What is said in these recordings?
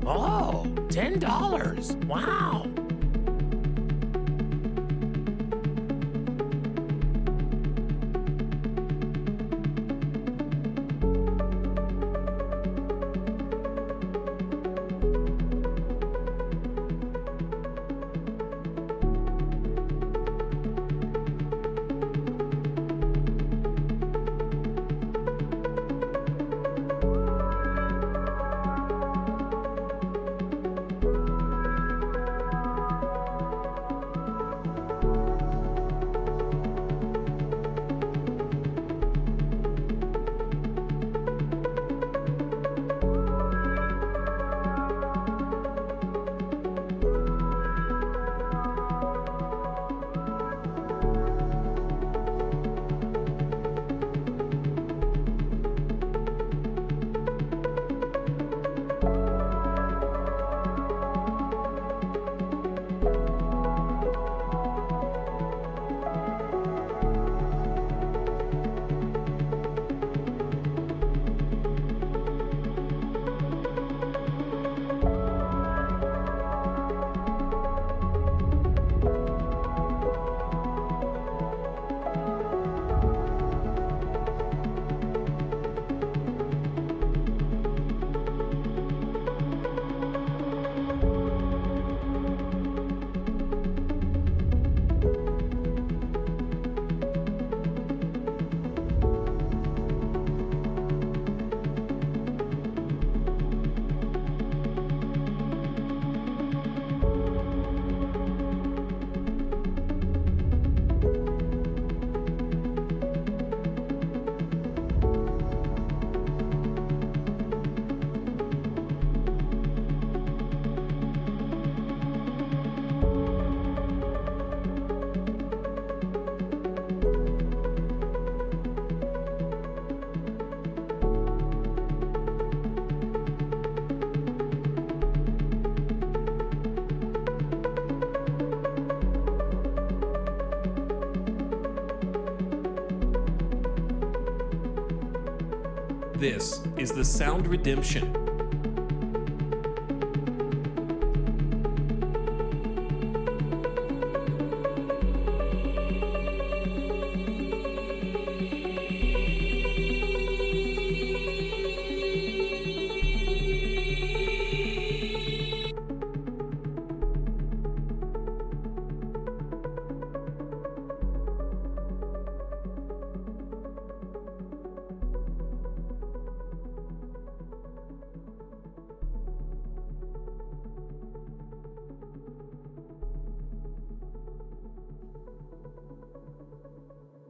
Oh, $10. Wow. This is the Sound Redemption.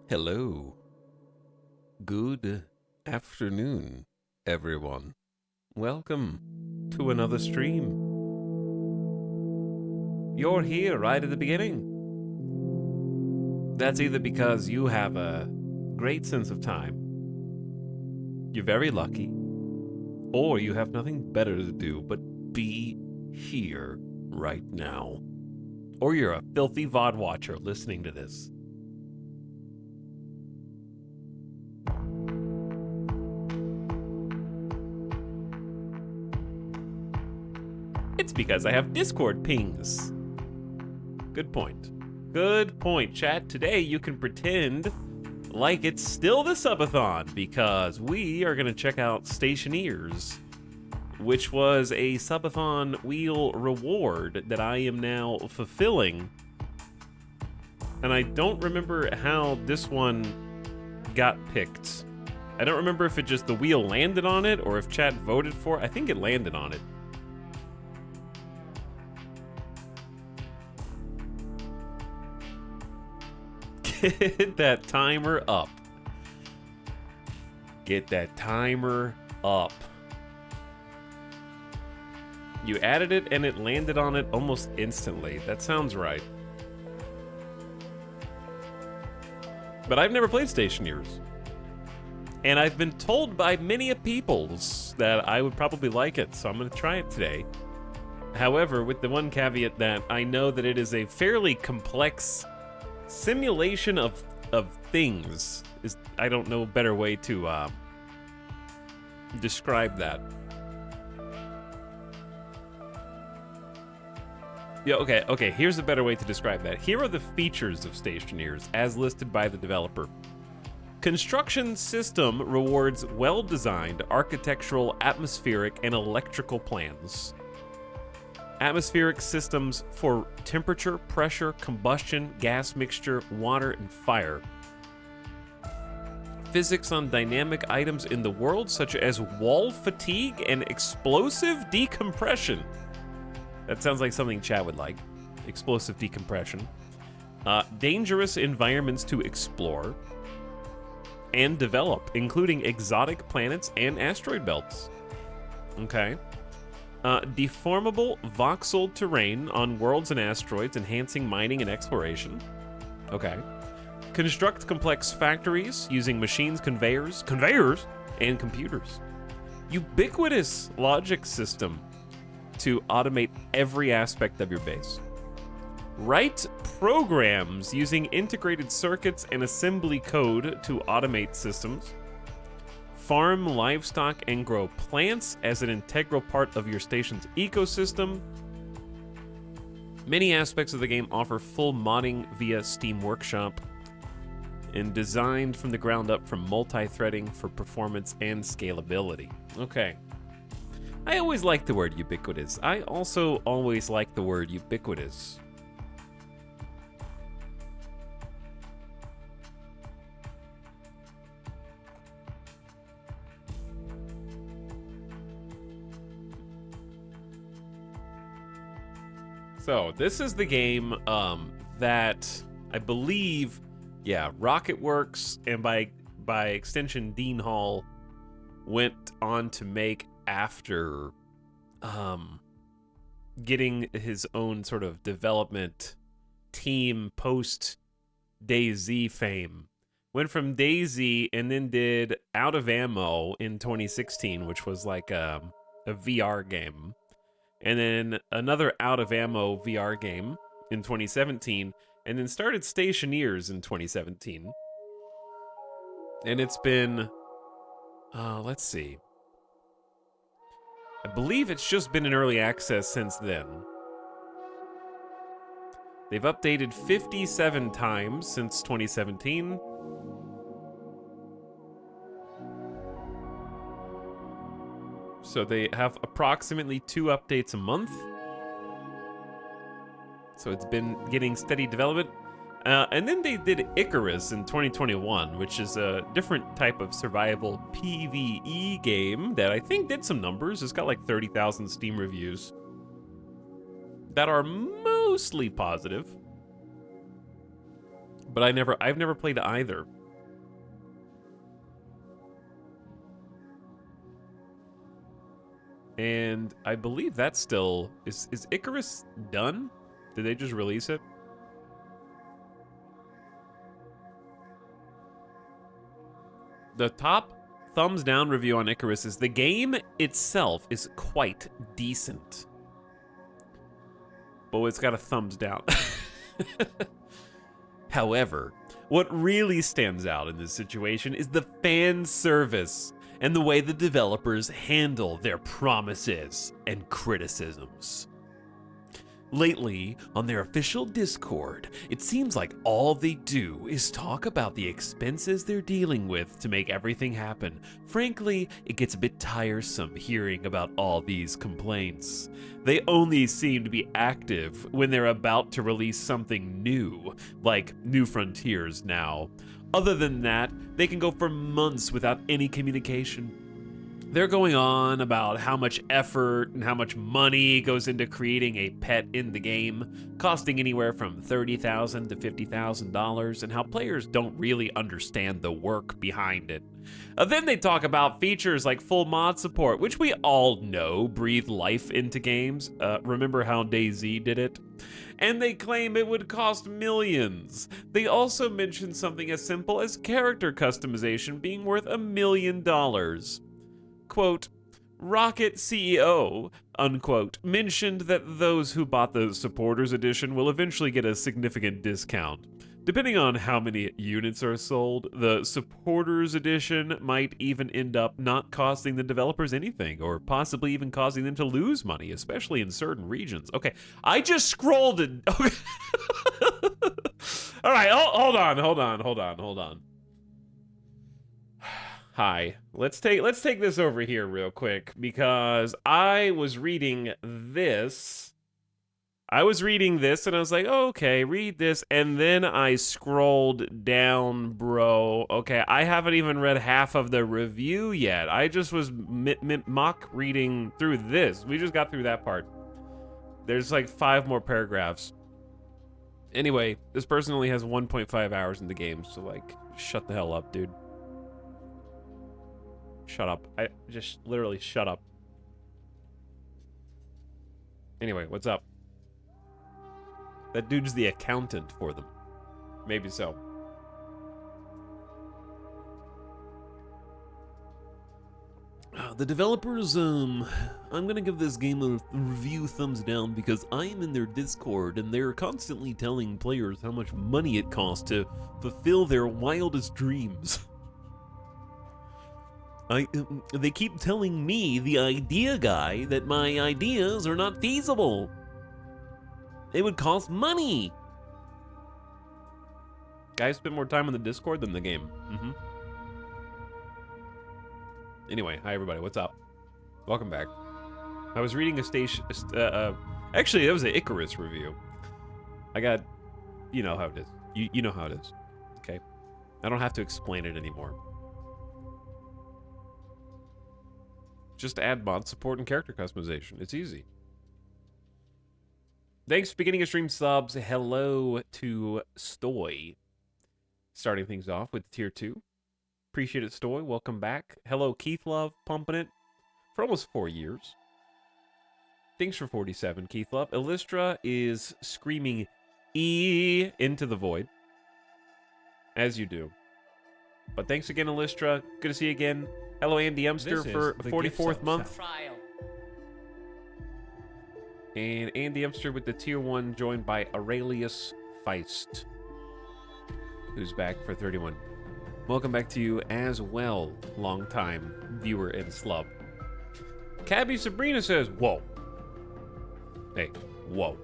Hello. Good afternoon, everyone. Welcome to another stream. You're here right at the beginning. That's either because you have a great sense of time, you're very lucky, or you have nothing better to do but be here right now. Or you're a filthy VOD watcher listening to this. It's because I have Discord pings. Good point. Good point, chat. Today you can pretend like it's still the subathon because we are going to check out Stationeers, which was a subathon wheel reward that I am now fulfilling. And I don't remember how this one got picked. I don't remember if it just the wheel landed on it or if chat voted for it. I think it landed on it. Get that timer up. Get that timer up. You added it and it landed on it almost instantly. That sounds right. But I've never played Stationeers. And I've been told by many peoples that I would probably like it, so I'm going to try it today. However, with the one caveat that I know that it is a fairly complex simulation of things. I don't know a better way to describe that. Yeah, okay, here's a better way to describe that. Here are the features of Stationeers, as listed by the developer. Construction system rewards well-designed architectural, atmospheric, and electrical plans. Atmospheric systems for temperature, pressure, combustion, gas mixture, water, and fire. Physics on dynamic items in the world, such as wall fatigue and explosive decompression. That sounds like something Chad would like. Explosive decompression. Dangerous environments to explore and develop, including exotic planets and asteroid belts. Okay. Deformable voxel terrain on worlds and asteroids, enhancing mining and exploration. Okay. Construct complex factories using machines, conveyors, and computers. Ubiquitous logic system to automate every aspect of your base. Write programs using integrated circuits and assembly code to automate systems. Farm livestock and grow plants as an integral part of your station's ecosystem. Many aspects of the game offer full modding via Steam Workshop and designed from the ground up from multi-threading for performance and scalability. Okay. I always like the word ubiquitous. I also always like the word ubiquitous. So, this is the game that I believe, Rocketworks and by extension Dean Hall went on to make after getting his own sort of development team post DayZ fame. Went from DayZ and then did Out of Ammo in 2016, which was like a VR game. And then another Out of Ammo VR game in 2017, and then started Stationeers in 2017. And it's been, let's see. I believe it's just been in early access since then. They've updated 57 times since 2017. So they have approximately 2 updates a month. So it's been getting steady development. And then they did Icarus in 2021, which is a different type of survival PvE game that I think did some numbers. It's got like 30,000 Steam reviews that are mostly positive. But I've never played either. And I believe that's still... Is Icarus done? Did they just release it? The top thumbs down review on Icarus is the game itself is quite decent. But it's got a thumbs down. However, what really stands out in this situation is the fan service and the way the developers handle their promises and criticisms. Lately, on their official Discord, it seems like all they do is talk about the expenses they're dealing with to make everything happen. Frankly, it gets a bit tiresome hearing about all these complaints. They only seem to be active when they're about to release something new, like New Frontiers now. Other than that, they can go for months without any communication. They're going on about how much effort and how much money goes into creating a pet in the game, costing anywhere from $30,000 to $50,000, and how players don't really understand the work behind it. Then they talk about features like full mod support, which we all know breathe life into games. Remember how DayZ did it? And they claim it would cost millions. They also mention something as simple as character customization being worth $1 million. Quote, Rocket CEO, unquote, mentioned that those who bought the Supporters Edition will eventually get a significant discount. Depending on how many units are sold, the supporters edition might even end up not costing the developers anything, or possibly even causing them to lose money, especially in certain regions. Okay, I just scrolled and... Okay. All right, hold on. Hi, let's take this over here real quick, because I was reading this and I was like, oh, okay, read this, and then I scrolled down, bro. Okay, I haven't even read half of the review yet. I just was mock reading through this. We just got through that part. There's like 5 more paragraphs. Anyway, this person only has 1.5 hours in the game, so like, shut the hell up, dude. Shut up. I just literally shut up. Anyway, what's up? That dude's the accountant for them. Maybe so. The developers, I'm gonna give this game a review thumbs down because I am in their Discord and they're constantly telling players how much money it costs to fulfill their wildest dreams. They keep telling me, the idea guy, that my ideas are not feasible. They would cost money. Guys spend more time on the Discord than the game. Anyway, hi everybody, what's up? Welcome back. I was reading a station, actually that was an Icarus review. I got, you know how it is. You know how it is, okay? I don't have to explain it anymore. Just add mod support and character customization. It's easy. Thanks for beginning of stream subs. Hello to Stoy. Starting things off with tier 2. Appreciate it, Stoy. Welcome back. Hello, Keith Love, pumping it for almost 4 years. Thanks for 47, Keith Love. Illustra is screaming E into the void. As you do. But thanks again, Illustra. Good to see you again. Hello, Andy Umster for 44th month. And Andy Umster with the tier 1, joined by Aurelius Feist, who's back for 31. Welcome back to you as well, long-time viewer and slub. Cabby Sabrina says, whoa. Hey, whoa.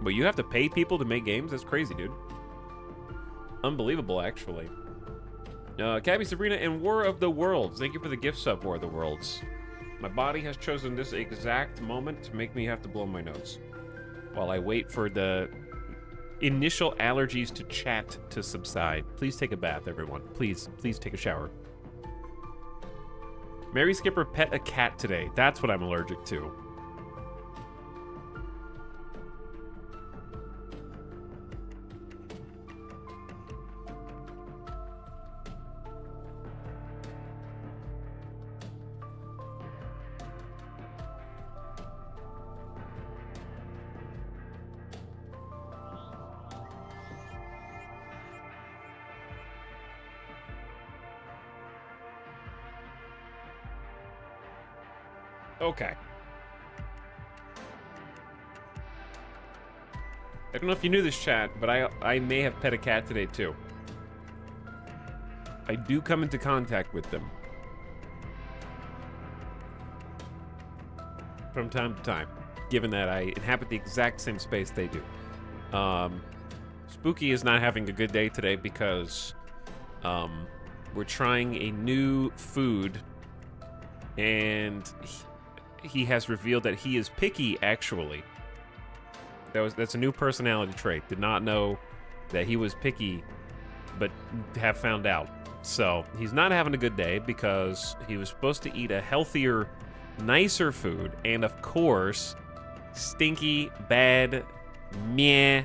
But you have to pay people to make games? That's crazy, dude. Unbelievable, actually. Cabby Sabrina and War of the Worlds. Thank you for the gift sub, War of the Worlds. My body has chosen this exact moment to make me have to blow my nose while I wait for the initial allergies to chat to subside. Please take a bath, everyone. Please take a shower. Mary Skipper pet a cat today. That's what I'm allergic to. Okay. I don't know if you knew this, chat, but I may have pet a cat today, too. I do come into contact with them from time to time, given that I inhabit the exact same space they do. Spooky is not having a good day today because we're trying a new food, and he has revealed that he is picky, actually. That's a new personality trait. Did not know that he was picky, but have found out. So he's not having a good day because he was supposed to eat a healthier, nicer food, and of course, stinky, bad, meh,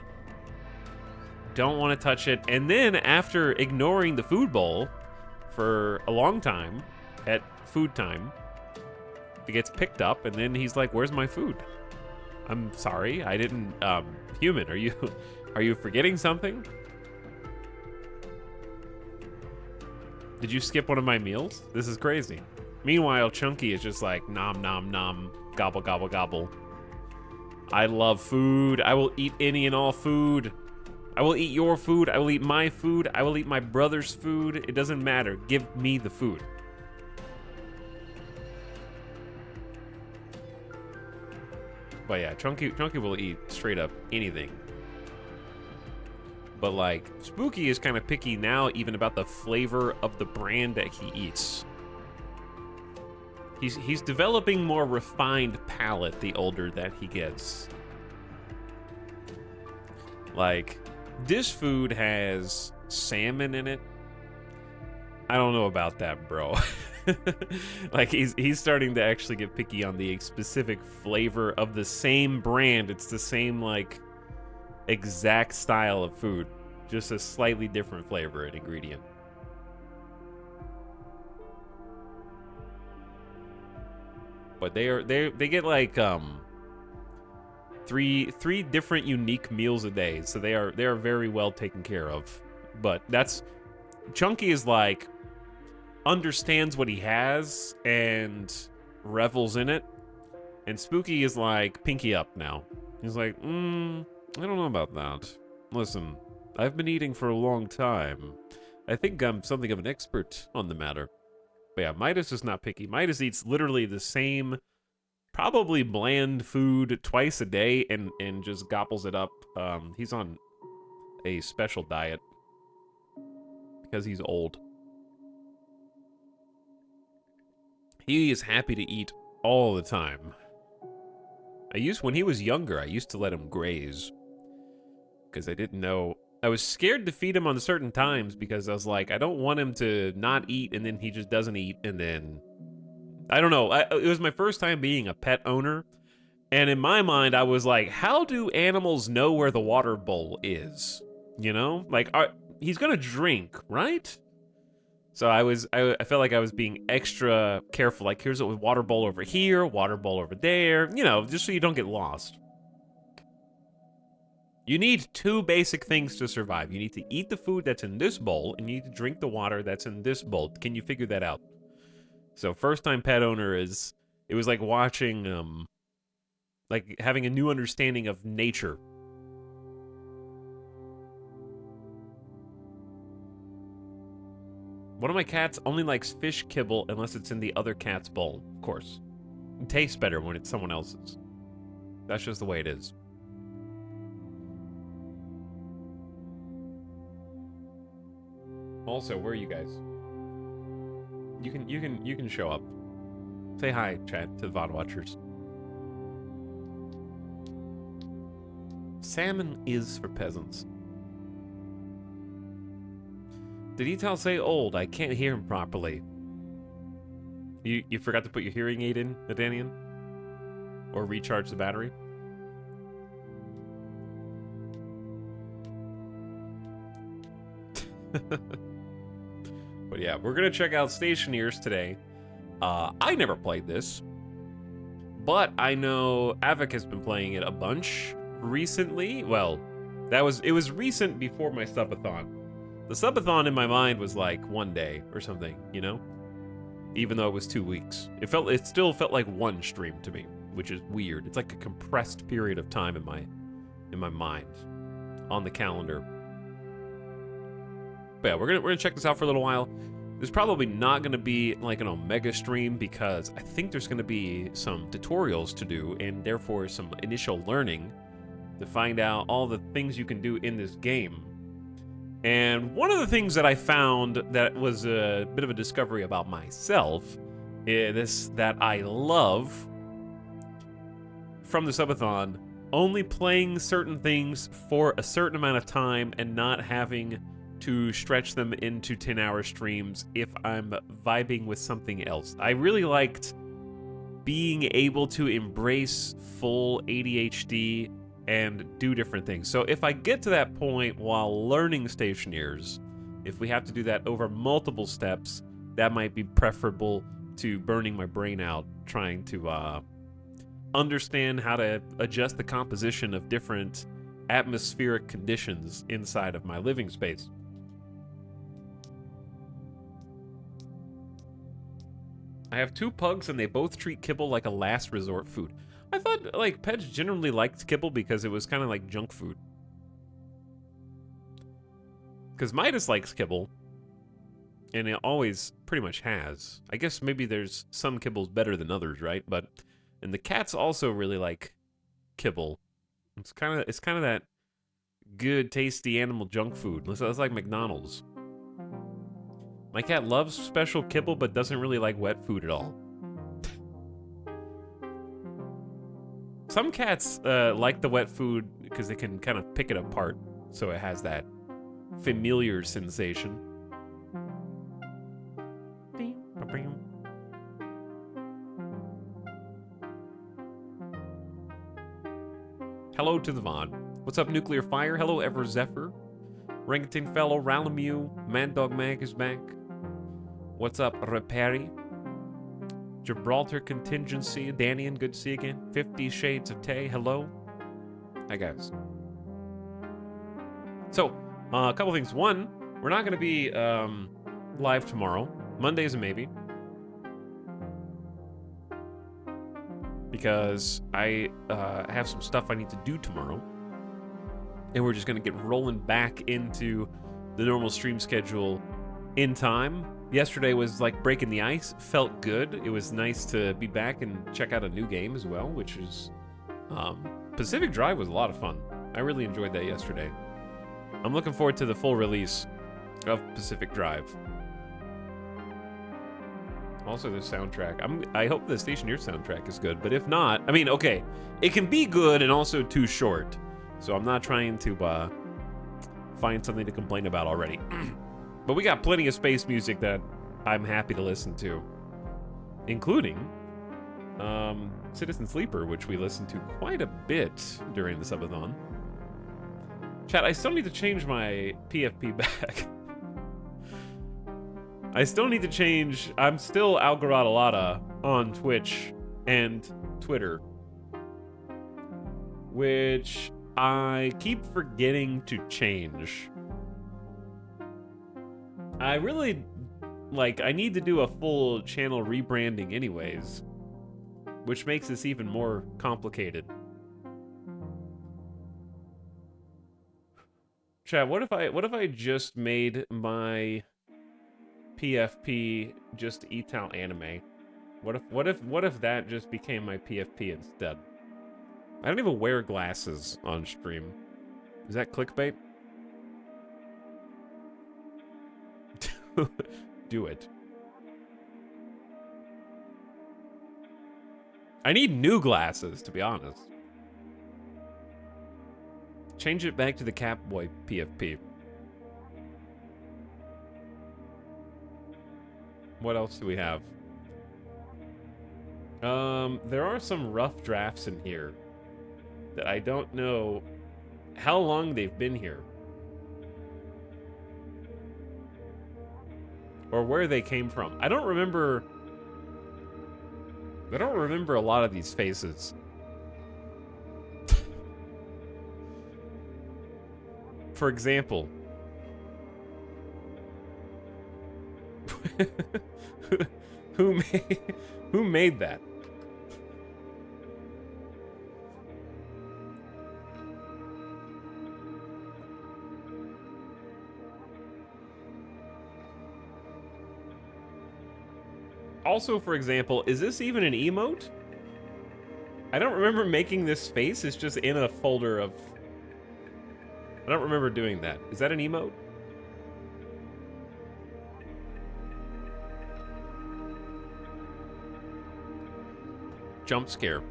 don't want to touch it. And then after ignoring the food bowl for a long time at food time, it gets picked up, and then he's like, where's my food? I'm sorry, I didn't, human, are you forgetting something? Did you skip one of my meals? This is crazy. Meanwhile, Chunky is just like, nom, nom, nom, gobble, gobble, gobble. I love food. I will eat any and all food. I will eat your food. I will eat my food. I will eat my brother's food. It doesn't matter. Give me the food. But yeah, Chunky will eat straight up anything. But like, Spooky is kind of picky now even about the flavor of the brand that he eats. He's developing more refined palate the older that he gets. Like, this food has salmon in it. I don't know about that, bro. Like, he's starting to actually get picky on the specific flavor of the same brand. It's the same, like, exact style of food, just a slightly different flavor and ingredient. But they get like three different unique meals a day, so they are very well taken care of. But that's Chunky is like understands what he has and revels in it, and Spooky is like pinky up now. He's like, I don't know about that. Listen, I've been eating for a long time. I think I'm something of an expert on the matter. But yeah, Midas is not picky. Midas eats literally the same, probably bland food twice a day and just gobbles it up. He's on a special diet because he's old. He is happy to eat all the time. When he was younger, I used to let him graze because I didn't know. I was scared to feed him on certain times because I was like, I don't want him to not eat and then he just doesn't eat and then I don't know. It was my first time being a pet owner, and in my mind, I was like, how do animals know where the water bowl is? You know? Like, he's gonna drink, right? So I felt like I was being extra careful. Like, here's a water bowl over here, water bowl over there, you know, just so you don't get lost. You need two basic things to survive. You need to eat the food that's in this bowl, and you need to drink the water that's in this bowl. Can you figure that out? So first time pet owner it was like watching, like having a new understanding of nature. One of my cats only likes fish kibble unless it's in the other cat's bowl, of course. It tastes better when it's someone else's. That's just the way it is. Also, where are you guys? You can show up. Say hi, chat, to the VOD watchers. Salmon is for peasants. Did Etal say old? I can't hear him properly. You forgot to put your hearing aid in, Nadanian? Or recharge the battery? But yeah, we're gonna check out Stationeers today. I never played this, but I know Avik has been playing it a bunch recently. Well, it was recent before my subathon. The subathon in my mind was like one day or something, you know? Even though it was 2 weeks. It still felt like one stream to me, which is weird. It's like a compressed period of time in my mind on the calendar. But yeah, we're gonna check this out for a little while. There's probably not gonna be like an Omega stream because I think there's gonna be some tutorials to do and therefore some initial learning to find out all the things you can do in this game. And one of the things that I found that was a bit of a discovery about myself is that I love from the subathon only playing certain things for a certain amount of time and not having to stretch them into 10-hour streams if I'm vibing with something else. I really liked being able to embrace full ADHD and do different things. So if I get to that point while learning Stationeers, if we have to do that over multiple steps, that might be preferable to burning my brain out trying to understand how to adjust the composition of different atmospheric conditions inside of my living space. I have 2 pugs and they both treat kibble like a last resort food. I thought, like, pets generally liked kibble because it was kind of like junk food. Because Midas likes kibble, and it always pretty much has. I guess maybe there's some kibbles better than others, right? And the cats also really like kibble. It's kind of that good, tasty animal junk food. It's like McDonald's. My cat loves special kibble, but doesn't really like wet food at all. Some cats like the wet food because they can kind of pick it apart, so it has that familiar sensation. Hello to the VOD. What's up, Nuclear Fire? Hello, Ever Zephyr. Rangating Fellow, Ralamew, Mad Dog Mag is back. What's up, Reperi? Gibraltar Contingency, Danian, good to see you again. 50 Shades of Tay, hello. Hi, guys. So, a couple things. One, we're not going to be live tomorrow. Monday's a maybe. Because I have some stuff I need to do tomorrow. And we're just going to get rolling back into the normal stream schedule in time. Yesterday was like breaking the ice. Felt good. It was nice to be back and check out a new game as well, which is... Pacific Drive was a lot of fun. I really enjoyed that yesterday. I'm looking forward to the full release of Pacific Drive. Also, the soundtrack. I hope the Stationeer soundtrack is good, but if not... I mean, okay, it can be good and also too short. So I'm not trying to find something to complain about already. But we got plenty of space music that I'm happy to listen to. Including Citizen Sleeper, which we listened to quite a bit during the subathon. Chat, I still need to change my PFP back. I still need to change... I'm still Algaradalada on Twitch and Twitter. Which I keep forgetting to change. I really, I need to do a full channel rebranding anyways, which makes this even more complicated. Chat, what if I just made my PFP just Etal anime? What if that just became my PFP instead? I don't even wear glasses on stream. Is that clickbait? Do it. I need new glasses, to be honest. Change it back to the Catboy PFP. What else do we have? There are some rough drafts in here that I don't know how long they've been here. Or where they came from. I don't remember a lot of these faces. For example, who made that? Also, for example, is this even an emote? I don't remember making this face. It's just in a folder of... I don't remember doing that. Is that an emote? Jump scare.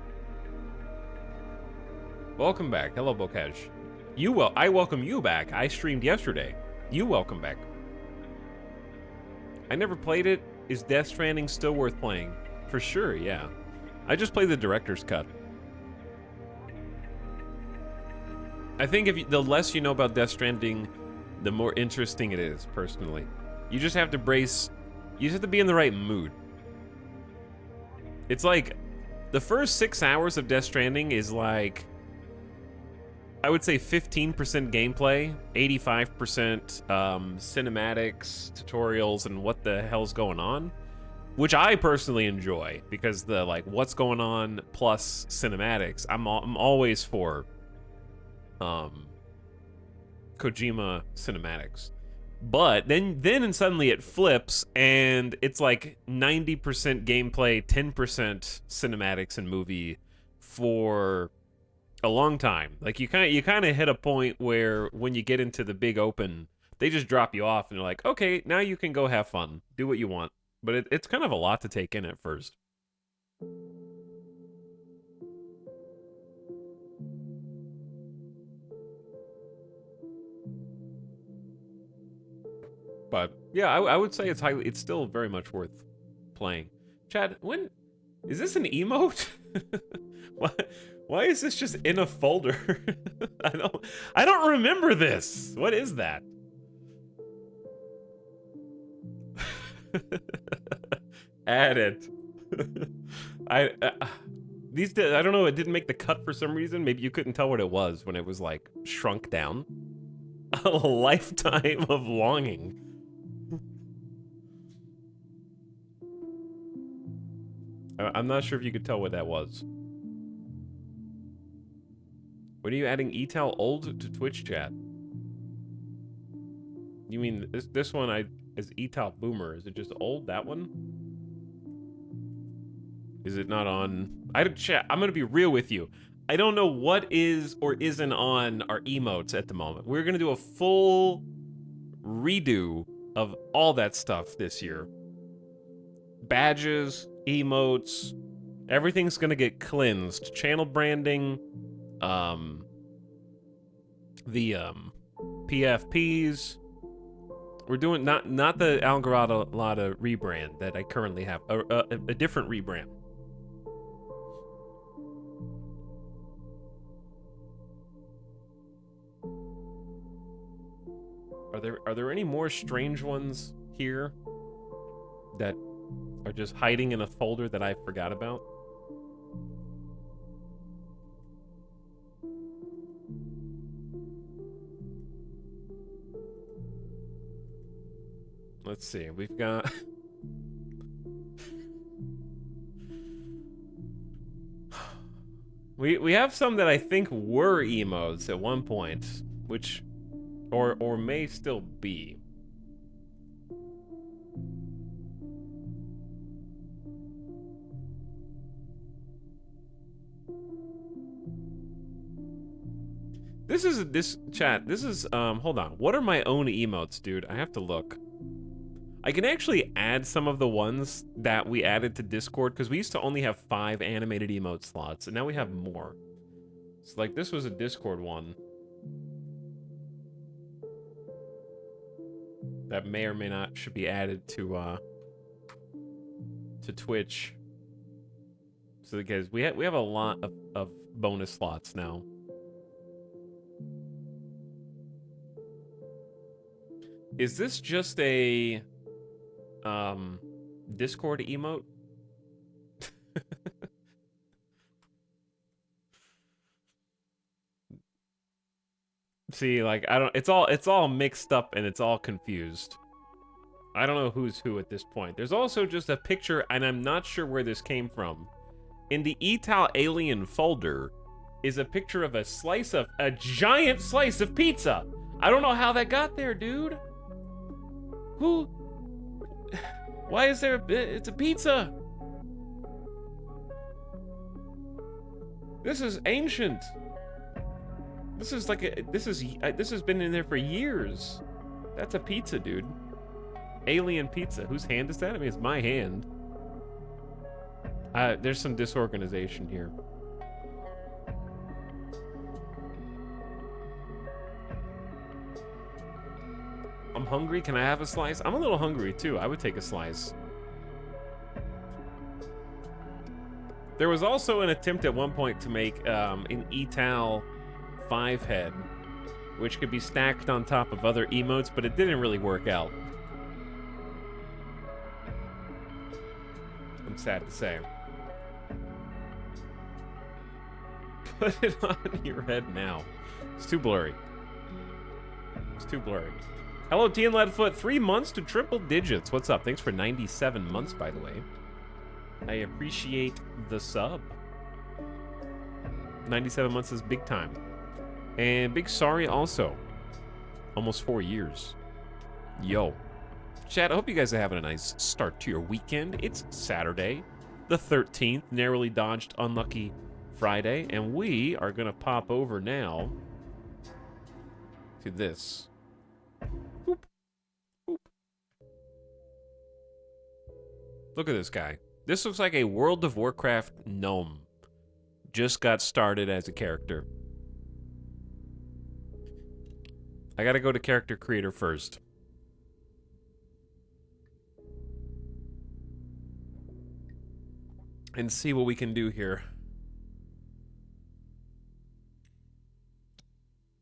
Welcome back. Hello, Bokaj. I welcome you back. I streamed yesterday. You welcome back. I never played it. Is Death Stranding still worth playing? For sure, yeah. I just played the director's cut. I think the less you know about Death Stranding, the more interesting it is, personally. You just have to you just have to be in the right mood. It's like, the first 6 hours of Death Stranding is like, I would say 15% gameplay, 85% cinematics, tutorials, and what the hell's going on. which I personally enjoy because the like what's going on plus cinematics. I'm always for Kojima cinematics. But then suddenly it flips and it's like 90% gameplay, 10% cinematics and movie for a long time. Like you kind of hit a point where when you get into the big open, they just drop you off and they're like, okay, now you can go have fun, do what you want. But it's kind of a lot to take in at first. But yeah, I would say it's still very much worth playing. Chad, when is this an emote? Why is this just in a folder? I don't remember this. What is that? Add it. I don't know, it didn't make the cut for some reason. Maybe you couldn't tell what it was when it was like shrunk down. A lifetime of longing. I'm not sure if you could tell what that was. When are you adding etal old to Twitch chat? You mean this one is etal boomer? Is it just old, that one? Is it not on? Chat, I'm gonna be real with you. I don't know what is or isn't on our emotes at the moment. We're gonna do a full redo of all that stuff this year. Badges, emotes, everything's gonna get cleansed. Channel branding, the PFPs. We're doing not the Algarada rebrand that I currently have, a different rebrand. Are there any more strange ones here that are just hiding in a folder that I forgot about? Let's see. We've got we have some that I think were emotes at one point, which or may still be. This is hold on. What are my own emotes, dude? I have to look. I can actually add some of the ones that we added to Discord because we used to only have 5 animated emote slots and now we have more. So like this was a Discord one that may or may not should be added to Twitch. So because we have a lot of bonus slots now. Is this just a Discord emote? See, like I don't it's all mixed up and it's all confused. I don't know who's who at this point. There's also just a picture, and I'm not sure where this came from. In the etal alien folder is a picture of a giant slice of pizza. I don't know how that got there, dude. Who? Why is there it's a pizza? This is ancient. This is like this has been in there for years. That's a pizza, dude. Alien pizza. Whose hand is that? I mean, it's my hand. There's some disorganization here. I'm hungry. Can I have a slice? I'm a little hungry too. I would take a slice. There was also an attempt at one point to make an etal 5-head, which could be stacked on top of other emotes, but it didn't really work out. I'm sad to say. Put it on your head now. It's too blurry. It's too blurry. Hello, T and Leadfoot. 3 months to triple digits. What's up? Thanks for 97 months, by the way. I appreciate the sub. 97 months is big time. And big sorry also. Almost 4 years. Yo. Chat, I hope you guys are having a nice start to your weekend. It's Saturday, the 13th. Narrowly dodged unlucky Friday. And we are going to pop over now to this. Boop. Boop. Look at this guy. This looks like a World of Warcraft gnome. Just got started as a character. I gotta go to character creator first. And see what we can do here.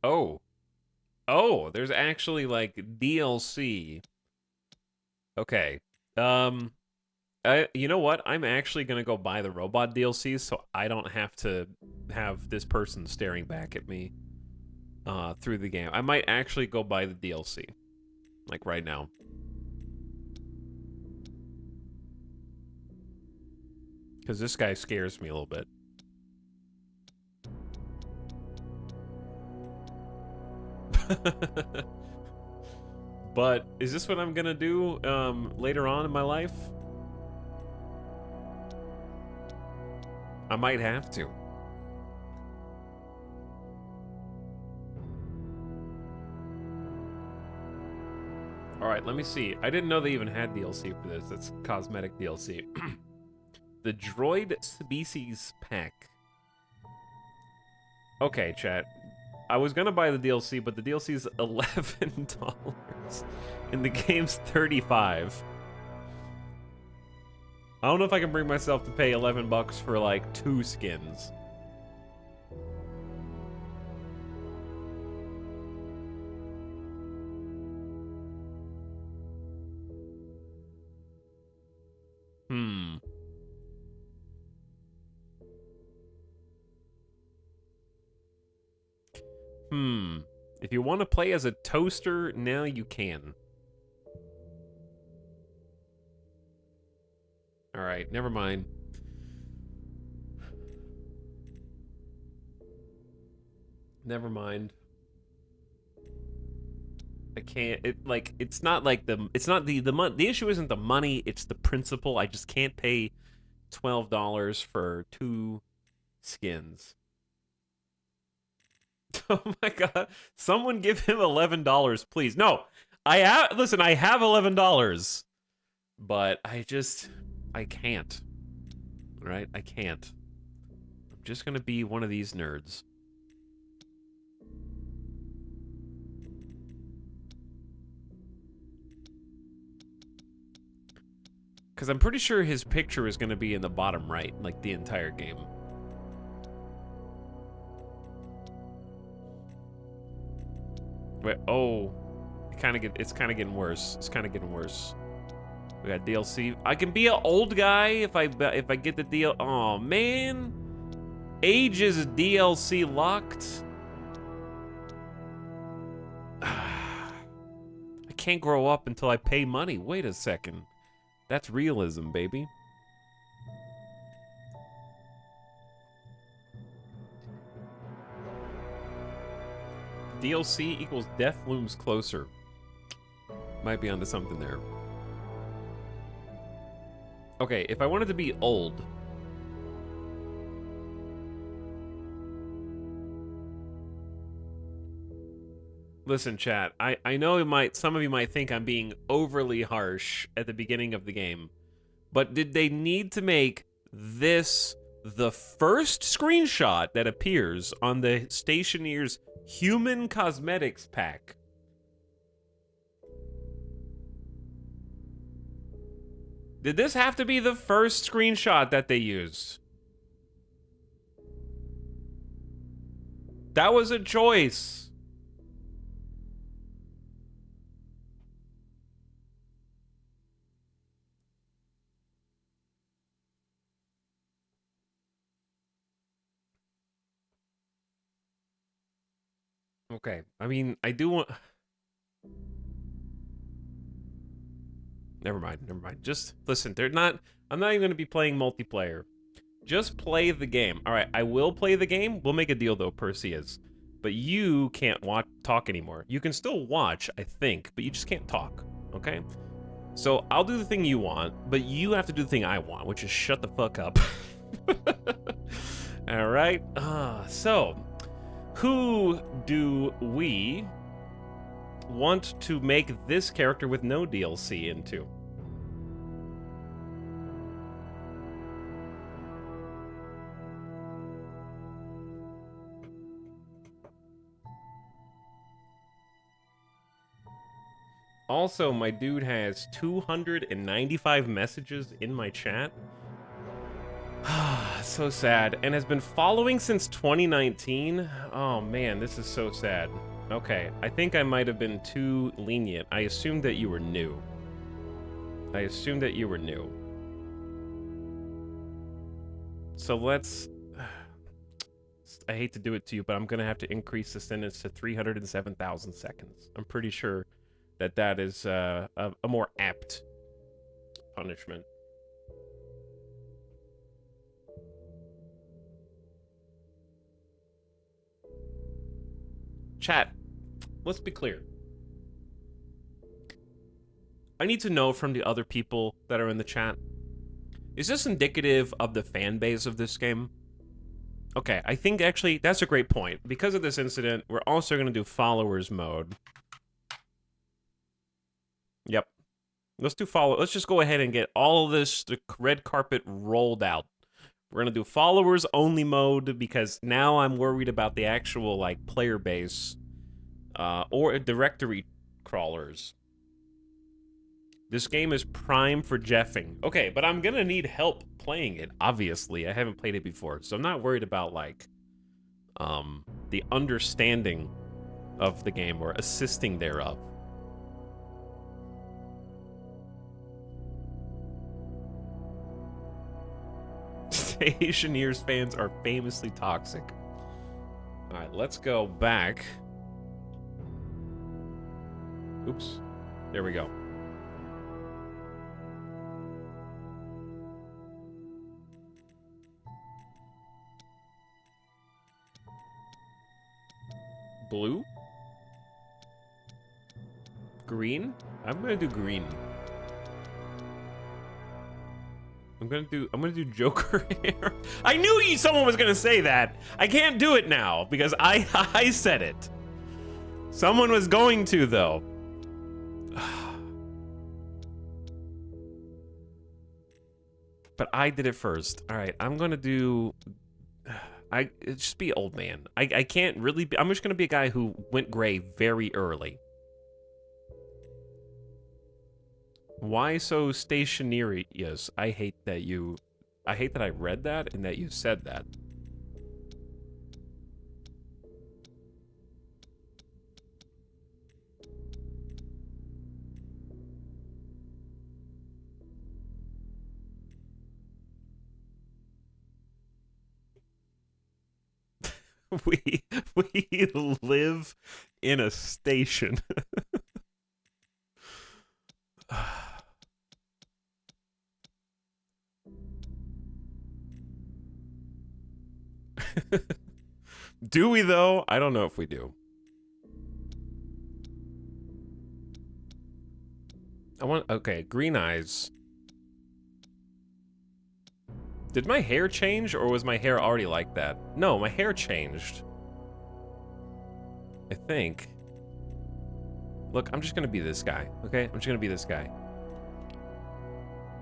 Oh. Oh, there's actually like DLC. Okay. You know what? I'm actually gonna go buy the robot DLC so I don't have to have this person staring back at me through the game. I might actually go buy the DLC. Like right now. Because this guy scares me a little bit. But is this what I'm gonna do later on in my life? I might have to. Alright, let me see. I didn't know they even had DLC for this. It's cosmetic DLC. The Droid Species Pack. Okay, chat. I was gonna buy the DLC, but the DLC's $11. And the game's $35. I don't know if I can bring myself to pay 11 bucks for like 2 skins. If you want to play as a toaster, now you can. Alright, never mind. Never mind. I can't, it's not like the issue isn't the money, it's the principle. I just can't pay $12 for 2 skins. Oh my god. Someone give him $11, please. No. Listen, I have $11. But I can't. Right? I can't. I'm just gonna be one of these nerds. Because I'm pretty sure his picture is gonna be in the bottom right, like the entire game. Wait, oh. It's kind of getting worse. It's kind of getting worse. We got DLC. I can be an old guy if I get the deal. Oh man, age is DLC locked. I can't grow up until I pay money. Wait a second, that's realism, baby. DLC equals death looms closer. Might be onto something there. Okay, if I wanted to be old. Listen, chat, I know some of you might think I'm being overly harsh at the beginning of the game, but did they need to make this the first screenshot that appears on the Stationeer's Human Cosmetics pack? Did this have to be the first screenshot that they used? That was a choice. Okay, I mean, I do want... Never mind, never mind. Just listen, I'm not even gonna be playing multiplayer. Just play the game. All right, I will play the game. We'll make a deal though, Perseus. But you can't talk anymore. You can still watch, I think, but you just can't talk, okay? So I'll do the thing you want, but you have to do the thing I want, which is shut the fuck up. All right, so who do we want to make this character with no DLC into? Also, my dude has 295 messages in my chat. So sad. And has been following since 2019. Oh man, this is so sad. Okay, I think I might have been too lenient. I assumed that you were new. I assumed that you were new. So let's... I hate to do it to you, but I'm gonna have to increase the sentence to 307,000 seconds. I'm pretty sure that is a more apt punishment. Chat, let's be clear. I need to know from the other people that are in the chat, is this indicative of the fan base of this game? Okay, I think actually that's a great point. Because of this incident, we're also going to do followers mode. Yep. Let's just go ahead and get all of this, the red carpet rolled out. We're going to do followers only mode because now I'm worried about the actual, like, player base or directory crawlers. This game is prime for jeffing. Okay, but I'm going to need help playing it, obviously. I haven't played it before, so I'm not worried about, like, the understanding of the game or assisting thereof. Stationeers fans are famously toxic. All right, let's go back. Oops. There we go. Blue? Green? I'm gonna do green. I'm gonna do Joker hair. I knew someone was gonna say that. I can't do it now because I said it. Someone was going to though. But I did it first. All right, I'm gonna do. Just be old man. I can't really be. I'm just gonna be a guy who went gray very early. Why so stationary? Yes, I hate that I read that and that you said that. we live in a station. Do we though? I don't know if we do. Okay, green eyes. Did my hair change or was my hair already like that? No, my hair changed. I think. Look, I'm just gonna be this guy, okay? I'm just gonna be this guy.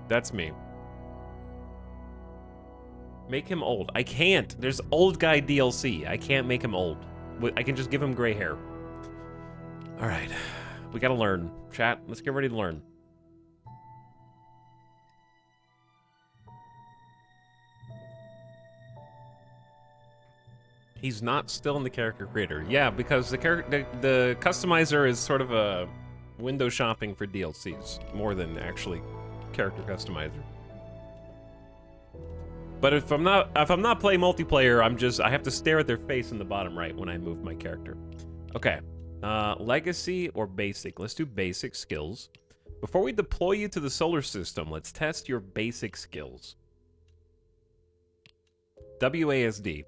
That's me. Make him old. I can't. There's old guy DLC. I can't make him old. I can just give him gray hair. All right. We gotta learn. Chat, let's get ready to learn. He's not still in the character creator. Yeah, because the customizer is sort of a window shopping for DLCs more than actually character customizer. But if I'm not playing multiplayer, I have to stare at their face in the bottom right when I move my character. Okay. Legacy or basic? Let's do basic skills. Before we deploy you to the solar system, let's test your basic skills. WASD.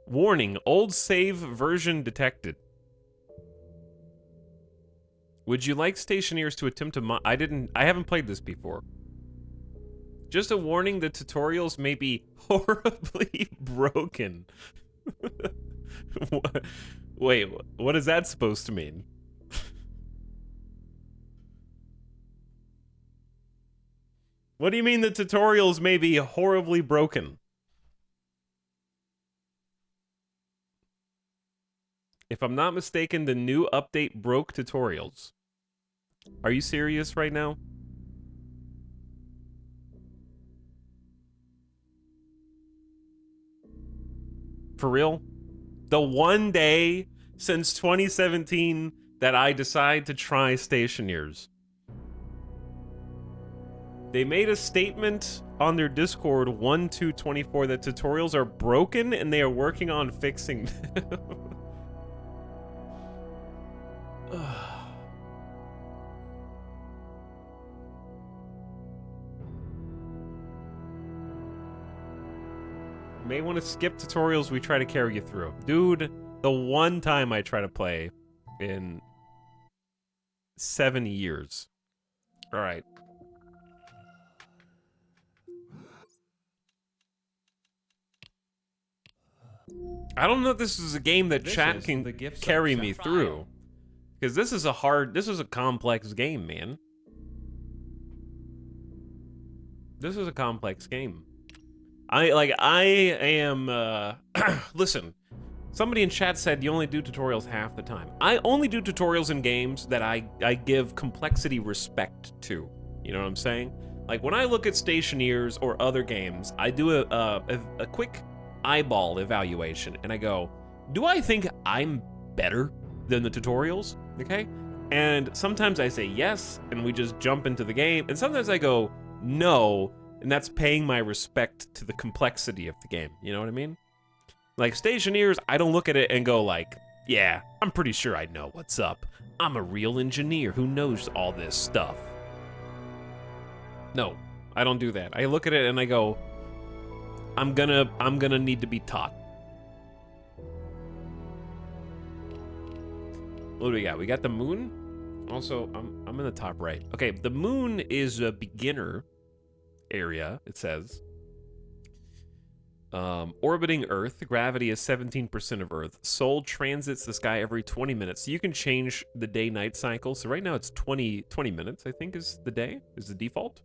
Warning, old save version detected. Would you like stationeers to attempt to I haven't played this before. Just a warning, the tutorials may be horribly broken. Wait, what is that supposed to mean? What do you mean the tutorials may be horribly broken? If I'm not mistaken, the new update broke tutorials. Are you serious right now? For real? The one day since 2017 that I decide to try stationeers. They made a statement on their Discord 1/2/24 that tutorials are broken and they are working on fixing them. May want to skip tutorials we try to carry you through. Dude, the one time I try to play in 7 years. All right. I don't know if this is a game that chat can carry me through. Because this is a complex game, man. This is a complex game. I am, listen, somebody in chat said you only do tutorials half the time. I only do tutorials in games that I give complexity respect to. You know what I'm saying? Like, when I look at Stationeers or other games, I do a quick eyeball evaluation, and I go, do I think I'm better than the tutorials? Okay? And sometimes I say yes, and we just jump into the game, and sometimes I go, no, and that's paying my respect to the complexity of the game. You know what I mean? Like, Stationeers, I don't look at it and go like, yeah, I'm pretty sure I know what's up. I'm a real engineer who knows all this stuff. No, I don't do that. I look at it and I go, I'm gonna need to be taught. What do we got? We got the moon. Also, I'm in the top right. Okay, the moon is a beginner area, it says. Orbiting Earth. Gravity is 17% of Earth. Sol transits the sky every 20 minutes. So you can change the day-night cycle. So right now it's 20 minutes, I think, is the day, is the default.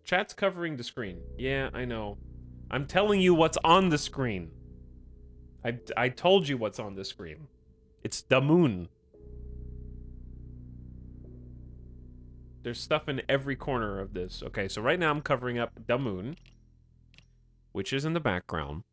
Chat's covering the screen. Yeah, I know. I'm telling you what's on the screen. I told you what's on the screen. It's the moon. There's stuff in every corner of this. Okay, so right now I'm covering up the moon, which is in the background.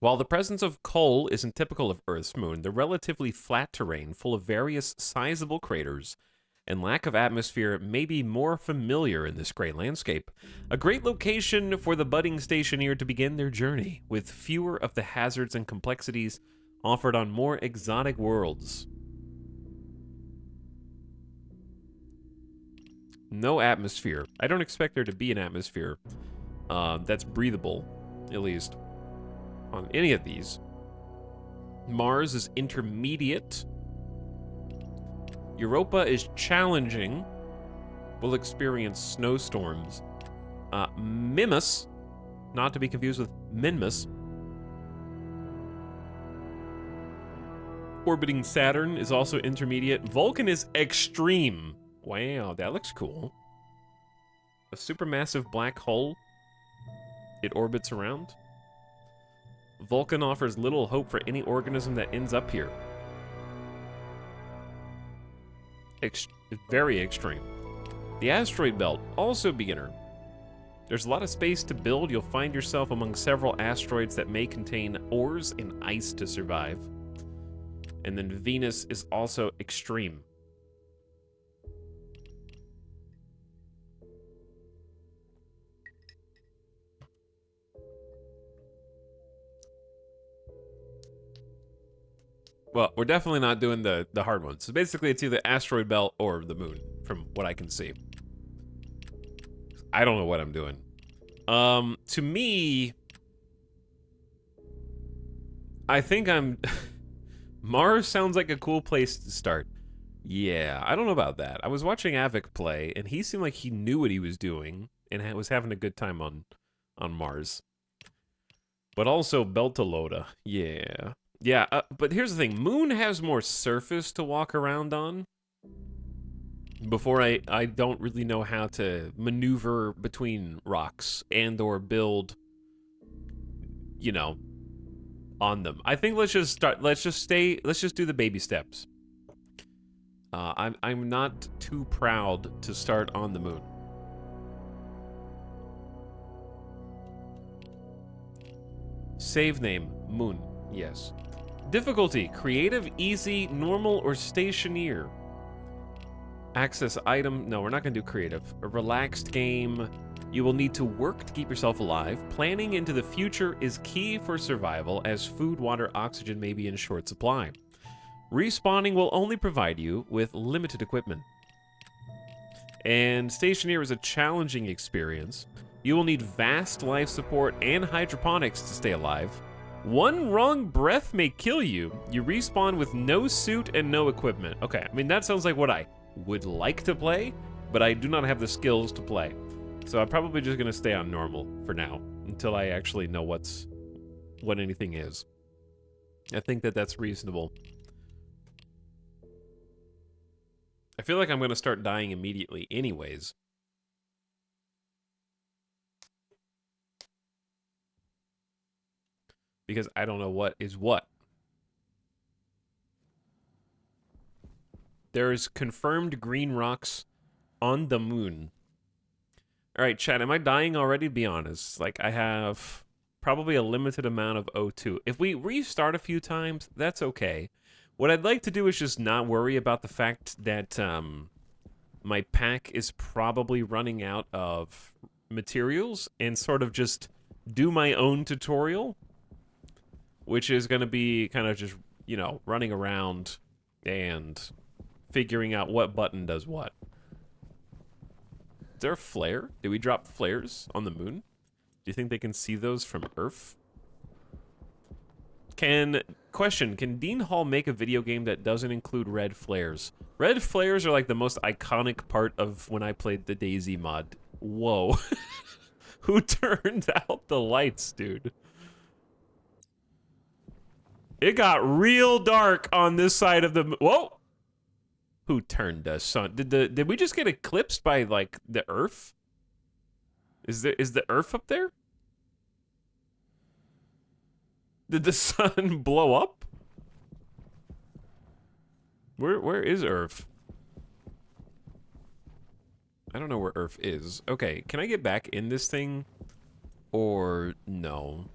While the presence of coal isn't typical of Earth's moon, the relatively flat terrain, full of various sizable craters, and lack of atmosphere may be more familiar in this great landscape. A great location for the budding stationeer to begin their journey, with fewer of the hazards and complexities offered on more exotic worlds. No atmosphere. I don't expect there to be an atmosphere that's breathable, at least, on any of these. Mars is intermediate. Europa is challenging. We'll experience snowstorms. Mimas, not to be confused with Minmus. Orbiting Saturn is also intermediate. Vulcan is extreme. Wow, that looks cool. A supermassive black hole it orbits around. Vulcan offers little hope for any organism that ends up here. Very extreme. The asteroid belt, also beginner. There's a lot of space to build. You'll find yourself among several asteroids that may contain ores and ice to survive. And then Venus is also extreme. Well, we're definitely not doing the hard ones. So basically, it's either asteroid belt or the moon. from what I can see. I don't know what I'm doing. To me, I think I'm... Mars sounds like a cool place to start. Yeah, I don't know about that. I was watching Avik play, and he seemed like he knew what he was doing, and was having a good time on Mars. But also Beltalowda, yeah. Yeah, but here's the thing. Moon has more surface to walk around on. Before I don't really know how to maneuver between rocks and or build, you know, on them. I think let's just start, let's just do the baby steps. I'm not too proud to start on the moon. Save name, Moon, yes. Difficulty, creative, easy, normal, or stationeer. Access item, no, we're not gonna do creative. A relaxed game. You will need to work to keep yourself alive. Planning into the future is key for survival, as food, water, oxygen may be in short supply. Respawning will only provide you with limited equipment. And stationeer is a challenging experience. You will need vast life support and hydroponics to stay alive. One wrong breath may kill you. You respawn with no suit and no equipment. Okay, I mean, that sounds like what I would like to play, but I do not have the skills to play. So I'm probably just gonna stay on normal for now, until I actually know what anything is. I think that that's reasonable. I feel like I'm gonna start dying immediately anyways. Because I don't know what is what. There's confirmed green rocks on the moon. Alright, chat, am I dying already? Be honest. Like, I have probably a limited amount of O2. If we restart a few times, that's okay. What I'd like to do is just not worry about the fact that my pack is probably running out of materials and sort of just do my own tutorial, which is going to be kind of just, you know, running around and figuring out what button does what. Is there a flare? Did we drop flares on the moon? Do you think they can see those from Earth? Question, can Dean Hall make a video game that doesn't include red flares? Red flares are like the most iconic part of when I played the DayZ mod. Whoa. Who turned out the lights, dude? It got real dark on this side of the... Whoa! Who turned the sun? Did we just get eclipsed by, like, the Earth? Is the Earth up there? Did the sun blow up? Where is Earth? I don't know where Earth is. Okay, can I get back in this thing? Or no?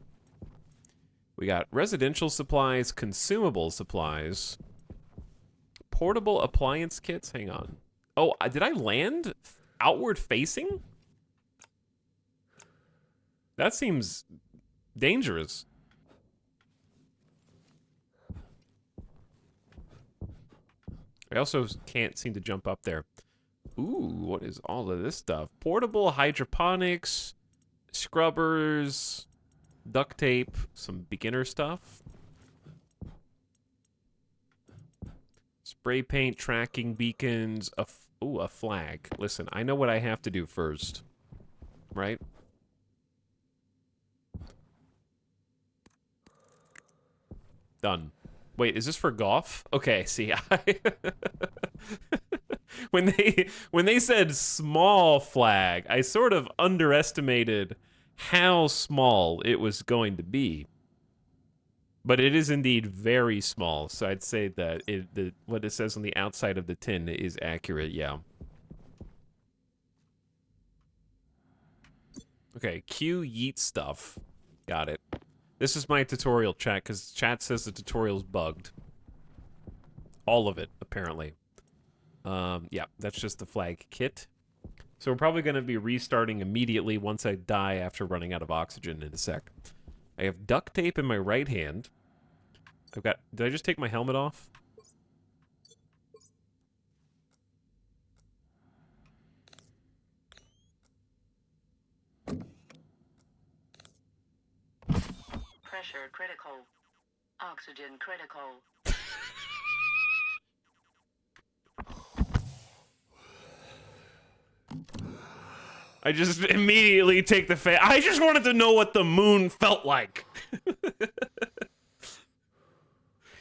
We got residential supplies, consumable supplies, portable appliance kits. Hang on. Oh, did I land outward facing? That seems dangerous. I also can't seem to jump up there. Ooh, what is all of this stuff? Portable hydroponics, scrubbers, duct tape, some beginner stuff. Spray paint, tracking beacons, a flag. Listen, I know what I have to do first, right? Done. Wait, is this for golf? Okay, see, when they said small flag, I sort of underestimated how small it was going to be. But it is indeed very small, so I'd say that what it says on the outside of the tin is accurate, yeah. Okay, Q yeet stuff. Got it. This is my tutorial, chat, because chat says the tutorial's bugged. All of it, apparently. Yeah, that's just the flag kit. So we're probably going to be restarting immediately once I die after running out of oxygen in a sec. I have duct tape in my right hand. I've got... Did I just take my helmet off? Pressure critical. Oxygen critical. I just immediately take the face. I just wanted to know what the moon felt like.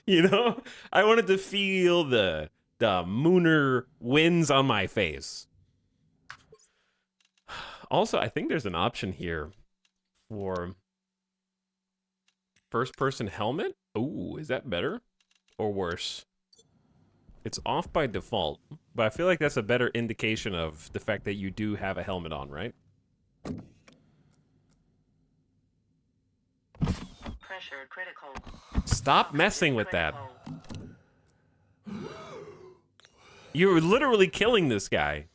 You know? I wanted to feel the mooner winds on my face. Also, I think there's an option here for first-person helmet. Ooh, is that better or worse? It's off by default, but I feel like that's a better indication of the fact that you do have a helmet on, right? Pressure critical. Stop messing with that. You're literally killing this guy.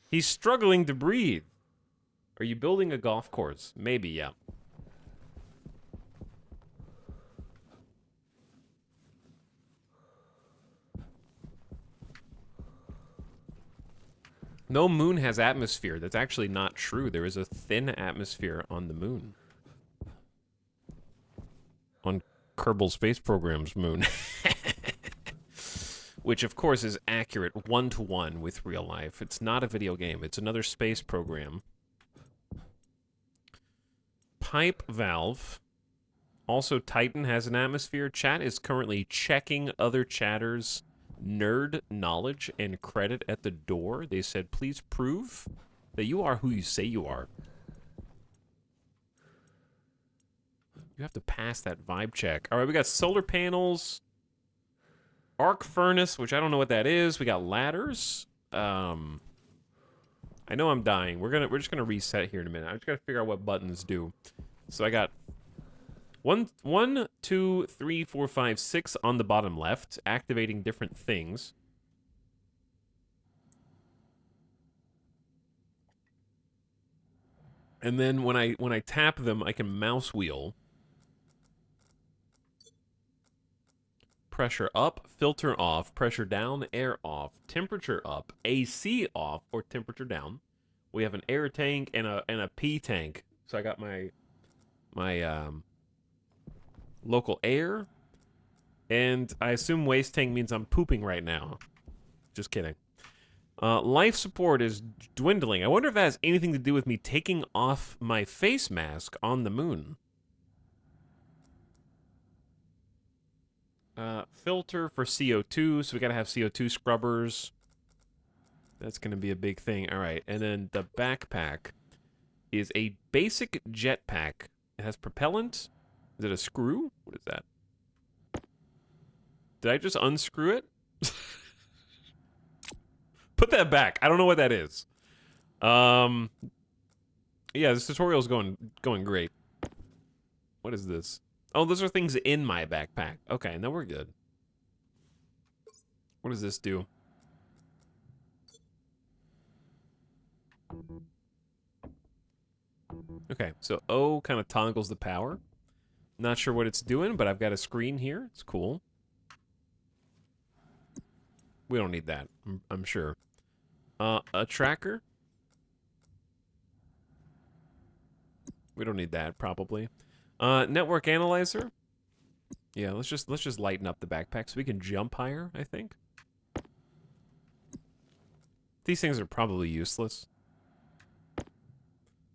He's struggling to breathe. Are you building a golf course? Maybe, yeah. No moon has atmosphere. That's actually not true. There is a thin atmosphere on the moon. On Kerbal Space Program's moon. Which, of course, is accurate one-to-one with real life. It's not a video game. It's another space program. Pipe valve. Also, Titan has an atmosphere. Chat is currently checking other chatters' nerd knowledge and credit at the door. They said, please prove that you are who you say you are. You have to pass that vibe check. All right, we got solar panels. Arc furnace, which I don't know what that is. We got ladders. I know I'm dying. We're just gonna reset here in a minute. I just gotta figure out what buttons do. So I got one, 2, 3, 4, 5, 6 on the bottom left, activating different things. And then when I tap them, I can mouse wheel. Pressure up, filter off, pressure down, air off, temperature up, AC off, or temperature down. We have an air tank and a P tank. So I got my local air, and I assume waste tank means I'm pooping right now. Just kidding. Life support is dwindling. I wonder if that has anything to do with me taking off my face mask on the moon. Filter for CO2, so we gotta have CO2 scrubbers. That's gonna be a big thing. All right, and then the backpack is a basic jetpack. It has propellant. Is it a screw? What is that? Did I just unscrew it? Put that back. I don't know what that is. Yeah, this tutorial is going great. What is this? Oh, those are things in my backpack. Okay, now we're good. What does this do? Okay, so O kind of toggles the power. Not sure what it's doing, but I've got a screen here. It's cool. We don't need that, I'm sure. A tracker. We don't need that, probably. Network analyzer. Yeah, let's just lighten up the backpack so we can jump higher, I think. These things are probably useless.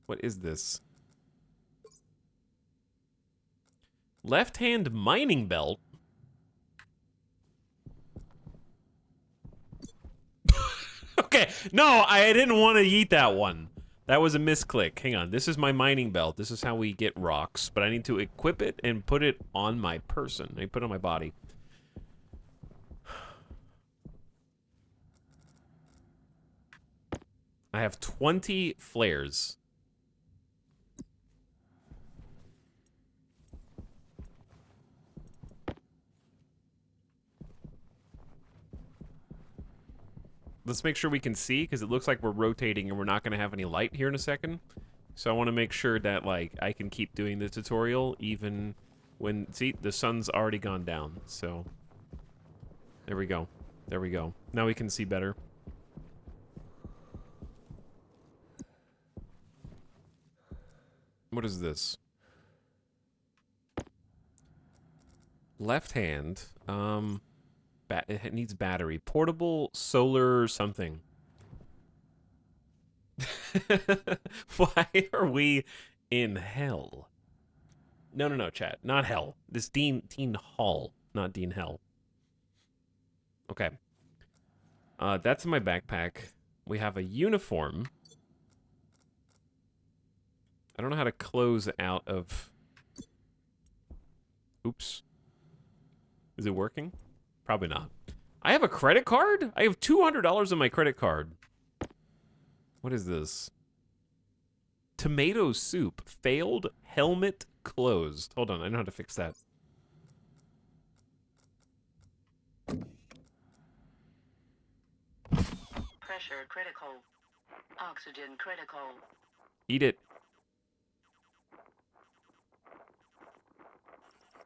What is this? Left-hand mining belt. Okay, no, I didn't want to eat that one. That was a misclick. Hang on, this is my mining belt. This is how we get rocks, but I need to equip it and put it on my person. I put it on my body. I have 20 flares. Let's make sure we can see, because it looks like we're rotating and we're not going to have any light here in a second. So I want to make sure that, like, I can keep doing the tutorial even when... See, the sun's already gone down, so... There we go. There we go. Now we can see better. What is this? Left hand. It needs battery. Portable solar something. Why are we in hell? No, chat. Not hell. This Dean Hall, not Dean Hell. Okay. That's in my backpack. We have a uniform. I don't know how to close out of... Oops. Is it working? Probably not. I have a credit card? I have $200 on my credit card. What is this? Tomato soup. Failed helmet closed. Hold on, I know how to fix that. Pressure critical. Oxygen critical. Eat it.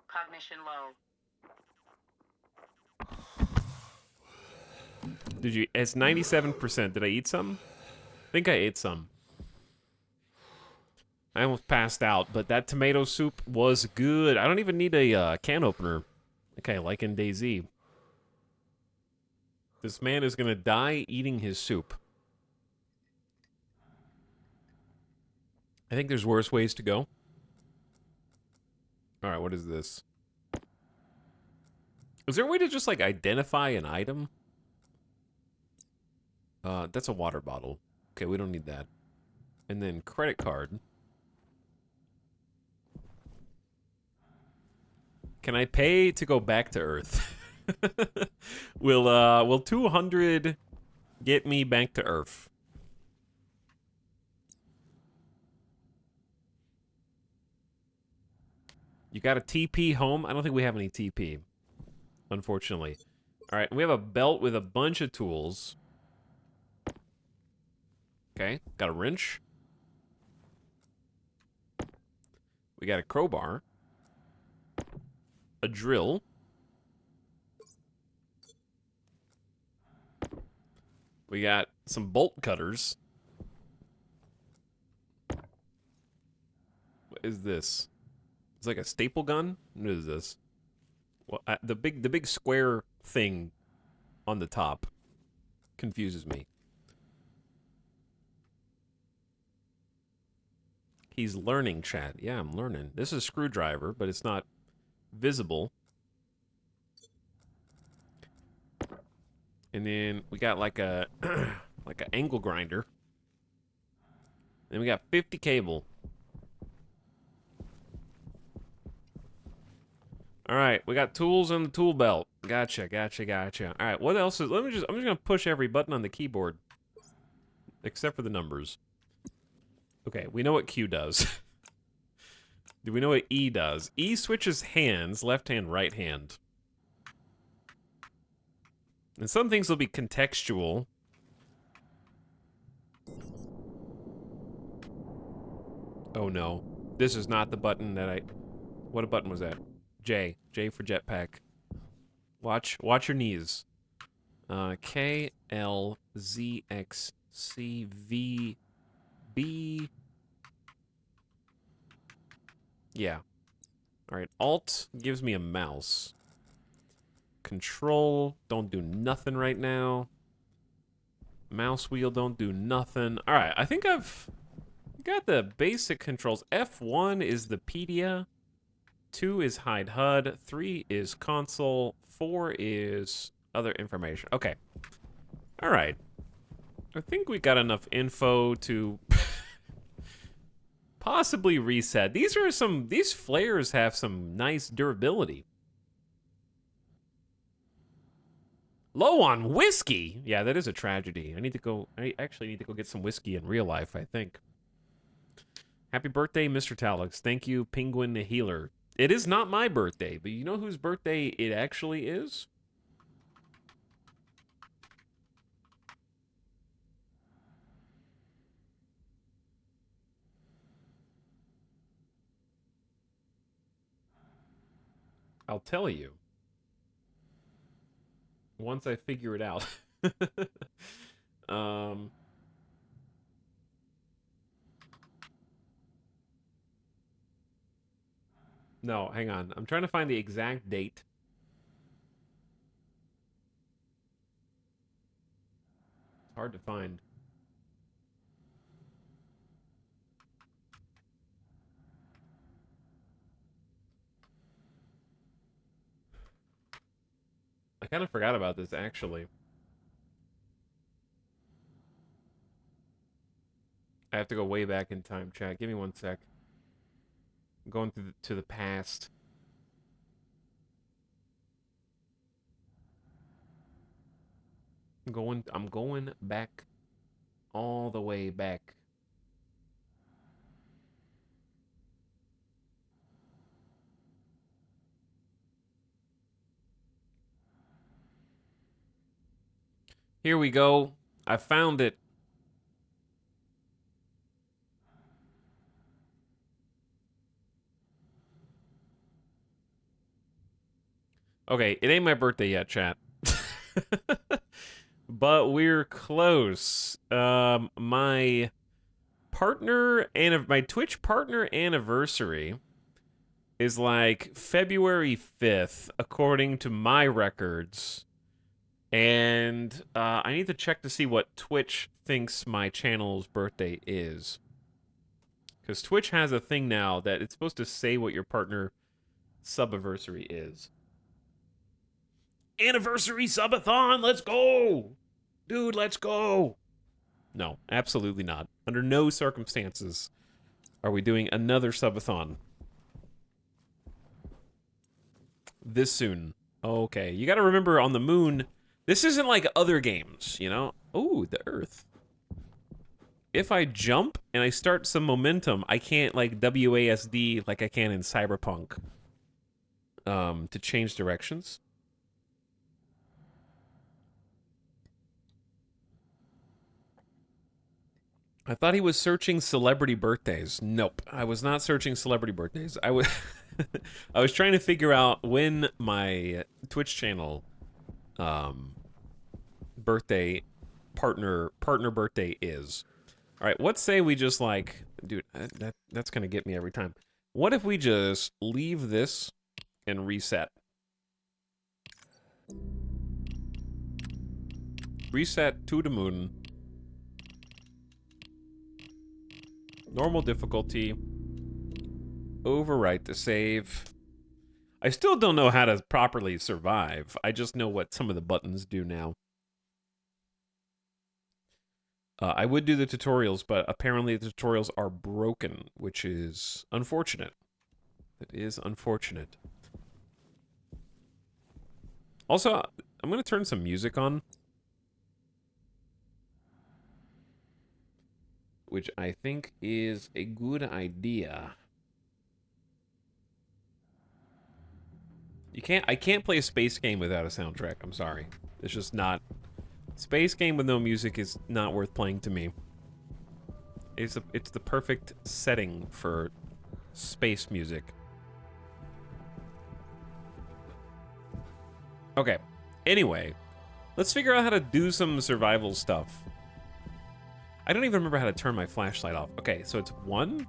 Cognition low. Did you? It's 97%. Did I eat some? I think I ate some. I almost passed out, but that tomato soup was good. I don't even need a can opener. Okay, like in DayZ. This man is gonna die eating his soup. I think there's worse ways to go. Alright, what is this? Is there a way to just, like, identify an item? That's a water bottle. Okay, we don't need that. And then credit card. Can I pay to go back to Earth? Will 200 get me back to Earth? You got a TP home? I don't think we have any TP, unfortunately. All right, we have a belt with a bunch of tools. Okay, got a wrench. We got a crowbar. A drill. We got some bolt cutters. What is this? It's like a staple gun? What is this? Well, the big square thing on the top confuses me. He's learning, chat. Yeah, I'm learning. This is a screwdriver, but it's not visible. And then we got like a like an angle grinder. Then we got 50 cable. All right, we got tools on the tool belt. Gotcha. All right, what else is? I'm just gonna push every button on the keyboard, except for the numbers. Okay, we know what Q does. Do we know what E does? E switches hands, left hand, right hand. And some things will be contextual. Oh no, this is not the button that I. What button was that? J. J for jetpack. Watch your knees. K, L, Z, X, C, V, B. Yeah. Alright, Alt gives me a mouse. Control, don't do nothing right now. Mouse wheel, don't do nothing. Alright, I think I've got the basic controls. F1 is the pedia. 2 is hide HUD. 3 is console. 4 is other information. Okay. Alright. I think we got enough info to possibly reset. These flares have some nice durability. Low on whiskey? Yeah, that is a tragedy. I actually need to go get some whiskey in real life, I think. Happy birthday, Mr. Talix. Thank you, Penguin the Healer. It is not my birthday, but you know whose birthday it actually is? I'll tell you. Once I figure it out. um... No, hang on. I'm trying to find the exact date. It's hard to find. I kind of forgot about this, actually. I have to go way back in time, chat. Give me one sec. I'm going to the past. I'm going back all the way back. Here we go. I found it. Okay, it ain't my birthday yet, chat. But we're close. My partner and my Twitch partner anniversary is like February 5th, according to my records. And I need to check to see what Twitch thinks my channel's birthday is. Because Twitch has a thing now that it's supposed to say what your partner subiversary is. Anniversary subathon, let's go! Dude, let's go! No, absolutely not. Under no circumstances are we doing another subathon this soon. Okay, you gotta remember on the moon, this isn't like other games, you know? Ooh, the Earth. If I jump and I start some momentum, I can't like WASD like I can in Cyberpunk to change directions. I thought he was searching celebrity birthdays. Nope, I was not searching celebrity birthdays. I was I was trying to figure out when my Twitch channel birthday partner birthday is. All right, let's say we just like, dude, that's gonna get me every time. What if we just leave this and reset? Reset to the moon. Normal difficulty. Overwrite to save. I still don't know how to properly survive. I just know what some of the buttons do now. I would do the tutorials, but apparently the tutorials are broken, which is unfortunate. It is unfortunate. Also, I'm going to turn some music on, which I think is a good idea. I can't play a space game without a soundtrack. I'm sorry. It's just not. Space game with no music is not worth playing to me. It's the perfect setting for space music. Okay. Anyway, let's figure out how to do some survival stuff. I don't even remember how to turn my flashlight off. Okay, so it's 1.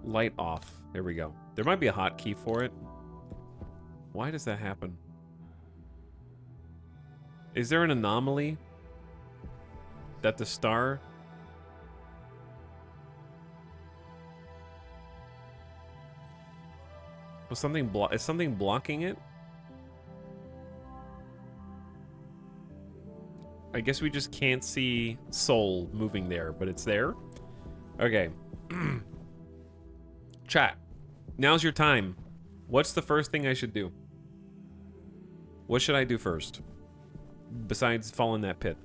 Light off. There we go. There might be a hotkey for it. Why does that happen? Is there an anomaly? That the star... is something blocking it? I guess we just can't see Soul moving there, but it's there. Okay. Chat. Now's your time. What's the first thing I should do? What should I do first? Besides fall in that pit.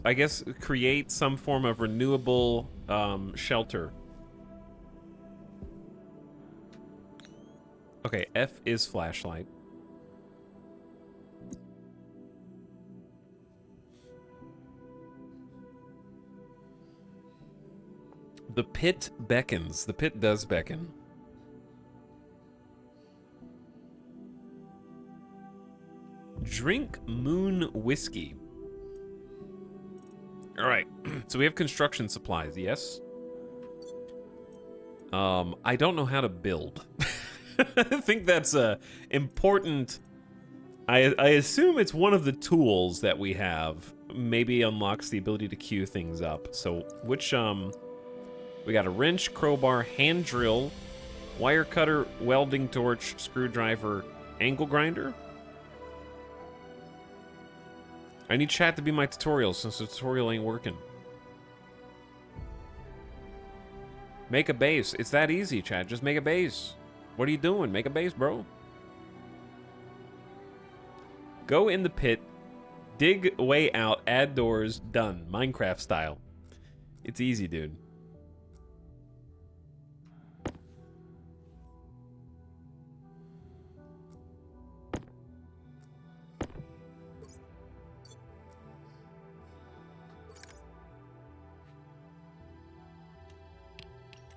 I guess, create some form of renewable shelter. Okay, F is flashlight. The pit beckons. The pit does beckon. Drink moon whiskey. All right, so we have construction supplies, yes? I don't know how to build. I think that's important. I assume it's one of the tools that we have. Maybe unlocks the ability to queue things up. So which we got a wrench, crowbar, hand drill, wire cutter, welding torch, screwdriver, angle grinder. I need chat to be my tutorial since the tutorial ain't working. Make a base. It's that easy, chat. Just make a base. What are you doing? Make a base, bro. Go in the pit, dig way out, add doors, done. Minecraft style. It's easy, dude.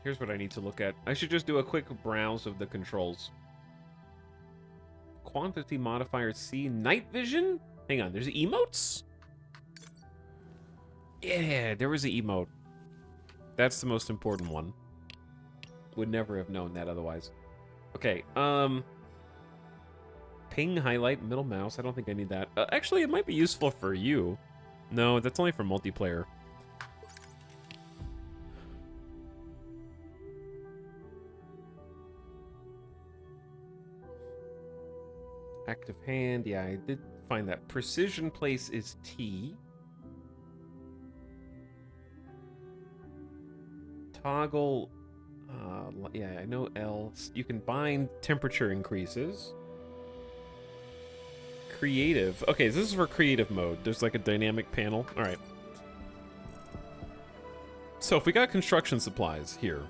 Here's what I need to look at. I should just do a quick browse of the controls. Quantity modifier C, night vision? Hang on, there's emotes? Yeah, there was an emote. That's the most important one. Would never have known that otherwise. Okay, ping, highlight, middle mouse. I don't think I need that. Actually, it might be useful for you. No, that's only for multiplayer. Active hand, yeah, I did find that. Precision place is T. Toggle, yeah, I know L. You can bind temperature increases. Creative. Okay, this is for creative mode. There's like a dynamic panel. All right. So if we got construction supplies here.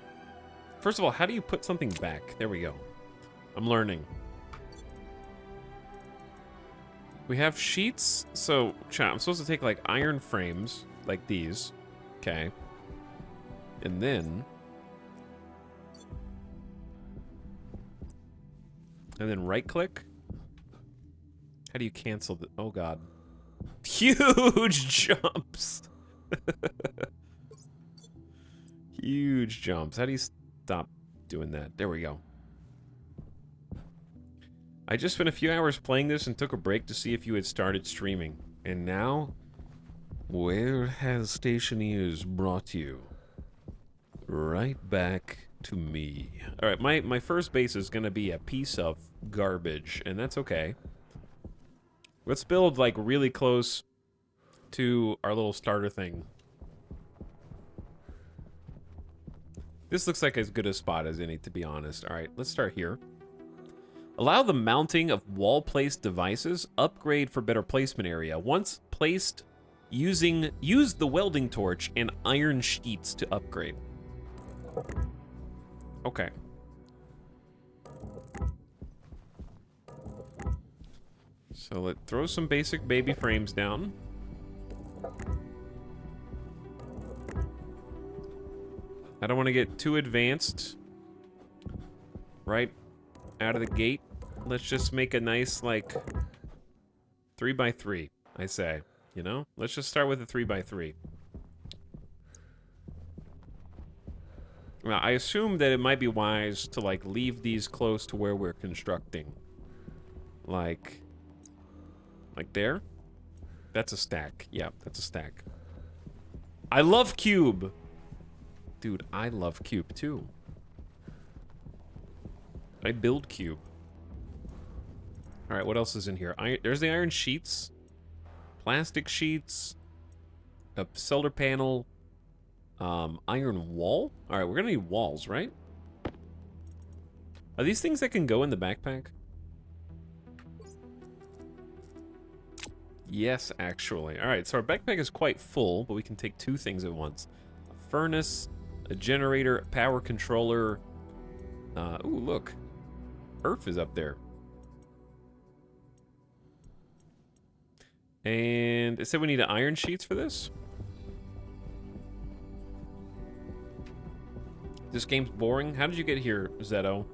First of all, how do you put something back? There we go. I'm learning. We have sheets. So, chat, I'm supposed to take like iron frames, like these. Okay. And then right click. How do you cancel the, oh god. Huge jumps. Huge jumps. How do you stop doing that? There we go. I just spent a few hours playing this and took a break to see if you had started streaming. And now, where has Station Ears brought you? Right back to me. Alright, my first base is gonna be a piece of garbage, and that's okay. Let's build, like, really close to our little starter thing. This looks like as good a spot as any, to be honest. Alright, let's start here. Allow the mounting of wall-placed devices. Upgrade for better placement area. Once placed, use the welding torch and iron sheets to upgrade. Okay. So let's throw some basic baby frames down. I don't want to get too advanced right out of the gate. Let's just make a nice, like, 3x3, I say. You know? Let's just start with a 3x3. Now, I assume that it might be wise to, like, leave these close to where we're constructing. Like there? That's a stack. Yeah, that's a stack. I love cube! Dude, I love cube, too. I build cube. Alright, what else is in here? There's the iron sheets. Plastic sheets. A solar panel. Iron wall? Alright, we're gonna need walls, right? Are these things that can go in the backpack? Yes, actually. Alright, so our backpack is quite full, but we can take two things at once. A furnace, a generator, a power controller. Ooh, look. Earth is up there. And it said we need iron sheets for this. This game's boring. How did you get here, Zeto?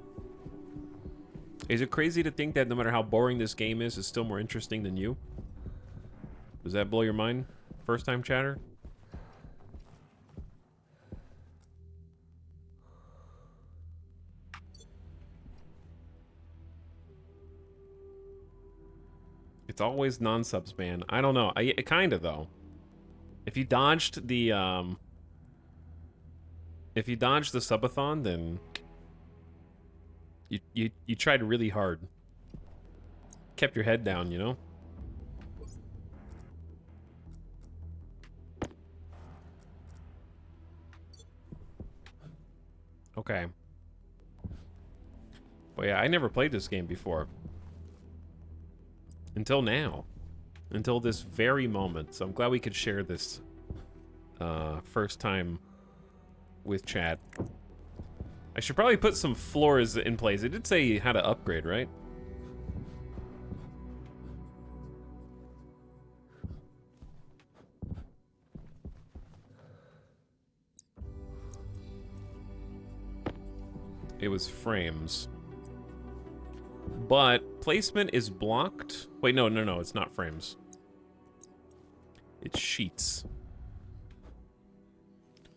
Is it crazy to think that no matter how boring this game is, it's still more interesting than you? Does that blow your mind? First time chatter? It's always non-subs ban. I don't know. Kinda though. If you dodged the subathon, then you tried really hard. Kept your head down, you know? Okay. But yeah, I never played this game before. Until now. Until this very moment. So I'm glad we could share this first time with chat. I should probably put some floors in place. It did say how to upgrade, right? It was frames. But placement is blocked. Wait, no, it's not frames. It's sheets.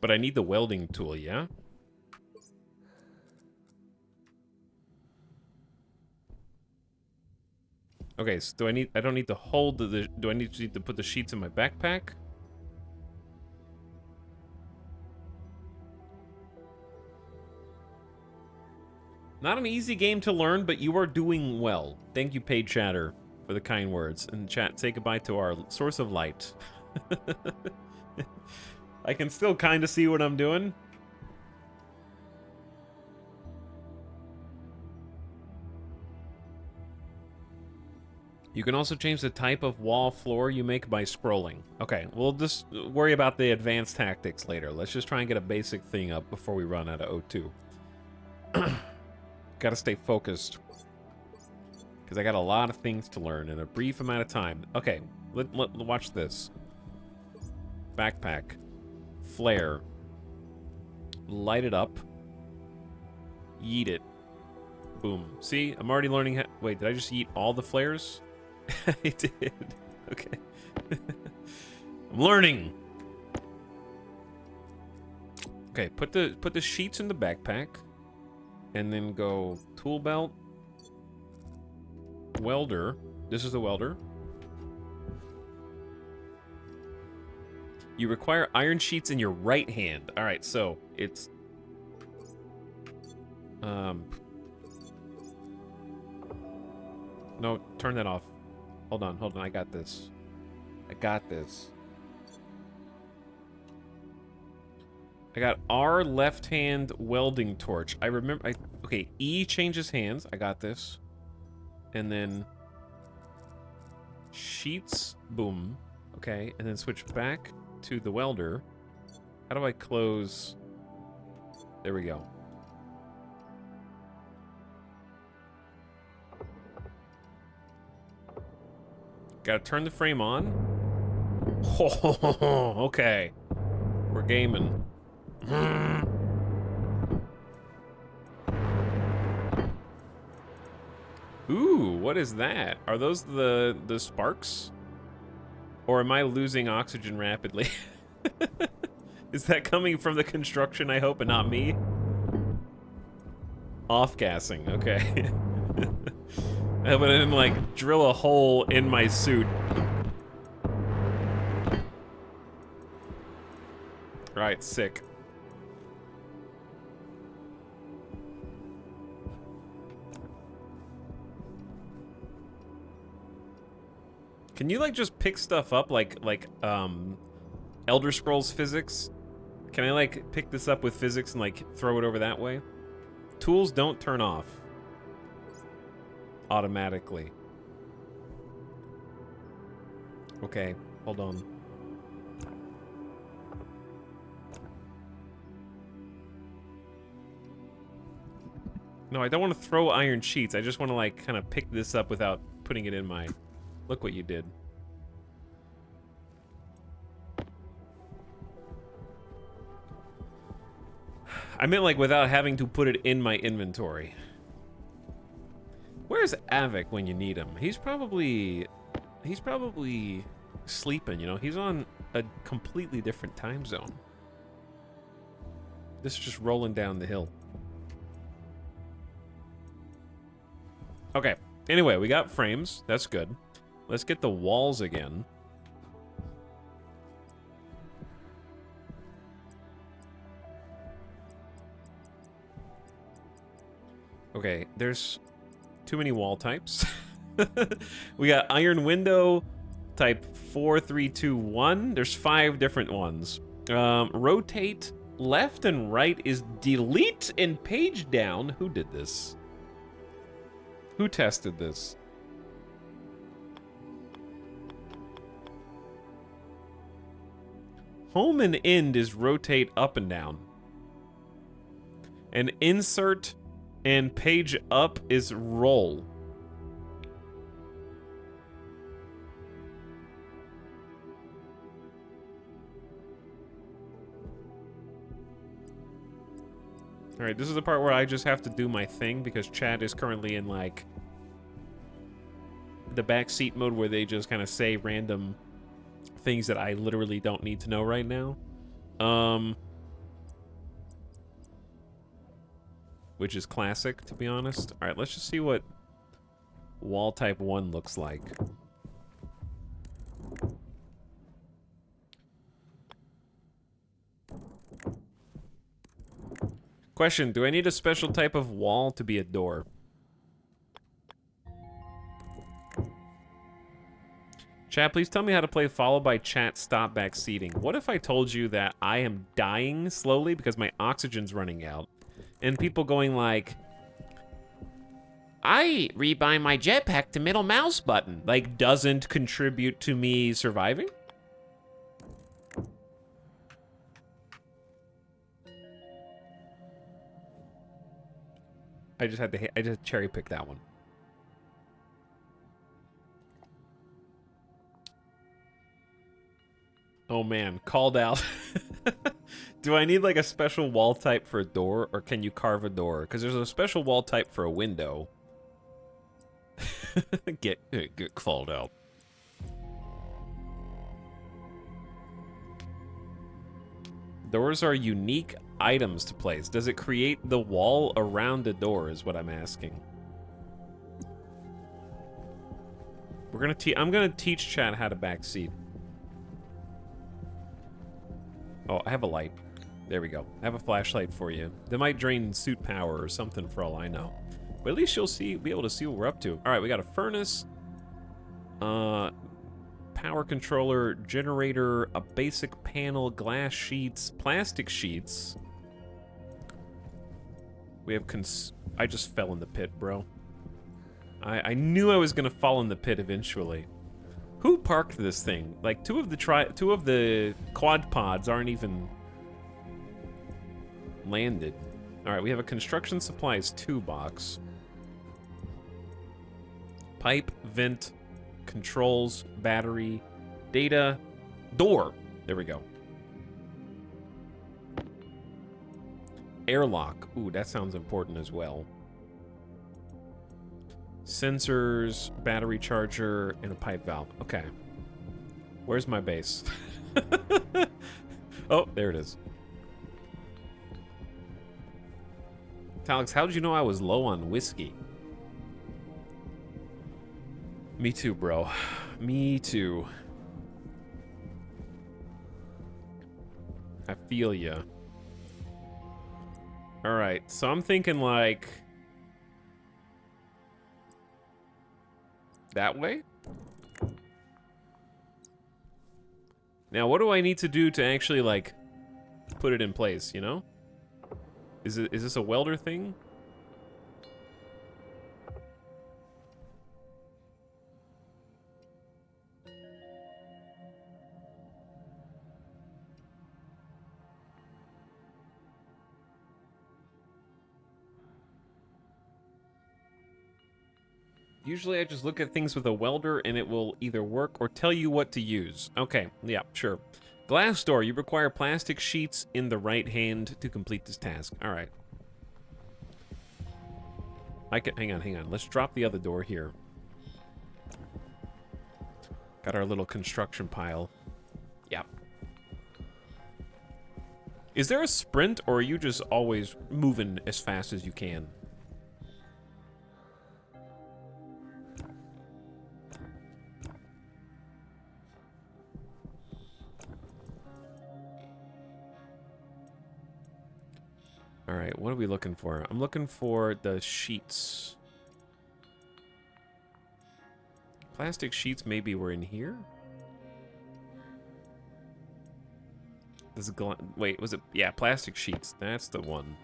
But I need the welding tool, yeah? Okay, so I don't need to hold do I need to put the sheets in my backpack? Not an easy game to learn, but you are doing well. Thank you, paid chatter, for the kind words. And chat, say goodbye to our source of light. I can still kind of see what I'm doing. You can also change the type of wall floor you make by scrolling. Okay, we'll just worry about the advanced tactics later. Let's just try and get a basic thing up before we run out of O2. Gotta stay focused. Because I got a lot of things to learn in a brief amount of time. Okay, watch this. Backpack. Flare. Light it up. Yeet it. Boom. See, I'm already learning how... Wait, did I just eat all the flares? I did. Okay. I'm learning. Okay, put the sheets in the backpack. And then go tool belt. Welder. This is the welder. You require iron sheets in your right hand. All right, so it's no, turn that off. Hold on, I got this. I got R left hand welding torch. I remember okay, E changes hands. I got this. And then sheets, boom. Okay, and then switch back to the welder. How do I close? There we go. Gotta turn the frame on. Oh, okay. We're gaming. Ooh, what is that? Are those the sparks? Or am I losing oxygen rapidly? Is that coming from the construction, I hope, and not me? Off-gassing, okay. I wouldn't, like, drill a hole in my suit. Right, sick. Can you, like, just pick stuff up, like, Elder Scrolls physics? Can I, like, pick this up with physics and, like, throw it over that way? Tools don't turn off automatically. Okay, hold on. No, I don't want to throw iron sheets. I just want to, like, kind of pick this up without putting it in my... Look what you did. I meant, like, without having to put it in my inventory. Where's Avik when you need him? He's probably sleeping, you know? He's on a completely different time zone. This is just rolling down the hill. Okay. Anyway, we got frames. That's good. Let's get the walls again. Okay, there's too many wall types. We got iron window, type 4321. There's 5 different ones. Rotate left and right is delete and page down. Who did this? Who tested this? Home and end is rotate up and down. And insert and page up is roll. Alright, this is the part where I just have to do my thing because chat is currently in, like, the backseat mode where they just kind of say random things that I literally don't need to know right now. Which is classic, to be honest. Alright, let's just see what wall type 1 looks like. Question, do I need a special type of wall to be a door? Chat, please tell me how to play followed by chat stop back seating. What if I told you that I am dying slowly because my oxygen's running out? And people going like, I rebind my jetpack to middle mouse button. Like, doesn't contribute to me surviving? I just cherry picked that one. Oh man, called out. Do I need like a special wall type for a door, or can you carve a door? Because there's a special wall type for a window. Get called out. Doors are unique items to place. Does it create the wall around the door is what I'm asking. I'm gonna teach chat how to backseat. Oh, I have a light. There we go. I have a flashlight for you. That might drain suit power or something for all I know. But at least you'll be able to see what we're up to. All right, we got a furnace, power controller, generator, a basic panel, glass sheets, plastic sheets. We have I just fell in the pit, bro. I knew I was gonna fall in the pit eventually. Who parked this thing? Like, two of the quad pods aren't even landed. All right, we have a construction supplies 2 box. Pipe, vent, controls, battery, data, door. There we go. Airlock. Ooh, that sounds important as well. Sensors, battery charger, and a pipe valve. Okay. Where's my base? Oh, there it is. Alex, how did you know I was low on whiskey? Me too, bro. Me too. I feel ya. Alright, so I'm thinking like... that way? Now, what do I need to do to actually, like, put it in place, you know? Is this a welder thing? Usually I just look at things with a welder and it will either work or tell you what to use. Okay, yeah, sure. Glass door, you require plastic sheets in the right hand to complete this task. All right. Hang on. Let's drop the other door here. Got our little construction pile. Yep. Is there a sprint or are you just always moving as fast as you can? All right, what are we looking for? I'm looking for the sheets. Plastic sheets maybe were in here? This is wait, was it? Yeah, plastic sheets. That's the one.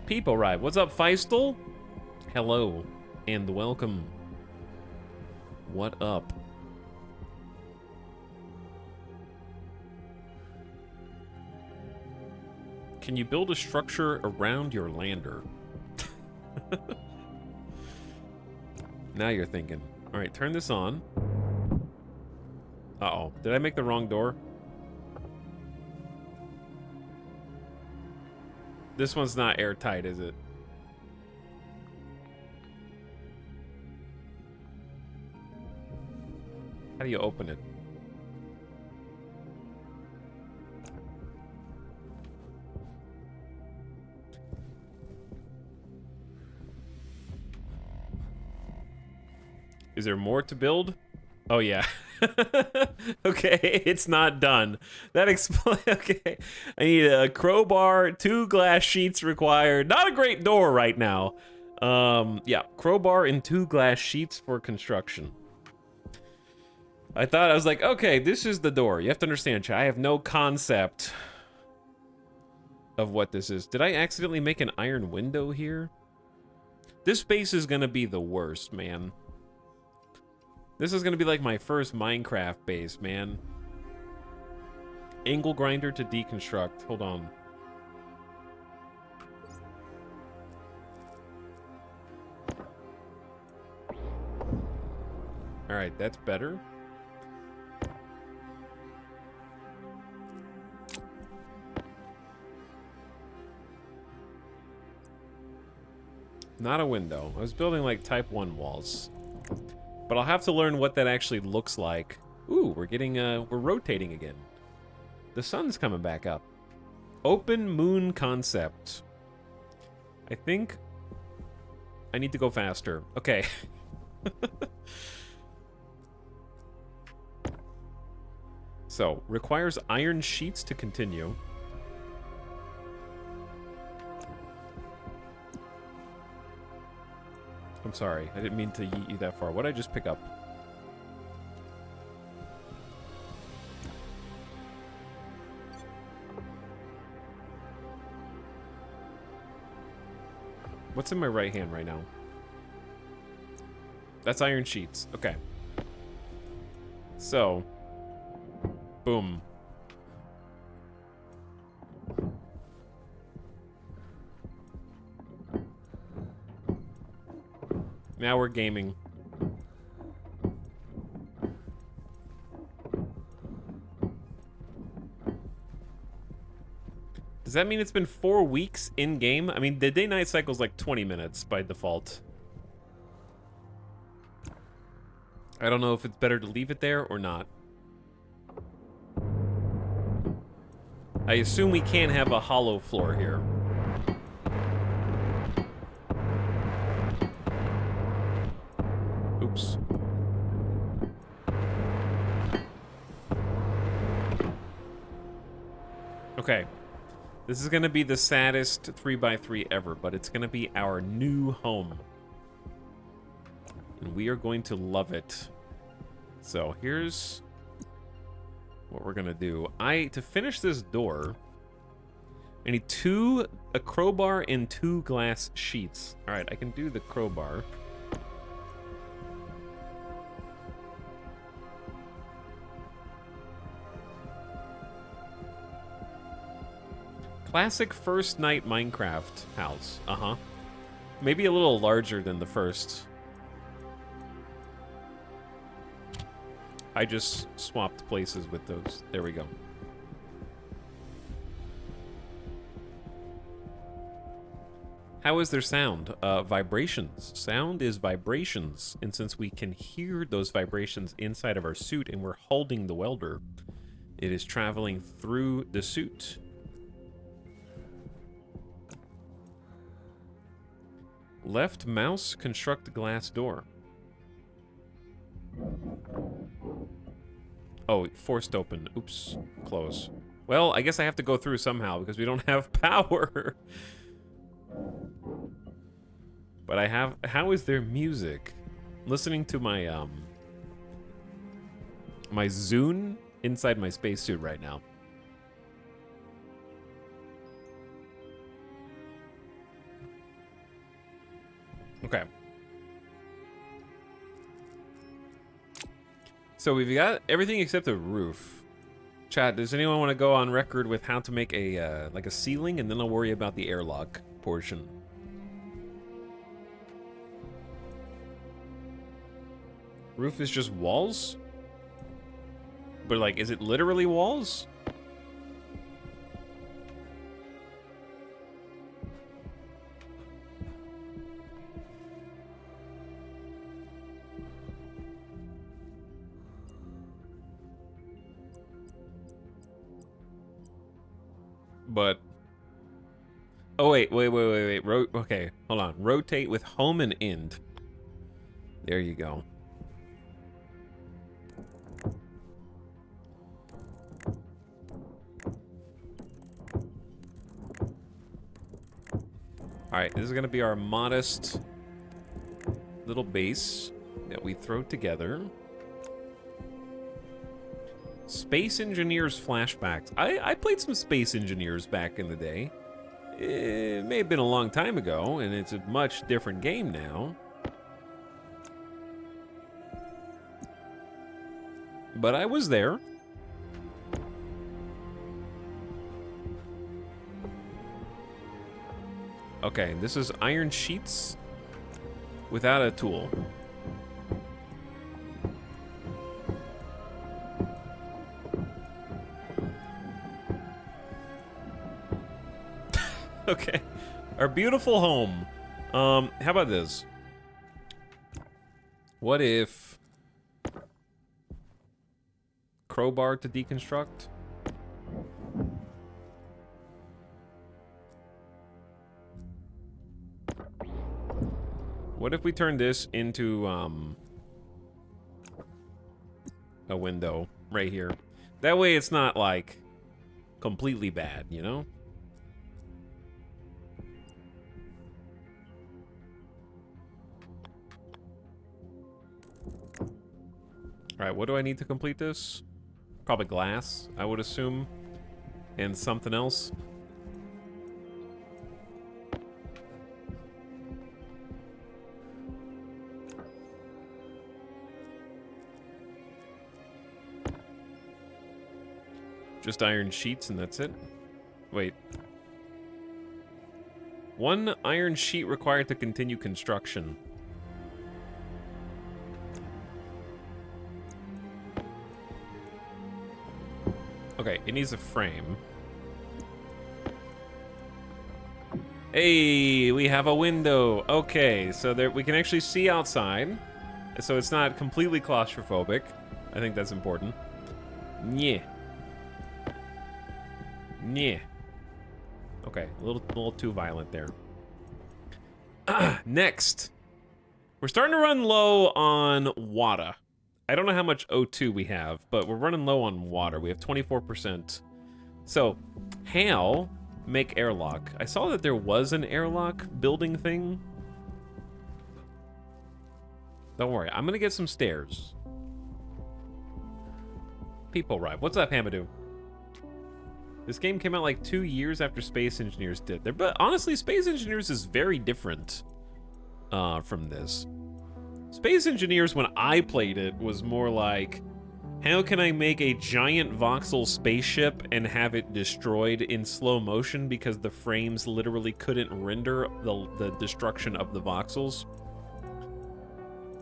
People ride. What's up, Feistel? Hello and welcome. What up? Can you build a structure around your lander? Now you're thinking. All right, turn this on. Uh-oh. Did I make the wrong door? This one's not airtight, is it? How do you open it? Is there more to build? Oh, yeah. Okay, it's not done. That explains. Okay. I need a crowbar, 2 glass sheets required. Not a great door right now. Yeah, crowbar and 2 glass sheets for construction. I was like, okay, this is the door. You have to understand, chat, I have no concept of what this is. Did I accidentally make an iron window here? This space is gonna be the worst, man. This is gonna be like my first Minecraft base, man. Angle grinder to deconstruct. Hold on. All right, that's better. Not a window. I was building like type 1 walls. But I'll have to learn what that actually looks like. Ooh, we're rotating again. The sun's coming back up. Open moon concept. I think I need to go faster. Okay. So, requires iron sheets to continue. I'm sorry, I didn't mean to yeet you that far. What did I just pick up? What's in my right hand right now? That's iron sheets. Okay. So, boom. Now we're gaming. Does that mean it's been 4 weeks in-game? I mean, the day-night cycle is like 20 minutes by default. I don't know if it's better to leave it there or not. I assume we can't have a hollow floor here. Oops. Okay. This is gonna be the saddest 3x3 ever, but it's gonna be our new home. And we are going to love it. So here's what we're gonna do. To finish this door, I need a crowbar and 2 glass sheets. All right, I can do the crowbar. Classic first night Minecraft house. Uh-huh. Maybe a little larger than the first. I just swapped places with those. There we go. How is their sound? Vibrations. Sound is vibrations. And since we can hear those vibrations inside of our suit and we're holding the welder, it is traveling through the suit. Left mouse, construct glass door. Oh, forced open. Oops. Close. Well, I guess I have to go through somehow because we don't have power. But I have... How is there music? Listening to my, my Zune inside my spacesuit right now. Okay. So we've got everything except the roof. Chat, does anyone want to go on record with how to make a, like a ceiling, and then I'll worry about the airlock portion? Roof is just walls? But like, is it literally walls? But... Oh, wait. Okay, hold on. Rotate with home and end. There you go. Alright, this is going to be our modest little base that we throw together. Space Engineers flashbacks. I played some Space Engineers back in the day. It may have been a long time ago, and it's a much different game now. But I was there. Okay, this is iron sheets without a tool. Okay, our beautiful home. How about this? What if crowbar to deconstruct? What if we turn this into a window right here? That way it's not like completely bad, you know? Alright, what do I need to complete this? Probably glass, I would assume. And something else. Just iron sheets and that's it? Wait. 1 iron sheet required to continue construction. Okay, it needs a frame. Hey, we have a window. Okay, so there we can actually see outside. So it's not completely claustrophobic. I think that's important. Yeah. Yeah. Okay, a little too violent there. Next. We're starting to run low on water. I don't know how much O2 we have, but we're running low on water. We have 24%. So, how make airlock? I saw that there was an airlock building thing. Don't worry, I'm gonna get some stairs. People arrive. What's up, Hamadou? This game came out like 2 years after Space Engineers did. But honestly, Space Engineers is very different from this. Space Engineers, when I played it, was more like, how can I make a giant voxel spaceship and have it destroyed in slow motion because the frames literally couldn't render the destruction of the voxels?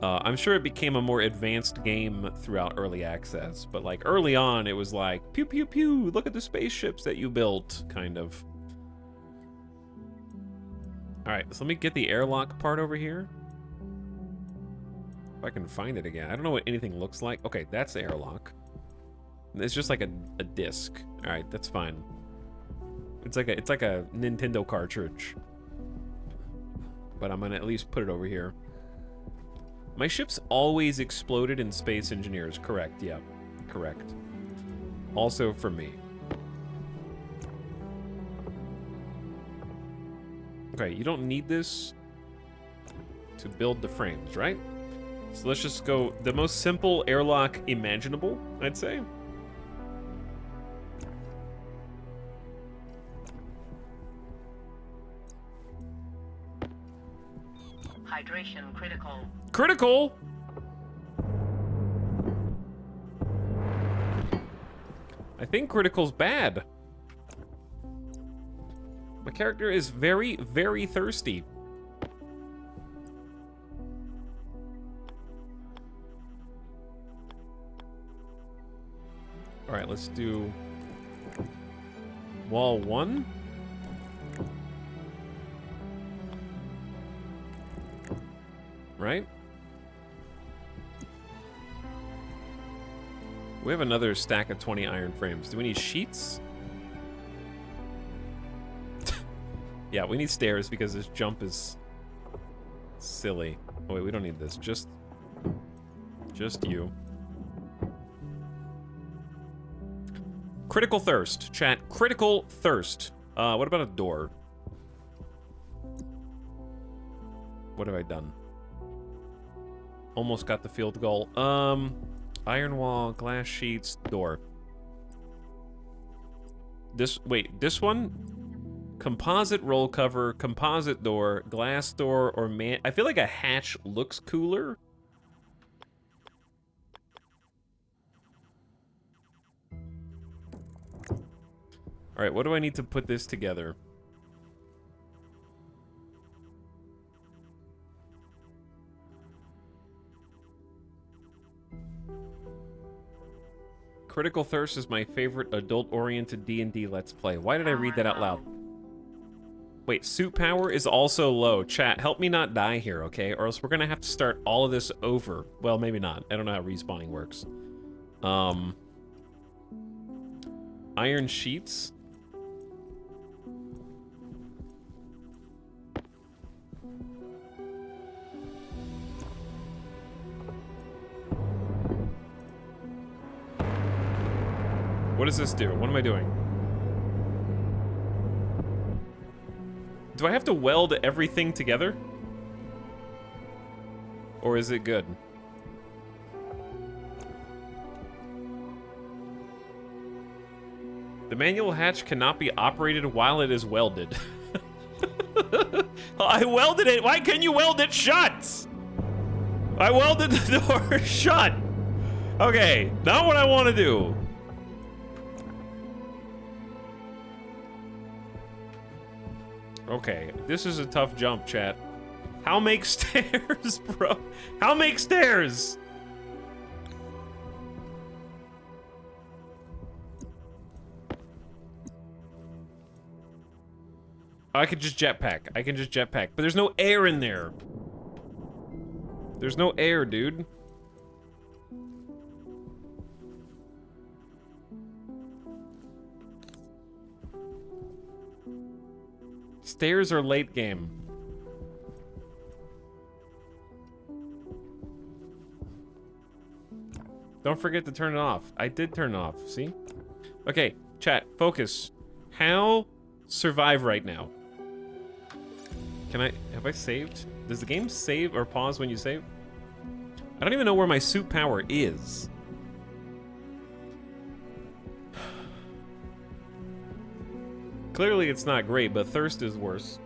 I'm sure it became a more advanced game throughout early access, but like early on, it was like, pew pew pew, look at the spaceships that you built, kind of. All right, so let me get the airlock part over here. If I can find it again. I don't know what anything looks like. Okay, that's the airlock. It's just like a disc. All right, that's fine. It's like a Nintendo cartridge. But I'm gonna at least put it over here. My ships always exploded in Space Engineers, correct, yeah. correct. Also for me. Okay, you don't need this to build the frames, right? So let's just go the most simple airlock imaginable, I'd say. Hydration critical. Critical! I think critical's bad. My character is very, very thirsty. All right, let's do wall 1. Right? We have another stack of 20 iron frames. Do we need sheets? Yeah, we need stairs because this jump is silly. Oh wait, we don't need this. Just you. Critical thirst, chat. Critical thirst. What about a door? What have I done? Almost got the field goal. Iron wall, glass sheets, door. This one? Composite roll cover, composite door, glass door, or man. I feel like a hatch looks cooler. All right, what do I need to put this together? Critical Thirst is my favorite adult-oriented D&D Let's Play. Why did I read that out loud? Wait, suit power is also low. Chat, help me not die here, okay? Or else we're gonna have to start all of this over. Well, maybe not. I don't know how respawning works. Iron sheets. What does this do? What am I doing? Do I have to weld everything together? Or is it good? The manual hatch cannot be operated while it is welded. I welded it. Why can't you weld it shut? I welded the door shut. Okay, not what I want to do. Okay, this is a tough jump, chat. How make stairs, bro? How make stairs? I could just jetpack. I can just jetpack. But there's no air in there. There's no air, dude. Stairs are late game. Don't forget to turn it off. I did turn it off, see? Okay, chat, focus. How survive right now? Have I saved? Does the game save or pause when you save? I don't even know where my suit power is. Clearly it's not great, but thirst is worse.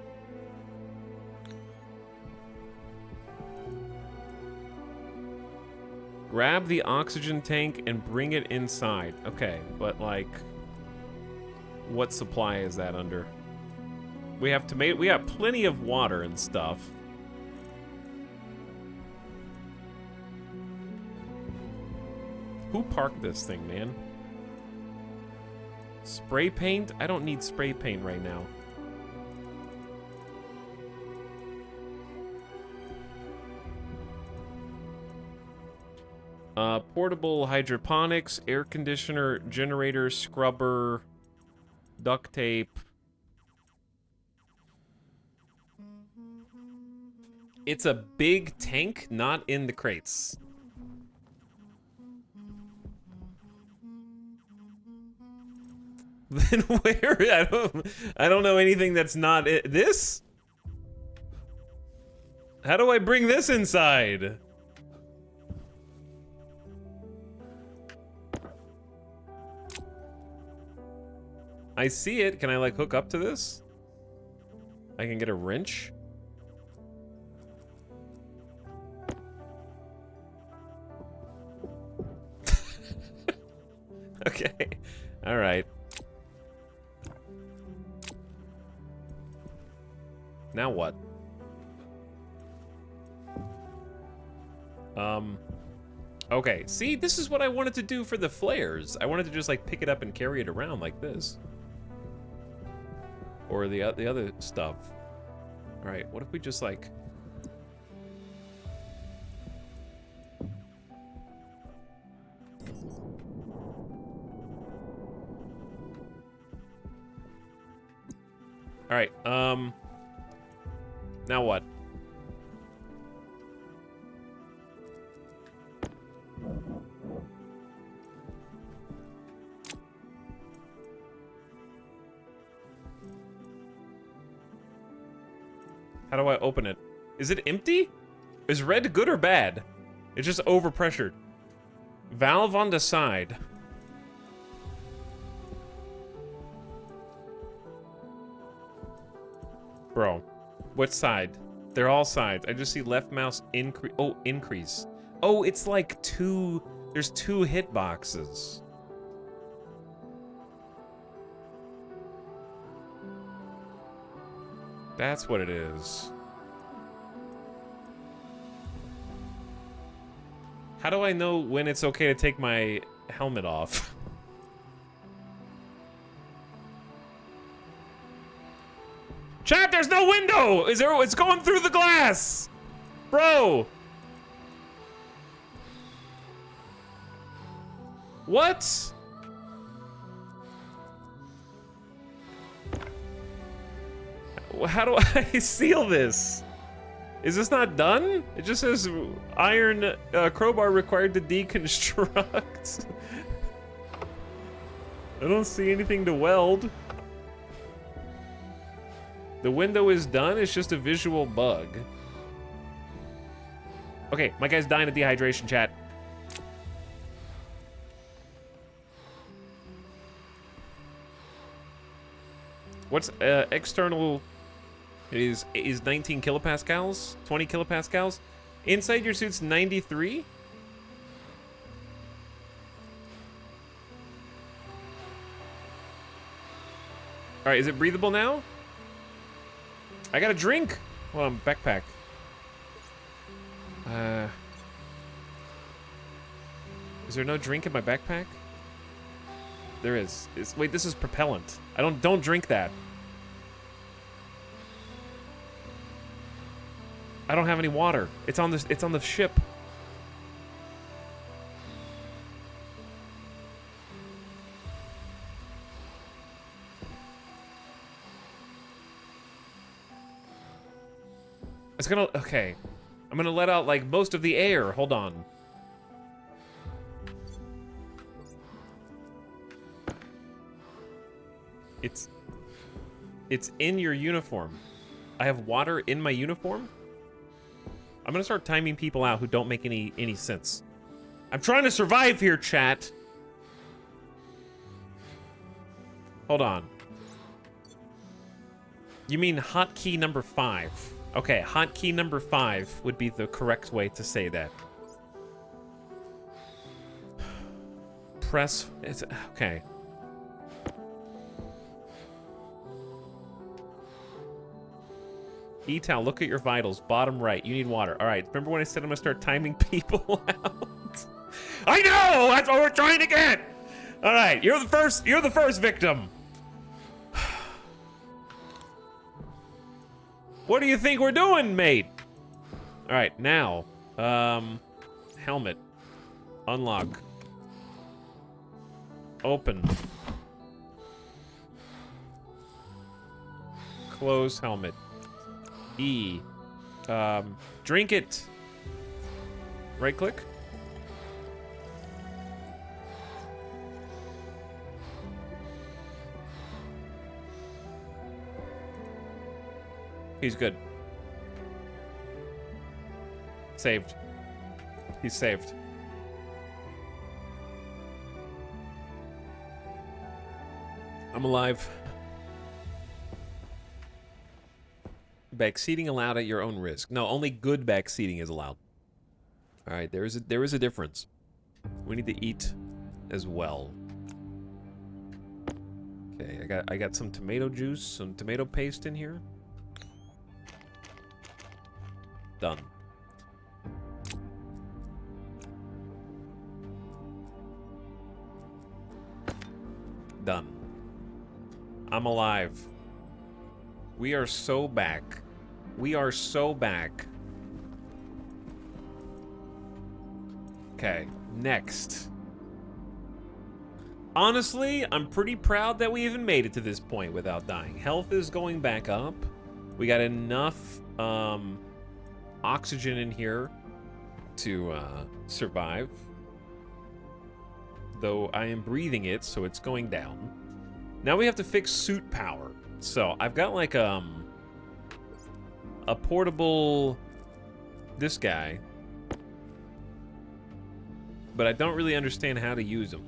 Grab the oxygen tank and bring it inside. Okay, but like, what supply is that under? We have tomato, we got plenty of water and stuff. Who parked this thing, man? Spray paint? I don't need spray paint right now. Portable hydroponics, air conditioner, generator, scrubber, duct tape. It's a big tank, not in the crates. Then where? I don't know anything that's not it. This? How do I bring this inside? I see it. Can I like hook up to this? I can get a wrench. Okay. All right. Now what? Okay. See, this is what I wanted to do for the flares. I wanted to just like pick it up and carry it around like this. Or the other stuff. All right, what if we just like... All right, now what? How do I open it? Is it empty? Is red good or bad? It's just overpressured. Valve on the side. Bro, what side? They're all sides. I just see left mouse increase. Oh, increase. Oh, it's like two. There's two hitboxes. That's what it is. How do I know when it's okay to take my helmet off? Chat, there's no window! Is there? It's going through the glass! Bro! What? How do I seal this? Is this not done? It just says iron crowbar required to deconstruct. I don't see anything to weld. The window is done, it's just a visual bug. Okay, my guy's dying of dehydration, chat. What's external is 19 kilopascals, 20 kilopascals. Inside your suit's 93. All right, is it breathable now? I got a drink. Hold on, backpack. Is there no drink in my backpack? There is. Wait, this is propellant. Don't drink that. I don't have any water. It's on the ship. It's gonna, okay. I'm gonna let out like most of the air. Hold on. It's in your uniform. I have water in my uniform? I'm gonna start timing people out who don't make any sense. I'm trying to survive here, chat. Hold on. You mean hotkey number 5. Okay, hotkey number 5 would be the correct way to say that. Press, it's, okay. E-Tal, look at your vitals, bottom right, you need water. All right, remember when I said I'm gonna start timing people out? I know, that's what we're trying to get. All right, you're the first victim. What do you think we're doing, mate? All right, now, helmet, unlock, open, close helmet, E, drink it, right click. He's good. Saved. He's saved. I'm alive. Backseating allowed at your own risk. No, only good backseating is allowed. All right, there is a difference. We need to eat as well. Okay, I got some tomato juice, some tomato paste in here. Done. Done. I'm alive. We are so back. We are so back. Okay, next. Honestly, I'm pretty proud that we even made it to this point without dying. Health is going back up. We got enough oxygen in here to survive. Though I am breathing it, so it's going down. Now we have to fix suit power. So I've got like a portable this guy, but I don't really understand how to use him.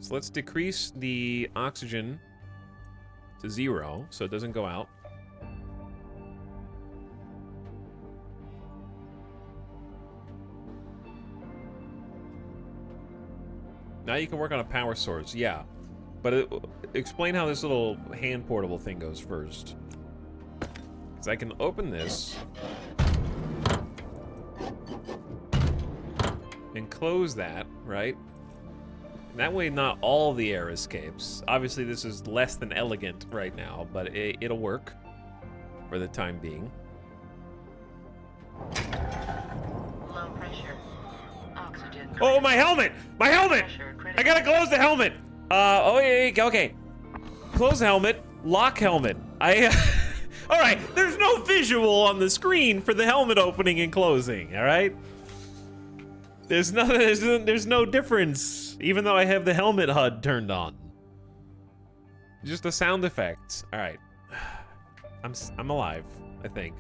So let's decrease the oxygen to 0 so it doesn't go out. Now you can work on a power source, yeah. But explain how this little hand portable thing goes first. Because I can open this and close that, right? That way not all the air escapes. Obviously this is less than elegant right now, but it'll work for the time being. Low pressure. Oxygen. Oh, my helmet! My helmet! I gotta close the helmet! Okay. Close helmet, lock helmet. Alright, there's no visual on the screen for the helmet opening and closing, alright? There's no difference, even though I have the helmet HUD turned on. Just the sound effects. Alright. I'm alive, I think.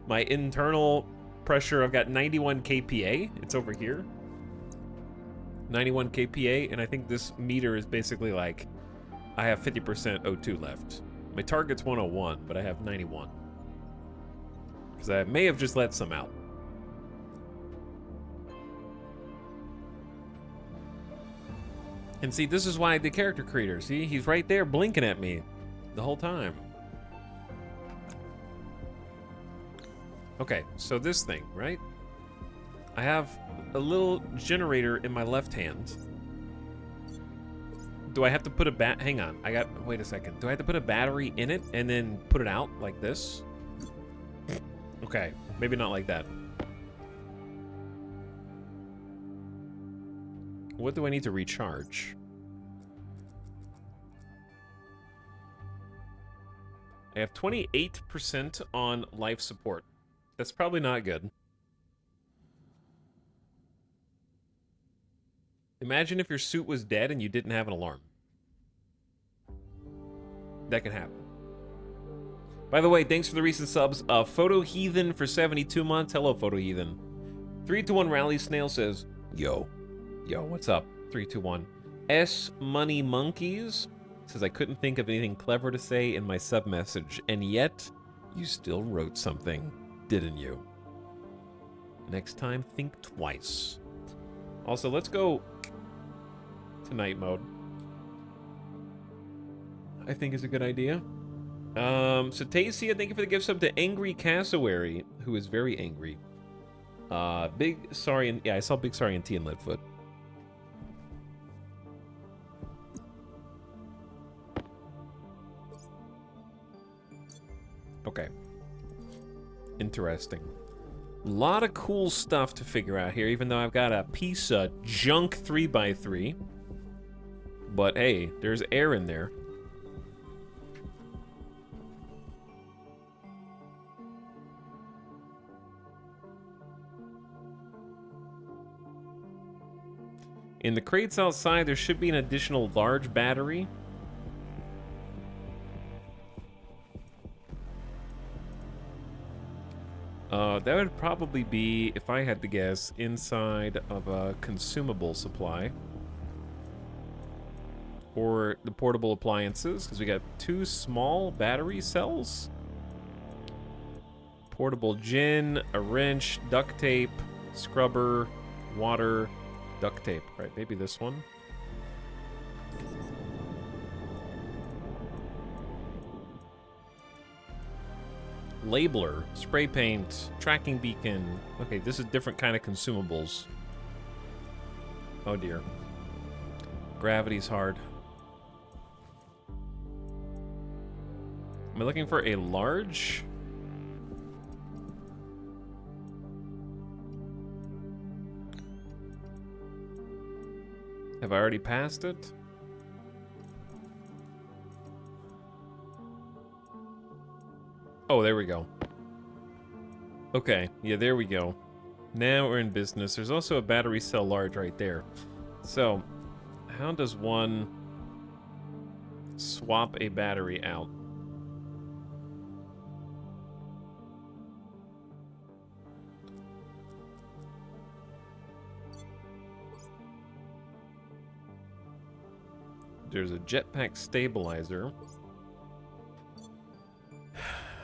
My internal pressure, I've got 91 kPa. It's over here. 91 kPa, and I think this meter is basically like I have 50% O2 left. My target's 101, but I have 91. Because I may have just let some out. And see, this is why I did character creator. See, he's right there blinking at me the whole time. Okay, so this thing, right? I have a little generator in my left hand. Do I have to put a hang on, wait a second. Do I have to put a battery in it and then put it out like this? Okay, maybe not like that. What do I need to recharge? I have 28% on life support. That's probably not good. Imagine if your suit was dead and you didn't have an alarm. That can happen. By the way, thanks for the recent subs. Photo Heathen for 72 months. Hello, Photo Heathen. 321 Rally Snail says, Yo, what's up? 321. S Money Monkeys says, I couldn't think of anything clever to say in my sub message, and yet you still wrote something, didn't you? Next time, think twice. Also, let's go to night mode. I think is a good idea. So Tasia, thank you for the gift sub to Angry Cassowary, who is very angry. Big sorry, and yeah, I saw Big Sorry and T and Leadfoot. Okay. Interesting. A lot of cool stuff to figure out here, even though I've got a piece of junk 3x3. But hey, there's air in there. In the crates outside, there should be an additional large battery That would probably be, if I had to guess, inside of a consumable supply. Or the portable appliances, because we got 2 small battery cells. Portable gin, a wrench, duct tape, scrubber, water, duct tape. Right, maybe this one. Labeler, spray paint, tracking beacon. Okay, this is different kind of consumables. Oh dear. Gravity's hard. Am I looking for a large? Have I already passed it? Oh, there we go. Okay, yeah, there we go. Now we're in business. There's also a battery cell large right there. So, how does one swap a battery out? There's a jetpack stabilizer.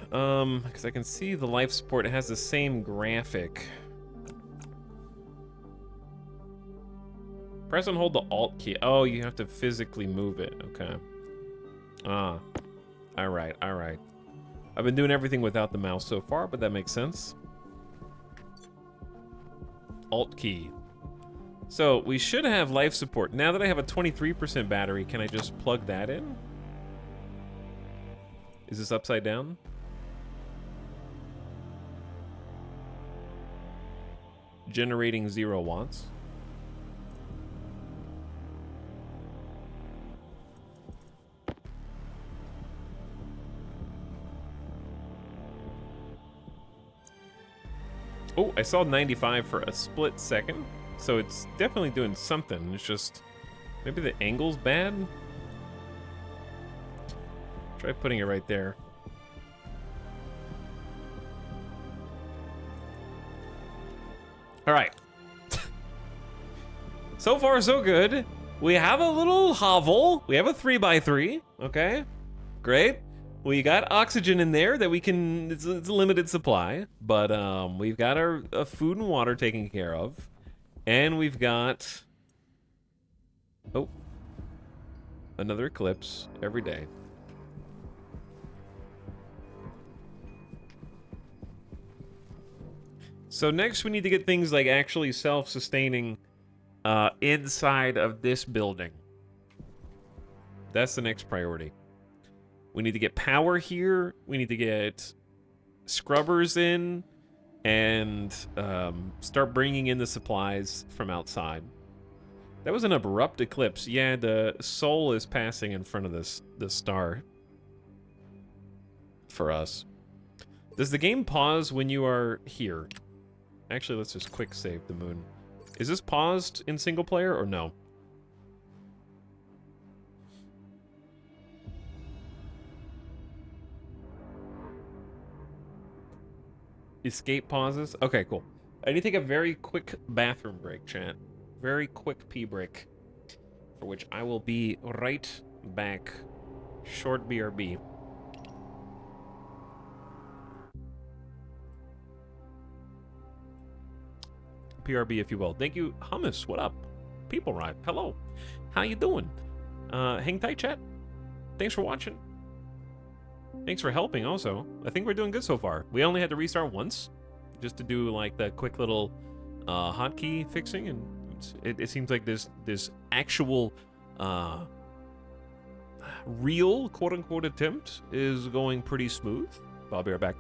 Because I can see the life support has the same graphic. Press and hold the Alt key. Oh, you have to physically move it. Okay. Ah. Alright, alright. I've been doing everything without the mouse so far, but that makes sense. Alt key. So, we should have life support. Now that I have a 23% battery, can I just plug that in? Is this upside down? Generating 0 watts. Oh, I saw 95 for a split second. So it's definitely doing something. It's just maybe the angle's bad. Try putting it right there. All right. So far, so good. We have a little hovel. We have a 3x3. Okay, great. We got oxygen in there that we can. It's a limited supply, but we've got our food and water taken care of, and we've got. Oh, another eclipse every day. So next we need to get things like actually self-sustaining inside of this building. That's the next priority. We need to get power here. We need to get scrubbers in and start bringing in the supplies from outside. That was an abrupt eclipse. Yeah, the soul is passing in front of this star for us. Does the game pause when you are here? Actually, let's just quick save the moon. Is this paused in single player or no? Escape pauses? Okay, cool. I need to take a very quick bathroom break, chat. Very quick pee break. For which I will be right back. Short BRB. PRB, if you will. Thank you, Hummus. What up? People Ride. Hello. How you doing? Hang tight, chat. Thanks for watching. Thanks for helping, also. I think we're doing good so far. We only had to restart once, just to do like the quick little hotkey fixing, and it seems like this actual real quote-unquote attempt is going pretty smooth. I'll be right back.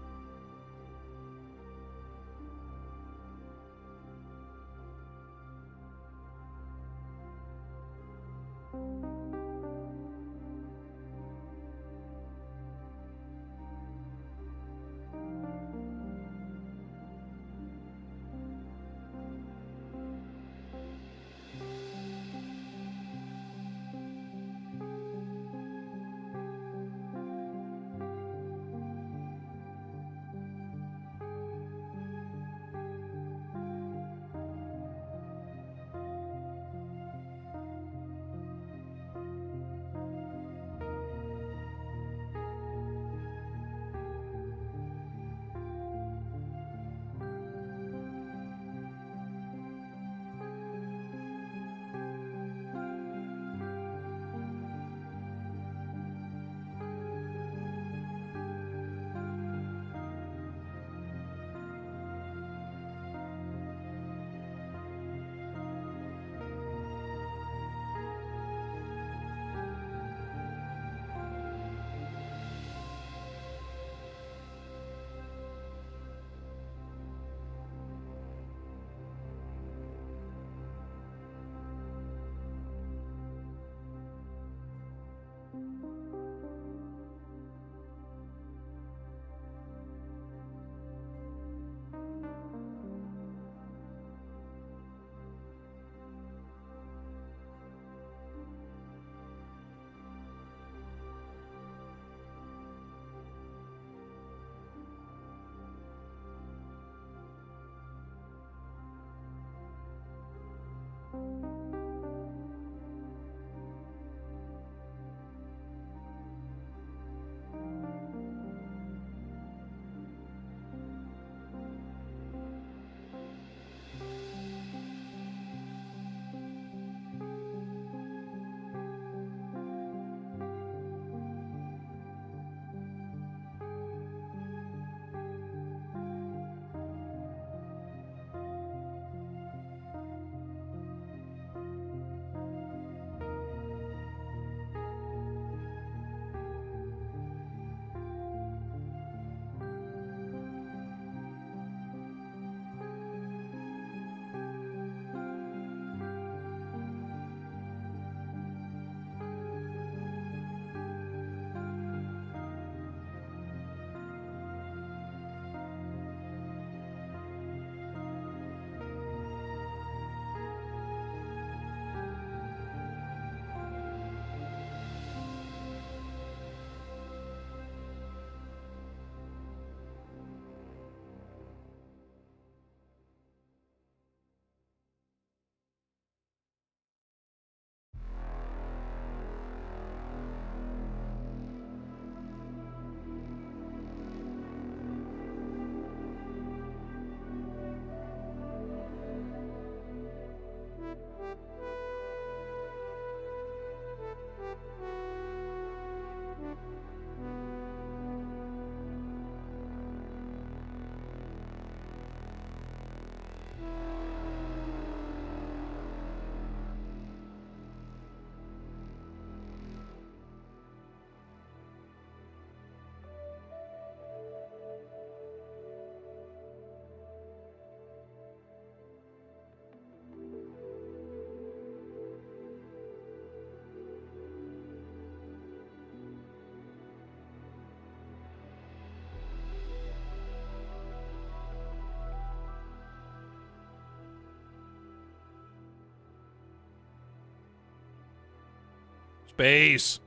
Space.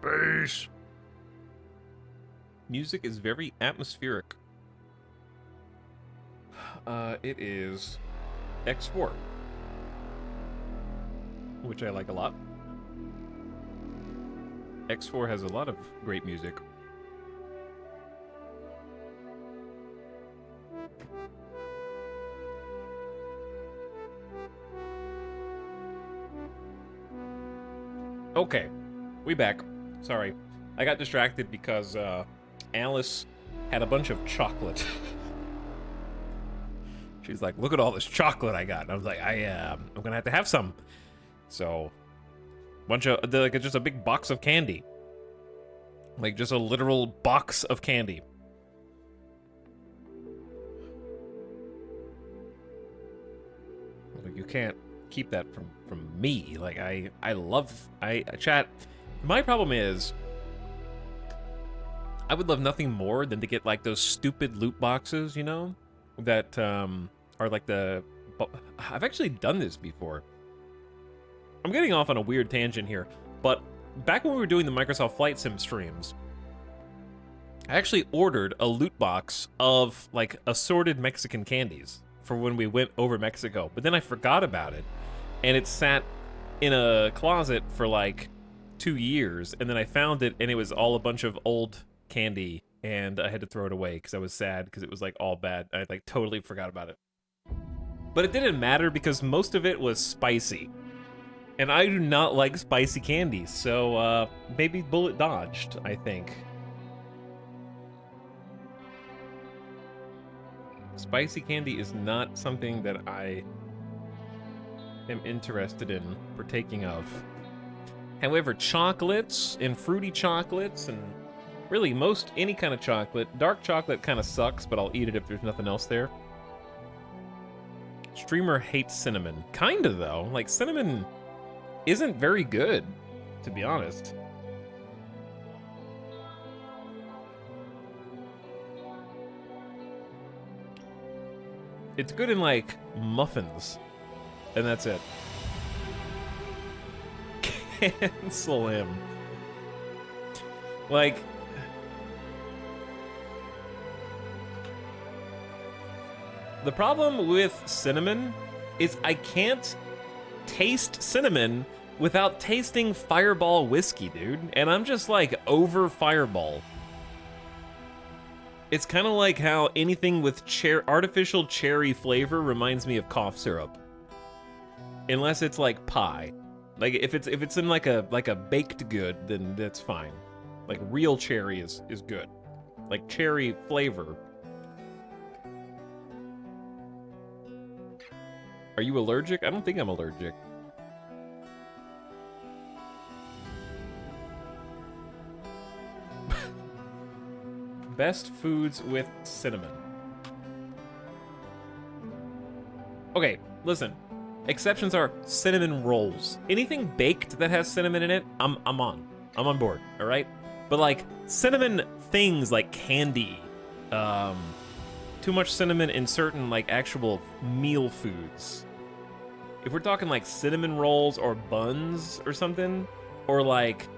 Space. Music is very atmospheric. It is X4, which I like a lot. X4 has a lot of great music. Okay, we back. Sorry. I got distracted because Alice had a bunch of chocolate. She's like, look at all this chocolate I got. And I was like, I'm gonna have to have some. So, like, just a big box of candy. Like, just a literal box of candy. Like, you can't keep that from me. Like, chat. My problem is, I would love nothing more than to get, like, those stupid loot boxes, you know? That, are like I've actually done this before. I'm getting off on a weird tangent here, but back when we were doing the Microsoft Flight Sim streams, I actually ordered a loot box of, like, assorted Mexican candies for when we went over Mexico, but then I forgot about it, and it sat in a closet for, like, 2 years, and then I found it, and it was all a bunch of old candy, and I had to throw it away because I was sad because it was, like, all bad. I, like, totally forgot about it. But it didn't matter because most of it was spicy. And I do not like spicy candy, so maybe bullet dodged, I think. Spicy candy is not something that I am interested in partaking of. However, chocolates and fruity chocolates and really most any kind of chocolate. Dark chocolate kind of sucks, but I'll eat it if there's nothing else there. Streamer hates cinnamon. Kinda, though. Like, cinnamon isn't very good, to be honest. It's good in, like, muffins. And that's it. Cancel him. Like... The problem with cinnamon is I can't taste cinnamon without tasting Fireball whiskey, dude. And I'm just like over Fireball. It's kind of like how anything with artificial cherry flavor reminds me of cough syrup. Unless it's like pie. Like if it's in like a baked good, then that's fine. Like real cherry is good. Like cherry flavor. Are you allergic? I don't think I'm allergic. Best foods with cinnamon. Okay, listen. Exceptions are cinnamon rolls. Anything baked that has cinnamon in it, I'm on. I'm on board, all right? But like cinnamon things like candy, too much cinnamon in certain like actual meal foods. If we're talking like cinnamon rolls or buns or something, or like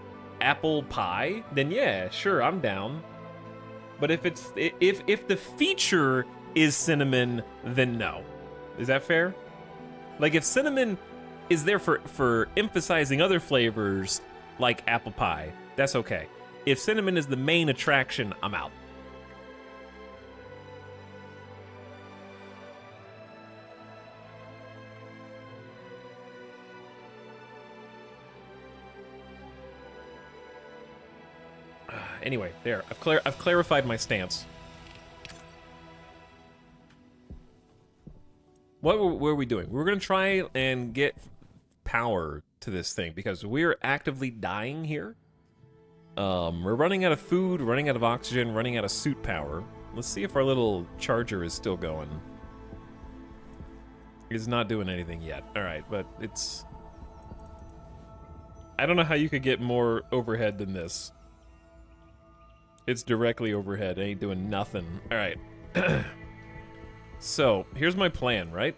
apple pie, then yeah, sure, I'm down. But if the feature is cinnamon, then no. Is that fair? Like if cinnamon is there for emphasizing other flavors like apple pie, that's okay. If cinnamon is the main attraction, I'm out. Anyway, there. I've clarified my stance. What were we doing? We were gonna try and get power to this thing because we're actively dying here. We're running out of food, running out of oxygen, running out of suit power. Let's see if our little charger is still going. It's not doing anything yet. All right, but it's... I don't know how you could get more overhead than this. It's directly overhead. It ain't doing nothing. All right. So, here's my plan, right?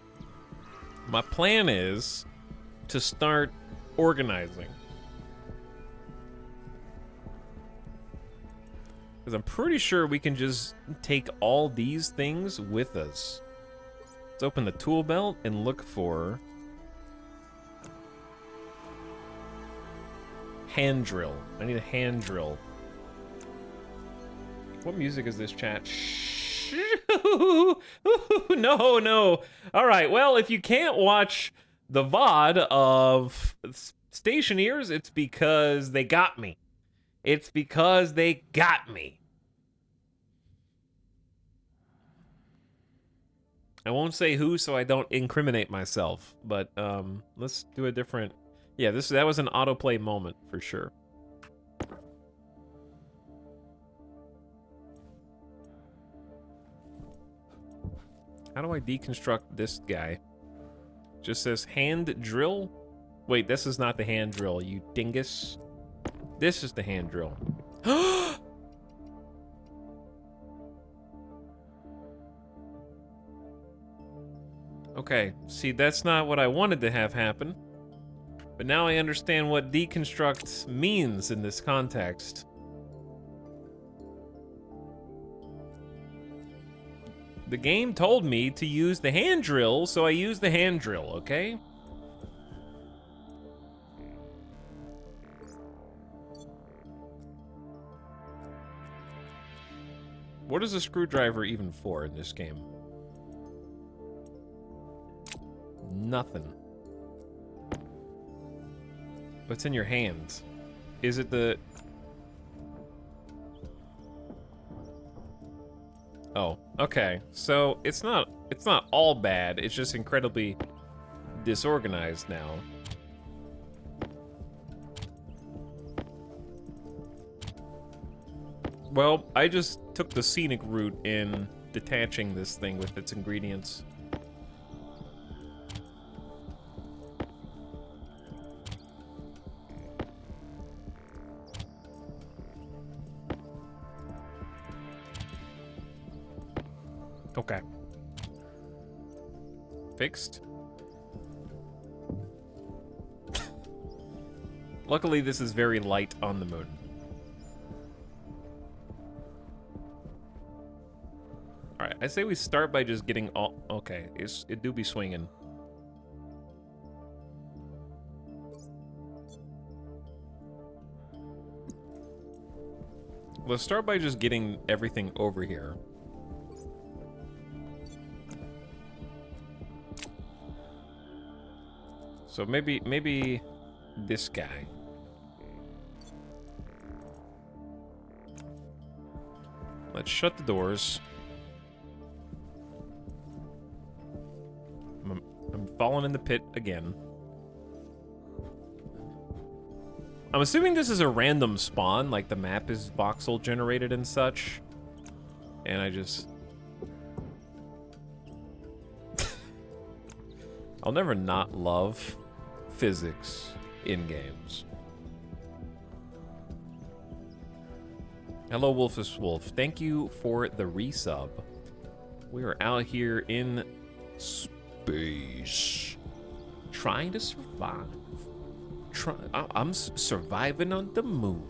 My plan is to start organizing. Because I'm pretty sure we can just take all these things with us. Let's open the tool belt and look for hand drill. I need a hand drill. What music is this, chat? Shh. No, no. All right, well, if you can't watch the VOD of Stationeers, it's because they got me. It's because they got me. I won't say who so I don't incriminate myself, but let's do a different... Yeah, that was an autoplay moment for sure. How do I deconstruct this guy? Just says hand drill? Wait, this is not the hand drill, you dingus. This is the hand drill. Okay, see, that's not what I wanted to have happen. But now I understand what deconstruct means in this context. The game told me to use the hand drill, so I used the hand drill, okay? What is a screwdriver even for in this game? Nothing. What's in your hands? Is it the... Oh, okay. So it's not all bad. It's just incredibly disorganized now. Well, I just took the scenic route in detaching this thing with its ingredients. Okay. Fixed. Luckily, this is very light on the moon. Alright, I say we start by just getting all... Okay, it do be swinging. Let's start by just getting everything over here. So maybe this guy. Let's shut the doors. I'm falling in the pit again. I'm assuming this is a random spawn, like the map is voxel generated and such. And I just... I'll never not love physics in games. Hello, Wolfus Wolf. Thank you for the resub. We are out here in space, trying to survive. I'm surviving on the moon.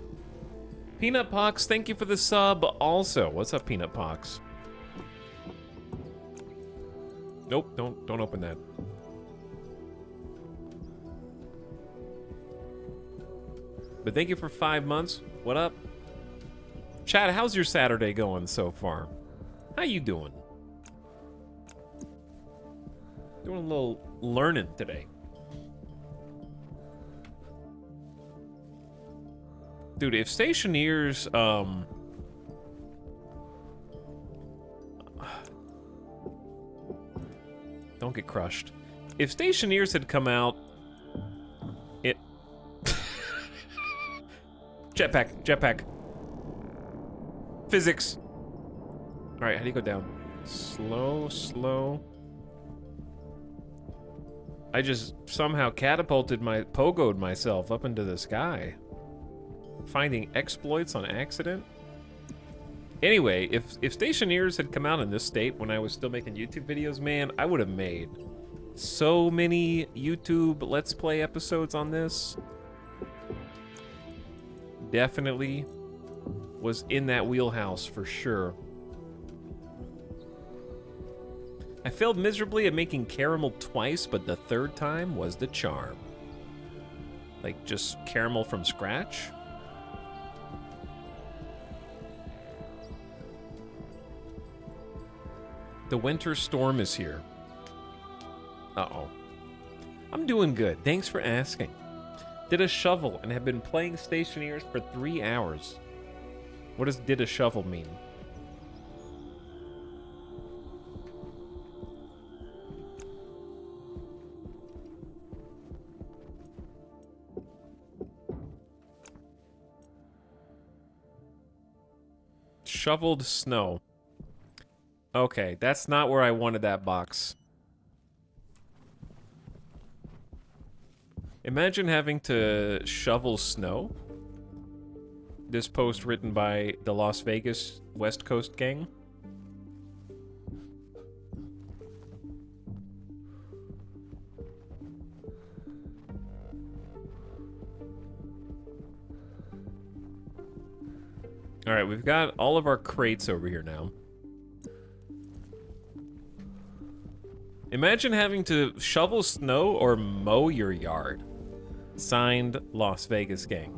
Peanut Pox, thank you for the sub. Also, what's up, Peanut Pox? Nope, don't open that. But thank you for 5 months. What up? Chad, how's your Saturday going so far? How you doing? Doing a little learning today. Dude, if Stationeers, don't get crushed. If Stationeers had come out, Jetpack. Physics. All right, how do you go down? Slow. I just somehow pogoed myself up into the sky. Finding exploits on accident. Anyway, if Stationeers had come out in this state when I was still making YouTube videos, man, I would have made so many YouTube Let's Play episodes on this. Definitely was in that wheelhouse for sure. I failed miserably at making caramel twice, but the third time was the charm. Like, just caramel from scratch? The winter storm is here. Uh-oh. I'm doing good. Thanks for asking. Did a shovel and have been playing Stationeers for 3 hours. What does did a shovel mean? Shoveled snow. Okay, that's not where I wanted that box. Imagine having to shovel snow. This post written by the Las Vegas West Coast gang. All right, we've got all of our crates over here now. Imagine having to shovel snow or mow your yard. Signed, Las Vegas gang.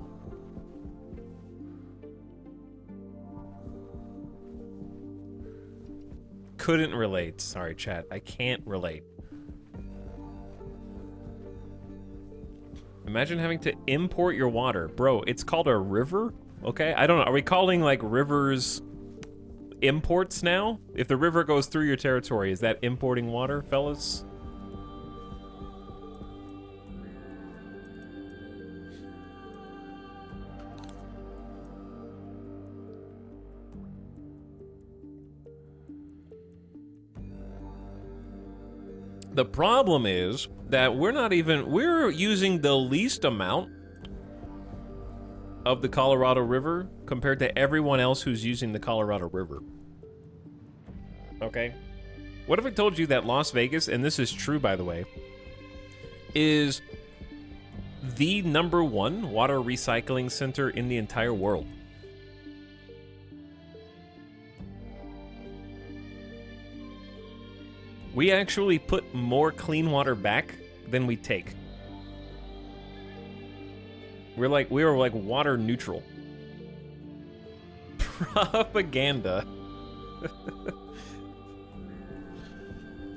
Couldn't relate. Sorry, chat. I can't relate. Imagine having to import your water. Bro, it's called a river? Okay, I don't know. Are we calling, like, rivers imports now? If the river goes through your territory, is that importing water, fellas? The problem is that we're using the least amount of the Colorado River compared to everyone else who's using the Colorado River. Okay? What if I told you that Las Vegas, and this is true by the way, is the #1 water recycling center in the entire world? We actually put more clean water back than we take. We were like water neutral. Propaganda.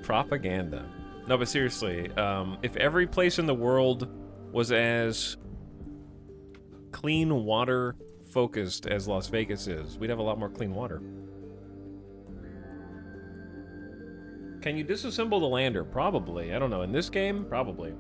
Propaganda. No, but seriously, if every place in the world was as clean water focused as Las Vegas is, we'd have a lot more clean water. Can you disassemble the lander? Probably. I don't know. In this game? Probably.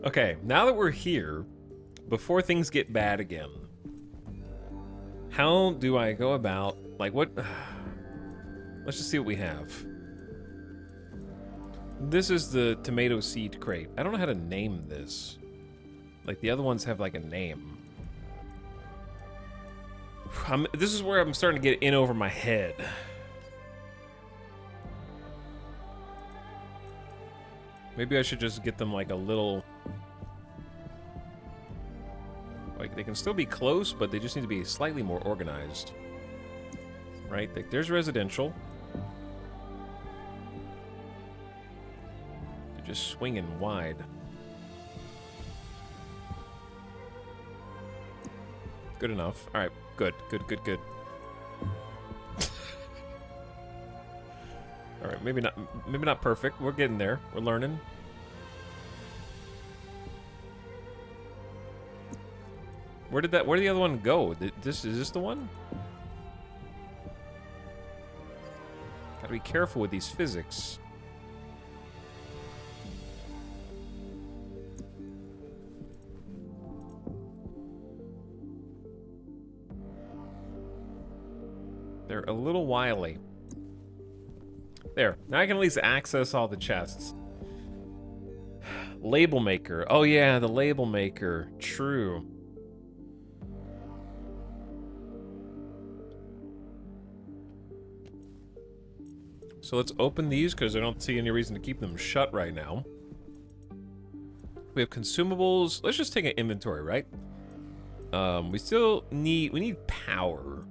Okay, now that we're here, before things get bad again, how do I go about, like, what? Let's just see what we have. This is the tomato seed crate. I don't know how to name this. Like, the other ones have, like, a name. This is where I'm starting to get in over my head. Maybe I should just get them, like, a little... Like, they can still be close, but they just need to be slightly more organized. Right? Like, there's residential. They're just swinging wide. Good enough. All right, good. All right, maybe not perfect. We're getting there. We're learning. Where did the other one go? Is this the one? Gotta be careful with these physics. They're a little wily. There. Now I can at least access all the chests. Label maker. Oh yeah, the label maker. True. So let's open these because I don't see any reason to keep them shut right now. We have consumables. Let's just take an inventory, right? We still need power.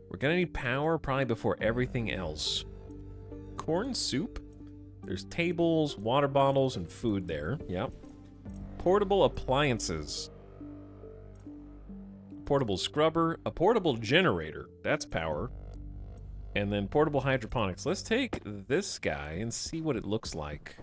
We're gonna need power probably before everything else. Corn soup. There's tables, water bottles, and food there. Yep. Portable appliances. Portable scrubber. A portable generator. That's power. And then portable hydroponics. Let's take this guy and see what it looks like.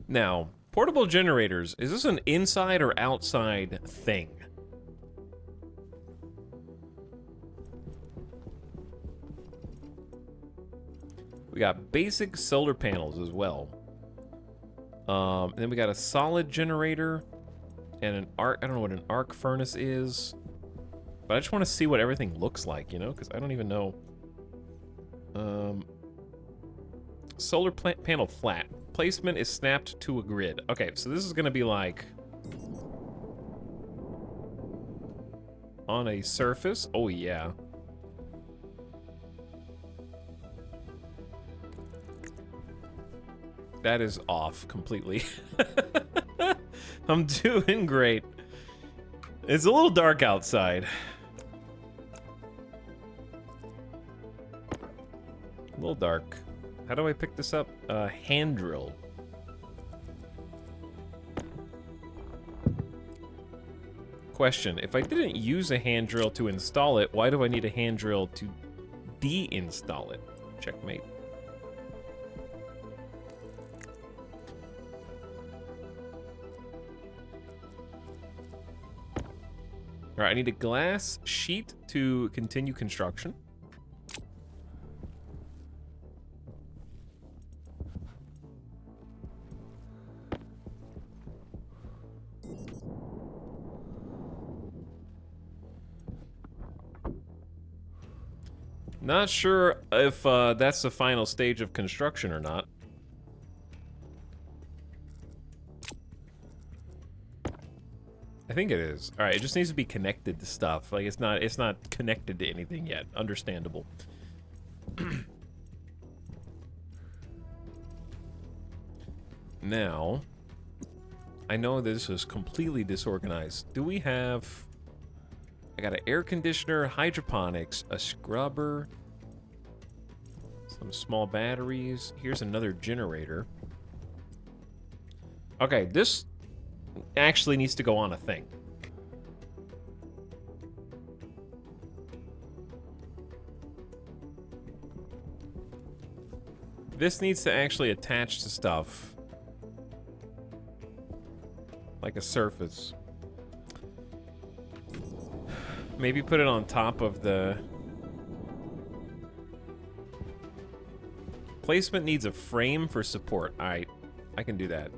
Now, portable generators, is this an inside or outside thing? We got basic solar panels as well. And then we got a solid generator and an arc. I don't know what an arc furnace is, but I just want to see what everything looks like, you know, because I don't even know. Solar panel flat. Placement is snapped to a grid. Okay, so this is going to be like on a surface. Oh, yeah. That is off completely. I'm doing great. It's a little dark outside. A little dark. How do I pick this up? Hand drill. Question, if I didn't use a hand drill to install it, why do I need a hand drill to de-install it? Checkmate. All right, I need a glass sheet to continue construction. Not sure if that's the final stage of construction or not. I think it is. All right, it just needs to be connected to stuff. Like it's not connected to anything yet. Understandable. Now, I know this is completely disorganized. Do we have... I got an air conditioner, hydroponics, a scrubber, some small batteries. Here's another generator. Okay, this actually needs to go on a thing. This needs to actually attach to stuff. Like a surface. Maybe put it on top of the... Placement needs a frame for support. Alright, I can do that.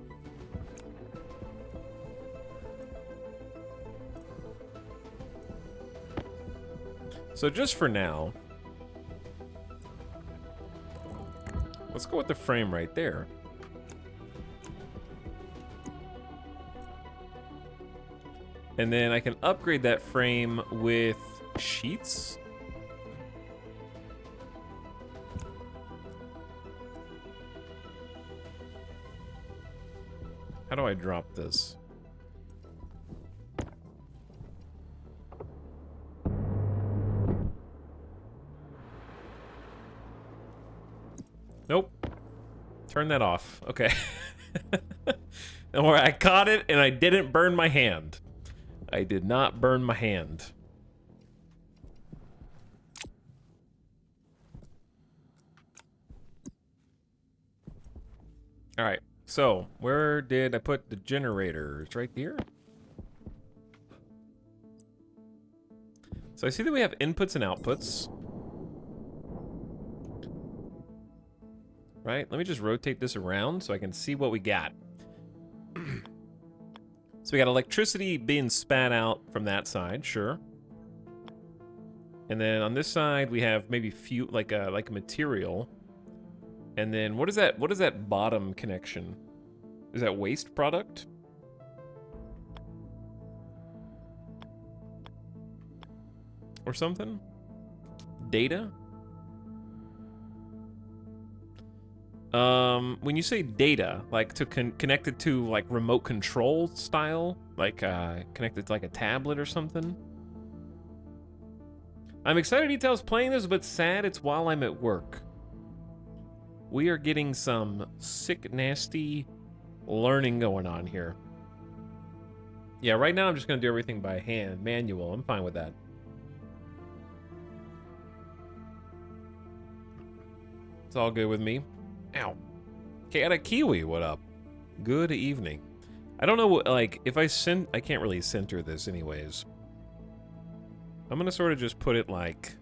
So just for now, let's go with the frame right there. And then I can upgrade that frame with sheets. How do I drop this? Nope. Turn that off. Okay. Or I caught it and I didn't burn my hand. I did not burn my hand. All right, so where did I put the generator? It's right here. So I see that we have inputs and outputs. Right, let me just rotate this around so I can see what we got. So we got electricity being spat out from that side, sure. And then on this side we have maybe like a material. And then what is that? What is that bottom connection? Is that waste product? Or something? Data? When you say data, like to connect it to like remote control style, like connect it to like a tablet or something. I'm excited Detail's playing this, but sad it's while I'm at work. We are getting some sick, nasty learning going on here. Yeah, right now I'm just gonna do everything by hand, manual. I'm fine with that. It's all good with me. Ow. Cat Kiwi, what up? Good evening. I don't know what, like, if I can't really center this anyways. I'm gonna sort of just put it like...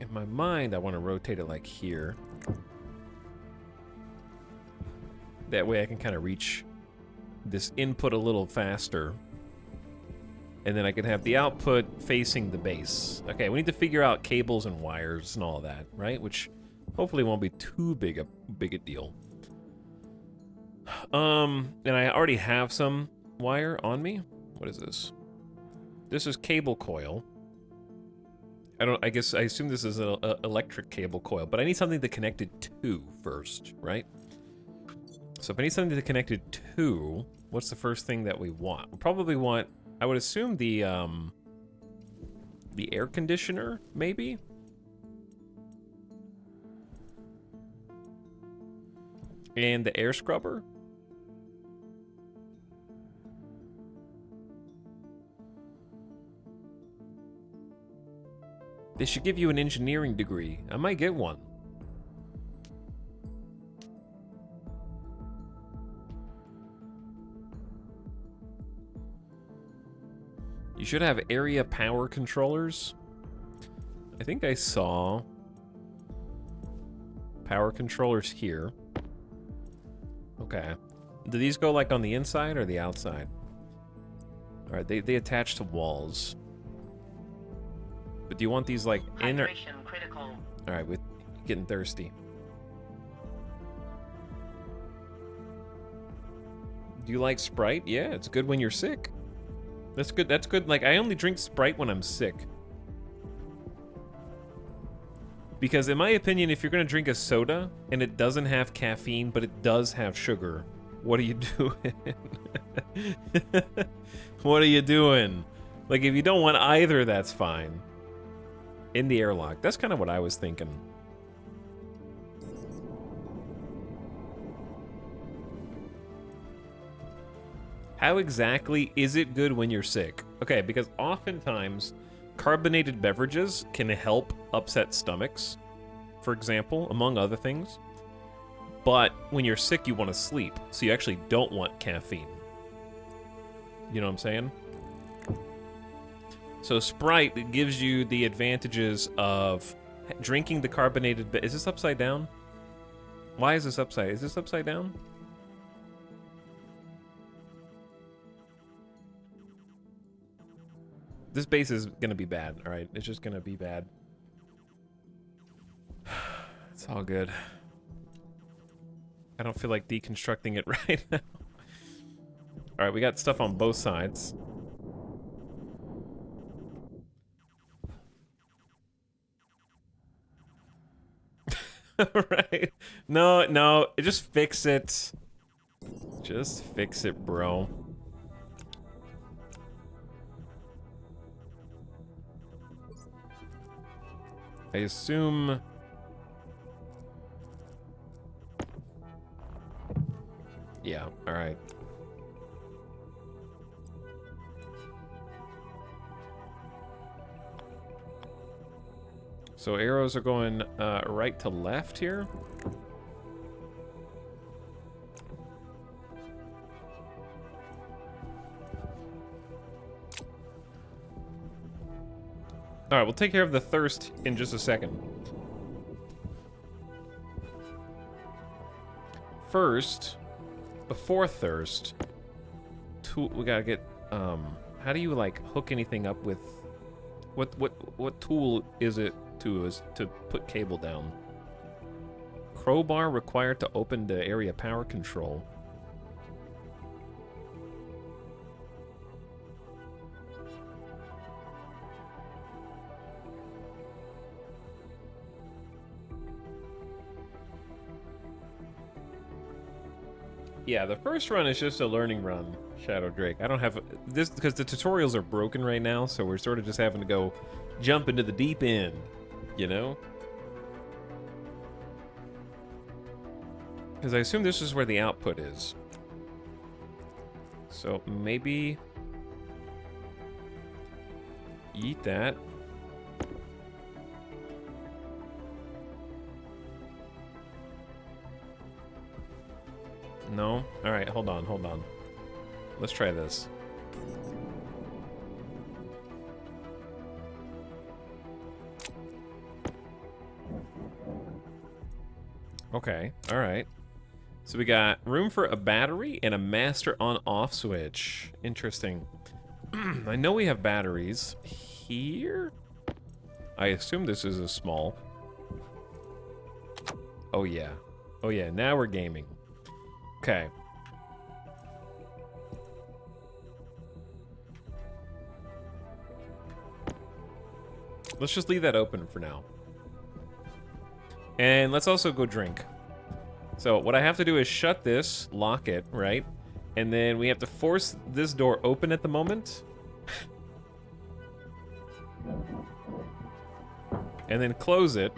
In my mind, I want to rotate it like here. That way I can kind of reach this input a little faster. And then I can have the output facing the base. Okay, we need to figure out cables and wires and all of that, right? Which hopefully won't be too big a deal. And I already have some wire on me. What is this? This is cable coil. I assume this is an electric cable coil, but I need something to connect it to first, right? So if I need something to connect it to, what's the first thing that we want? We'll probably want, I would assume the air conditioner, maybe? And the air scrubber? They should give you an engineering degree. I might get one. You should have area power controllers. I think I saw power controllers here. Okay. Do these go like on the inside or the outside? All right, they attach to walls. But do you want these like in or... Hydration critical. All right, with getting thirsty. Do you like Sprite? Yeah, it's good when you're sick. That's good. That's good. Like, I only drink Sprite when I'm sick. Because in my opinion, if you're gonna drink a soda and it doesn't have caffeine, but it does have sugar, what are you doing? What are you doing? Like, if you don't want either, that's fine. In the airlock. That's kind of what I was thinking. How exactly is it good when you're sick? Okay, because oftentimes carbonated beverages can help upset stomachs, for example, among other things. But when you're sick, you want to sleep, so you actually don't want caffeine. You know what I'm saying? So Sprite gives you the advantages of drinking the carbonated... Is this upside down? Why is this upside? Is this upside down? This base is going to be bad, all right? It's just going to be bad. It's all good. I don't feel like deconstructing it right now. All right, we got stuff on both sides. Right. No, just fix it. Just fix it, bro. I assume... Yeah, alright. So arrows are going right to left here. All right, we'll take care of the thirst in just a second. first, before thirst, we gotta get, how do you, like, hook anything up with, what tool is it to put cable down? Crowbar required to open the area power control. Yeah, the first run is just a learning run, Shadow Drake. I don't have this because the tutorials are broken right now, so we're sort of just having to go jump into the deep end, you know? Because I assume this is where the output is. So maybe eat that. No? Alright, hold on, hold on. Let's try this. Okay, alright. So we got room for a battery and a master on-off switch. Interesting. I know we have batteries here. I assume this is a small. Oh yeah. Oh yeah, now we're gaming. Okay. Let's just leave that open for now. And let's also go drink. So what I have to do is shut this, lock it, right? And then we have to force this door open at the moment. And then close it.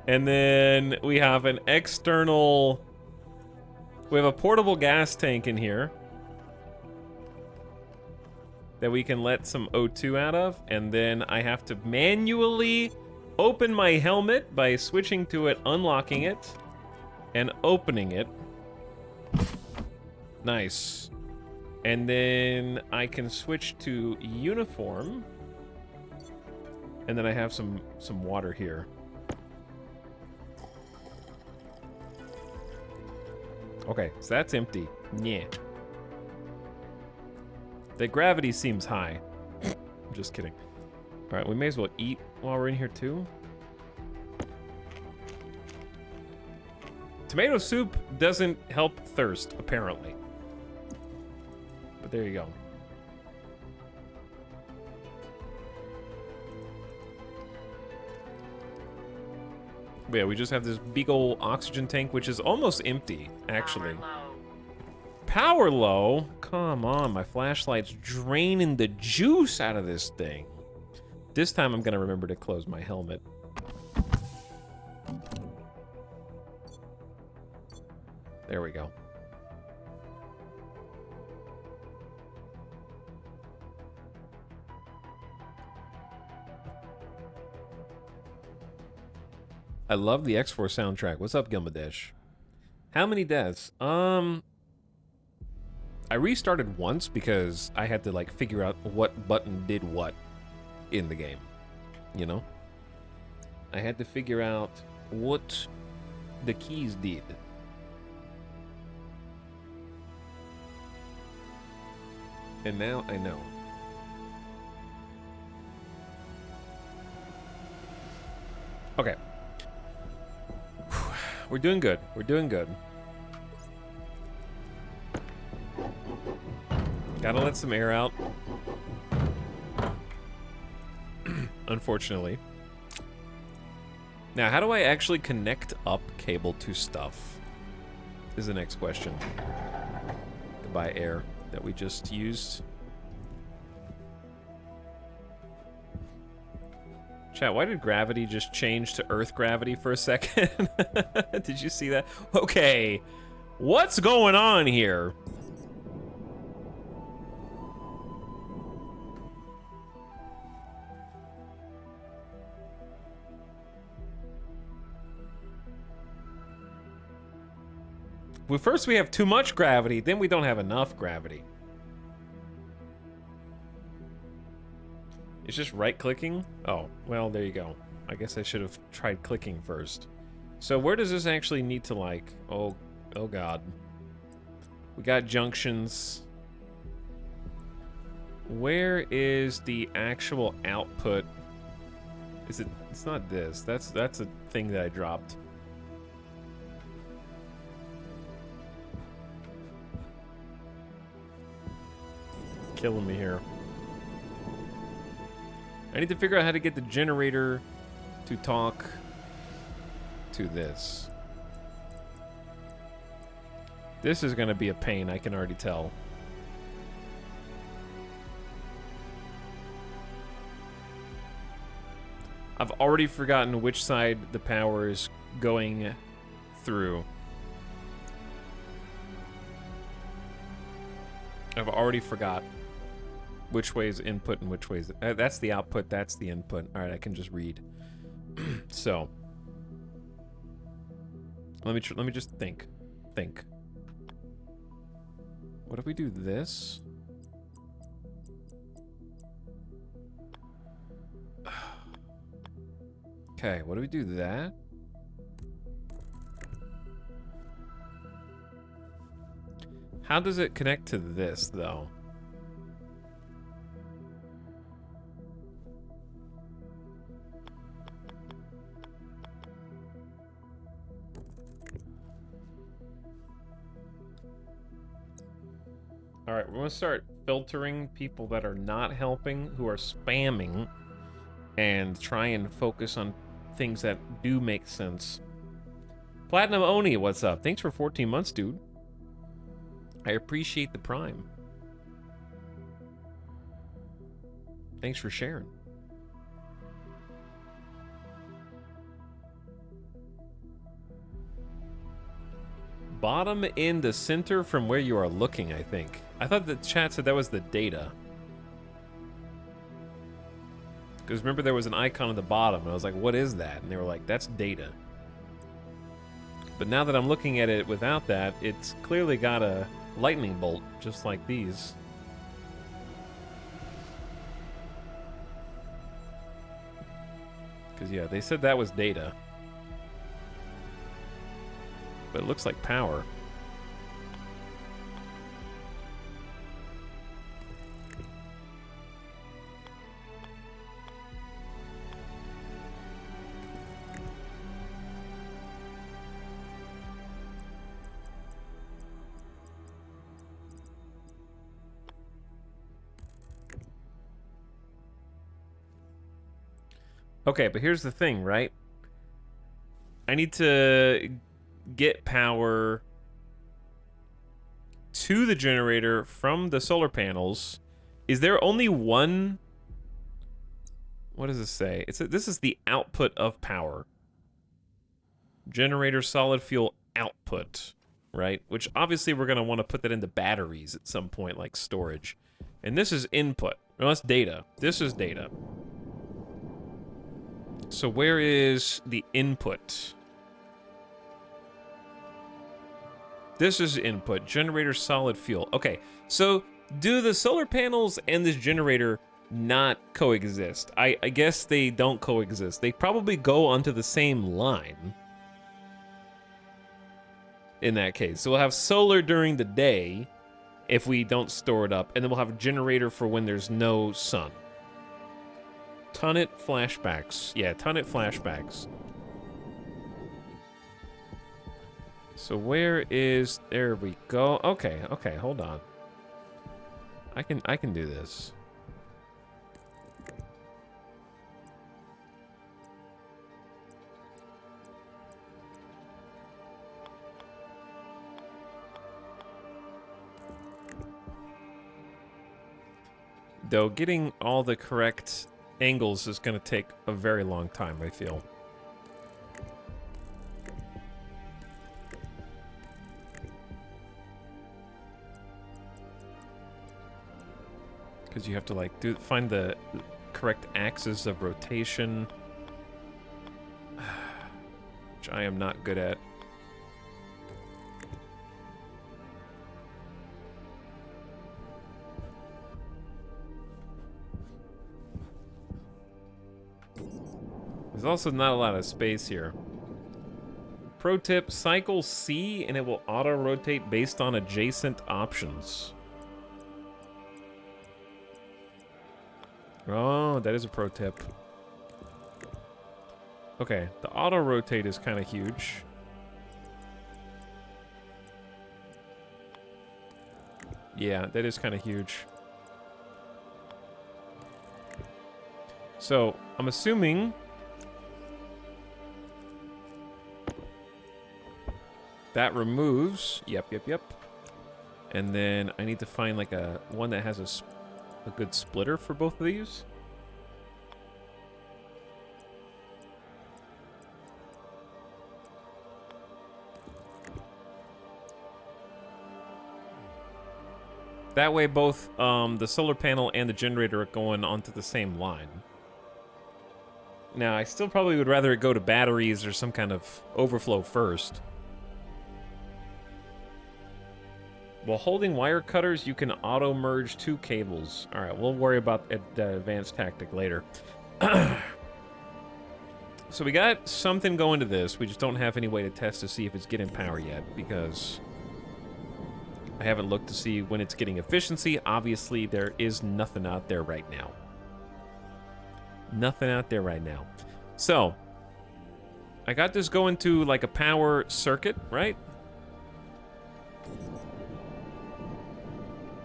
And then we have an external... We have a portable gas tank in here that we can let some O2 out of. And then I have to manually open my helmet by switching to it, unlocking it, and opening it. Nice. And then I can switch to uniform. And then I have some water here. Okay, so that's empty. Yeah. The gravity seems high. I'm just kidding. All right, we may as well eat while we're in here too. Tomato soup doesn't help thirst, apparently. But there you go. But yeah, we just have this big old oxygen tank, which is almost empty, actually. Power low? Come on, my flashlight's draining the juice out of this thing. This time I'm gonna remember to close my helmet. There we go. I love the X-Force soundtrack. What's up, Gilmadesh? How many deaths? I restarted once because I had to like figure out what button did what in the game. You know? I had to figure out what the keys did. And now I know. Okay. We're doing good. We're doing good. Gotta let some air out. Unfortunately. Now, how do I actually connect up cable to stuff? Is the next question. Goodbye, air that we just used. Chat, why did gravity just change to Earth gravity for a second? Did you see that? Okay, what's going on here? Well, first we have too much gravity, then we don't have enough gravity. It's just right-clicking? Oh, well, there you go. I guess I should have tried clicking first. So where does this actually need to, like... Oh God. We got junctions. Where is the actual output? Is it... It's not this. That's a thing that I dropped. Killing me here. I need to figure out how to get the generator to talk to this. This is gonna be a pain, I can already tell. I've already forgotten which side the power is going through. I've already forgot which way is input and which way is... that's the output, that's the input. All right, I can just read. So... Let me just think. What if we do this? Okay, what do we do that? How does it connect to this, though? All right, we're gonna start filtering people that are not helping, who are spamming, and try and focus on things that do make sense. Platinum Oni, what's up? Thanks for 14 months, dude. I appreciate the Prime. Thanks for sharing. Bottom in the center from where you are looking, I think. I thought the chat said that was the data. Because remember there was an icon at the bottom, and I was like, what is that? And they were like, that's data. But now that I'm looking at it without that, it's clearly got a lightning bolt, just like these. Because, yeah, they said that was data. But it looks like power. Okay, but here's the thing, right? I need to get power to the generator from the solar panels. Is there only one? What does this say? This is the output of power. Generator solid fuel output, right? Which obviously we're going to want to put that into batteries at some point, like storage. And this is input. No, that's data. This is data. So where is the input? This is input. Generator solid fuel. Okay, so do the solar panels and this generator not coexist? I guess they don't coexist. They probably go onto the same line. In that case. So we'll have solar during the day if we don't store it up, and then we'll have a generator for when there's no sun. Tunnet flashbacks. Yeah, Tunnet flashbacks. So where is... There we go. Okay, hold on. I can do this. Though getting all the correct angles is going to take a very long time, I feel. Because you have to like find the correct axis of rotation, which I am not good at. There's also not a lot of space here. Pro tip, cycle C and it will auto-rotate based on adjacent options. Oh, that is a pro tip. Okay, the auto-rotate is kind of huge. Yeah, that is kind of huge. So, I'm assuming that removes, yep. And then I need to find like one that has a good splitter for both of these. That way both the solar panel and the generator are going onto the same line. Now, I still probably would rather it go to batteries or some kind of overflow first. While holding wire cutters, you can auto-merge two cables. Alright, we'll worry about the advanced tactic later. So we got something going to this. We just don't have any way to test to see if it's getting power yet, because I haven't looked to see when it's getting efficiency. Obviously, there is nothing out there right now. Nothing out there right now. So, I got this going to like a power circuit, right?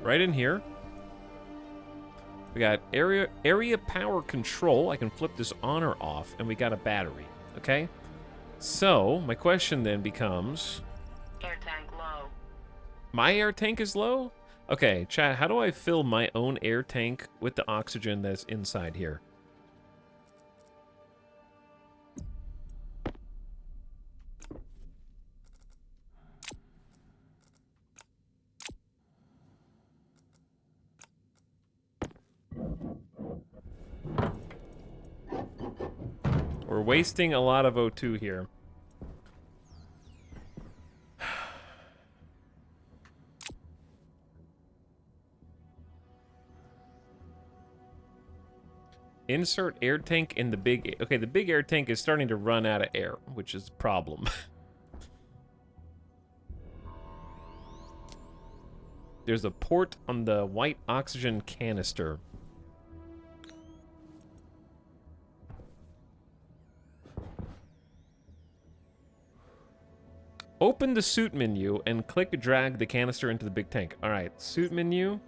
Right in here. We got area power control. I can flip this on or off, and we got a battery, okay? So, my question then becomes... Air tank low. My air tank is low? Okay, chat, how do I fill my own air tank with the oxygen that's inside here? We're wasting a lot of O2 here. Insert air tank in the big... Okay, the big air tank is starting to run out of air, which is a problem. There's a port on the white oxygen canister. Open the suit menu and click drag the canister into the big tank. Alright, suit menu.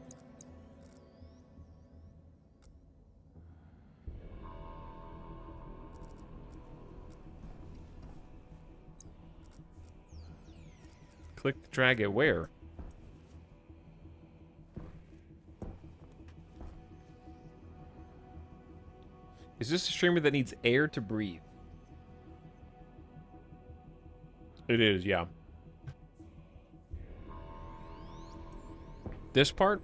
Click drag it where? Is this a streamer that needs air to breathe? It is, yeah. This part?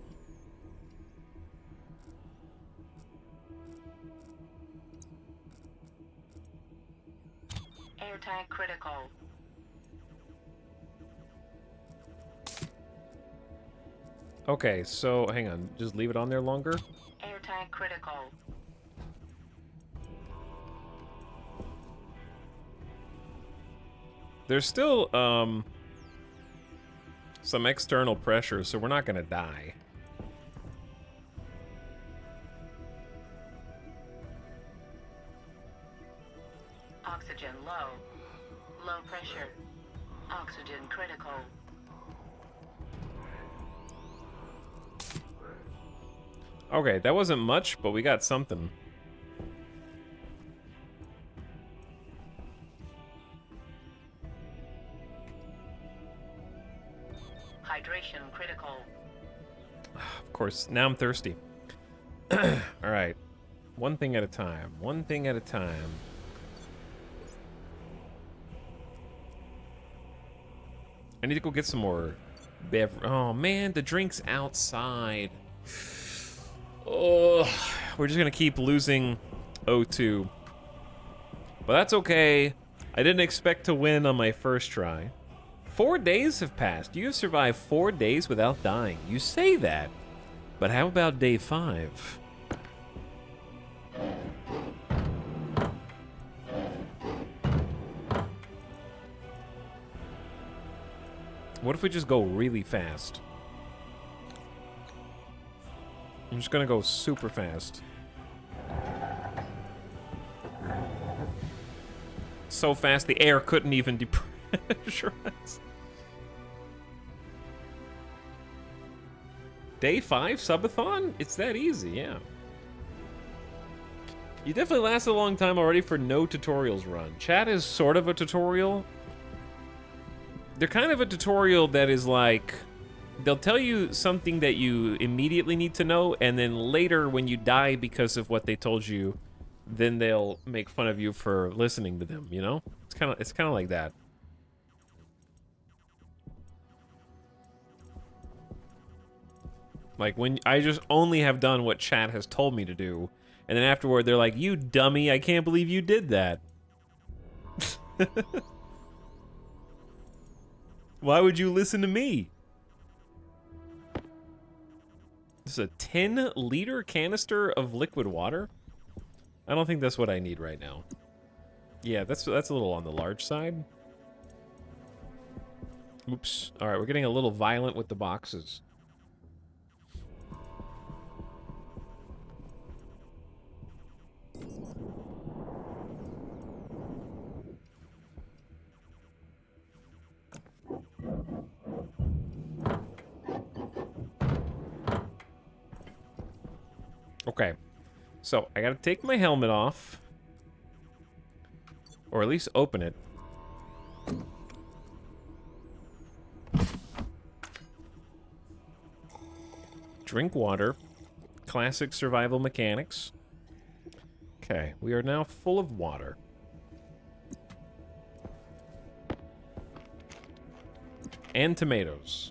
Air tank critical. Okay, so hang on. Just leave it on there longer. Air tank critical. There's still, some external pressure, so we're not gonna die. Oxygen low. Low pressure. Oxygen critical. Okay, that wasn't much, but we got something. Hydration critical. Of course, now I'm thirsty. Alright. One thing at a time. One thing at a time. I need to go get some more Oh, man, the drink's outside. Oh, we're just gonna keep losing O2. But that's okay. I didn't expect to win on my first try. 4 days have passed. You have survived 4 days without dying. You say that. But how about day 5? What if we just go really fast? I'm just gonna go super fast. So fast the air couldn't even depressurize. Day 5 subathon? It's that easy, yeah. You definitely lasted a long time already for no tutorials run. Chat is sort of a tutorial. They're kind of a tutorial that is like, they'll tell you something that you immediately need to know, and then later when you die because of what they told you, then they'll make fun of you for listening to them, you know? It's kind of like that. Like when I just only have done what chat has told me to do, and then afterward they're like, "You dummy, I can't believe you did that." Why would you listen to me? This is a 10-liter canister of liquid water? I don't think that's what I need right now. Yeah, that's a little on the large side. Oops. All right, we're getting a little violent with the boxes. Okay, so I gotta take my helmet off. Or at least open it. Drink water. Classic survival mechanics. Okay, we are now full of water. And tomatoes.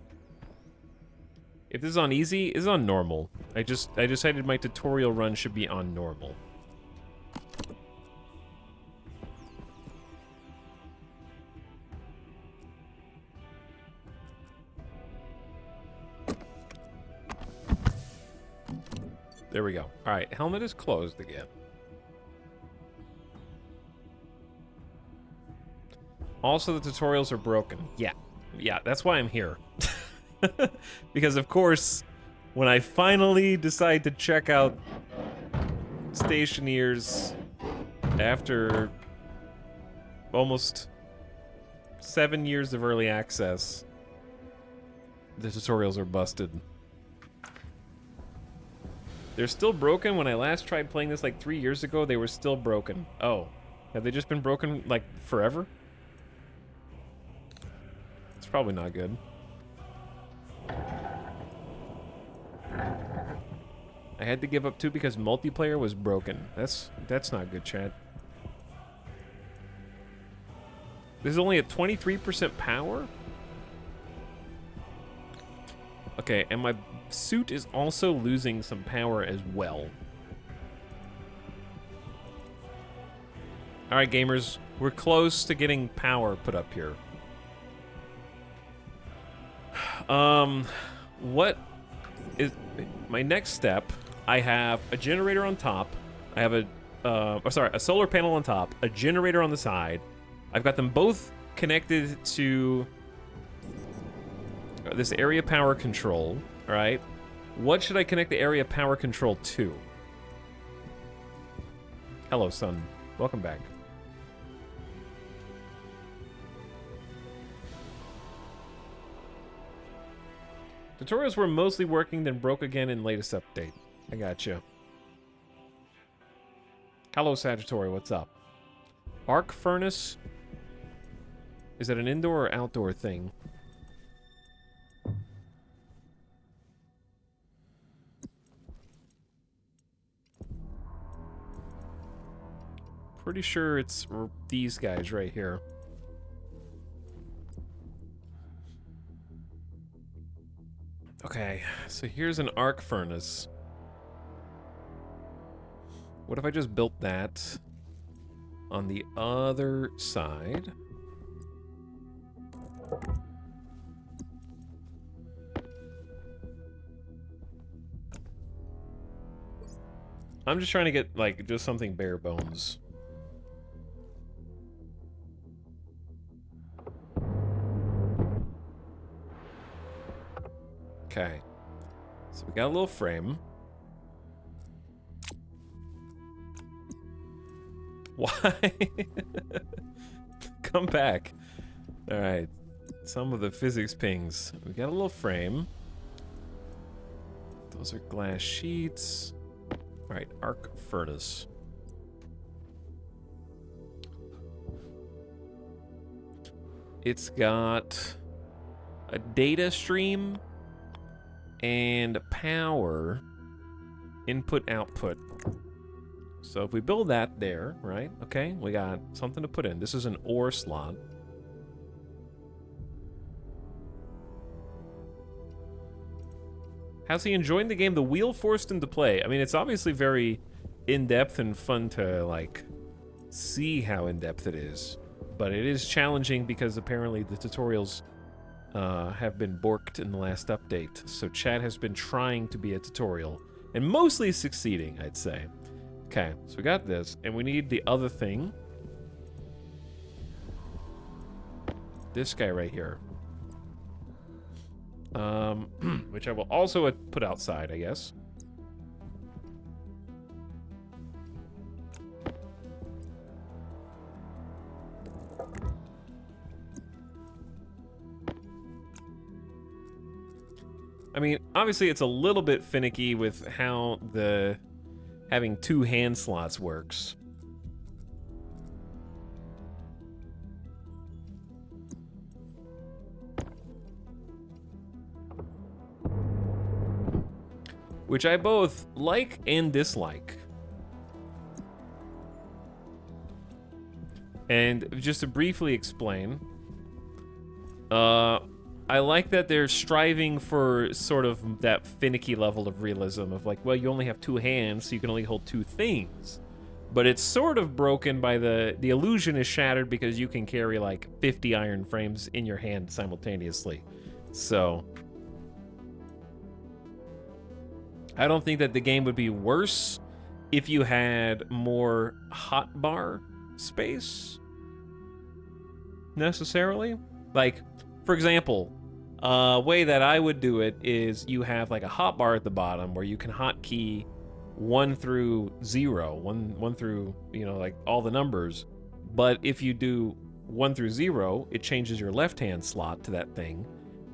If this is on easy, it's on normal. I decided my tutorial run should be on normal. There we go. All right, helmet is closed again. Also, the tutorials are broken. Yeah, that's why I'm here. Because, of course, when I finally decide to check out Stationeers after almost 7 years of early access, the tutorials are busted. They're still broken. When I last tried playing this like 3 years ago, they were still broken. Oh, have they just been broken like forever? It's probably not good. I had to give up too because multiplayer was broken. That's not good, chat. This is only at 23% power? Okay, and my suit is also losing some power as well. Alright, gamers. We're close to getting power put up here. What is my next step? I have a generator on top. I have a solar panel on top, a generator on the side. I've got them both connected to this area power control, all right? What should I connect the area power control to? Hello, son. Welcome back. Tutorials were mostly working, then broke again in latest update. I gotcha. Hello, Sagittari. What's up? Arc furnace? Is it an indoor or outdoor thing? Pretty sure it's these guys right here. Okay, so here's an arc furnace. What if I just built that on the other side? I'm just trying to get, like, just something bare bones. Okay. So we got a little frame. Why? Come back. All right. Some of the physics pings. We got a little frame. Those are glass sheets. All right, arc furnace. It's got a data stream and power, input, output. So if we build that there, right? Okay, we got something to put in. This is an ore slot. How's he enjoying the game? The wheel forced into play. I mean, it's obviously very in-depth and fun to, like, see how in-depth it is. But it is challenging because apparently the tutorials have been borked in the last update. So chat has been trying to be a tutorial. And mostly succeeding, I'd say. Okay, so we got this. And we need the other thing. This guy right here. Which I will also put outside, I guess. I mean, obviously it's a little bit finicky with how the having 2 hand slots works. Which I both like and dislike. And just to briefly explain, I like that they're striving for sort of that finicky level of realism of like, well, you only have 2 hands, so you can only hold 2 things. But it's sort of broken by the illusion is shattered because you can carry like 50 iron frames in your hand simultaneously. So I don't think that the game would be worse if you had more hotbar space, necessarily. Like, for example, a way that I would do it is you have like a hotbar at the bottom where you can hotkey 1 through 0, 1 through, you know, like all the numbers. But if you do 1 through 0, it changes your left-hand slot to that thing.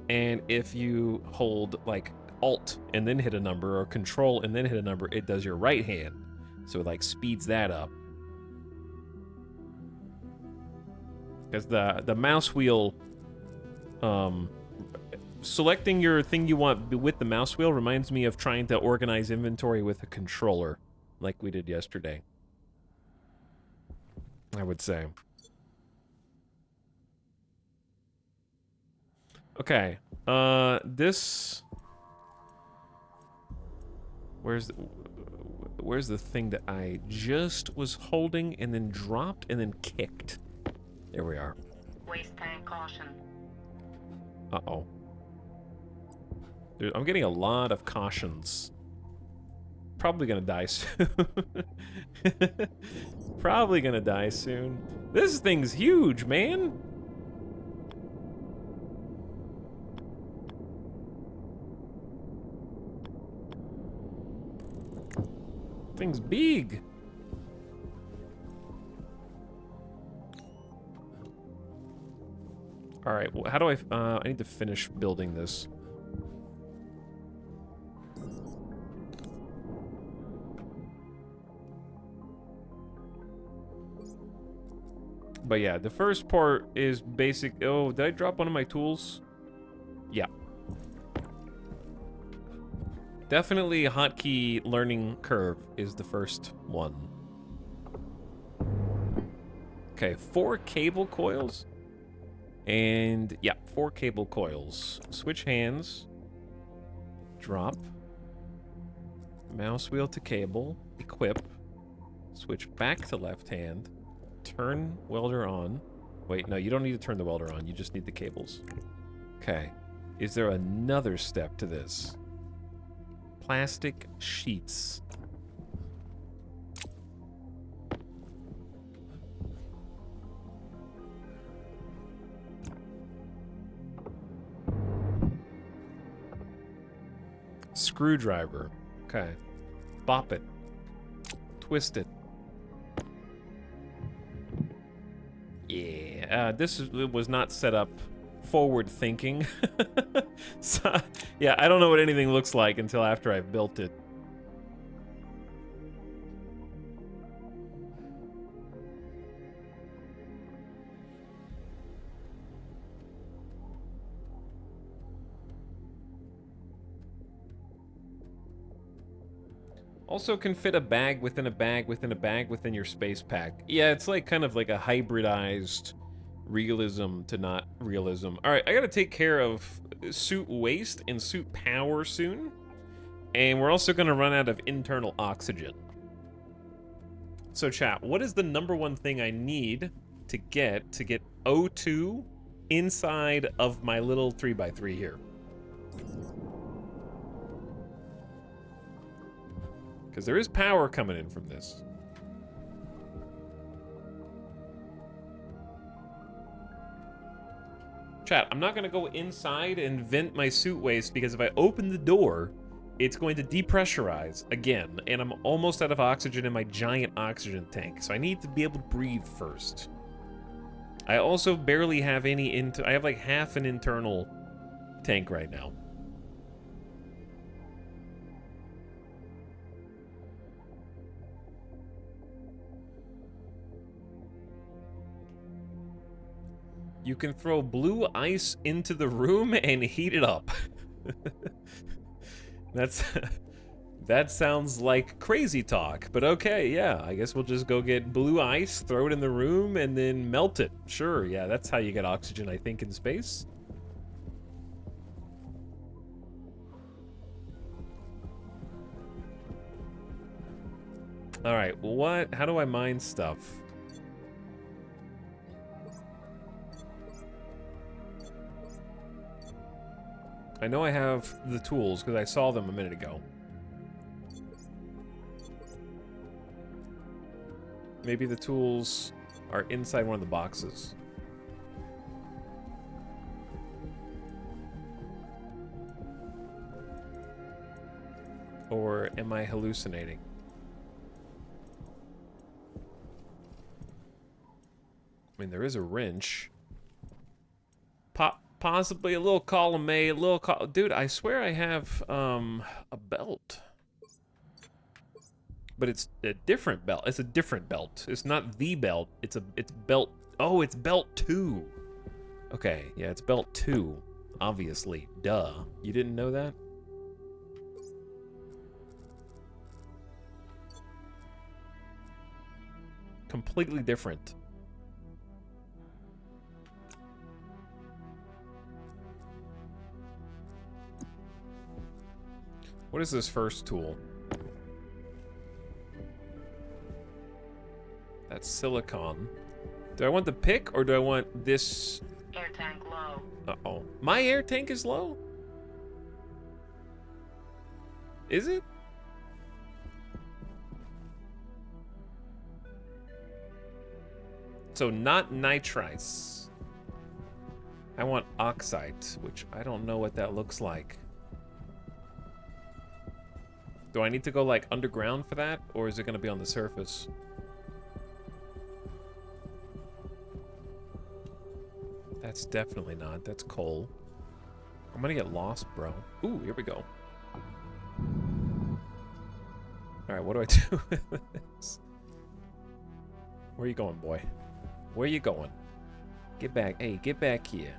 And if you hold like Alt and then hit a number, or Control and then hit a number, it does your right hand. So it like speeds that up. Because the mouse wheel, selecting your thing you want with the mouse wheel reminds me of trying to organize inventory with a controller, like we did yesterday, I would say. Okay, this... Where's the thing that I just was holding and then dropped and then kicked? There we are. Waste tank caution. Uh-oh. I'm getting a lot of cautions. Probably gonna die soon. Probably gonna die soon. This thing's huge, man! Thing's big. All right, well, how do I need to finish building this. But yeah, the first part is basic. Oh, did I drop one of my tools? Yeah. Definitely a hotkey learning curve is the first one. Okay, 4 cable coils. And yeah, 4 cable coils. Switch hands. Drop. Mouse wheel to cable. Equip. Switch back to left hand. Turn welder on. Wait, no, you don't need to turn the welder on. You just need the cables. Okay. Is there another step to this? Plastic sheets. screwdriver. Okay. Bop it. Twist it. Yeah, was not set up forward thinking. So, yeah, I don't know what anything looks like until after I've built it. Also can fit a bag within a bag within a bag within your space pack. Yeah, it's like kind of like a hybridized realism to not realism. All right, I gotta take care of suit waste and suit power soon. And we're also gonna run out of internal oxygen. So chat, what is the #1 thing I need to get O2 inside of my little 3x3 here? Because there is power coming in from this. Chat, I'm not gonna go inside and vent my suit waste because if I open the door, it's going to depressurize again, and I'm almost out of oxygen in my giant oxygen tank, so I need to be able to breathe first. I also barely have any I have like half an internal tank right now. You can throw blue ice into the room and heat it up. That sounds like crazy talk, but okay, yeah. I guess we'll just go get blue ice, throw it in the room, and then melt it. Sure, yeah, that's how you get oxygen, I think, in space. All right, how do I mine stuff? I know I have the tools because I saw them a minute ago. Maybe the tools are inside one of the boxes. Or am I hallucinating? I mean, there is a wrench. Possibly a little column A, dude, I swear I have a belt. But it's a different belt. It's a different belt. It's not the belt. It's belt. Oh, it's belt 2. Okay, yeah, it's belt 2. Obviously, duh. You didn't know that? Completely different. What is this first tool? That's silicon. Do I want the pick or do I want this? Air tank low. Uh-oh. My air tank is low? Is it? So not nitrice. I want oxide, which I don't know what that looks like. Do I need to go like underground for that, or is it going to be on the surface? That's definitely not. That's coal. I'm going to get lost, bro. Ooh, here we go. All right, what do I do with this? Where you going, boy? Where you going? Get back. Hey, get back here.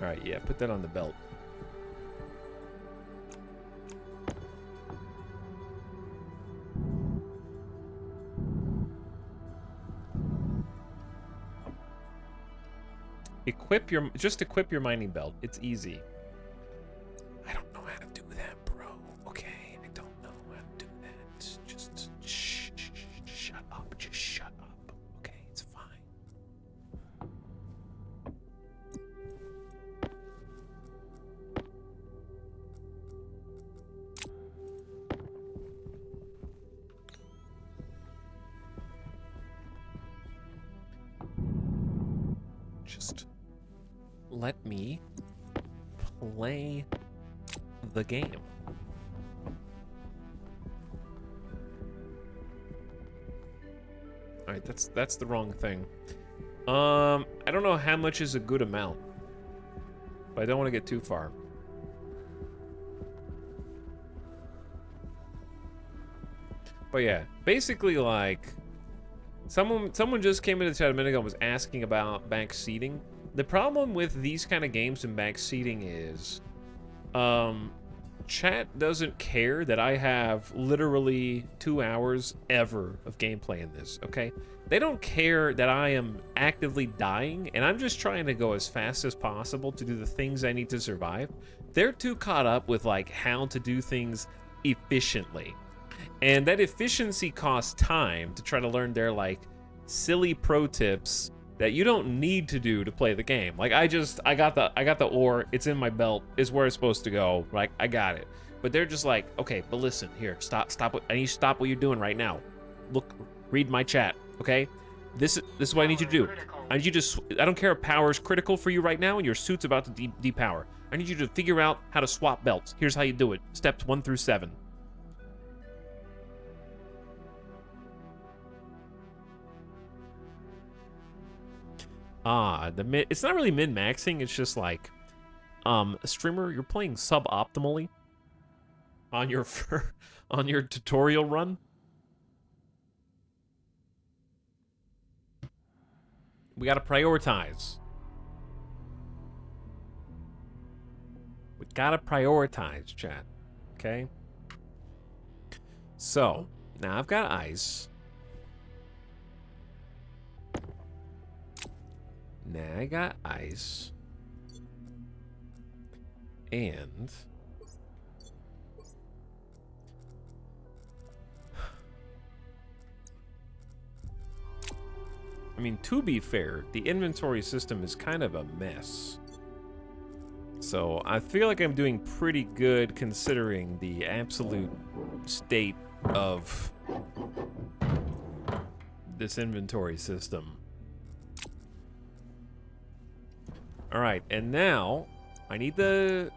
All right, yeah, put that on the belt. Just equip your mining belt. It's easy. I don't know how to do that, bro. Okay, I don't know how to do that. Just shut up. Just shut up. Okay, it's fine. Just let me play the game. All right, that's the wrong thing. I don't know how much is a good amount, but I don't want to get too far. But yeah, basically, like, someone just came into the chat a minute ago and was asking about back seating. The problem with these kind of games and back seating is, chat doesn't care that I have literally 2 hours ever of gameplay in this, okay? They don't care that I am actively dying, and I'm just trying to go as fast as possible to do the things I need to survive. They're too caught up with, like, how to do things efficiently. And that efficiency costs time to try to learn their, like, silly pro tips that you don't need to do to play the game. Like, I got the ore, it's in my belt, it's where it's supposed to go, like, I got it. But they're just like, okay, but listen, here, stop, I need you to stop what you're doing right now. Look, read my chat, okay? This is what I need you to do. I need you to, I don't care if power is critical for you right now and your suit's about to depower. I need you to figure out how to swap belts. Here's how you do it. Steps 1 through 7. It's not really min-maxing, it's just like, streamer, you're playing suboptimally on your on your tutorial run. We gotta prioritize. We gotta prioritize, chat. Okay? So, now I've got ice. Now I got ice. And I mean, to be fair, the inventory system is kind of a mess. So I feel like I'm doing pretty good considering the absolute state of this inventory system. All right, and now I need the...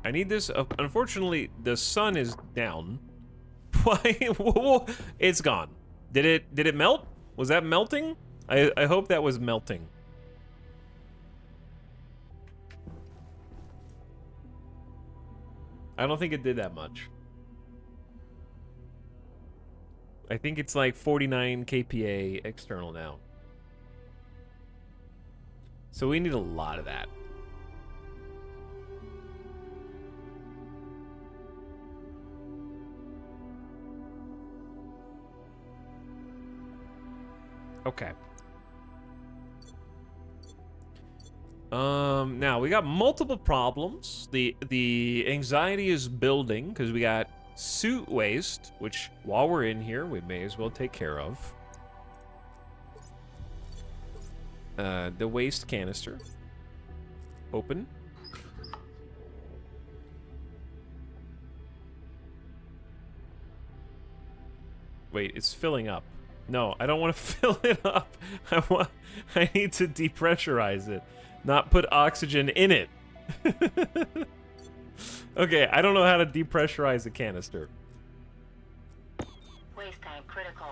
I need this. Unfortunately, the sun is down. Why? It's gone. Did it melt? Was that melting? I hope that was melting. I don't think it did that much. I think it's like 49 kPa external now. So we need a lot of that. Okay. Now we got multiple problems. The anxiety is building because we got suit waste, which while we're in here, we may as well take care of. The waste canister. Open. Wait, it's filling up. No, I don't want to fill it up. I need to depressurize it, not put oxygen in it. Okay, I don't know how to depressurize a canister. Waste tank critical.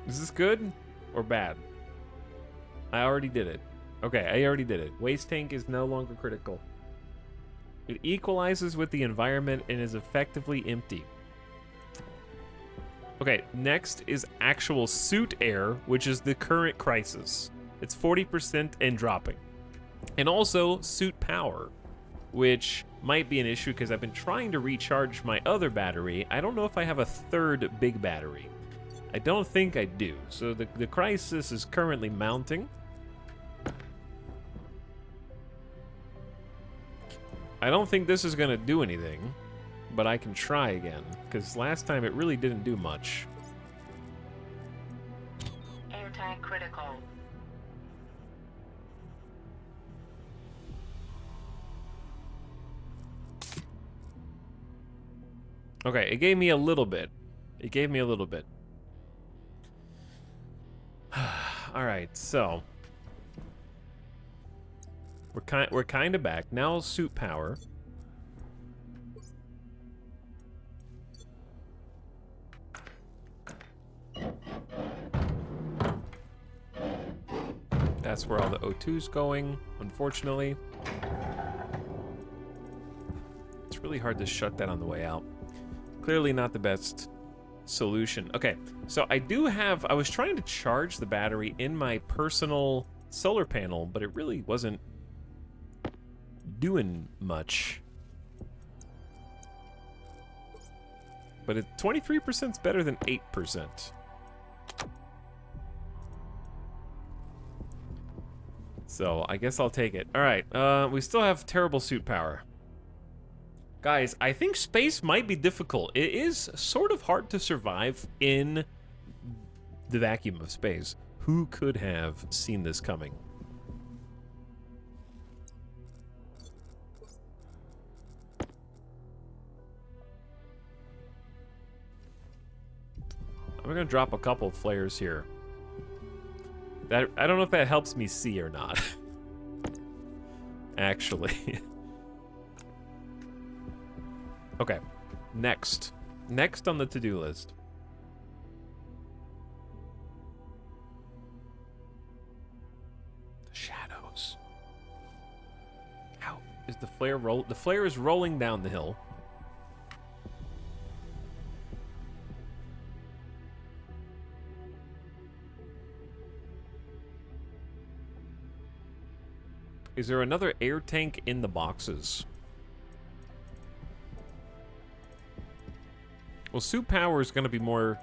Is this good or bad? I already did it. Okay, I already did it. Waste tank is no longer critical. It equalizes with the environment and is effectively empty. Okay, next is actual suit air, which is the current crisis. It's 40% and dropping. And also suit power, which might be an issue because I've been trying to recharge my other battery. I don't know if I have a third big battery. I don't think I do. So the crisis is currently mounting. I don't think this is going to do anything, but I can try again, because last time it really didn't do much. Air tank critical. Okay, it gave me a little bit. It gave me a little bit. All right, so we're kind of back now. Suit power. That's where all the O2's going, unfortunately. It's really hard to shut that on the way out. Clearly not the best solution. Okay, so I was trying to charge the battery in my personal solar panel, but it really wasn't doing much. But 23% is better than 8%. So I guess I'll take it. All right, we still have terrible suit power. Guys, I think space might be difficult. It is sort of hard to survive in the vacuum of space. Who could have seen this coming? I'm gonna drop a couple flares here. I don't know if that helps me see or not. Actually. Okay. Next on the to-do list. The shadows. How is the flare roll? The flare is rolling down the hill. Is there another air tank in the boxes? Well, suit power is going to be more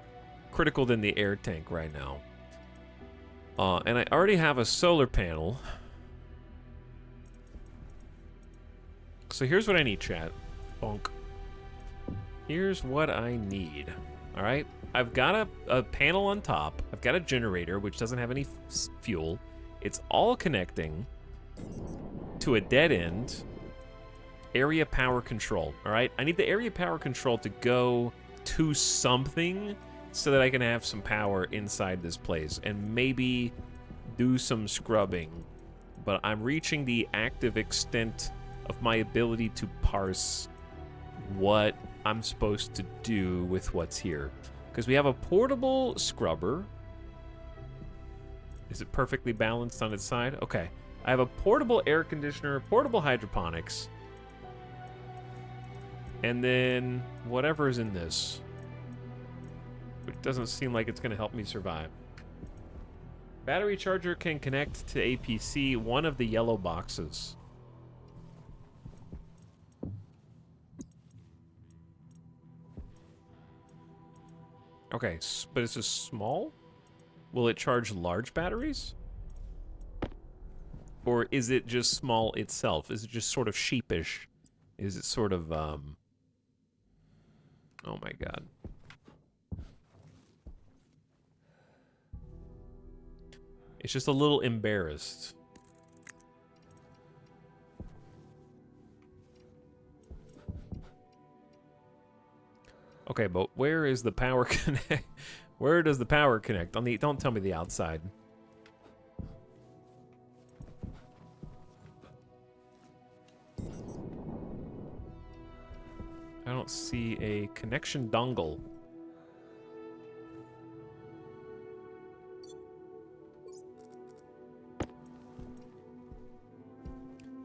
critical than the air tank right now. And I already have a solar panel. So here's what I need, chat. Bonk. Here's what I need. All right? I've got a panel on top. I've got a generator, which doesn't have any fuel. It's all connecting to a dead end area power control. All right, I need the area power control to go to something so that I can have some power inside this place and maybe do some scrubbing. But I'm reaching the active extent of my ability to parse what I'm supposed to do with what's here, because we have a portable scrubber. Is it perfectly balanced on its side? Okay. I have a portable air conditioner, portable hydroponics, and then whatever is in this, which doesn't seem like it's going to help me survive. Battery charger can connect to APC, one of the yellow boxes. Okay, but it's just small? Will it charge large batteries? Or is it just small itself? Is it just sort of sheepish? Is it sort of, oh my god. It's just a little embarrassed. Okay, but where is the power connect? Where does the power connect? On the, don't tell me the outside. I don't see a connection dongle.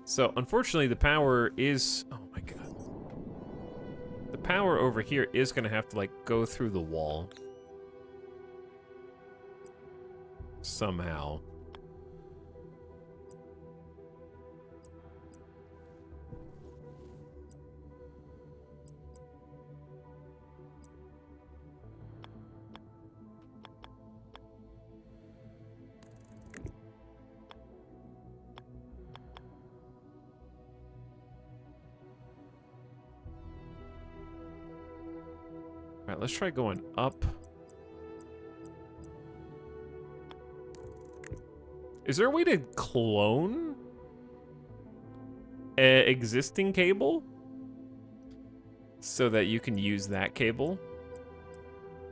So, unfortunately, the power is... Oh my god. The power over here is going to have to, like, go through the wall. Somehow. Alright, let's try going up. Is there a way to clone an existing cable so that you can use that cable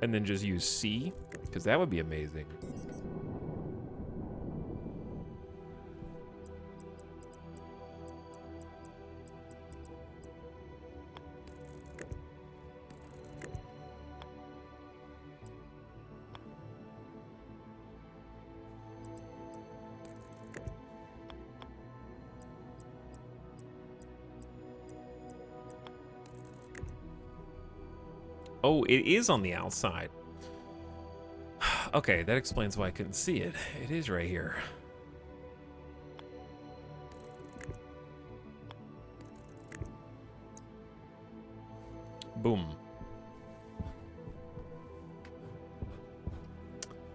And then just use C, because that would be amazing. Oh, it is on the outside. Okay, that explains why I couldn't see it. It is right here. Boom.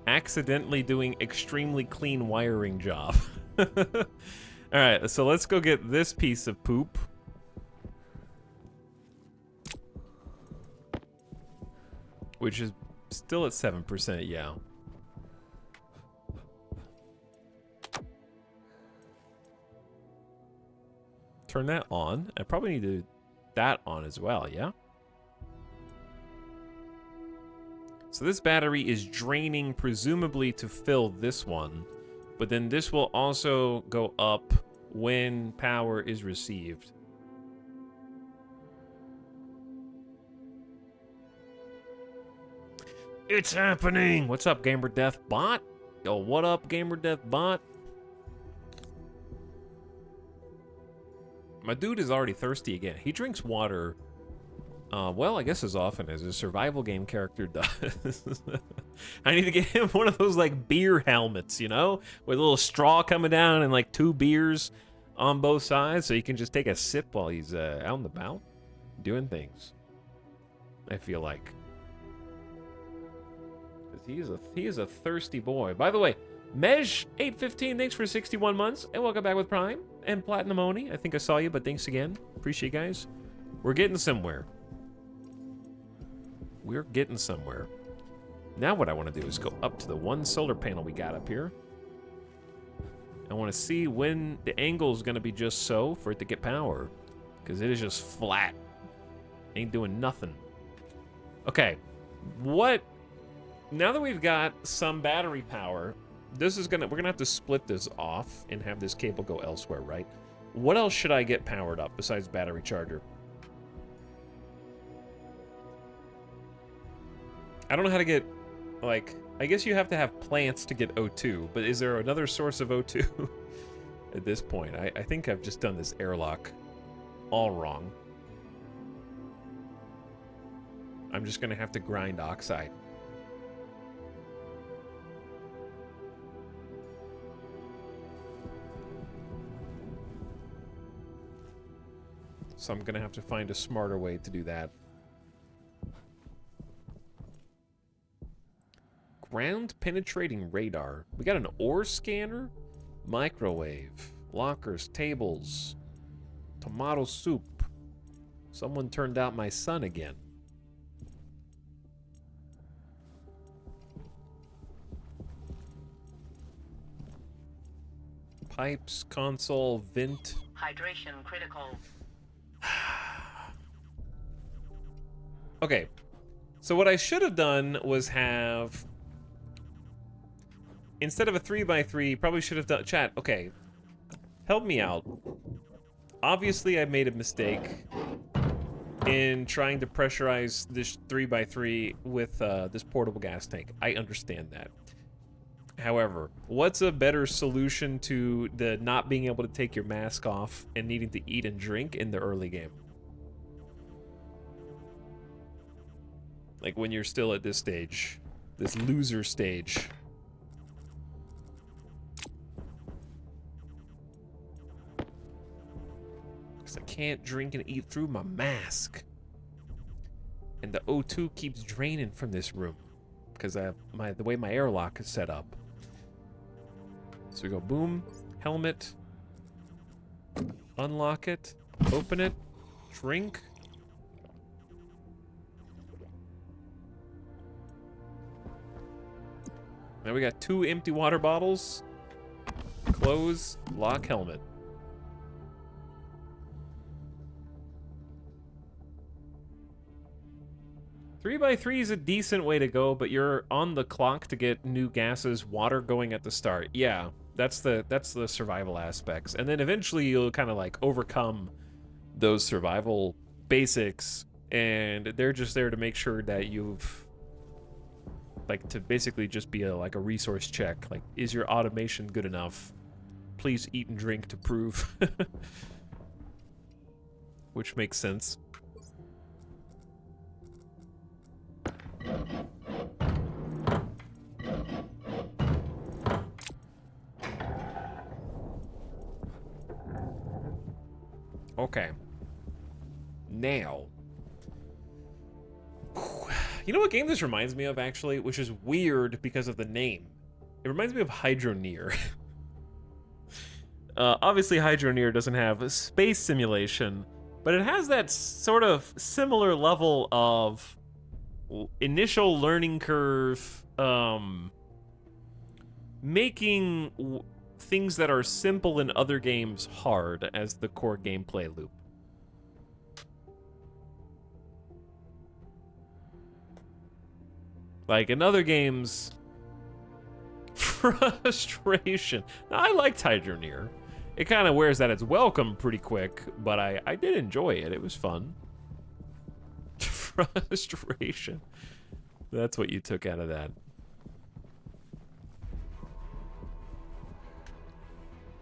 Accidentally doing extremely clean wiring job. Alright, so let's go get this piece of poop. Which is still at 7%, yeah. Turn that on. I probably need to that on as well, yeah? So this battery is draining presumably to fill this one, but then this will also go up when power is received. It's happening! What's up, Gamer Death Bot? Yo, what up, Gamer Death Bot? My dude is already thirsty again. He drinks water, well, I guess as often as a survival game character does. I need to get him one of those, like, beer helmets, you know? With a little straw coming down and, like, 2 beers on both sides, so he can just take a sip while he's out and about doing things. I feel like. He is a thirsty boy. By the way, Mej815, thanks for 61 months, and welcome back with Prime and Platinum Oni. I think I saw you, but thanks again. Appreciate you guys. We're getting somewhere. We're getting somewhere. Now what I want to do is go up to the one solar panel we got up here. I want to see when the angle is going to be just so for it to get power, because it is just flat. Ain't doing nothing. Okay, what? Now that we've got some battery power, we're gonna have to split this off and have this cable go elsewhere, right? What else should I get powered up besides battery charger? I don't know how to get, like, I guess you have to have plants to get O2, but is there another source of O2 at this point? I think I've just done this airlock all wrong. I'm just gonna have to grind oxide. So I'm gonna have to find a smarter way to do that. Ground penetrating radar. We got an ore scanner, microwave, lockers, tables, tomato soup. Someone turned out my son again. Pipes, console, vent. Hydration critical. Okay, so what I should have done was have, instead of a 3x3, probably should have done, chat, okay, help me out. Obviously I made a mistake in trying to pressurize this 3x3 with this portable gas tank. I understand that. However, what's a better solution to the not being able to take your mask off and needing to eat and drink in the early game? Like when you're still at this stage, this loser stage. Because I can't drink and eat through my mask. And the O2 keeps draining from this room because I have the way my airlock is set up. So we go boom, helmet, unlock it, open it, drink. Now we got 2 empty water bottles. Close, lock helmet. 3x3 is a decent way to go, but you're on the clock to get new gases, water going at the start. Yeah, that's the survival aspects. And then eventually you'll kind of like overcome those survival basics, and they're just there to make sure that you've like to basically just be like a resource check. Like, is your automation good enough? Please eat and drink to prove. Which makes sense. Okay. Now. You know what game this reminds me of, actually? Which is weird because of the name. It reminds me of Hydroneer. Obviously, Hydroneer doesn't have a space simulation, but it has that sort of similar level of initial learning curve, making things that are simple in other games hard as the core gameplay loop. Like in other games, frustration. Now, I liked Hydroneer. It kind of wears out its welcome pretty quick, but I did enjoy it. It was fun. Frustration. That's what you took out of that.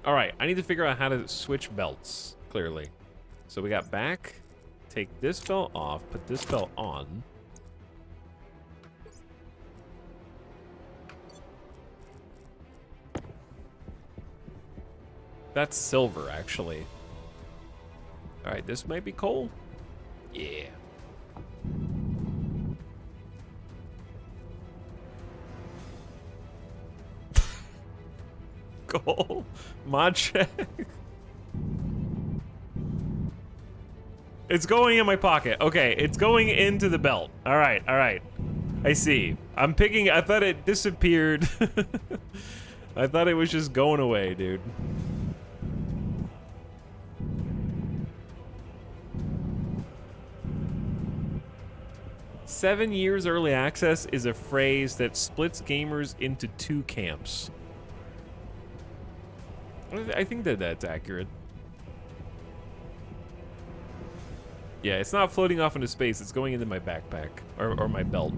All right, I need to figure out how to switch belts, clearly. So we got back, take this belt off, put this belt on. That's silver, actually. All right, this might be coal. Yeah. Coal. Mod check. It's going in my pocket. Okay, it's going into the belt. All right, all right. I see. I'm picking. I thought it disappeared. I thought it was just going away, dude. "7 years early access" is a phrase that splits gamers into two camps. I think that that's accurate. Yeah, it's not floating off into space. It's going into my backpack or my belt.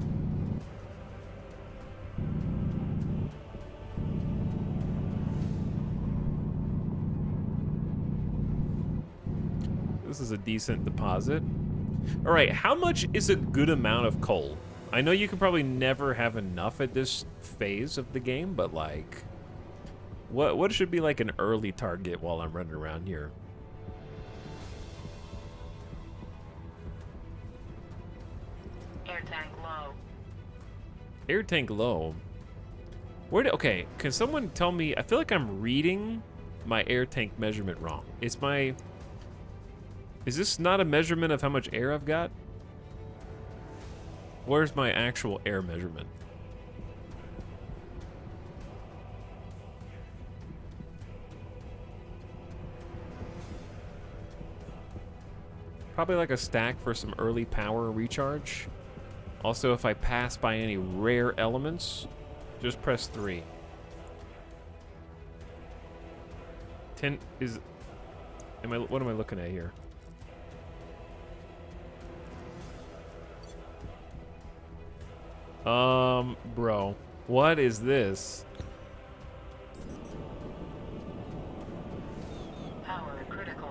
This is a decent deposit. All right, how much is a good amount of coal? I know you can probably never have enough at this phase of the game, but like, what should be like an early target while I'm running around here? Air tank low. Air tank low. Okay, can someone tell me? I feel like I'm reading my air tank measurement wrong. Is this not a measurement of how much air I've got? Where's my actual air measurement? Probably like a stack for some early power recharge. Also, if I pass by any rare elements, just press 3. 10 is... what am I looking at here? Bro, what is this? Power critical.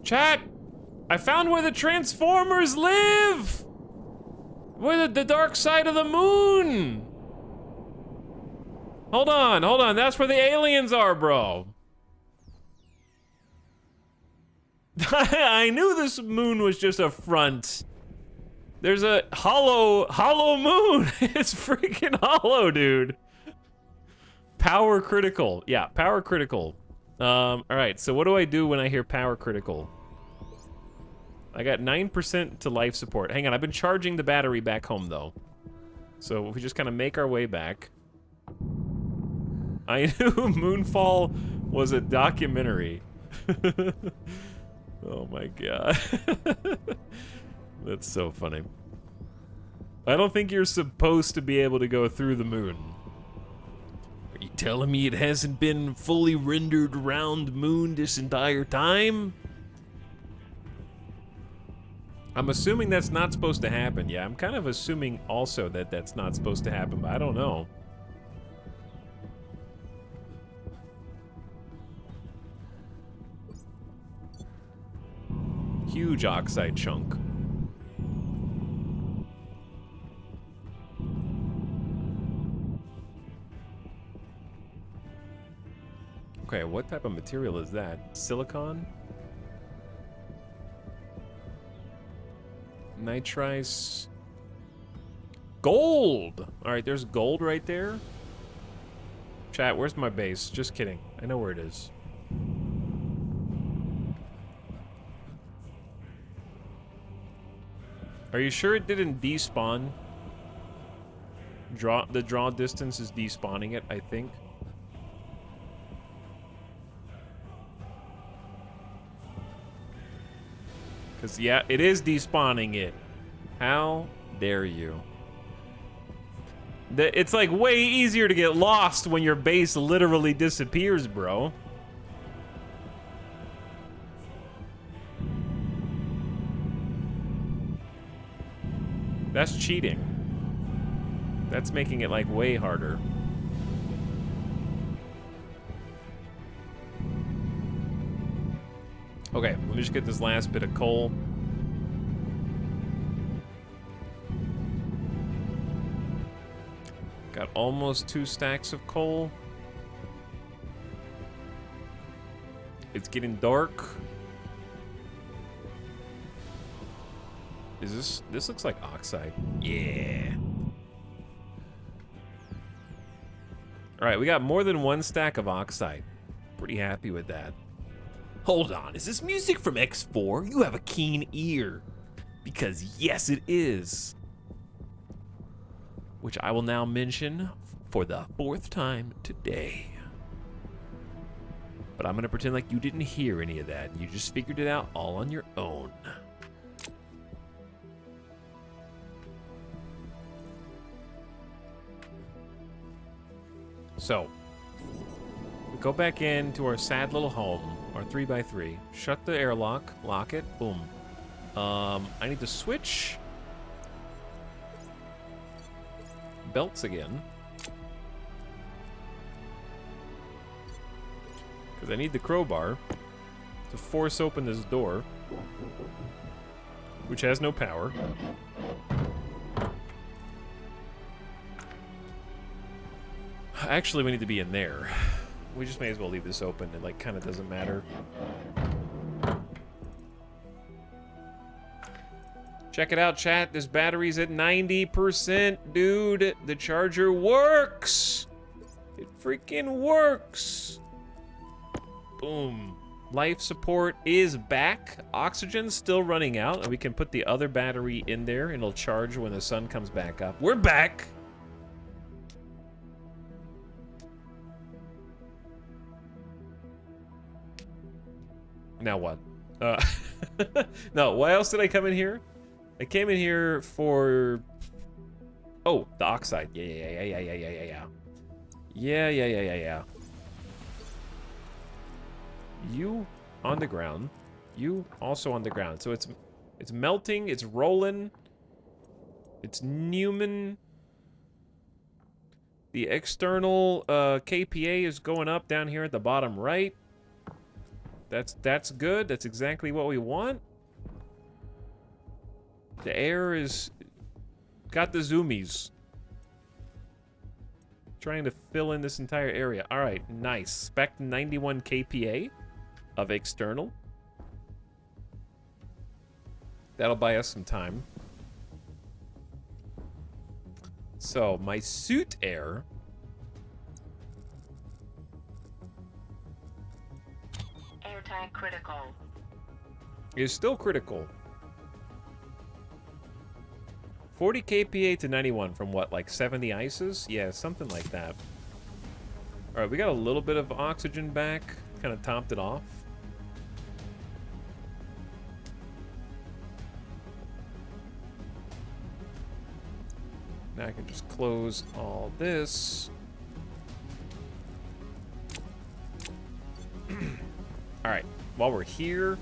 Chat! I found where the Transformers live! Where the dark side of the moon! Hold on, that's where the aliens are, bro. I knew this moon was just a front. There's a hollow moon. It's freaking hollow, dude. Power critical. Yeah, power critical. All right, so what do I do when I hear power critical? I got 9% to life support. Hang on, I've been charging the battery back home, though. So if we just kind of make our way back. I knew Moonfall was a documentary. Oh my god. That's so funny. I don't think you're supposed to be able to go through the moon. Are you telling me it hasn't been fully rendered round moon this entire time? I'm assuming that's not supposed to happen. Yeah, I'm kind of assuming also that that's not supposed to happen, but I don't know. Huge oxide chunk. Okay, what type of material is that? Silicon? Nitrice? Gold! Alright, there's gold right there. Chat, where's my base? Just kidding. I know where it is. Are you sure it didn't despawn? The draw distance is despawning it, I think. Because, yeah, it is despawning it. How dare you? It's like way easier to get lost when your base literally disappears, bro. That's cheating. That's making it like way harder. Okay, let me just get this last bit of coal. Got almost 2 stacks of coal. It's getting dark. Is this looks like oxide. Yeah. All right, we got more than 1 stack of oxide. Pretty happy with that. Hold on, is this music from X4? You have a keen ear. Because yes, it is. Which I will now mention for the 4th time today. But I'm gonna pretend like you didn't hear any of that. You just figured it out all on your own. So, we go back into our sad little home, our 3x3, shut the airlock, lock it, boom. I need to switch belts again. Because I need the crowbar to force open this door, which has no power. Actually, we need to be in there. We just may as well leave this open. It, like, kind of doesn't matter. Check it out, chat. This battery's at 90%, dude. The charger works! It freaking works! Boom. Life support is back. Oxygen's still running out, and we can put the other battery in there, and it'll charge when the sun comes back up. We're back! Now what? No, why else did I come in here? I came in here for... Oh, the oxide. Yeah. You on the ground. You also on the ground. So it's melting, it's rolling. It's Newman. The external KPA is going up down here at the bottom right. That's good. That's exactly what we want. The air is got the zoomies. Trying to fill in this entire area. All right, nice. Spec 91 kPa of external. That'll buy us some time. So my suit air Airtime critical. is still critical. 40 kPa to 91 from what, like 70 ices? Yeah, something like that. All right, we got a little bit of oxygen back. Kind of topped it off. Now I can just close all this. All right, while we're here,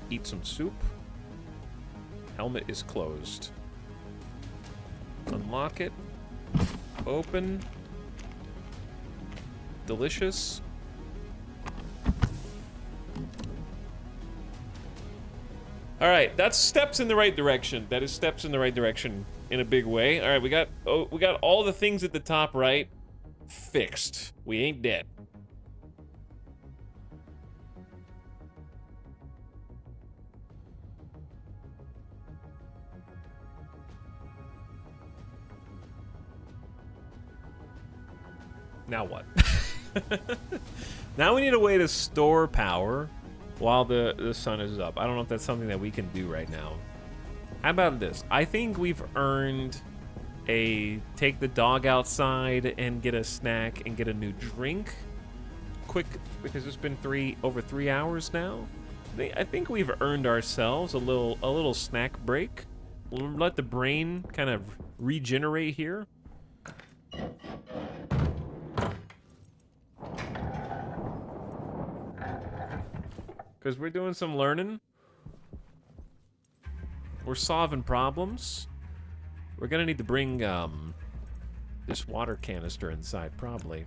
eat some soup. Helmet is closed. Unlock it. Open. Delicious. All right, that's steps in the right direction. That is steps in the right direction in a big way. All right, we got all the things at the top right fixed. We ain't dead. Now what? Now we need a way to store power while the sun is up. I don't know if that's something that we can do right now. How about this? I think we've earned a take the dog outside and get a snack and get a new drink. Quick, because it's been over 3 hours now. I think we've earned ourselves a little snack break. We'll let the brain kind of regenerate here. Because we're doing some learning. We're solving problems. We're gonna need to bring this water canister inside, probably.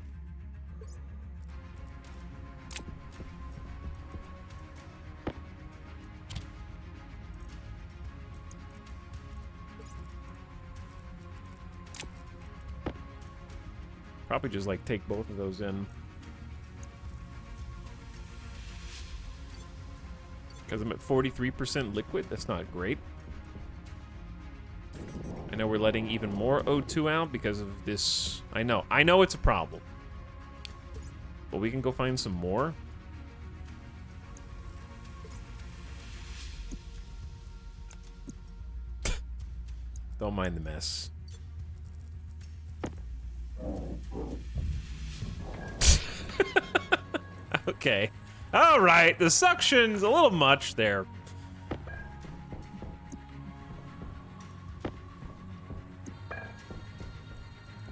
Probably just like take both of those in. Because I'm at 43% liquid. That's not great. I know we're letting even more O2 out because of this. I know it's a problem. But we can go find some more. Don't mind the mess. Okay. All right, the suction's a little much there.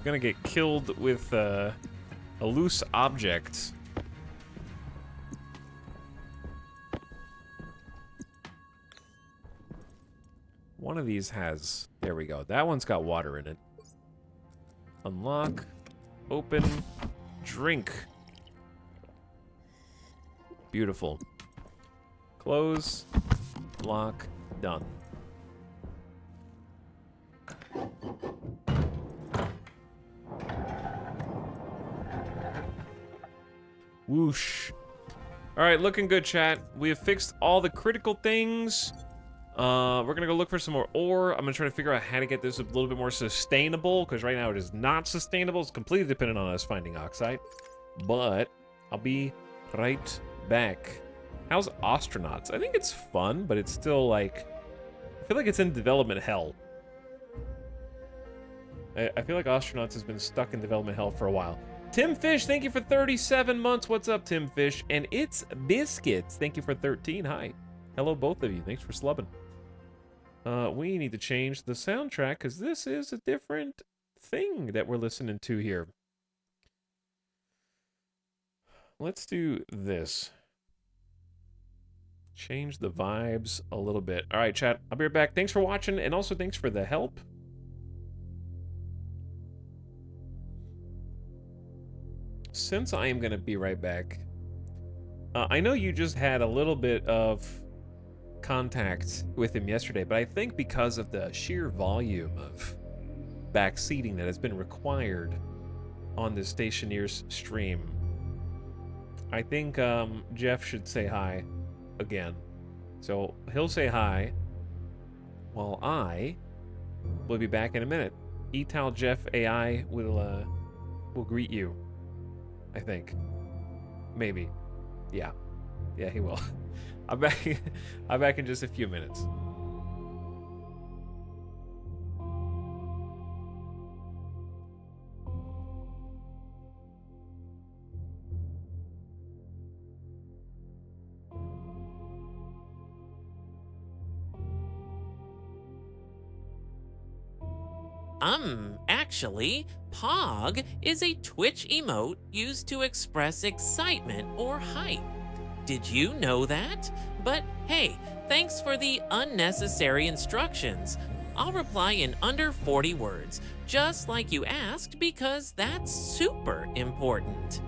Gonna get killed with a loose object. One of these has, there we go. That one's got water in it. Unlock, open, drink. Beautiful. Close, lock, done. Whoosh. All right, looking good, chat. We have fixed all the critical things. We're gonna go look for some more ore. I'm gonna try to figure out how to get this a little bit more sustainable, because right now it is not sustainable. It's completely dependent on us finding oxide. But I'll be right back. How's astronauts? I think it's fun, but it's still like, I feel like it's in development hell. I feel like astronauts has been stuck in development hell for a while. Tim Fish, thank you for 37 months. What's up, Tim Fish? And it's Biscuits. Thank you for 13. Hi. Hello, both of you. Thanks for slubbing. We need to change the soundtrack because this is a different thing that we're listening to here. Let's do this. Change the vibes a little bit. All right, chat. I'll be right back. Thanks for watching, and also thanks for the help. Since I am going to be right back, I know you just had a little bit of contact with him yesterday, but I think because of the sheer volume of backseating that has been required on this Stationeer's stream, I think Jeff should say hi again. So he'll say hi while I will be back in a minute. Etal Jeff AI will greet you. I think. Maybe. Yeah. Yeah, he will. I'm back in just a few minutes. Actually, Pog is a Twitch emote used to express excitement or hype. Did you know that? But hey, thanks for the unnecessary instructions. I'll reply in under 40 words, just like you asked, because that's super important.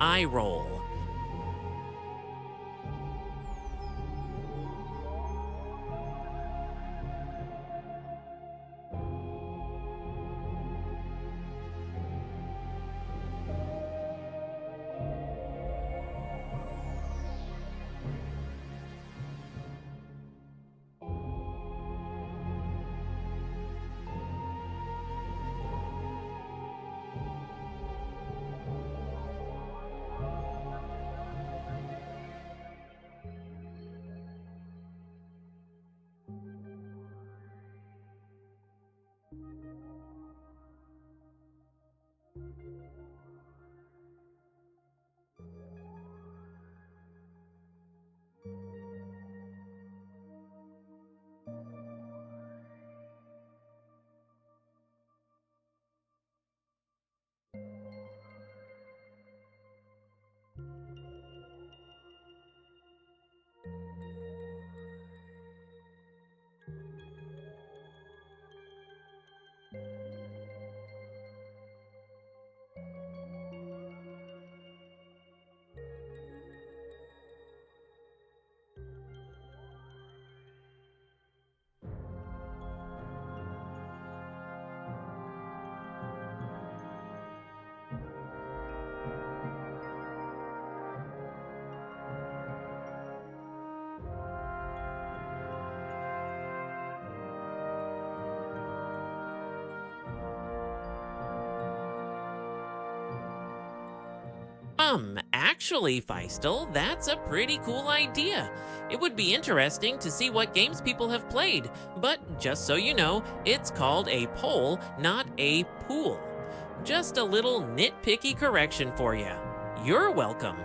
Eye roll. Actually, Feistel, that's a pretty cool idea. It would be interesting to see what games people have played, but just so you know, it's called a poll, not a pool. Just a little nitpicky correction for you. You're welcome.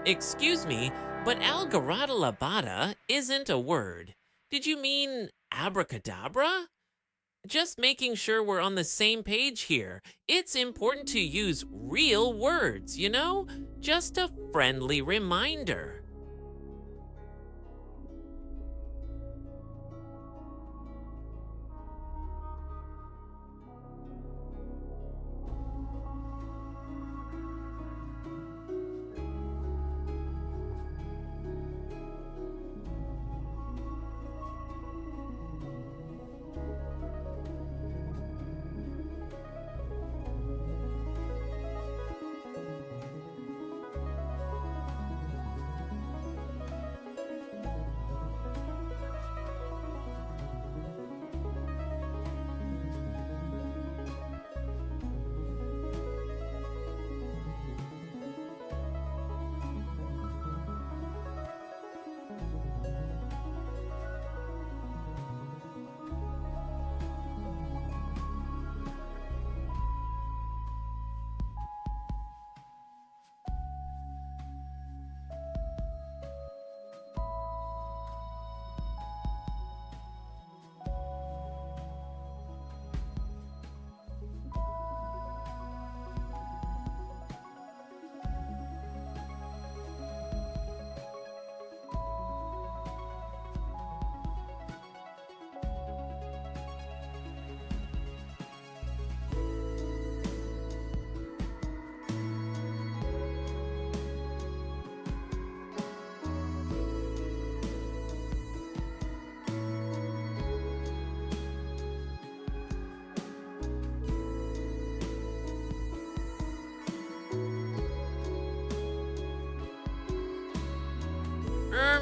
Excuse me, but algoradalabada isn't a word. Did you mean abracadabra? Just making sure we're on the same page here. It's important to use real words, you know? Just a friendly reminder.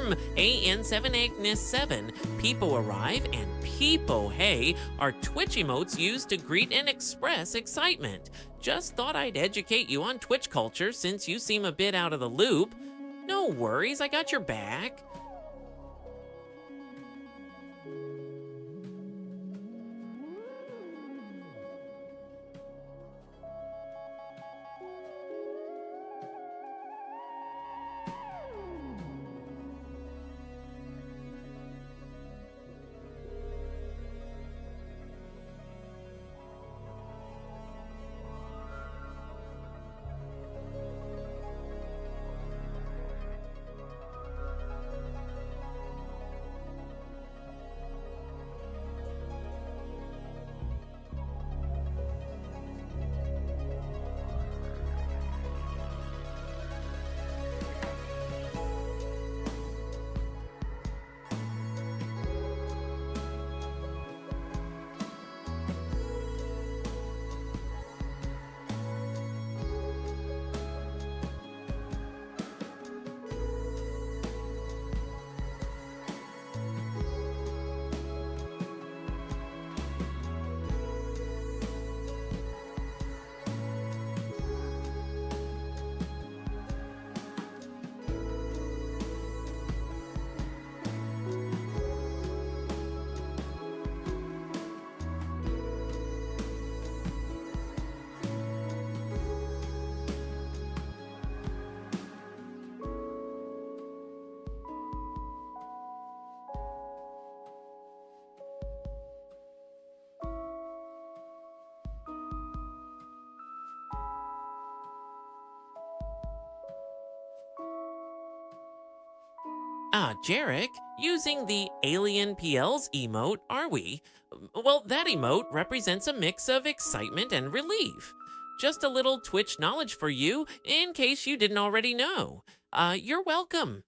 from AN7Agnes7, Peepo Arrive and Peepo Hey are Twitch emotes used to greet and express excitement. Just thought I'd educate you on Twitch culture since you seem a bit out of the loop. No worries, I got your back. Jarek, using the Alien PL's emote, are we? Well, that emote represents a mix of excitement and relief. Just a little Twitch knowledge for you, in case you didn't already know. You're welcome.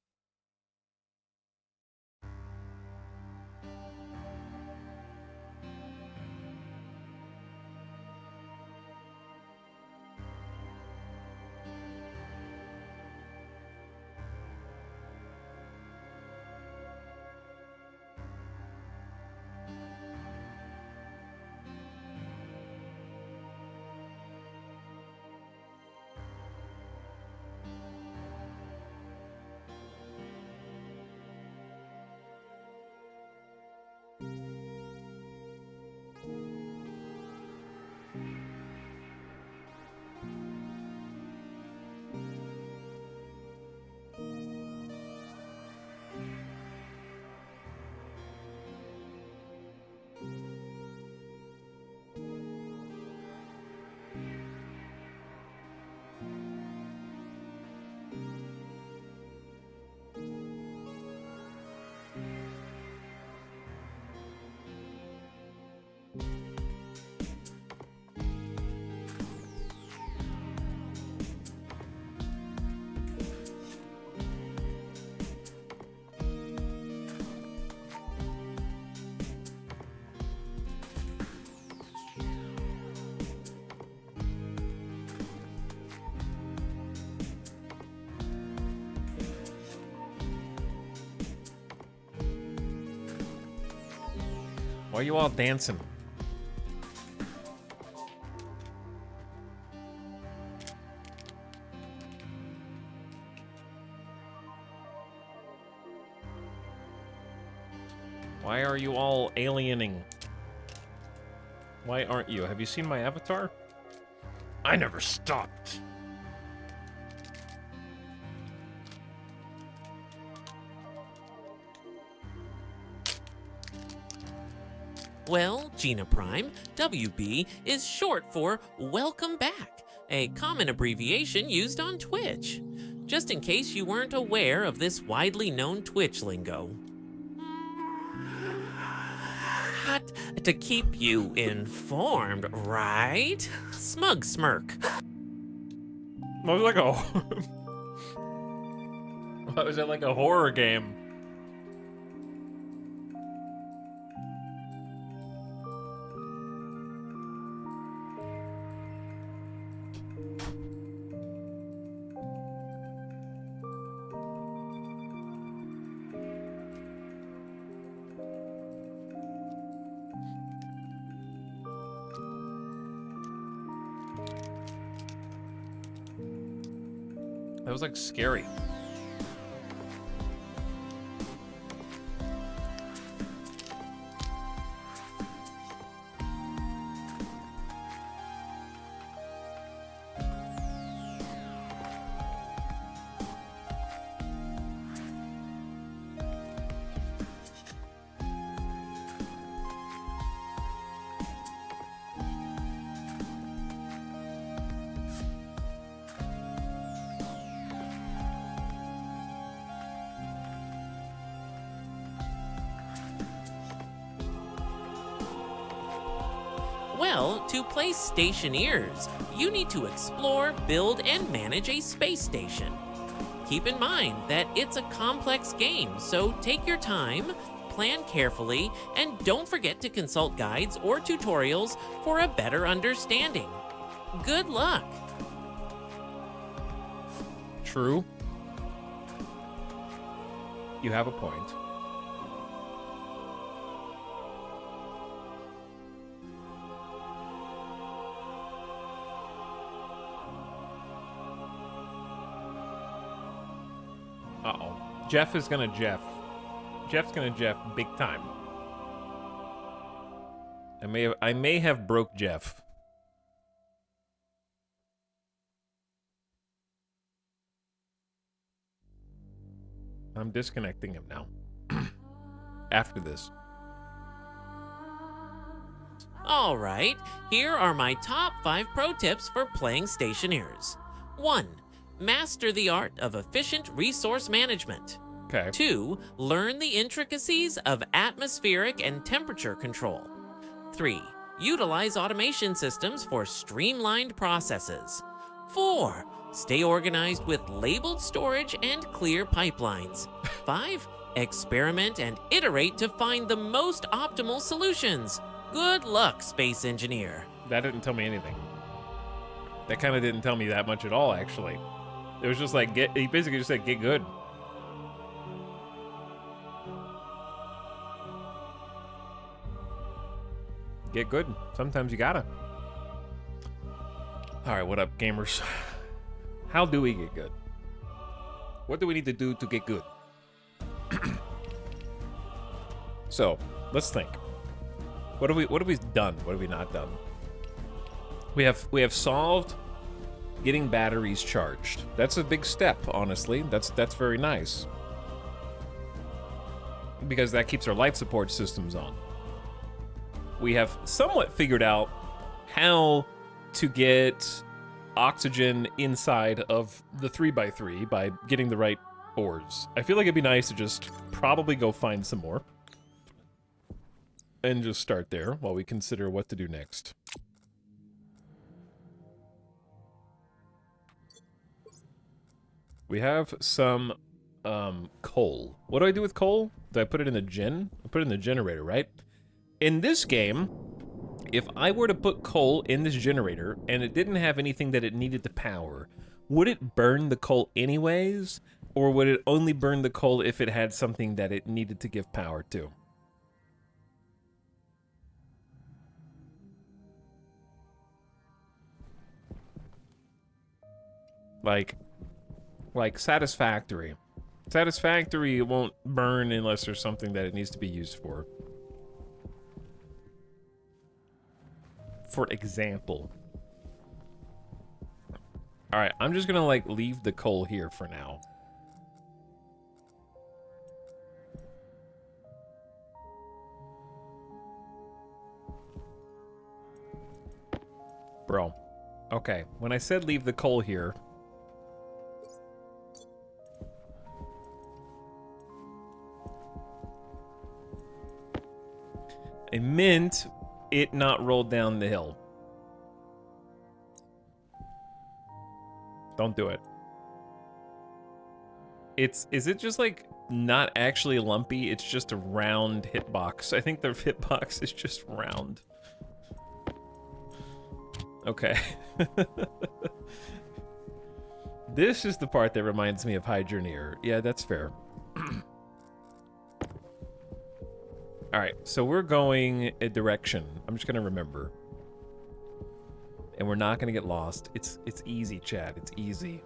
Why are you all dancing? Why are you all aliening? Why aren't you? Have you seen my avatar? I never stopped. Well, Gina Prime, WB is short for Welcome Back, a common abbreviation used on Twitch. Just in case you weren't aware of this widely known Twitch lingo. To keep you informed, right? Smug smirk. What was like a... What was it, like a horror game? That was like scary. Well, to play Stationeers, you need to explore, build, and manage a space station. Keep in mind that it's a complex game, so take your time, plan carefully, and don't forget to consult guides or tutorials for a better understanding. Good luck! True. You have a point. Uh-oh. Jeff is gonna Jeff. Jeff's gonna Jeff big time. I may have broke Jeff. I'm disconnecting him now. After this. All right, here are my top 5 pro tips for playing Stationeers. 1. Master the art of efficient resource management. Okay. 2. Learn the intricacies of atmospheric and temperature control. 3. Utilize automation systems for streamlined processes. 4. Stay organized with labeled storage and clear pipelines. 5. Experiment and iterate to find the most optimal solutions. Good luck, Space Engineer. That didn't tell me anything. That kind of didn't tell me that much at all, actually. It was just like, he basically just said, get good. Get good. Sometimes you gotta. All right, what up, gamers? How do we get good? What do we need to do to get good? So, let's think. What have we done? What have we not done? We have solved getting batteries charged. That's a big step, honestly. That's very nice. Because that keeps our life support systems on. We have somewhat figured out how to get oxygen inside of the 3x3 by getting the right ores. I feel like it'd be nice to just probably go find some more. And just start there while we consider what to do next. We have some coal. What do I do with coal? Do I put it in the gen? I put it in the generator, right? In this game, if I were to put coal in this generator and it didn't have anything that it needed to power, would it burn the coal anyways? Or would it only burn the coal if it had something that it needed to give power to? Like satisfactory. Satisfactory won't burn unless there's something that it needs to be used for. For example. Alright, I'm just gonna like leave the coal here for now. Bro. Okay, when I said leave the coal here, I meant it not rolled down the hill. Don't do it. Is it just like not actually lumpy? It's just a round hitbox. I think the hitbox is just round. Okay. This is the part that reminds me of Hydroneer. Yeah, that's fair. Alright, so we're going a direction. I'm just gonna remember. And we're not gonna get lost. It's easy, chat. It's easy.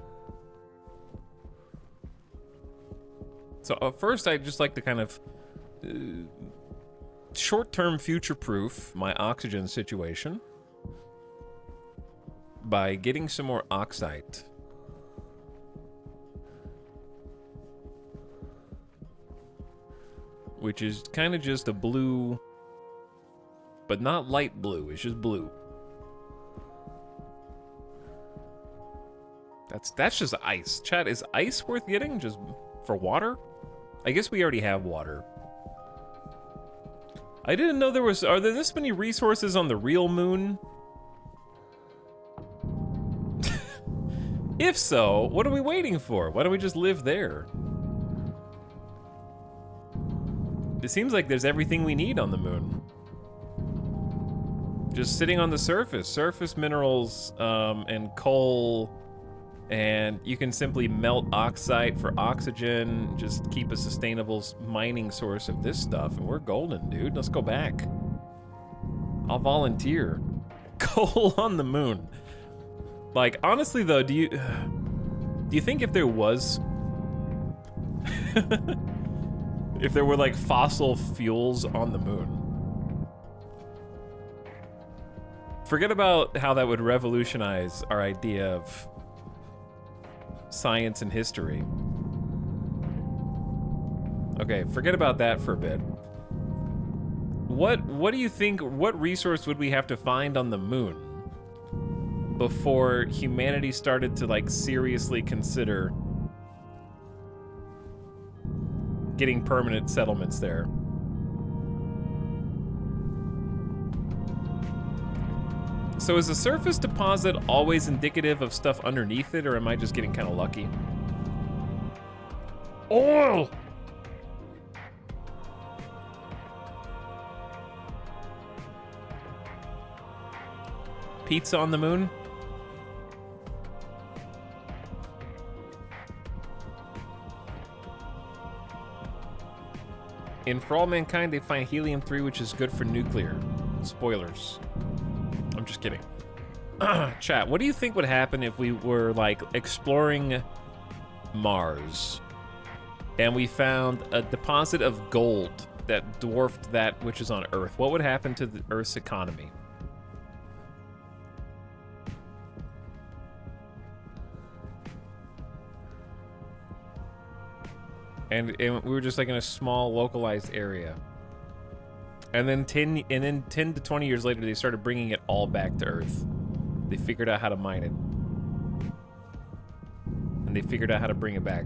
So first, I'd just like to kind of short-term future-proof my oxygen situation by getting some more oxide. Which is kind of just a blue, but not light blue, it's just blue. That's just ice. Chat, is ice worth getting just for water? I guess we already have water. I didn't know are there this many resources on the real moon? If so, what are we waiting for? Why don't we just live there? It seems like there's everything we need on the moon. Just sitting on the surface minerals, and coal, and you can simply melt oxide for oxygen, just keep a sustainable mining source of this stuff, and we're golden, dude. Let's go back. I'll volunteer. Coal on the moon. Like, honestly though, do you think if there was if there were like fossil fuels on the moon, forget about how that would revolutionize our idea of science and history. Okay, forget about that for a bit. What do you think, what resource would we have to find on the moon before humanity started to like seriously consider getting permanent settlements there? So is the surface deposit always indicative of stuff underneath it, or am I just getting kind of lucky? Oil! Pizza on the moon? In For All Mankind, they find helium-3, which is good for nuclear. Spoilers. I'm just kidding. Chat, what do you think would happen if we were, like, exploring Mars and we found a deposit of gold that dwarfed that which is on Earth? What would happen to the Earth's economy? And we were just like in a small localized area. And then 10 to 20 years later, they started bringing it all back to Earth. They figured out how to mine it. And they figured out how to bring it back.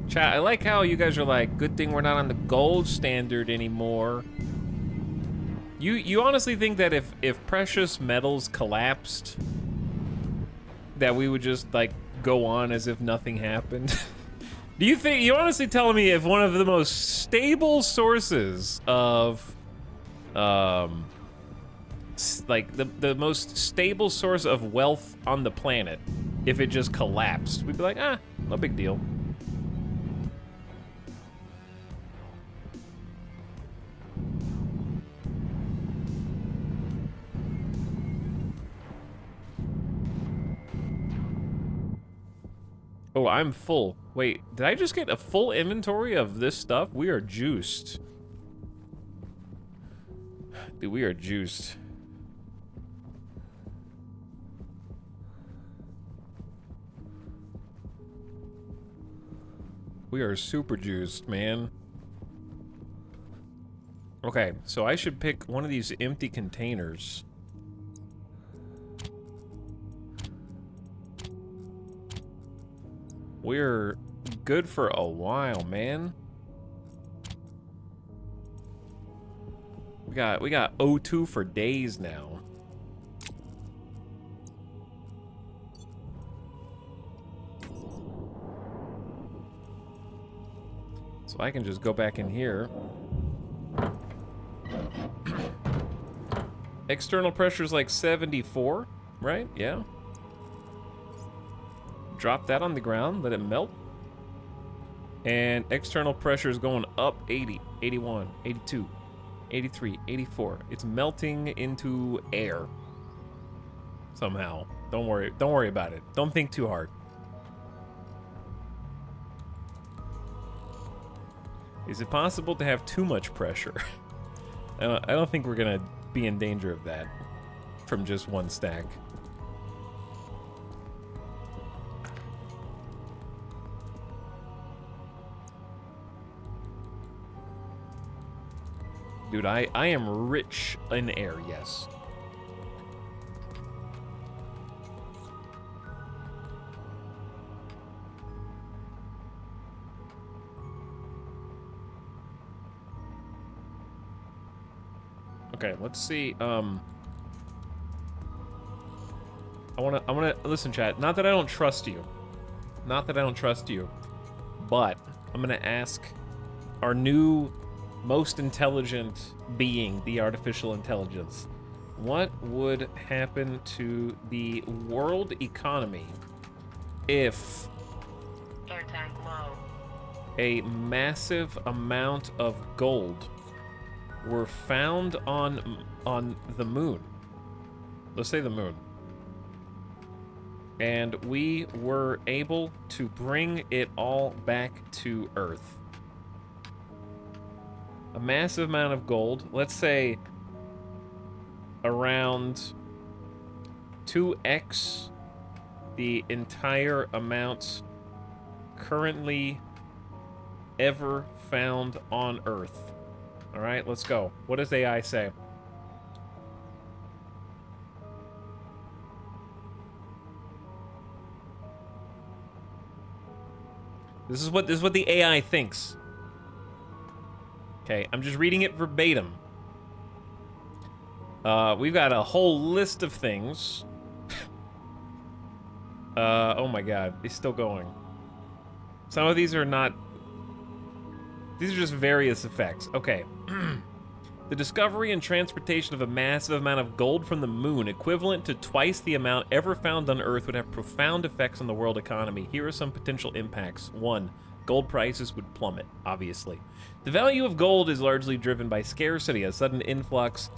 Chat, I like how you guys are like, good thing we're not on the gold standard anymore. You honestly think that if precious metals collapsed, that we would just like go on as if nothing happened? Do you think, you honestly telling me if one of the most stable sources of like the most stable source of wealth on the planet, if it just collapsed, we'd be like, ah, no big deal. Oh, I'm full. Wait, did I just get a full inventory of this stuff? We are juiced. Dude, we are juiced. We are super juiced, man. Okay, so I should pick one of these empty containers. We're good for a while, man. We got O2 for days now. So I can just go back in here. External pressure is like 74, right? Yeah. Drop that on the ground, let it melt. And external pressure is going up 80, 81, 82, 83, 84. It's melting into air. Somehow. Don't worry about it. Don't think too hard. Is it possible to have too much pressure? I don't think we're gonna be in danger of that from just one stack. Dude, I am rich in air, yes. Okay, let's see. I wanna listen, chat. Not that I don't trust you. Not that I don't trust you, but I'm gonna ask our new most intelligent being, the artificial intelligence. What would happen to the world economy if Air tank low. a massive amount of gold were found on the moon? Let's say the moon. And we were able to bring it all back to Earth. A massive amount of gold, let's say around 2x the entire amount currently ever found on Earth. All right, let's go. What does AI say? This is what the AI thinks. Okay, I'm just reading it verbatim. We've got a whole list of things. Oh my god, it's still going. Some of these are not... These are just various effects. Okay. The discovery and transportation of a massive amount of gold from the moon, equivalent to twice the amount ever found on Earth, would have profound effects on the world economy. Here are some potential impacts. 1. Gold prices would plummet, obviously. The value of gold is largely driven by scarcity. A sudden influx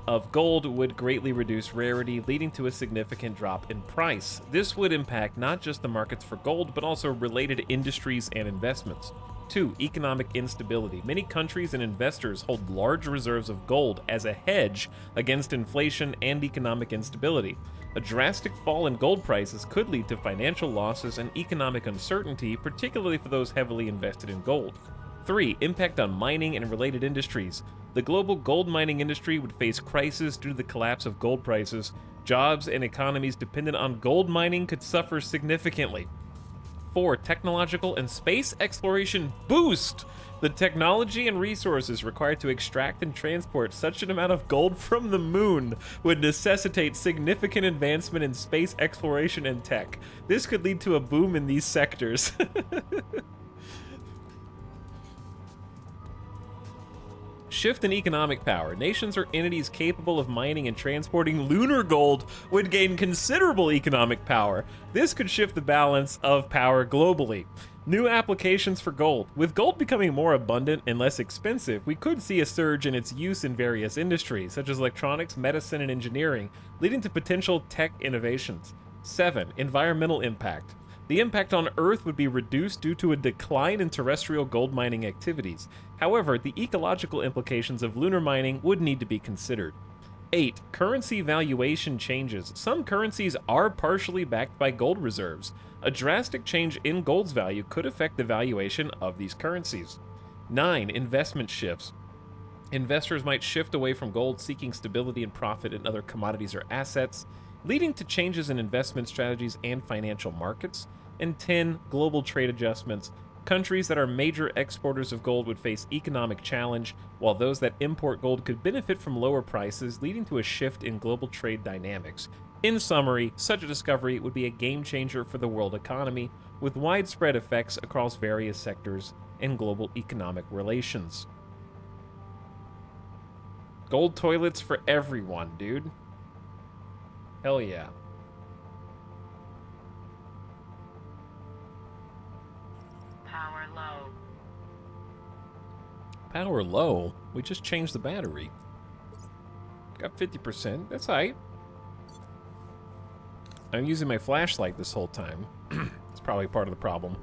of gold would greatly reduce rarity, leading to a significant drop in price. This would impact not just the markets for gold, but also related industries and investments. 2. Economic instability. Many countries and investors hold large reserves of gold as a hedge against inflation and economic instability. A drastic fall in gold prices could lead to financial losses and economic uncertainty, particularly for those heavily invested in gold. 3. Impact on mining and related industries. The global gold mining industry would face crisis due to the collapse of gold prices. Jobs and economies dependent on gold mining could suffer significantly. 4. Technological and space exploration boost. The technology and resources required to extract and transport such an amount of gold from the moon would necessitate significant advancement in space exploration and tech. This could lead to a boom in these sectors. Shift in economic power. Nations or entities capable of mining and transporting lunar gold would gain considerable economic power. This could shift the balance of power globally. New applications for gold. With gold becoming more abundant and less expensive, we could see a surge in its use in various industries, such as electronics, medicine, and engineering, leading to potential tech innovations. 7. Environmental impact. The impact on Earth would be reduced due to a decline in terrestrial gold mining activities. However, the ecological implications of lunar mining would need to be considered. 8. Currency valuation changes. Some currencies are partially backed by gold reserves. A drastic change in gold's value could affect the valuation of these currencies. 9. Investment shifts. Investors might shift away from gold, seeking stability and profit in other commodities or assets, leading to changes in investment strategies and financial markets. And 10. Global trade adjustments. Countries that are major exporters of gold would face economic challenge, while those that import gold could benefit from lower prices, leading to a shift in global trade dynamics. In summary, such a discovery would be a game changer for the world economy, with widespread effects across various sectors and global economic relations. Gold toilets for everyone, dude. Hell yeah. Power low. Power low? We just changed the battery. Got 50%. That's aight. I'm using my flashlight this whole time. It's probably part of the problem.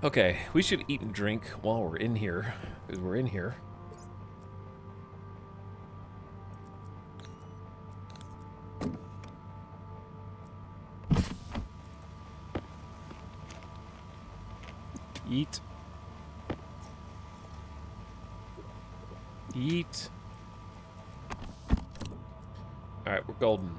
Okay, we should eat and drink while we're in here, because we're in here. Eat. Eat. Alright, we're golden.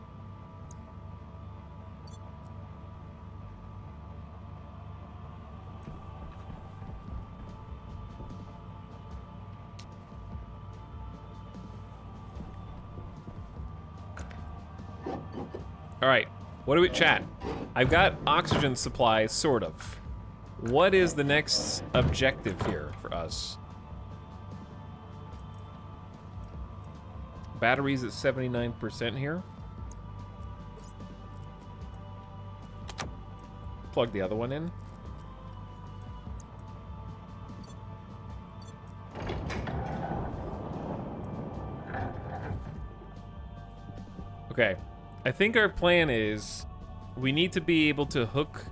Alright, what do we chat? I've got oxygen supply, sort of. What is the next objective here for us? Batteries at 79% here. Plug the other one in. Okay. I think our plan is we need to be able to hook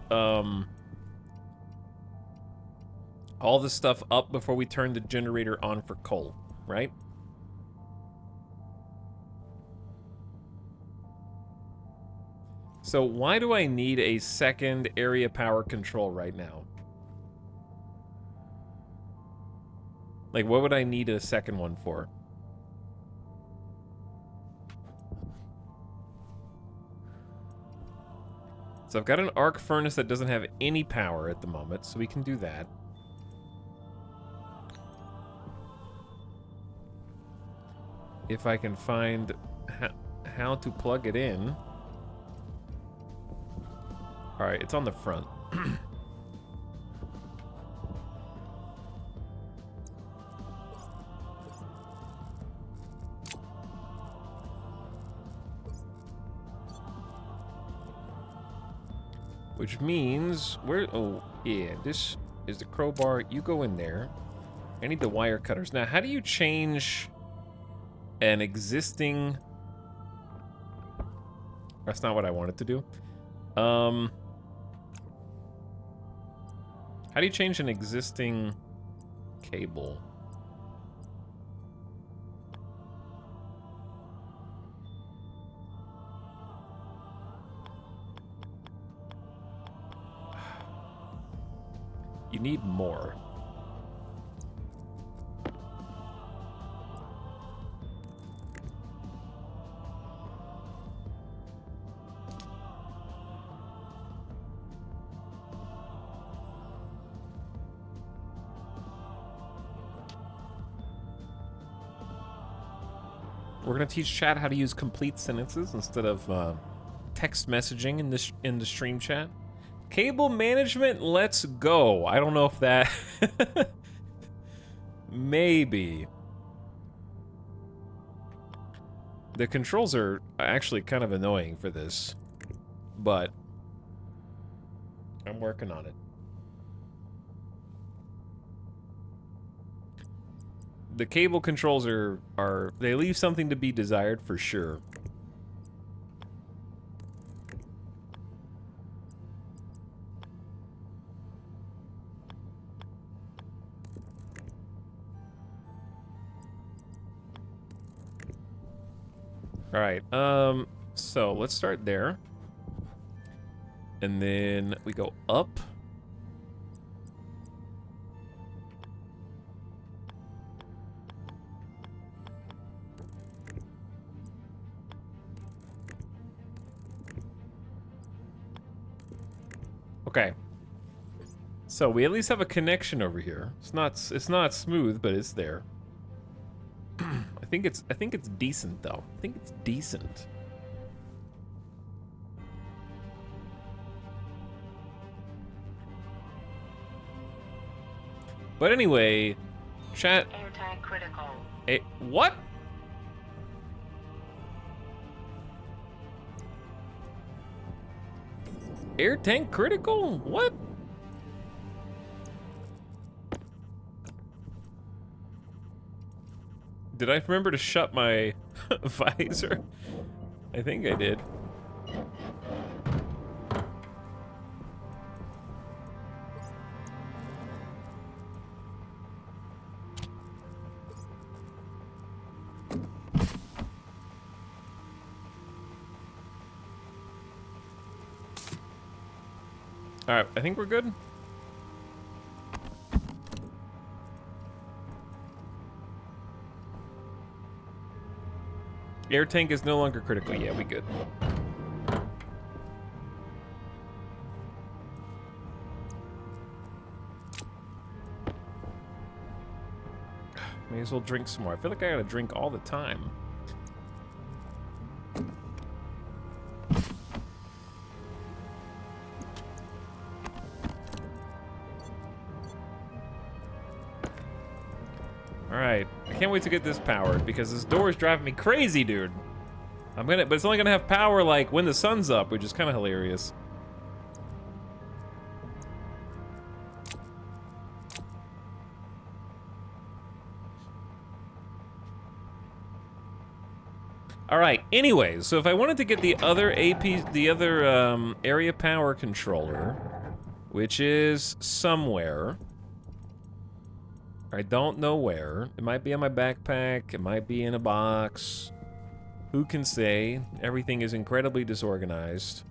all this stuff up before we turn the generator on for coal, right? So why do I need a second area power control right now? Like, what would I need a second one for? So I've got an arc furnace that doesn't have any power at the moment, so we can do that. If I can find how to plug it in. All right, it's on the front. Which means, oh, yeah, this is the crowbar. You go in there. I need the wire cutters. Now, how do you change an existing... That's not what I wanted to do. How do you change an existing cable? You need more. We're gonna teach chat how to use complete sentences instead of text messaging in the stream chat. Cable management, let's go. I don't know if that... Maybe. The controls are actually kind of annoying for this, but I'm working on it. The cable controls are they leave something to be desired for sure. All right, so let's start there. And then we go up. Okay. So we at least have a connection over here. It's not smooth, but it's there. I think it's decent though. I think it's decent. But anyway, chat. Airtime critical. What? Air tank critical? What? Did I remember to shut my visor? I think I did. All right, I think we're good. Air tank is no longer critical. Yeah, we good. May as well drink some more. I feel like I gotta drink all the time. Alright, I can't wait to get this powered because this door is driving me crazy, dude. But it's only gonna have power like when the sun's up, which is kind of hilarious. Alright, anyways, so if I wanted to get the other area power controller, which is somewhere, I don't know where. It might be on my backpack, it might be in a box. Who can say? Everything is incredibly disorganized.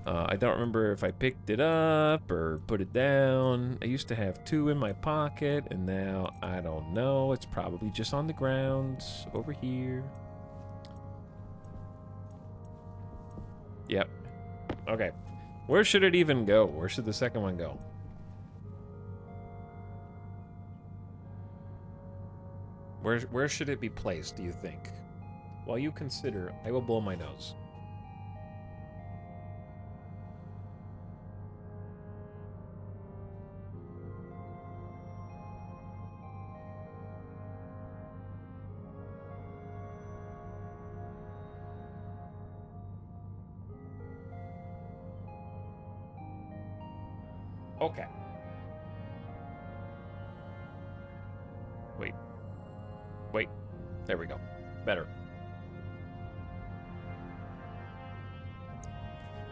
I don't remember if I picked it up or put it down. I used to have 2 in my pocket, and now I don't know. It's probably just on the ground over here. Yep. Okay. Where should it even go? Where should the second one go? Where should it be placed, do you think? While you consider, I will blow my nose. Okay. Wait. There we go. Better.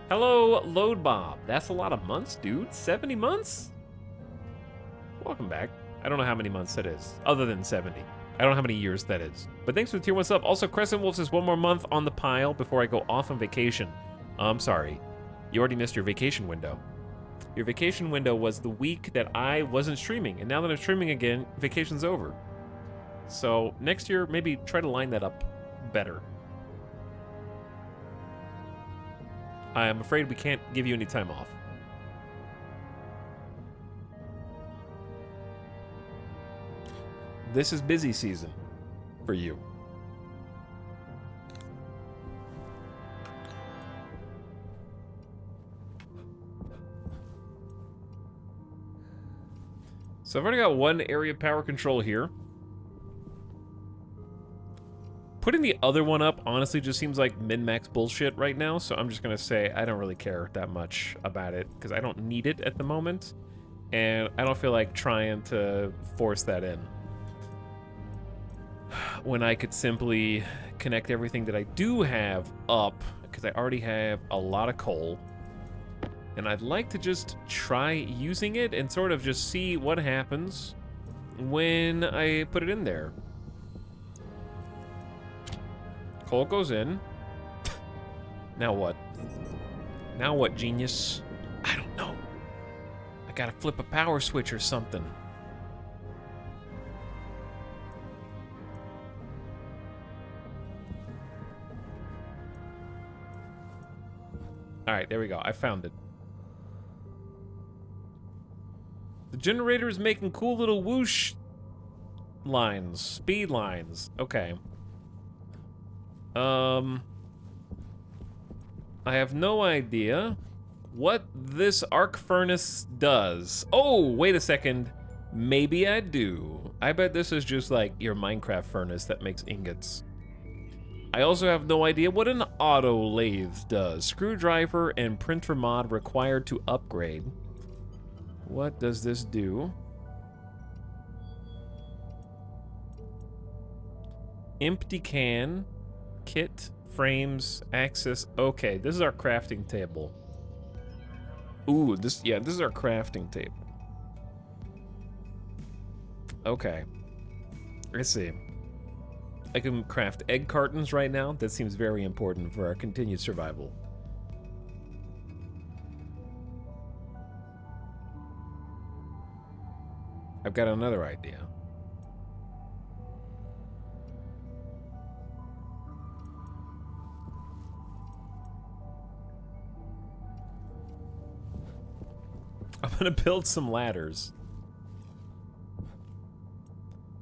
Hello, Load Bob. That's a lot of months, dude. 70 months? Welcome back. I don't know how many months that is, other than 70. I don't know how many years that is. But thanks for the tier 1 sub. Also, Crescent Wolf says 1 more month on the pile before I go off on vacation. I'm sorry. You already missed your vacation window. Your vacation window was the week that I wasn't streaming, and now that I'm streaming again, vacation's over. So next year, maybe try to line that up better. I am afraid we can't give you any time off. This is busy season for you. So I've already got 1 area power control here. Putting the other one up honestly just seems like min-max bullshit right now, so I'm just gonna say I don't really care that much about it because I don't need it at the moment, and I don't feel like trying to force that in when I could simply connect everything that I do have up, because I already have a lot of coal, and I'd like to just try using it and sort of just see what happens when I put it in there. Coal goes in. Now what? Now what, genius? I don't know. I gotta flip a power switch or something. Alright, there we go. I found it. The generator is making cool little whoosh lines. Speed lines. Okay. I have no idea what this arc furnace does. Oh, wait a second. Maybe I do. I bet this is just like your Minecraft furnace that makes ingots. I also have no idea what an auto lathe does. Screwdriver and printer mod required to upgrade. What does this do? Empty can, kit, frames, access. Okay, this is our crafting table. Ooh, this is our crafting table. Okay. Let's see. I can craft egg cartons right now. That seems very important for our continued survival. I've got another idea. I'm gonna build some ladders.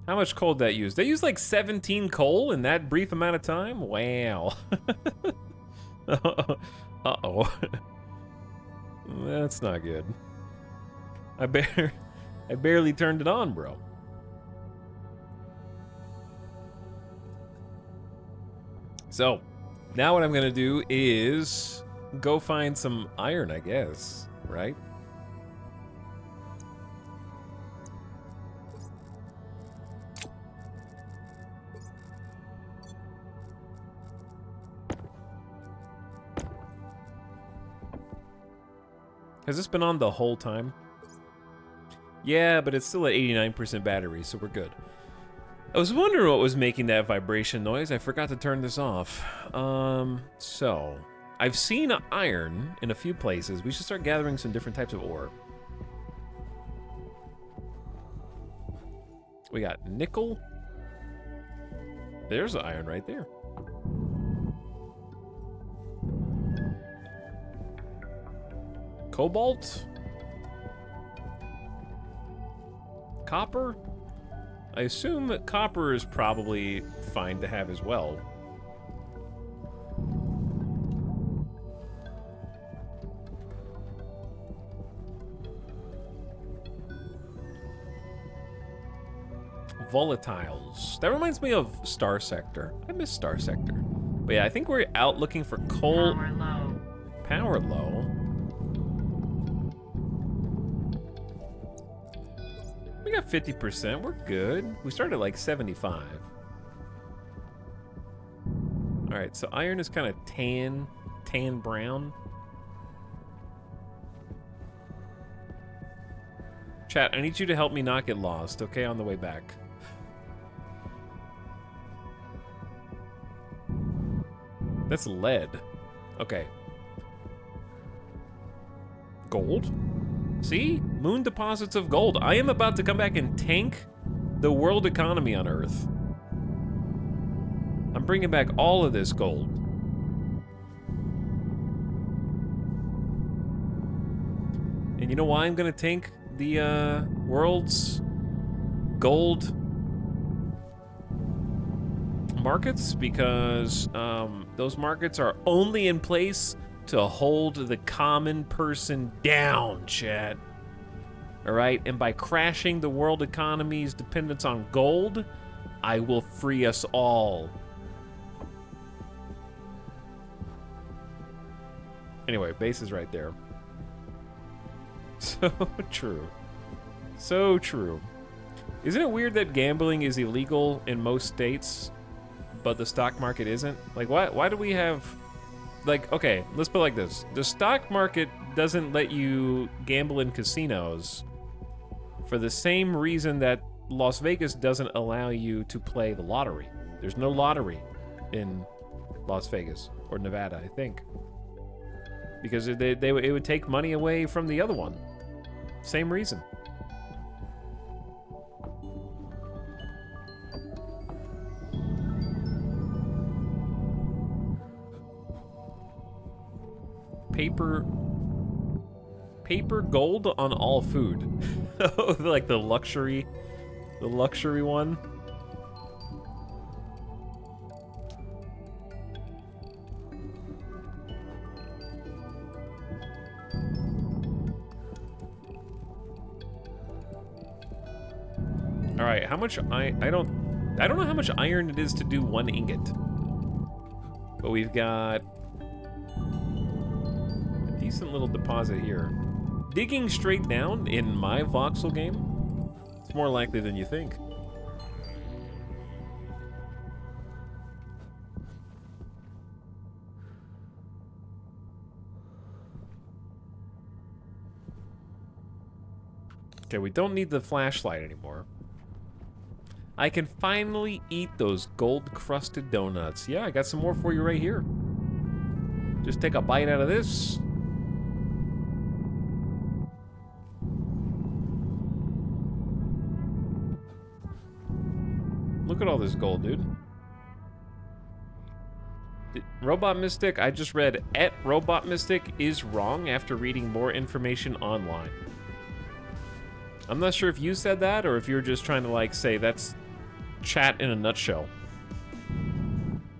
How much coal did that use? They used like 17 coal in that brief amount of time? Wow. Uh-oh. That's not good. I barely turned it on, bro. So, now what I'm gonna do is go find some iron, I guess, right? Has this been on the whole time? Yeah, but it's still at 89% battery, so we're good. I was wondering what was making that vibration noise. I forgot to turn this off. So, I've seen iron in a few places. We should start gathering some different types of ore. We got nickel. There's iron right there. Cobalt? Copper? I assume that copper is probably fine to have as well. Volatiles. That reminds me of Star Sector. I miss Star Sector. But yeah, I think we're out looking for coal. Power low. Power low? We got 50%, we're good. We started at like 75. All right, so iron is kind of tan brown. Chat, I need you to help me not get lost, okay, on the way back. That's lead. Okay. Gold? See? Moon deposits of gold. I am about to come back and tank the world economy on Earth. I'm bringing back all of this gold. And you know why I'm gonna tank the world's gold markets? Because those markets are only in place to hold the common person down, chat. All right, and by crashing the world economy's dependence on gold, I will free us all. Anyway, base is right there. So true. So true. Isn't it weird that gambling is illegal in most states, but the stock market isn't? Like, why do we have... Like, okay, let's put it like this. The stock market doesn't let you gamble in casinos for the same reason that Las Vegas doesn't allow you to play the lottery. There's no lottery in Las Vegas or Nevada, I think. Because it would take money away from the other one. Same reason. Paper gold on all food. Like the luxury one. All right, how much I don't know how much iron it is to do one ingot. But we've got a decent little deposit here. Digging straight down in my voxel game, it's more likely than you think. Okay, we don't need the flashlight anymore. I can finally eat those gold-crusted donuts. Yeah, I got some more for you right here. Just take a bite out of this. Look at all this gold, dude. Robot Mystic, I just read @Robot Mystic is wrong after reading more information online. I'm not sure if you said that or if you're just trying to like say that's chat in a nutshell.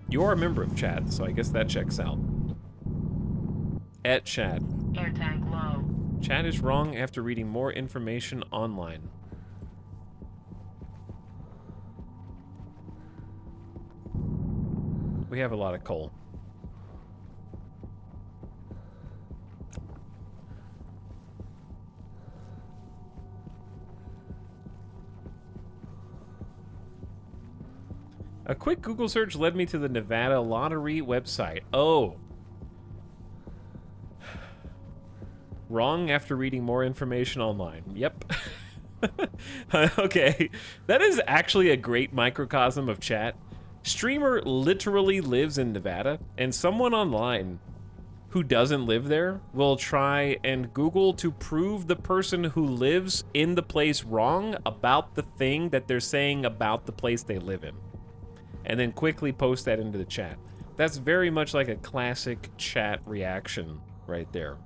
You are a member of chat, so I guess that checks out. @Chat. Air tank low. Chat is wrong after reading more information online. We have a lot of coal. A quick Google search led me to the Nevada Lottery website. Oh. Wrong after reading more information online. Yep. Okay. That is actually a great microcosm of chat. Streamer literally lives in Nevada, and someone online who doesn't live there will try and Google to prove the person who lives in the place wrong about the thing that they're saying about the place they live in. And then quickly post that into the chat. That's very much like a classic chat reaction right there.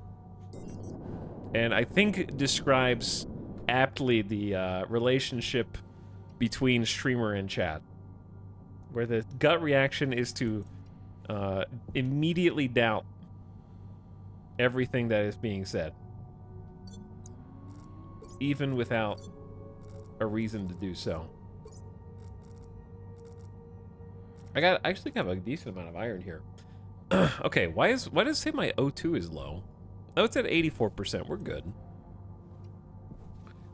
And I think describes aptly the relationship between streamer and chat, where the gut reaction is to immediately doubt everything that is being said, even without a reason to do so. I actually have a decent amount of iron here. Okay, why does it say my O2 is low? Oh, it's at 84%. We're good.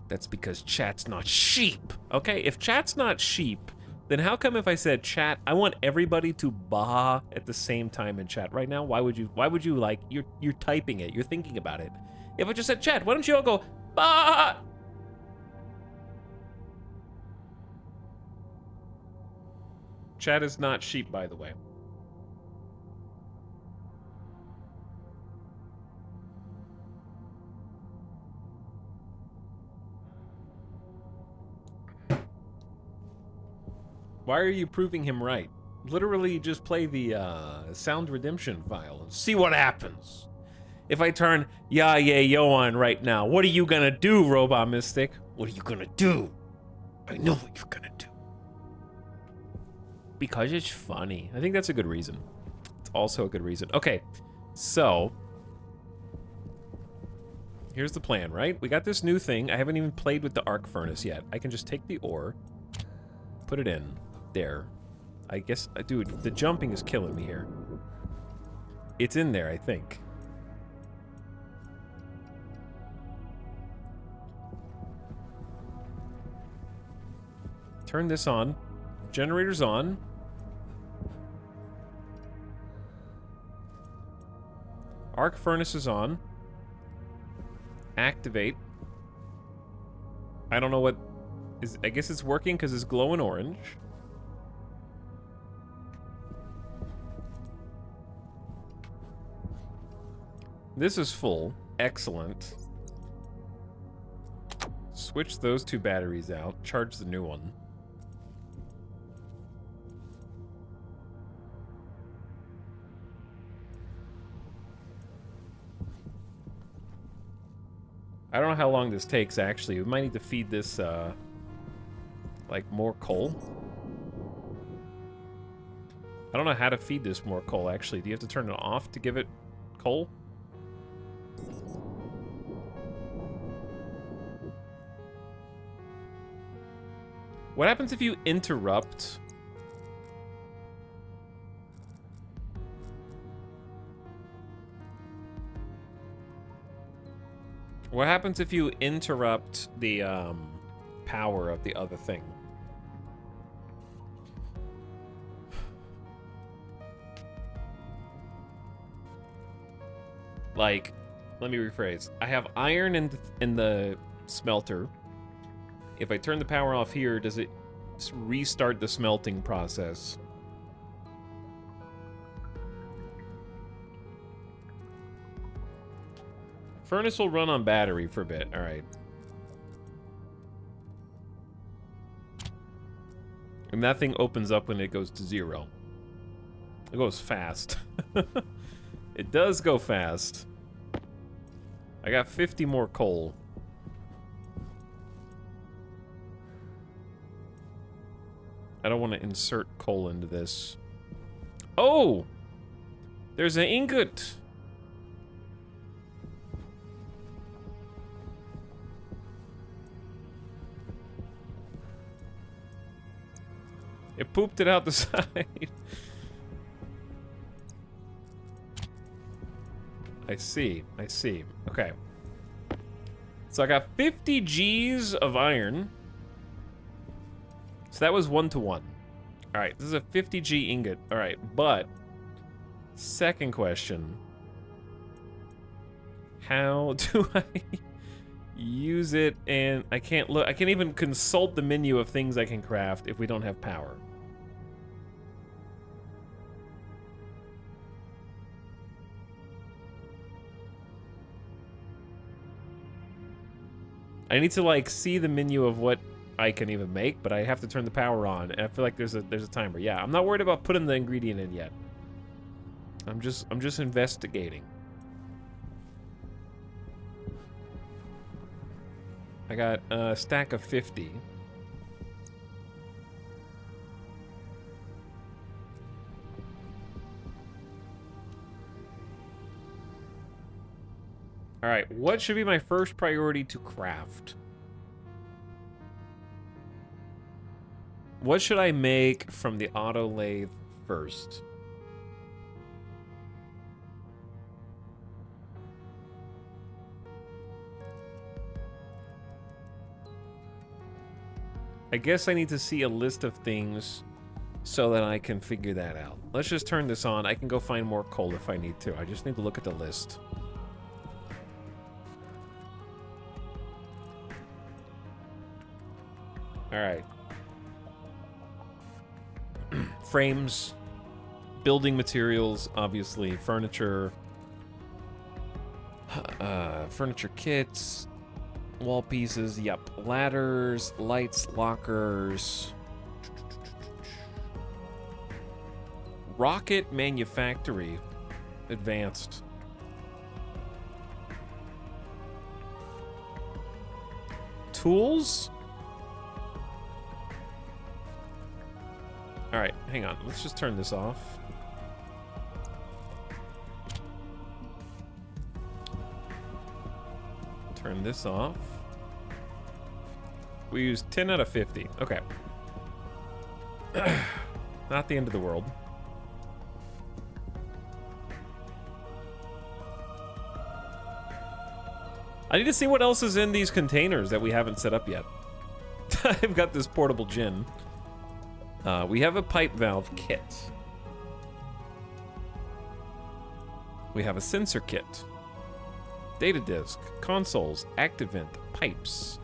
That's because chat's not sheep. Okay, if chat's not sheep, then how come if I said chat, I want everybody to bah at the same time in chat right now? Why would you like you're typing it, you're thinking about it. If I just said chat, why don't you all go bah? Chat is not sheep, by the way. Why are you proving him right? Literally just play the Sound Redemption file and see what happens. If I turn yeah, yo on right now, what are you gonna do, Robot Mystic? What are you gonna do? I know what you're gonna do. Because it's funny. I think that's a good reason. It's also a good reason. Okay, so here's the plan, right? We got this new thing. I haven't even played with the arc furnace yet. I can just take the ore, put it in there. I guess, dude, the jumping is killing me here. It's in there, I think. Turn this on. Generator's on. Arc furnace is on. Activate. I don't know what is. I guess it's working because it's glowing orange. This is full. Excellent. Switch those two batteries out. Charge the new one. I don't know how long this takes, actually. We might need to feed this, like, more coal. I don't know how to feed this more coal, actually. Do you have to turn it off to give it coal? What happens if you interrupt What happens if you interrupt the power of the other thing? Like, let me rephrase. I have iron in the smelter. If I turn the power off here, does it restart the smelting process? Furnace will run on battery for a bit. All right. And that thing opens up when it goes to 0. It goes fast. It does go fast. I got 50 more coal. I don't want to insert coal into this. Oh! There's an ingot! It pooped it out the side. I see. I see. Okay. So I got 50 Gs of iron. So that was 1-to-1. All right, this is a 50 G ingot. All right, but second question. How do I use it? And I can't look. I can't even consult the menu of things I can craft if we don't have power. I need to like see the menu of what I can even make, but I have to turn the power on, and I feel like there's a timer. Yeah, I'm not worried about putting the ingredient in yet. I'm just investigating. I got a stack of 50. All right, what should be my first priority to craft? What should I make from the auto lathe first? I guess I need to see a list of things so that I can figure that out. Let's just turn this on. I can go find more coal if I need to. I just need to look at the list. All right. Frames, building materials, obviously, furniture, furniture kits, wall pieces, yep, ladders, lights, lockers, rocket manufactory, advanced. Tools? All right, hang on. Let's just turn this off. Turn this off. We used 10 out of 50. Okay. Not the end of the world. I need to see what else is in these containers that we haven't set up yet. I've got this portable gin. We have a pipe valve kit. We have a sensor kit. Data disk, consoles, Activent, pipes.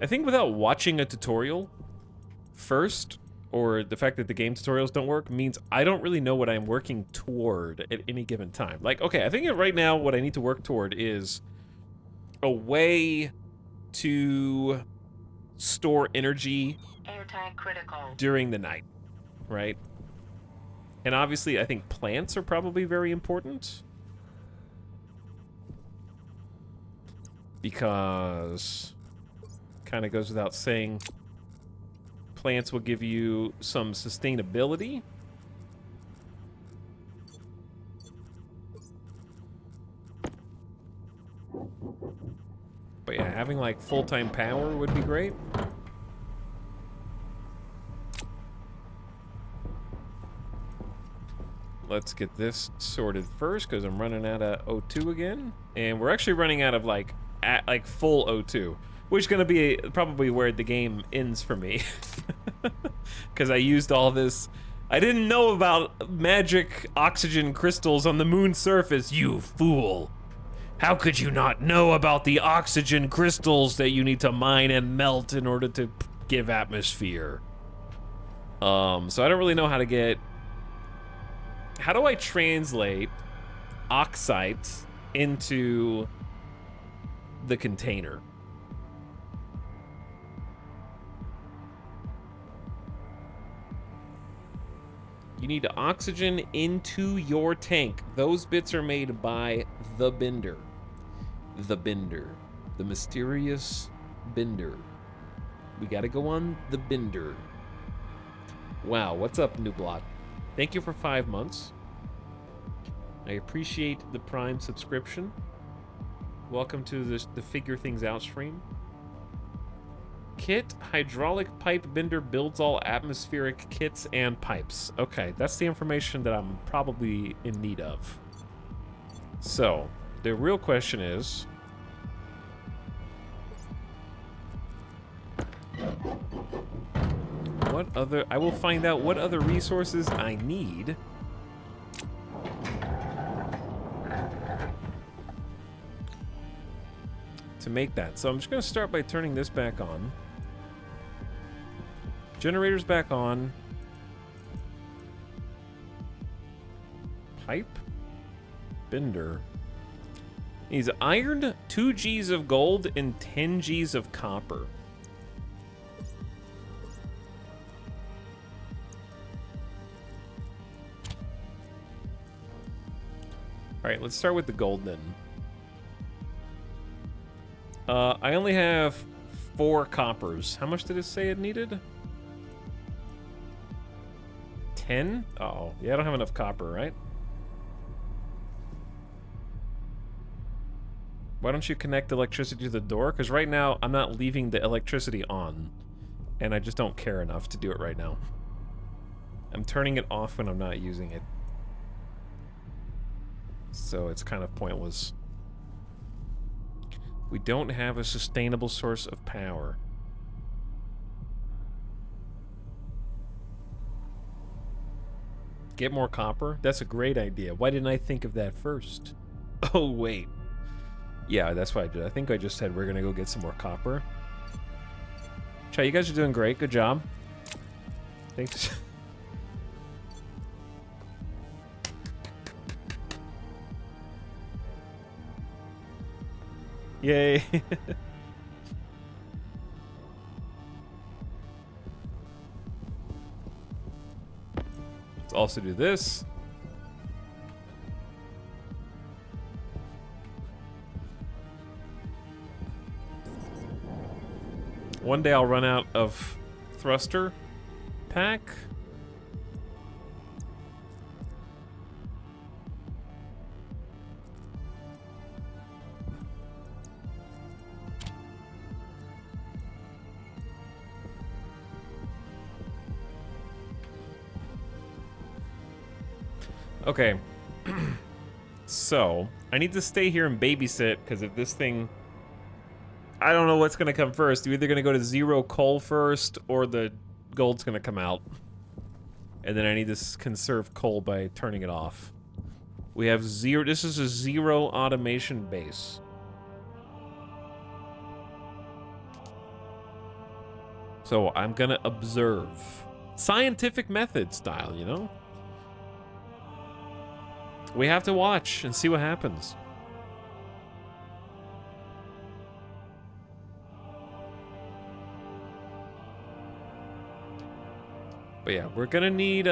I think without watching a tutorial first, or the fact that the game tutorials don't work, means I don't really know what I'm working toward at any given time. Like, okay, I think right now what I need to work toward is a way to store energy Airtime critical. during the night, right? And obviously, I think plants are probably very important. Because, kind of goes without saying, plants will give you some sustainability. But yeah, having like full-time power would be great. let's get this sorted first because I'm running out of O2 again. And we're actually running out of like full O2, which is gonna be probably where the game ends for me. Because I used all this. I didn't know about magic oxygen crystals on the moon's surface, you fool. How could you not know about the oxygen crystals that you need to mine and melt in order to give atmosphere? So I don't really know how to get... How do I translate oxite into the container? You need oxygen into your tank. Those bits are made by the Bender. The Bender. The mysterious Bender. We gotta go on the Bender. Wow, what's up, Nublot? Thank you for 5 months. I appreciate the Prime subscription. Welcome to the Figure Things Out stream. Kit, hydraulic pipe bender builds all atmospheric kits and pipes. Okay, that's the information that I'm probably in need of. So, the real question is... what other... I will find out what other resources I need to make that. So I'm just going to start by turning this back on. Generator's back on. Pipe? Bender. He's iron, 2 Gs of gold, and 10 Gs of copper. Alright, let's start with the gold then. I only have 4 coppers. How much did it say it needed? 10? Uh-oh. Yeah, I don't have enough copper, right? Why don't you connect electricity to the door? Because right now, I'm not leaving the electricity on. And I just don't care enough to do it right now. I'm turning it off when I'm not using it. So it's kind of pointless. We don't have a sustainable source of power. Get more copper? That's a great idea. Why didn't I think of that first? Oh, wait. Yeah, that's what I did. I think I just said we're gonna go get some more copper. Chat, you guys are doing great. Good job. Thanks. Yay. Let's also do this. One day I'll run out of thruster pack. Okay. So, I need to stay here and babysit, because if this thing... I don't know what's going to come first. You're either going to go to 0 coal first, or the gold's going to come out. And then I need to conserve coal by turning it off. We have 0... This is a 0 automation base. So, I'm going to observe. Scientific method style, you know? We have to watch and see what happens. But yeah, we're gonna need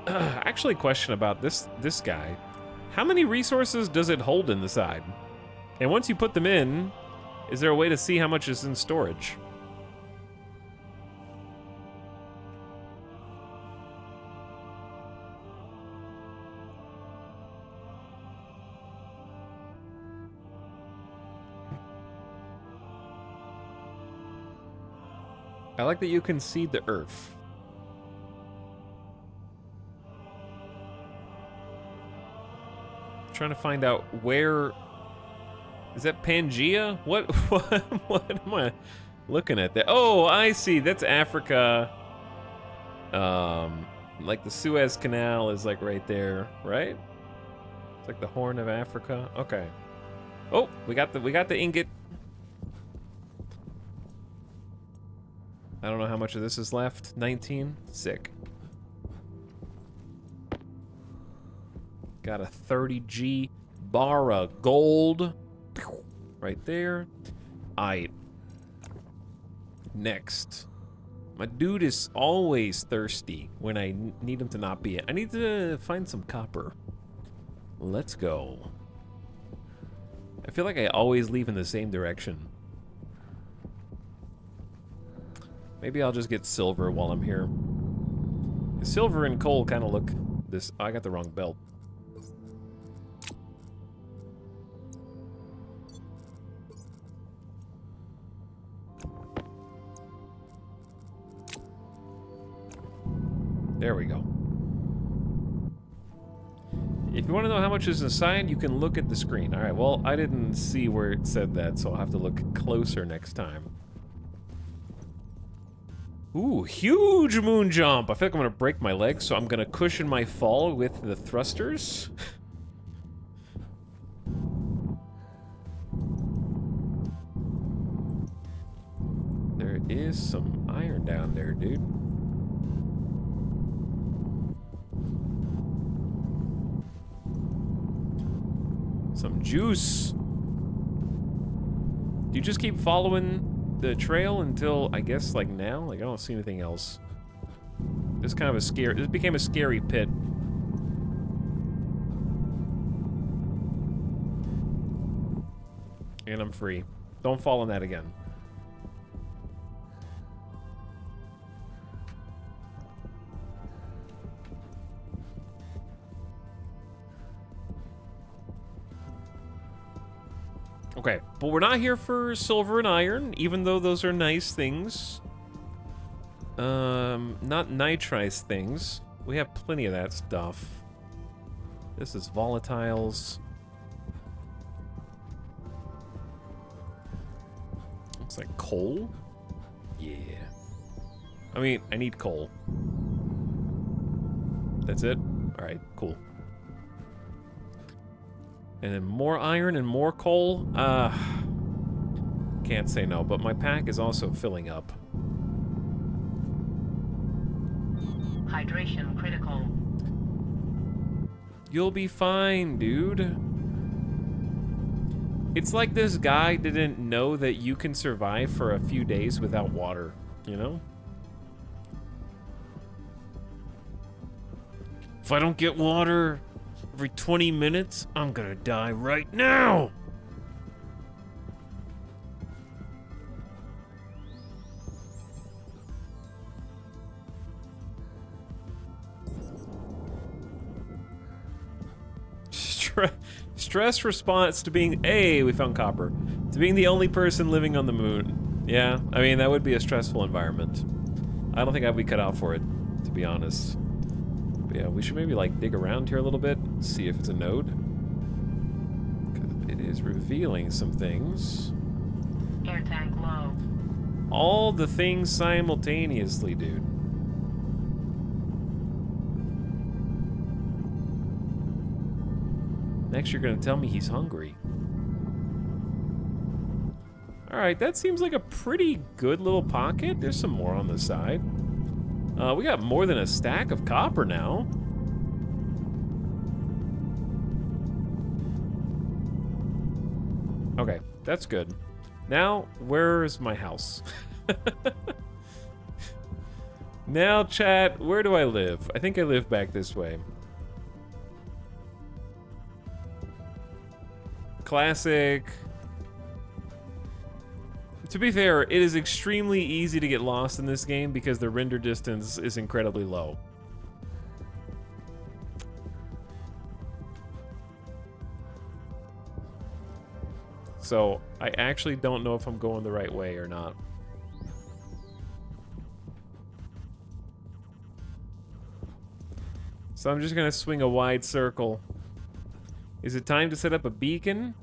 actually a question about this guy. How many resources does it hold in the side? And once you put them in, is there a way to see how much is in storage? I like that you can see the earth. trying to find out where... Is that Pangea? What am I looking at there? Oh, I see. That's Africa. Like the Suez Canal is like right there, right? It's like the Horn of Africa. Okay. Oh, we got the ingot. I don't know how much of this is left. 19? Sick. Got a 30G bar of gold. Right there. Aight. Next. My dude is always thirsty when I need him to not be. I need to find some copper. Let's go. I feel like I always leave in the same direction. Maybe I'll just get silver while I'm here. Silver and coal kind of look this. Oh, I got the wrong belt. There we go. If you want to know how much is inside, you can look at the screen. All right, well, I didn't see where it said that, so I'll have to look closer next time. Ooh, huge moon jump. I feel like I'm gonna break my leg, so I'm gonna cushion my fall with the thrusters. There is some iron down there, dude. Some juice. Do you just keep following the trail until, I guess, like now? Like, I don't see anything else. This kind of a scary... This became a scary pit. And I'm free. Don't fall in that again. Okay, but we're not here for silver and iron, even though those are nice things. Not nitrite things. We have plenty of that stuff. This is volatiles. Looks like coal. Yeah. I mean, I need coal. That's it? Alright, cool. And then more iron and more coal. Can't say no, but my pack is also filling up. Hydration critical. You'll be fine, dude. It's like this guy didn't know that you can survive for a few days without water, you know? If I don't get water every 20 minutes, I'm gonna die right now! Stress response to being... Hey, we found copper. To being the only person living on the moon. Yeah, I mean, that would be a stressful environment. I don't think I'd be cut out for it, to be honest. But yeah, we should maybe, like, dig around here a little bit, see if it's a node. Because it is revealing some things. Air tank low. All the things simultaneously, dude. Next, you're gonna tell me he's hungry. Alright, that seems like a pretty good little pocket. There's some more on the side. We got more than a stack of copper now. Okay, that's good. Now, where's my house? Now, chat, where do I live? I think I live back this way. Classic. To be fair, it is extremely easy to get lost in this game because the render distance is incredibly low. So, I actually don't know if I'm going the right way or not. So I'm just gonna swing a wide circle Is it time to set up a beacon?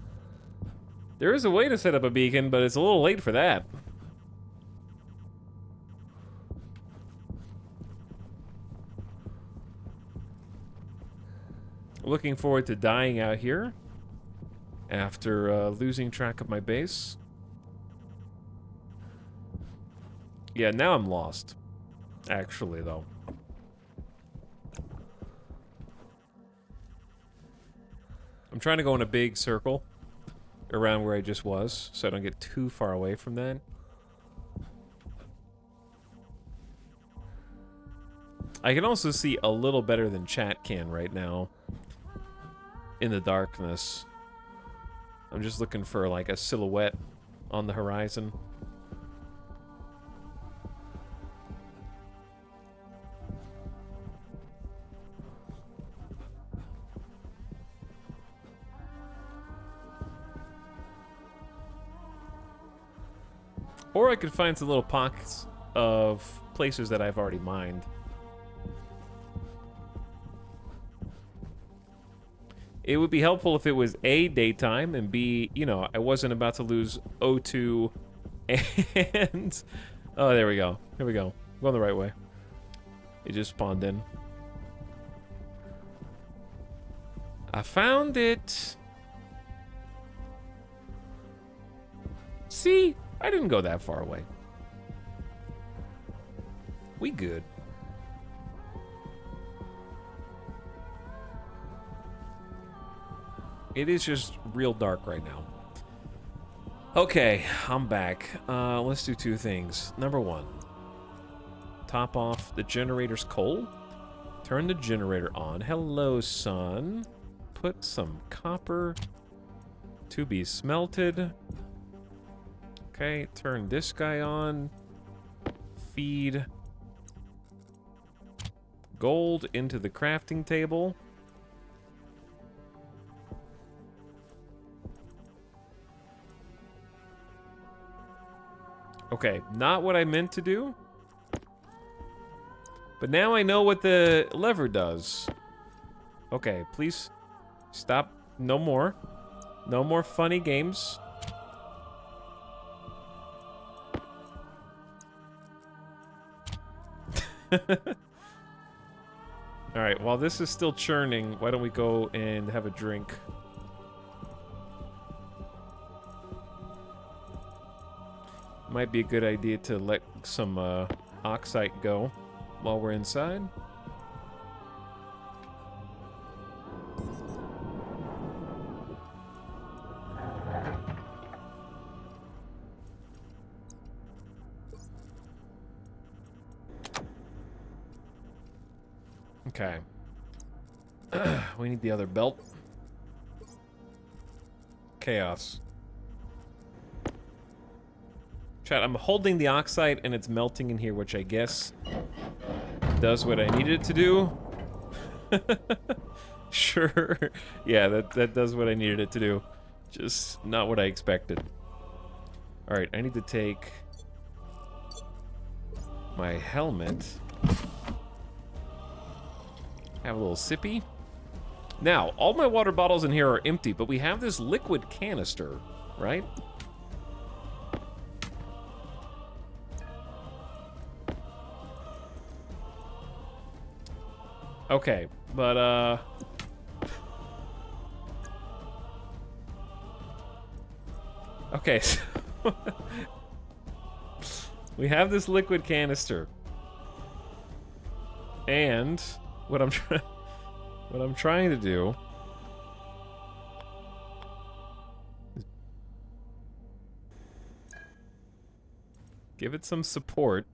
There is a way to set up a beacon, but it's a little late for that. Looking forward to dying out here after losing track of my base. Yeah, now I'm lost. Actually, though. I'm trying to go in a big circle around where I just was, so I don't get too far away from that. I can also see a little better than chat can right now in the darkness. I'm just looking for like a silhouette on the horizon. Or I could find some little pockets of places that I've already mined. It would be helpful if it was A, daytime, and B, you know, I wasn't about to lose O2 and... Oh, there we go. Here we go. Going the right way. It just spawned in. I found it. See? I didn't go that far away. We good. It is just real dark right now. Okay, I'm back. Let's do two things. Number one, top off the generator's coal. Turn the generator on. Hello, son. Put some copper to be smelted. Okay, turn this guy on. Feed gold into the crafting table. Okay, not what I meant to do. But now I know what the lever does. Okay, please stop. No more. No more funny games. Alright, while this is still churning, why don't we go and have a drink? Might be a good idea to let some oxide go while we're inside. Okay. We need the other belt. Chaos. Chat, I'm holding the oxide and it's melting in here, which I guess does what I needed it to do. Sure. Yeah, that does what I needed it to do. Just not what I expected. Alright, I need to take my helmet. Have a little sippy. Now, all my water bottles in here are empty, but we have this liquid canister, right? Okay, but, okay, so we have this liquid canister. And what I'm trying to do is give it some support.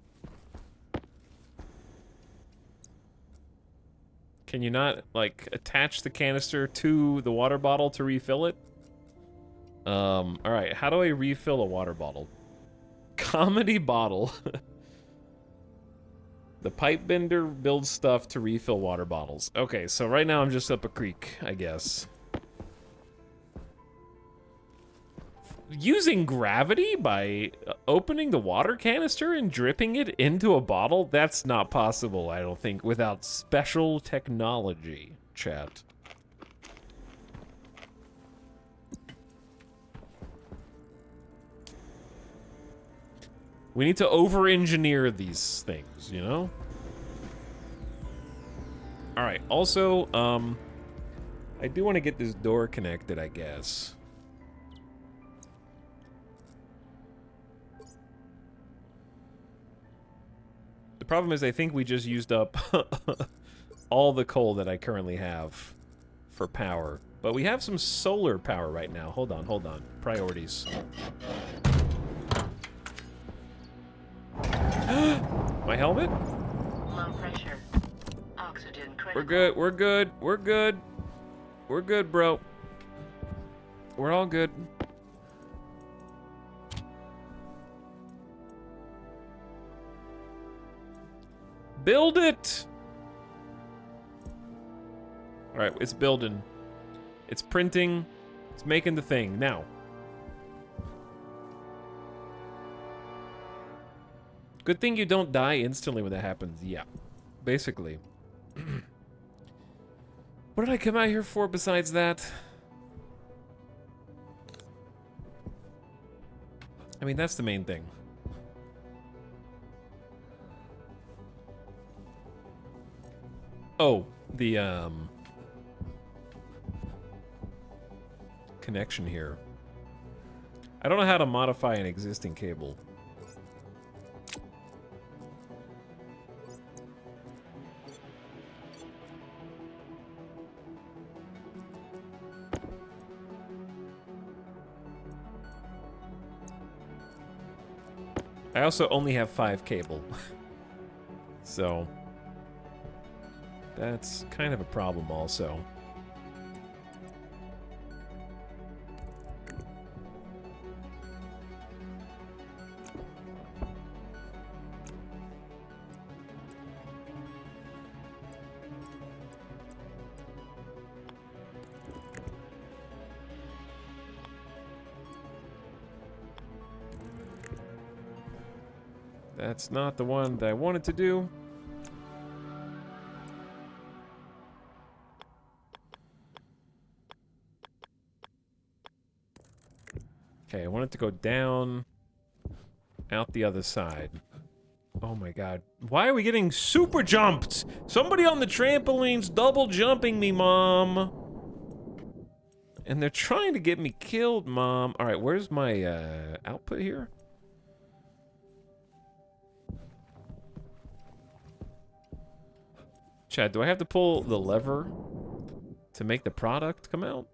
Can you not, like, attach the canister to the water bottle to refill it? Alright, how do I refill a water bottle? Comedy bottle. The pipe bender builds stuff to refill water bottles. Okay, so right now I'm just up a creek, I guess. Using gravity by opening the water canister and dripping it into a bottle? That's not possible, I don't think, without special technology, chat. We need to over-engineer these things, you know? All right, also, I do want to get this door connected, I guess. The problem is I think we just used up all the coal that I currently have for power. But we have some solar power right now. Hold on, hold on. Priorities. My helmet? Low pressure. Oxygen critical. We're good, we're good, we're good. We're good, bro. We're all good. Build it! Alright, it's building. It's printing. It's making the thing. Now. Good thing you don't die instantly when that happens. Yeah. Basically. What did I come out here for besides that? I mean, that's the main thing. Oh, the, connection here. I don't know how to modify an existing cable. I also only have 5 cable. So that's kind of a problem also. That's not the one that I wanted to do. Okay, I want it to go down, out the other side. Oh my god. Why are we getting super jumped? Somebody on the trampoline's double jumping me, Mom. And they're trying to get me killed, Mom. Alright, where's my output here? Chad, do I have to pull the lever to make the product come out?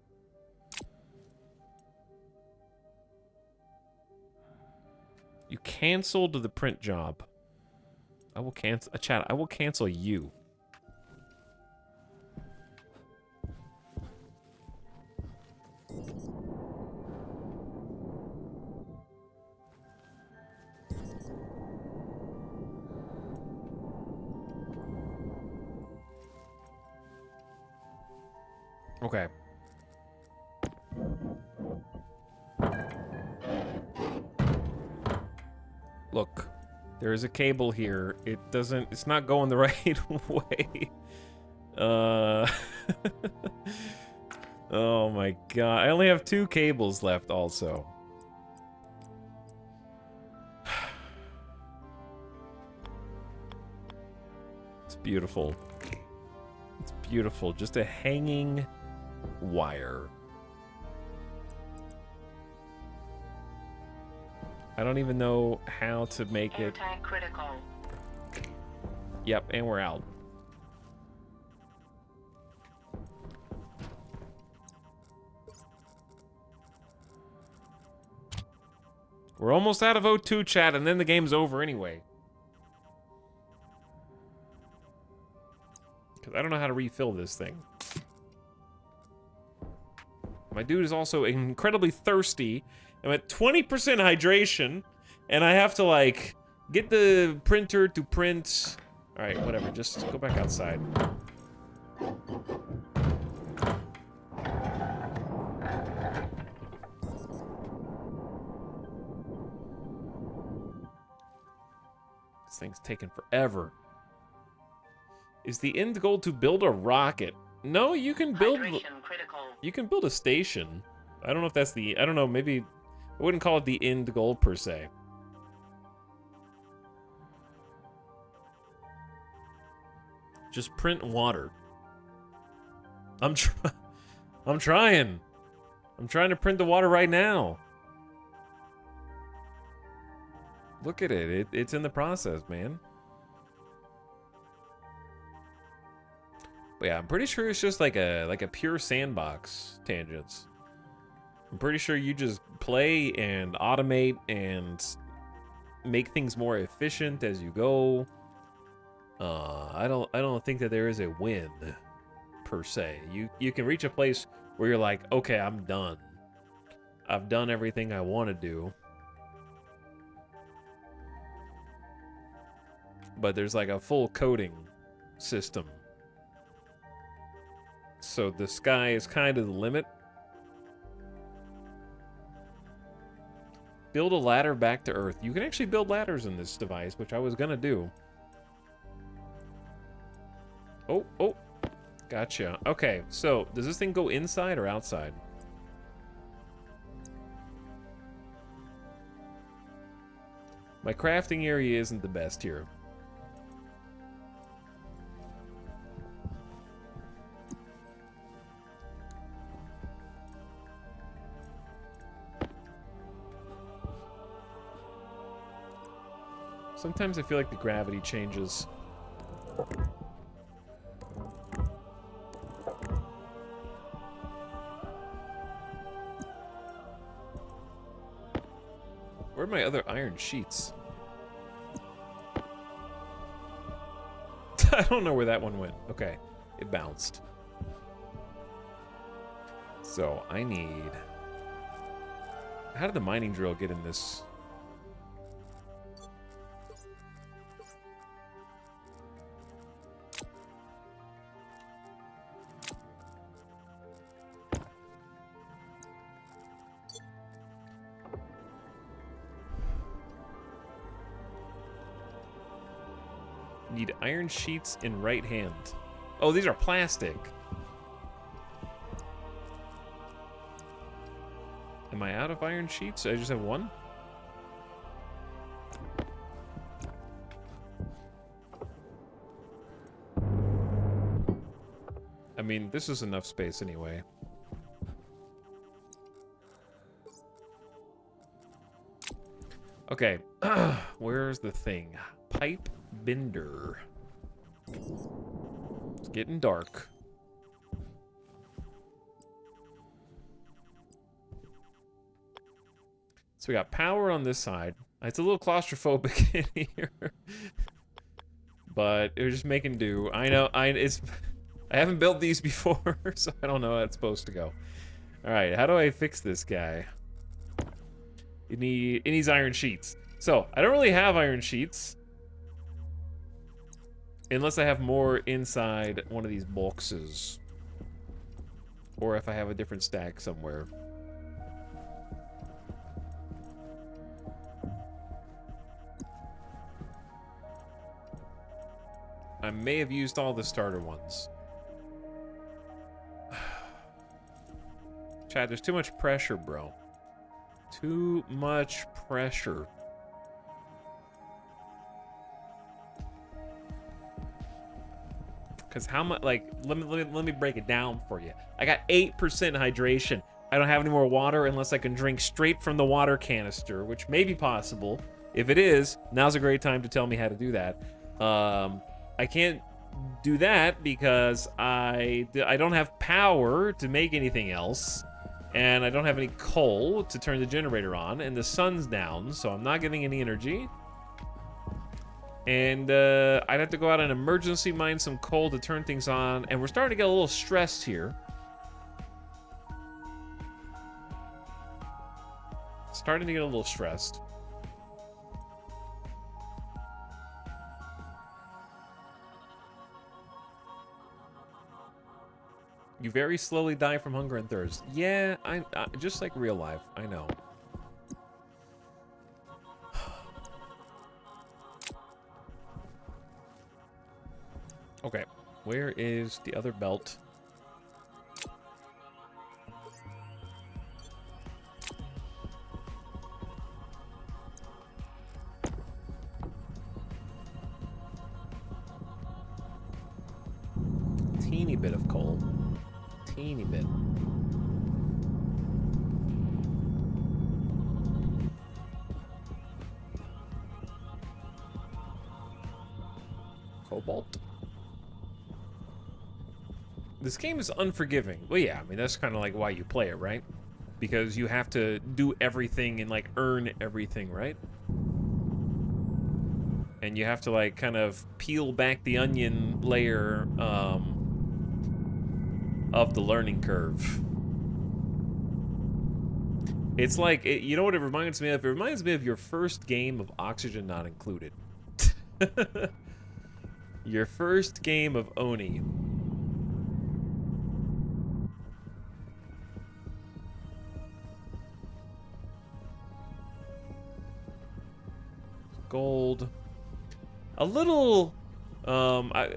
You canceled the print job. I will cancel. Chad, I will cancel you. Okay. Look, there is a cable here. It's not going the right way. Oh my god. I only have 2 cables left also. It's beautiful. It's beautiful. Just a hanging wire. I don't even know how to make it. Airtight critical. Yep, and we're out. We're almost out of O2 chat, and then the game's over anyway. Because I don't know how to refill this thing. My dude is also incredibly thirsty. I'm at 20% hydration, and I have to, like, get the printer to print. All right, whatever. Just go back outside. This thing's taking forever. Is the end goal to build a rocket? No, you can build. Hydration critical. You can build a station. I don't know if that's the. I don't know. Maybe I wouldn't call it the end goal per se. Just print water. I'm trying. I'm trying to print the water right now. Look at it. It's in the process, man. But yeah, I'm pretty sure it's just like a pure sandbox, Tangents. I'm pretty sure you just play and automate and make things more efficient as you go. I don't think that there is a win per se. You can reach a place where you're like, okay, I'm done. I've done everything I want to do. But there's like a full coding system. So the sky is kind of the limit. Build a ladder back to Earth. You can actually build ladders in this device, which I was gonna do. Oh. Gotcha. Okay, so does this thing go inside or outside? My crafting area isn't the best here. Sometimes I feel like the gravity changes. Where are my other iron sheets? I don't know where that one went. Okay, it bounced. So I need... How did the mining drill get in this? Need iron sheets in right hand. Oh, these are plastic. Am I out of iron sheets? I just have one? I mean, this is enough space anyway. Okay, where's the thing? Pipe bender. It's getting dark. So we got power on this side. It's a little claustrophobic in here. But it was just making do. I know, I haven't built these before, so I don't know how it's supposed to go. Alright, how do I fix this guy? It needs iron sheets. So, I don't really have iron sheets. Unless I have more inside one of these boxes. Or if I have a different stack somewhere. I may have used all the starter ones. Chad, there's too much pressure, bro. Too much pressure. Because how much, like, let me break it down for you. I got 8% hydration. I don't have any more water unless I can drink straight from the water canister, which may be possible. If it is, now's a great time to tell me how to do that. I can't do that because I don't have power to make anything else. And I don't have any coal to turn the generator on. And the sun's down, so I'm not getting any energy. And I'd have to go out and emergency mine some coal to turn things on. And we're starting to get a little stressed here. Starting to get a little stressed. You very slowly die from hunger and thirst. Yeah, I just like real life. I know. Okay, where is the other belt? teeny bit of coal. Teeny bit. Cobalt. This game is unforgiving. Well, yeah, I mean, that's kind of like why you play it, right? Because you have to do everything and, like, earn everything, right? And you have to, like, kind of peel back the onion layer of the learning curve. It's like, you know what it reminds me of? It reminds me of your first game of Oxygen Not Included. Your first game of Oni. Gold. A little, I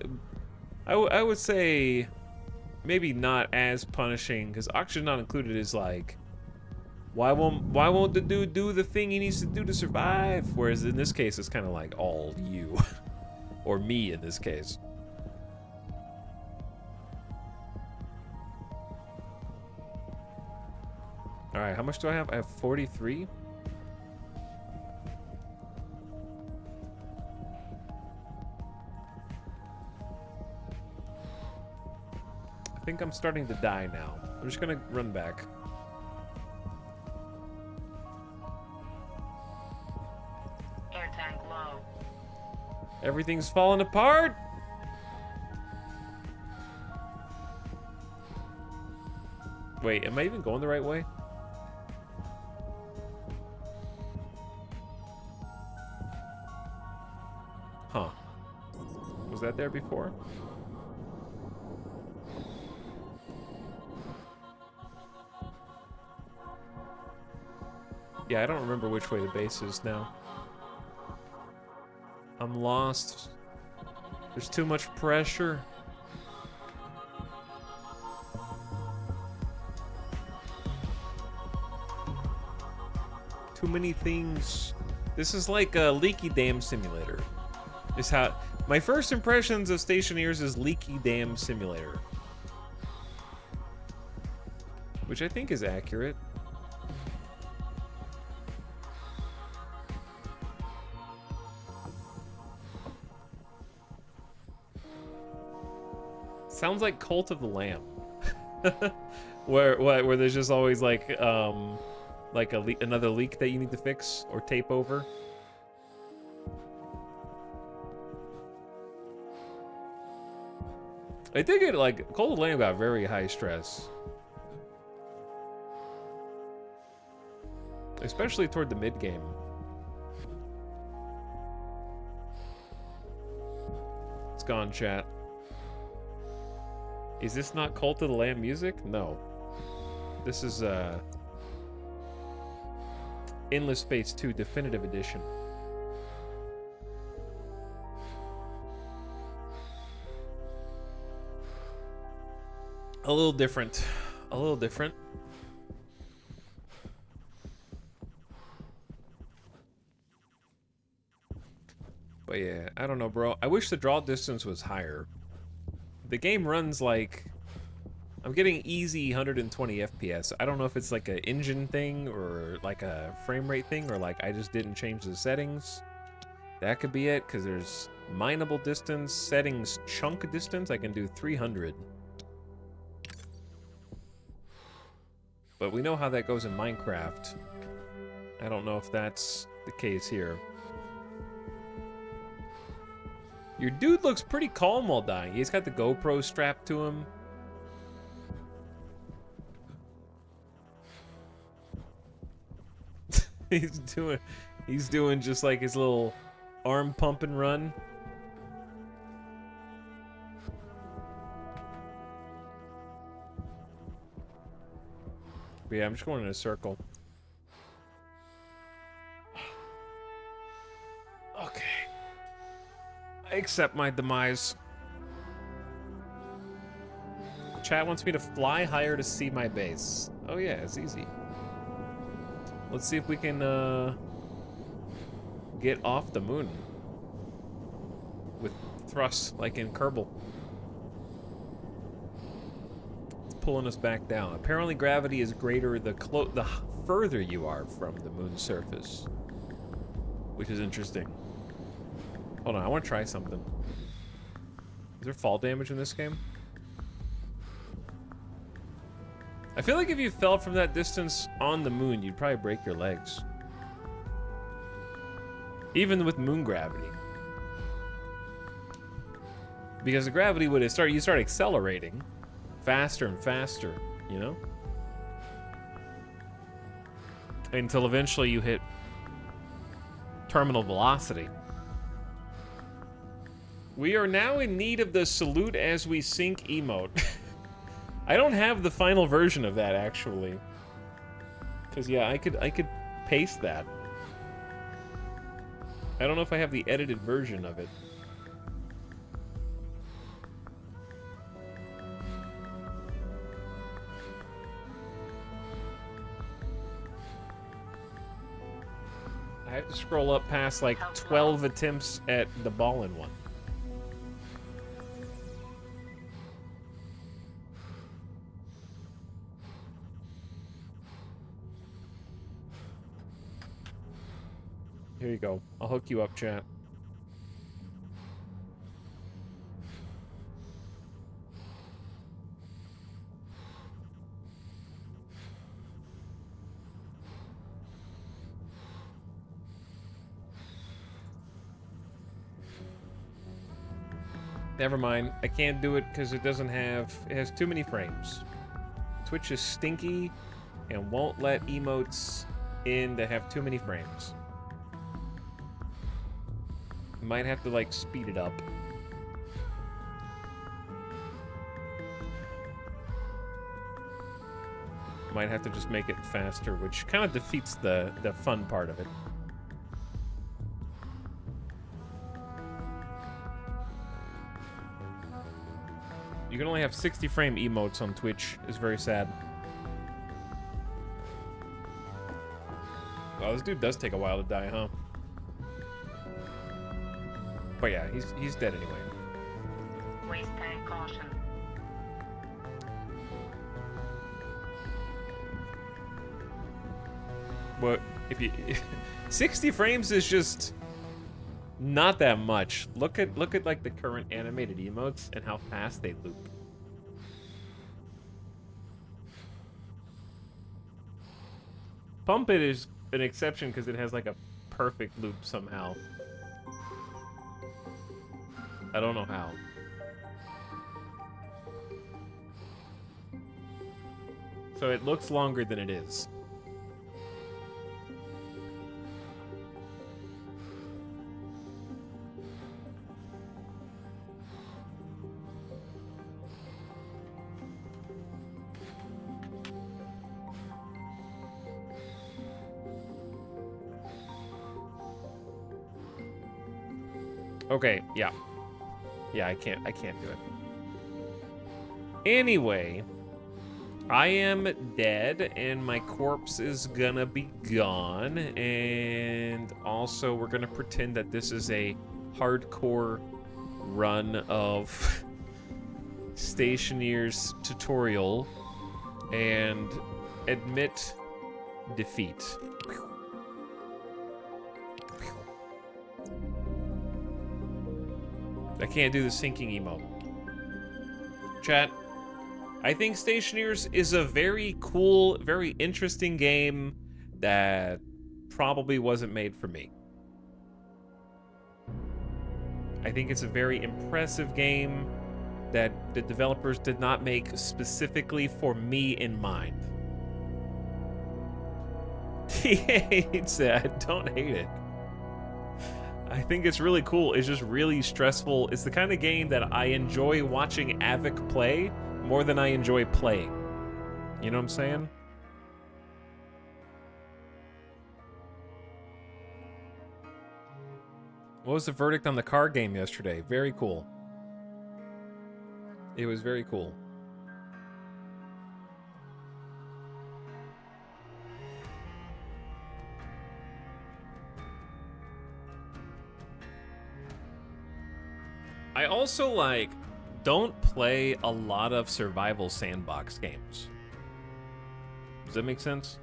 would say maybe not as punishing, because Oxygen Not Included is like, why won't the dude do the thing he needs to do to survive? Whereas in this case, it's kind of like all you. Or me in this case. Alright, how much do I have? I have 43. I think I'm starting to die now. I'm just gonna run back. Air tank low. Everything's falling apart! Wait, am I even going the right way? Huh. Was that there before? Yeah, I don't remember which way the base is now. I'm lost. There's too much pressure. Too many things. This is like a leaky dam simulator. Is how my first impressions of Stationeers is leaky dam simulator. Which I think is accurate. Sounds like Cult of the Lamb. where there's just always like another leak that you need to fix or tape over. I think it like Cult of the Lamb got very high stress. Especially toward the mid game. It's gone, chat. Is this not Cult of the Lamb music? No. This is Endless Space 2 Definitive Edition. A little different. A little different. But yeah, I don't know, bro. I wish the draw distance was higher. The game runs like... I'm getting easy 120 FPS. I don't know if it's like an engine thing or like a frame rate thing or like I just didn't change the settings. That could be it, because there's mineable distance, settings, chunk distance. I can do 300. But we know how that goes in Minecraft. I don't know if that's the case here. Your dude looks pretty calm while dying. He's got the GoPro strapped to him. He's doing just like his little arm pump and run. But yeah, I'm just going in a circle. Okay. I accept my demise. Chat wants me to fly higher to see my base. Oh yeah, it's easy. Let's see if we can get off the moon with thrust like in Kerbal. pulling us back down. Apparently gravity is greater the further you are from the moon's surface. Which is interesting. Hold on, I want to try something. Is there fall damage in this game? I feel like if you fell from that distance on the moon, you'd probably break your legs. Even with moon gravity. Because the gravity would start, you start accelerating faster and faster, you know? Until eventually you hit terminal velocity. We are now in need of the salute as we sink emote. I don't have the final version of that actually. Cause yeah, I could paste that. I don't know if I have the edited version of it. I have to scroll up past like 12 attempts at the ball-in-one. Here you go. I'll hook you up, chat. Never mind. I can't do it because it doesn't have... It has too many frames. Twitch is stinky and won't let emotes in that have too many frames. Might have to, like, speed it up. Might have to just make it faster, which kind of defeats the fun part of it. You can only have 60 frame emotes on Twitch. It's very sad. Oh, this dude does take a while to die, huh? But yeah, he's dead anyway. Waste tank caution. But if you 60 frames is just not that much. Look at like the current animated emotes and how fast they loop. Pump It is an exception because it has like a perfect loop somehow. I don't know how. So it looks longer than it is. Okay, yeah. Yeah, I can't do it. Anyway, I am dead and my corpse is gonna be gone, and also we're gonna pretend that this is a hardcore run of Stationeer's tutorial and admit defeat. I can't do the sinking emote. Chat, I think Stationeers is a very cool, very interesting game that probably wasn't made for me. I think it's a very impressive game that the developers did not make specifically for me in mind. He hates it. I don't hate it. I think it's really cool. It's just really stressful. It's the kind of game that I enjoy watching Avic play more than I enjoy playing. You know what I'm saying? What was the verdict on the card game yesterday? Very cool. It was very cool. I also, like, don't play a lot of survival sandbox games. Does that make sense?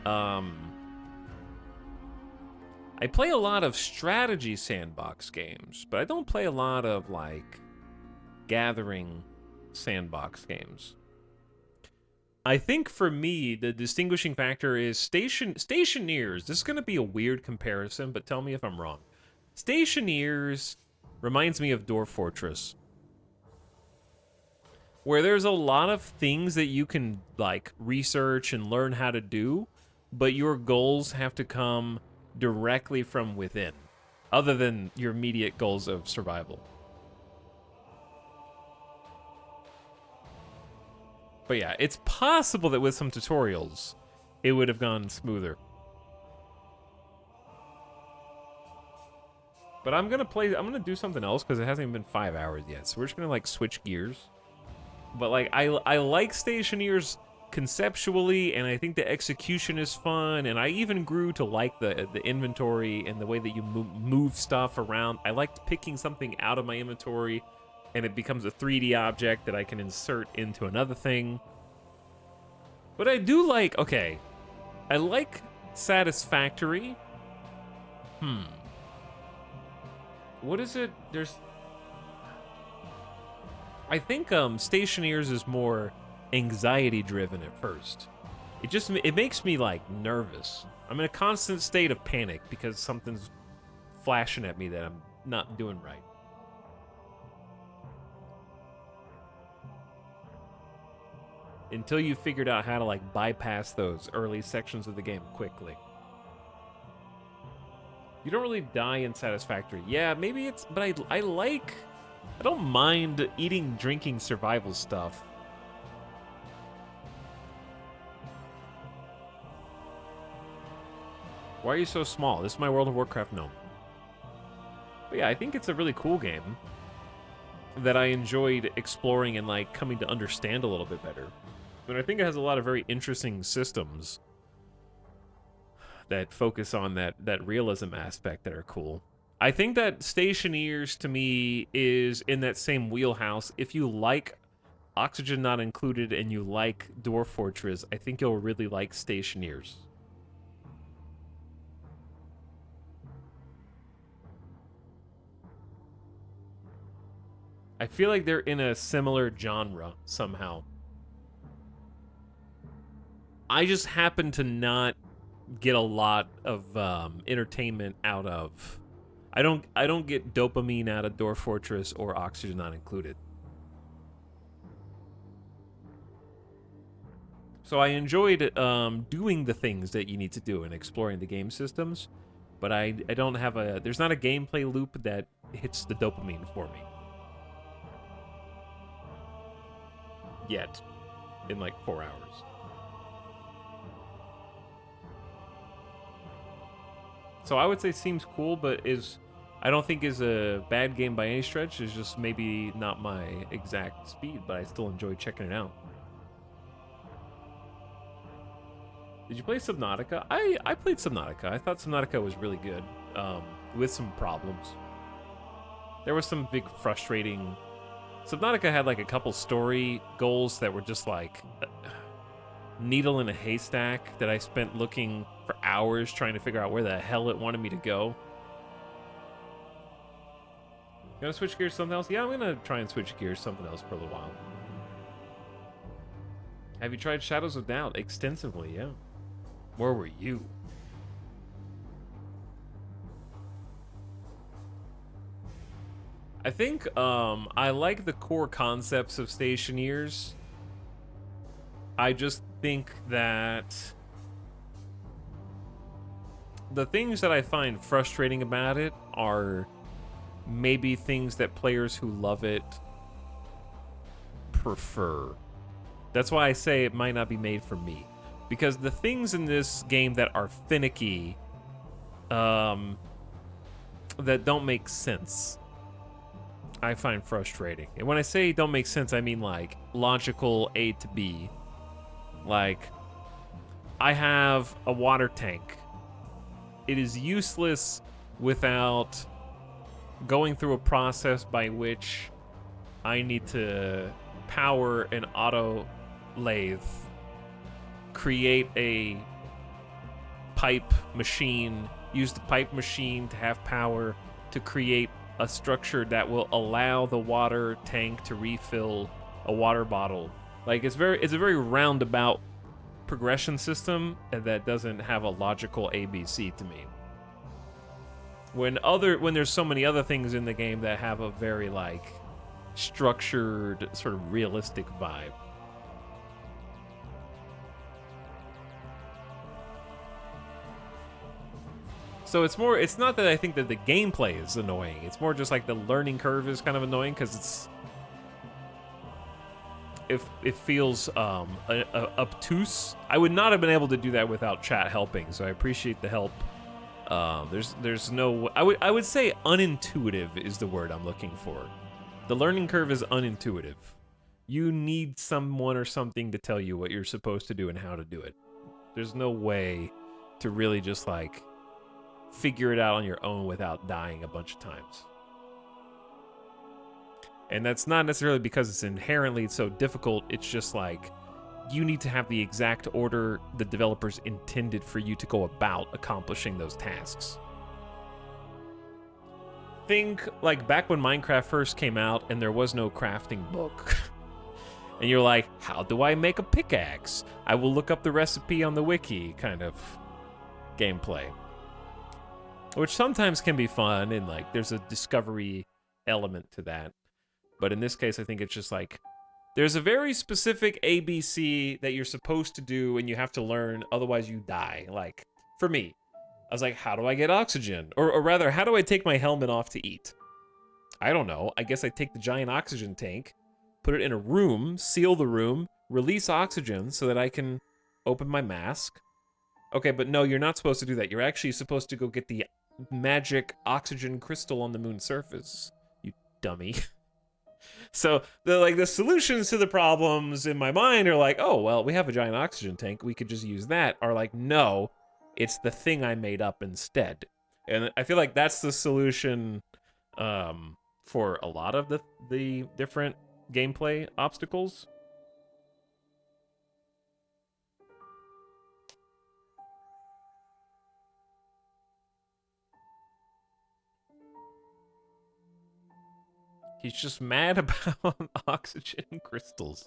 I play a lot of strategy sandbox games, but I don't play a lot of, like, gathering sandbox games. I think for me, the distinguishing factor is Stationeers. This is going to be a weird comparison, but tell me if I'm wrong. Stationeers reminds me of Dwarf Fortress, where there's a lot of things that you can, like, research and learn how to do, but your goals have to come directly from within, other than your immediate goals of survival. But yeah, it's possible that with some tutorials, it would have gone smoother. But I'm gonna do something else because it hasn't even been 5 hours yet. So we're just gonna like switch gears. But like I like Stationeers conceptually, and I think the execution is fun, and I even grew to like the inventory and the way that you move stuff around. I liked picking something out of my inventory and it becomes a 3D object that I can insert into another thing. But I do like, okay, I like Satisfactory. What is it? I think Stationeers is more anxiety driven at first. It makes me like nervous. I'm in a constant state of panic because something's flashing at me that I'm not doing right. Until you figured out how to like bypass those early sections of the game quickly. You don't really die in Satisfactory. Yeah, maybe it's, but I don't mind eating, drinking, survival stuff. Why are you so small? This is my World of Warcraft gnome. But yeah, I think it's a really cool game that I enjoyed exploring and like coming to understand a little bit better. And I think it has a lot of very interesting systems that focus on that realism aspect that are cool. I think that Stationeers to me is in that same wheelhouse. If you like Oxygen Not Included and you like Dwarf Fortress, I think you'll really like Stationeers. I feel like they're in a similar genre somehow. I just happen to not get a lot of entertainment out of. I don't get dopamine out of Dwarf Fortress or Oxygen Not Included. So I enjoyed doing the things that you need to do and exploring the game systems, but I don't have there's not a gameplay loop that hits the dopamine for me. Yet. In like 4 hours. So I would say seems cool, but I don't think is a bad game by any stretch. It's just maybe not my exact speed, but I still enjoy checking it out. Did you play Subnautica? I played Subnautica. I thought Subnautica was really good, with some problems. There was some big frustrating. Subnautica had like a couple story goals that were just like needle in a haystack that I spent looking for hours trying to figure out where the hell it wanted me to go. You gonna switch gears to something else? Yeah, I'm gonna try and switch gears to something else for a little while. Have you tried Shadows of Doubt? Extensively, yeah. Where were you? I think I like the core concepts of Stationeers. I just think that the things that I find frustrating about it are maybe things that players who love it prefer. That's why I say it might not be made for me. Because the things in this game that are finicky, that don't make sense, I find frustrating. And when I say don't make sense, I mean like logical A to B. Like, I have a water tank. It is useless without going through a process by which I need to power an auto lathe, create a pipe machine, use the pipe machine to have power to create a structure that will allow the water tank to refill a water bottle. Like it's a very roundabout progression system, and that doesn't have a logical ABC to me. When there's so many other things in the game that have a very like structured, sort of realistic vibe. So it's not that I think that the gameplay is annoying. It's more just like the learning curve is kind of annoying because it feels obtuse. I would not have been able to do that without chat helping, so I appreciate the help. There's no, I would say unintuitive is the word I'm looking for. The learning curve is unintuitive. You need someone or something to tell you what you're supposed to do and how to do it. There's no way to really just like figure it out on your own without dying a bunch of times. And that's not necessarily because it's inherently so difficult, it's just like you need to have the exact order the developers intended for you to go about accomplishing those tasks. Think like back when Minecraft first came out and there was no crafting book. And you're like, how do I make a pickaxe? I will look up the recipe on the wiki kind of gameplay. Which sometimes can be fun and like there's a discovery element to that. But in this case, I think it's just like, there's a very specific ABC that you're supposed to do and you have to learn, otherwise you die. Like, for me, I was like, how do I get oxygen? Or rather, how do I take my helmet off to eat? I don't know. I guess I take the giant oxygen tank, put it in a room, seal the room, release oxygen so that I can open my mask. Okay, but no, you're not supposed to do that. You're actually supposed to go get the magic oxygen crystal on the moon's surface. You dummy. So the solutions to the problems in my mind are like, oh, well, we have a giant oxygen tank. We could just use that. Or like, no, it's the thing I made up instead. And I feel like that's the solution for a lot of the different gameplay obstacles. He's just mad about oxygen crystals.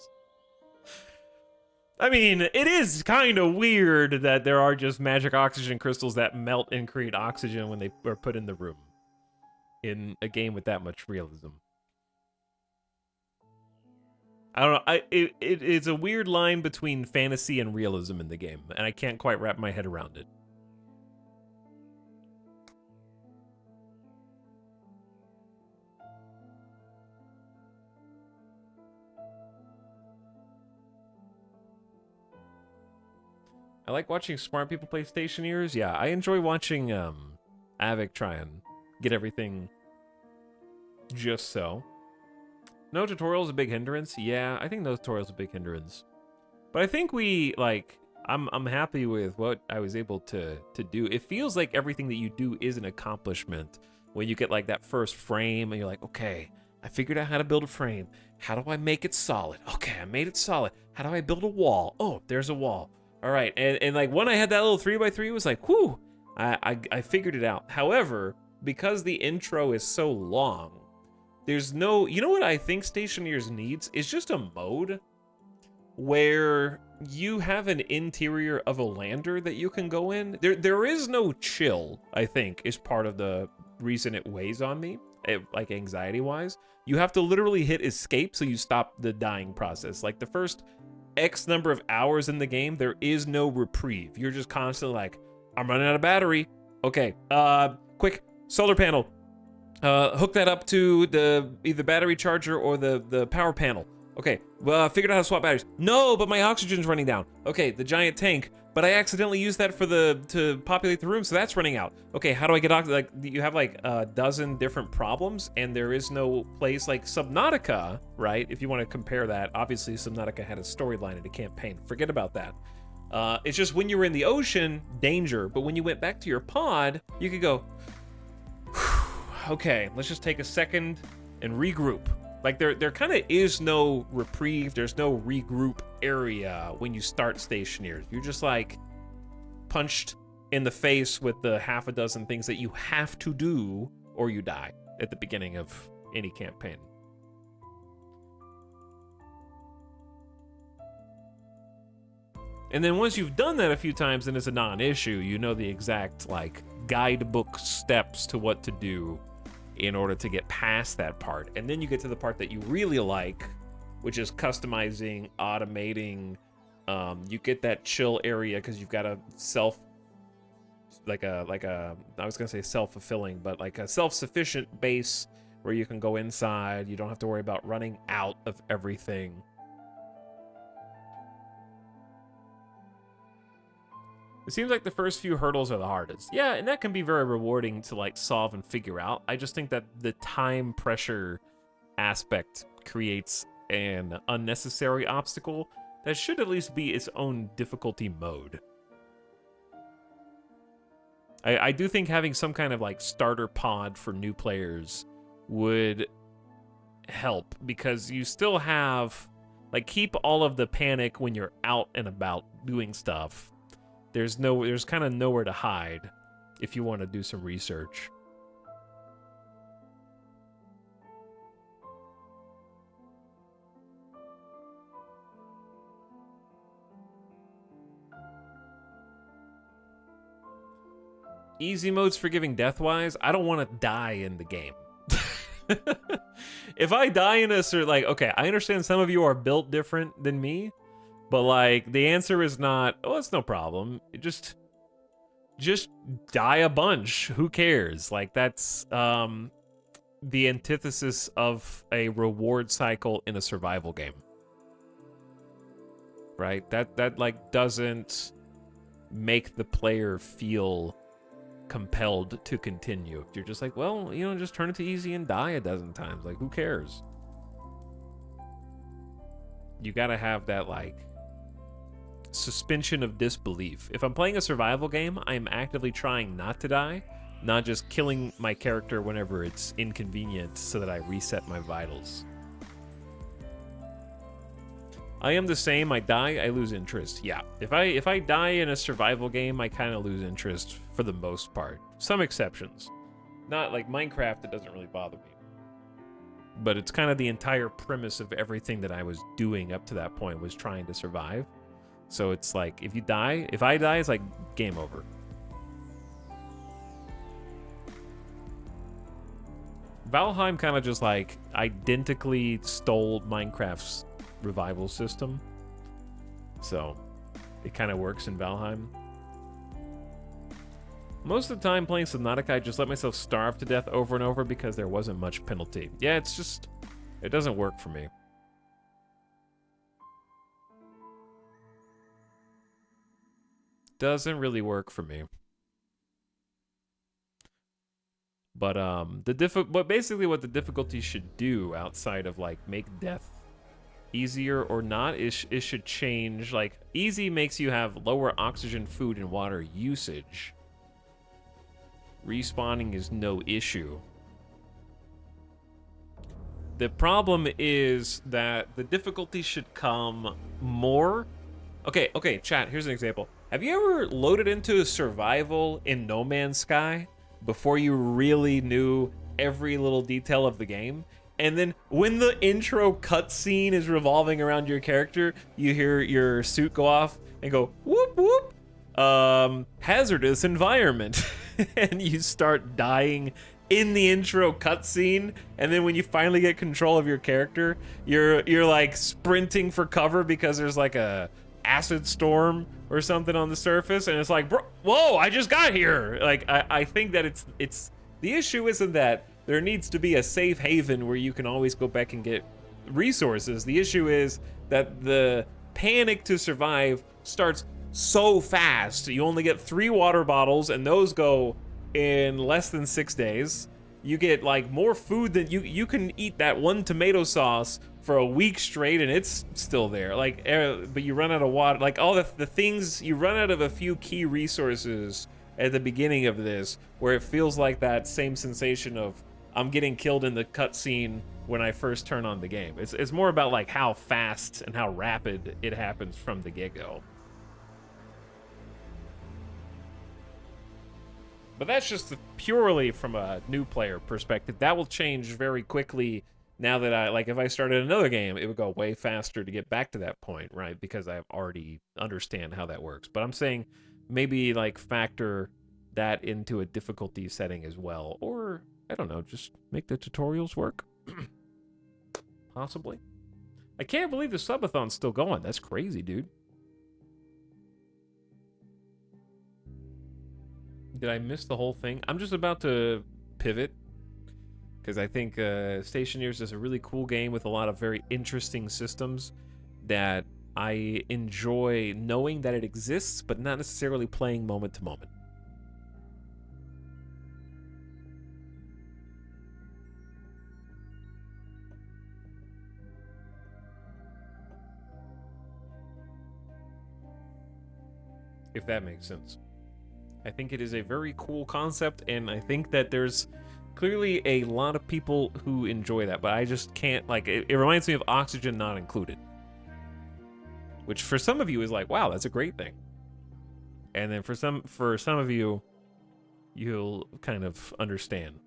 I mean, it is kind of weird that there are just magic oxygen crystals that melt and create oxygen when they are put in the room. In a game with that much realism. I don't know. It's a weird line between fantasy and realism in the game, and I can't quite wrap my head around it. I like watching smart people play Stationeers. Yeah, I enjoy watching Avic try and get everything just so. No tutorial's a big hindrance. Yeah, I think no tutorial's a big hindrance. But I think I'm happy with what I was able to do. It feels like everything that you do is an accomplishment when you get like that first frame and you're like, okay, I figured out how to build a frame. How do I make it solid? Okay, I made it solid. How do I build a wall? Oh, there's a wall. All right, and like when I had that little 3x3, it was like, whew, I figured it out. However, because the intro is so long, there's no, you know what I think Stationeers needs is just a mode where you have an interior of a lander that you can go in. There is no chill, I think, is part of the reason it weighs on me, like anxiety-wise. You have to literally hit escape so you stop the dying process. Like the first X number of hours in the game, there is no reprieve. You're just constantly like, I'm running out of battery. Okay, quick, solar panel. Hook that up to the either battery charger or the power panel. Okay, well, I figured out how to swap batteries. No, but my oxygen's running down. Okay, the giant tank, but I accidentally used that for to populate the room, so that's running out. Okay, how do I get oxygen? Like, you have like a dozen different problems, and there is no place like Subnautica, right? If you want to compare that, obviously Subnautica had a storyline and a campaign. Forget about that. It's just when you were in the ocean, danger, but when you went back to your pod, you could go, okay, let's just take a second and regroup. Like there kind of is no reprieve. There's no regroup area when you start Stationeers. You're just like punched in the face with the half a dozen things that you have to do or you die at the beginning of any campaign. And then once you've done that a few times, then it's a non-issue. You know the exact like guidebook steps to what to do in order to get past that part. And then you get to the part that you really like, which is customizing, automating. You get that chill area because you've got a I was gonna say self-fulfilling, but like a self-sufficient base where you can go inside. You don't have to worry about running out of everything. It seems like the first few hurdles are the hardest. Yeah, and that can be very rewarding to like solve and figure out. I just think that the time pressure aspect creates an unnecessary obstacle that should at least be its own difficulty mode. I do think having some kind of like starter pod for new players would help, because you still have like keep all of the panic when you're out and about doing stuff. There's kind of nowhere to hide if you want to do some research. Easy mode's forgiving death-wise. I don't want to die in the game. If I die in a certain, like, okay, I understand some of you are built different than me, but like the answer is not, oh, it's no problem. Just die a bunch. Who cares? Like that's the antithesis of a reward cycle in a survival game. Right? That like doesn't make the player feel compelled to continue. You're just like, well, you know, just turn it to easy and die a dozen times. Like, who cares? You gotta have that like suspension of disbelief. If I'm playing a survival game, I'm actively trying not to die, not just killing my character whenever it's inconvenient so that I reset my vitals. I am the same. I die, I lose interest. Yeah, if I die in a survival game, I kind of lose interest for the most part. Some exceptions. Not like Minecraft, it doesn't really bother me. But it's kind of the entire premise of everything that I was doing up to that point was trying to survive. So it's like, if I die, it's like game over. Valheim kind of just like identically stole Minecraft's revival system. So it kind of works in Valheim. Most of the time playing Subnautica, I just let myself starve to death over and over because there wasn't much penalty. Yeah, it's just, it doesn't work for me. Doesn't really work for me. But but basically what the difficulty should do outside of like make death easier or not is it should change. Like easy makes you have lower oxygen, food, and water usage. Respawning is no issue. The problem is that the difficulty should come more. Okay, chat, here's an example. Have you ever loaded into survival in No Man's Sky before you really knew every little detail of the game? And then when the intro cutscene is revolving around your character, you hear your suit go off and go, whoop, whoop. Hazardous environment. And you start dying in the intro cutscene, and then when you finally get control of your character, you're like sprinting for cover because there's like a acid storm or something on the surface, and it's like, bro, whoa, I just got here. Like I think that it's the issue isn't that there needs to be a safe haven where you can always go back and get resources. The issue is that the panic to survive starts so fast. You only get 3 water bottles, and those go in less than 6 days. You get like more food than you can eat that one tomato sauce for a week straight, and it's still there. Like, but you run out of water. Like all the things, you run out of a few key resources at the beginning of this, where it feels like that same sensation of I'm getting killed in the cutscene when I first turn on the game. It's more about like how fast and how rapid it happens from the get-go. But that's just purely from a new player perspective. That will change very quickly now that if I started another game, it would go way faster to get back to that point, right? Because I already understand how that works. But I'm saying maybe like factor that into a difficulty setting as well. Or, I don't know, just make the tutorials work. Possibly. I can't believe the subathon's still going. That's crazy, dude. Did I miss the whole thing? I'm just about to pivot because I think Stationeers is a really cool game with a lot of very interesting systems that I enjoy knowing that it exists, but not necessarily playing moment to moment. If that makes sense. I think it is a very cool concept, and I think that there's clearly a lot of people who enjoy that, but I just can't, like, it reminds me of Oxygen Not Included. Which for some of you is like, wow, that's a great thing. And then for some of you, you'll kind of understand.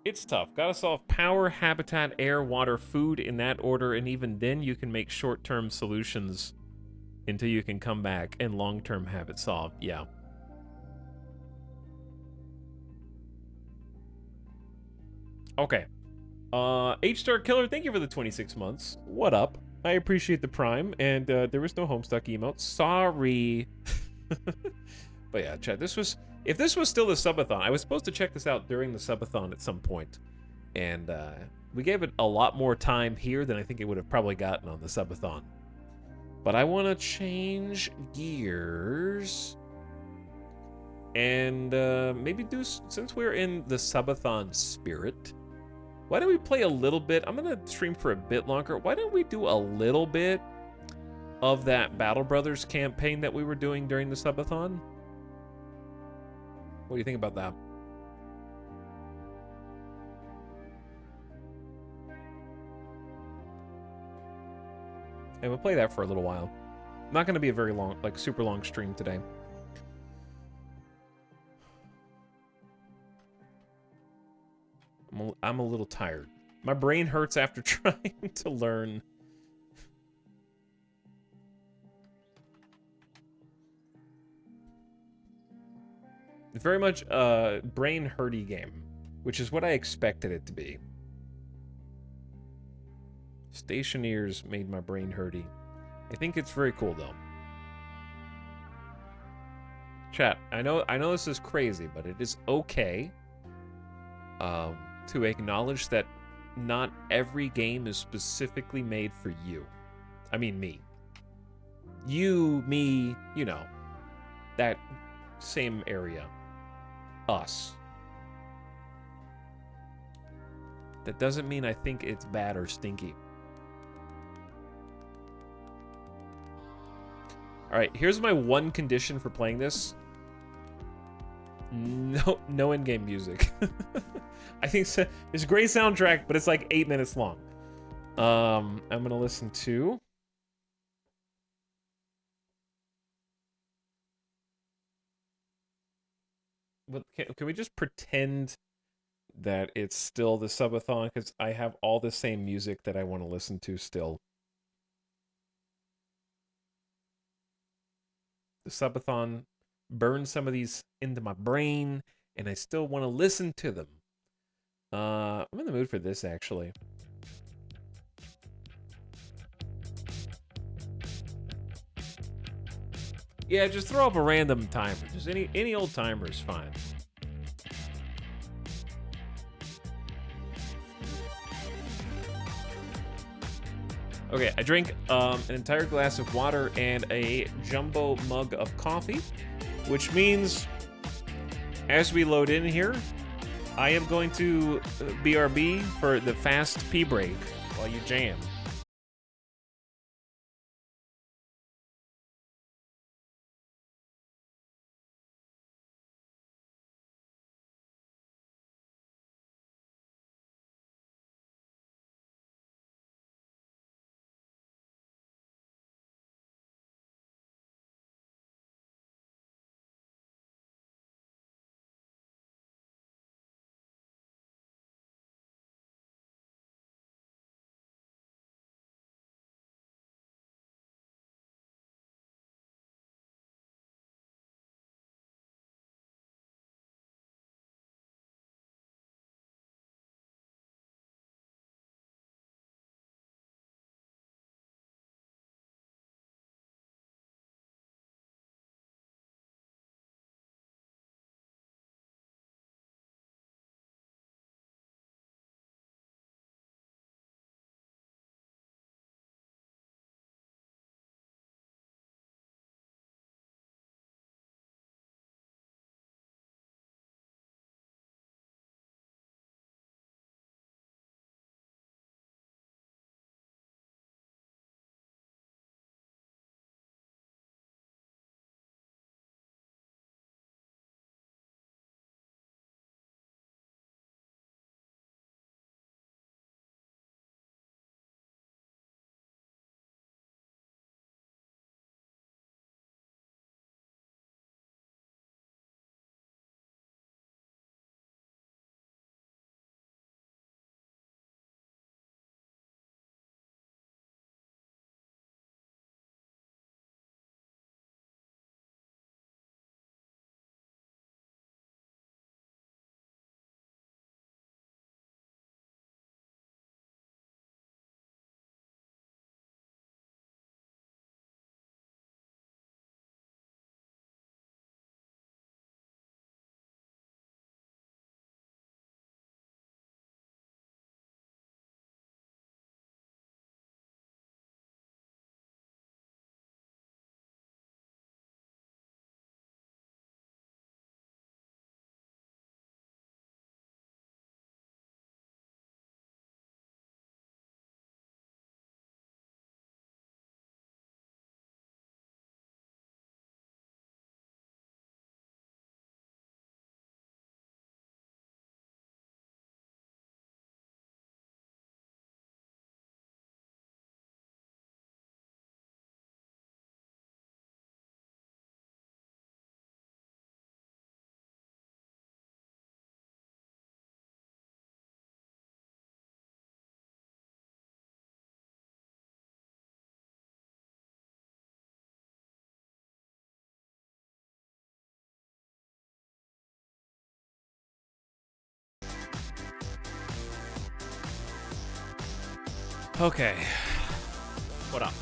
It's tough. Gotta solve power, habitat, air, water, food in that order, and even then you can make short-term solutions until you can come back and long-term have it solved. Yeah. Okay. H-Star Killer, thank you for the 26 months. What up? I appreciate the Prime, and there was no Homestuck emote. Sorry. But yeah, chat, if this was still the subathon, I was supposed to check this out during the subathon at some point, and we gave it a lot more time here than I think it would have probably gotten on the subathon. But I want to change gears and maybe since we're in the subathon spirit, why don't we play a little bit? I'm gonna stream for a bit longer. Why don't we do a little bit of that Battle Brothers campaign that we were doing during the subathon? What do you think about that? And we'll play that for a little while. Not going to be a very long, like super long stream today. I'm a little tired. My brain hurts after trying to learn. Very much a brain hurty game, which is what I expected it to be. Stationeers made my brain hurty. I think it's very cool though. Chat, I know this is crazy, but it is okay to acknowledge that not every game is specifically made for you. I mean me. You, me, you know, that same area. Us. That doesn't mean I think it's bad or stinky. Alright, here's my one condition for playing this. No in-game music. I think so. It's a great soundtrack, but it's like 8 minutes long. I'm gonna listen to... Can we just pretend that it's still the subathon? Because I have all the same music that I want to listen to still. The subathon burned some of these into my brain, and I still want to listen to them. I'm in the mood for this, actually. Yeah, just throw up a random timer. Just any old timer is fine. Okay, I drink an entire glass of water and a jumbo mug of coffee, which means as we load in here, I am going to BRB for the fast pee break while you jam. Okay. What up?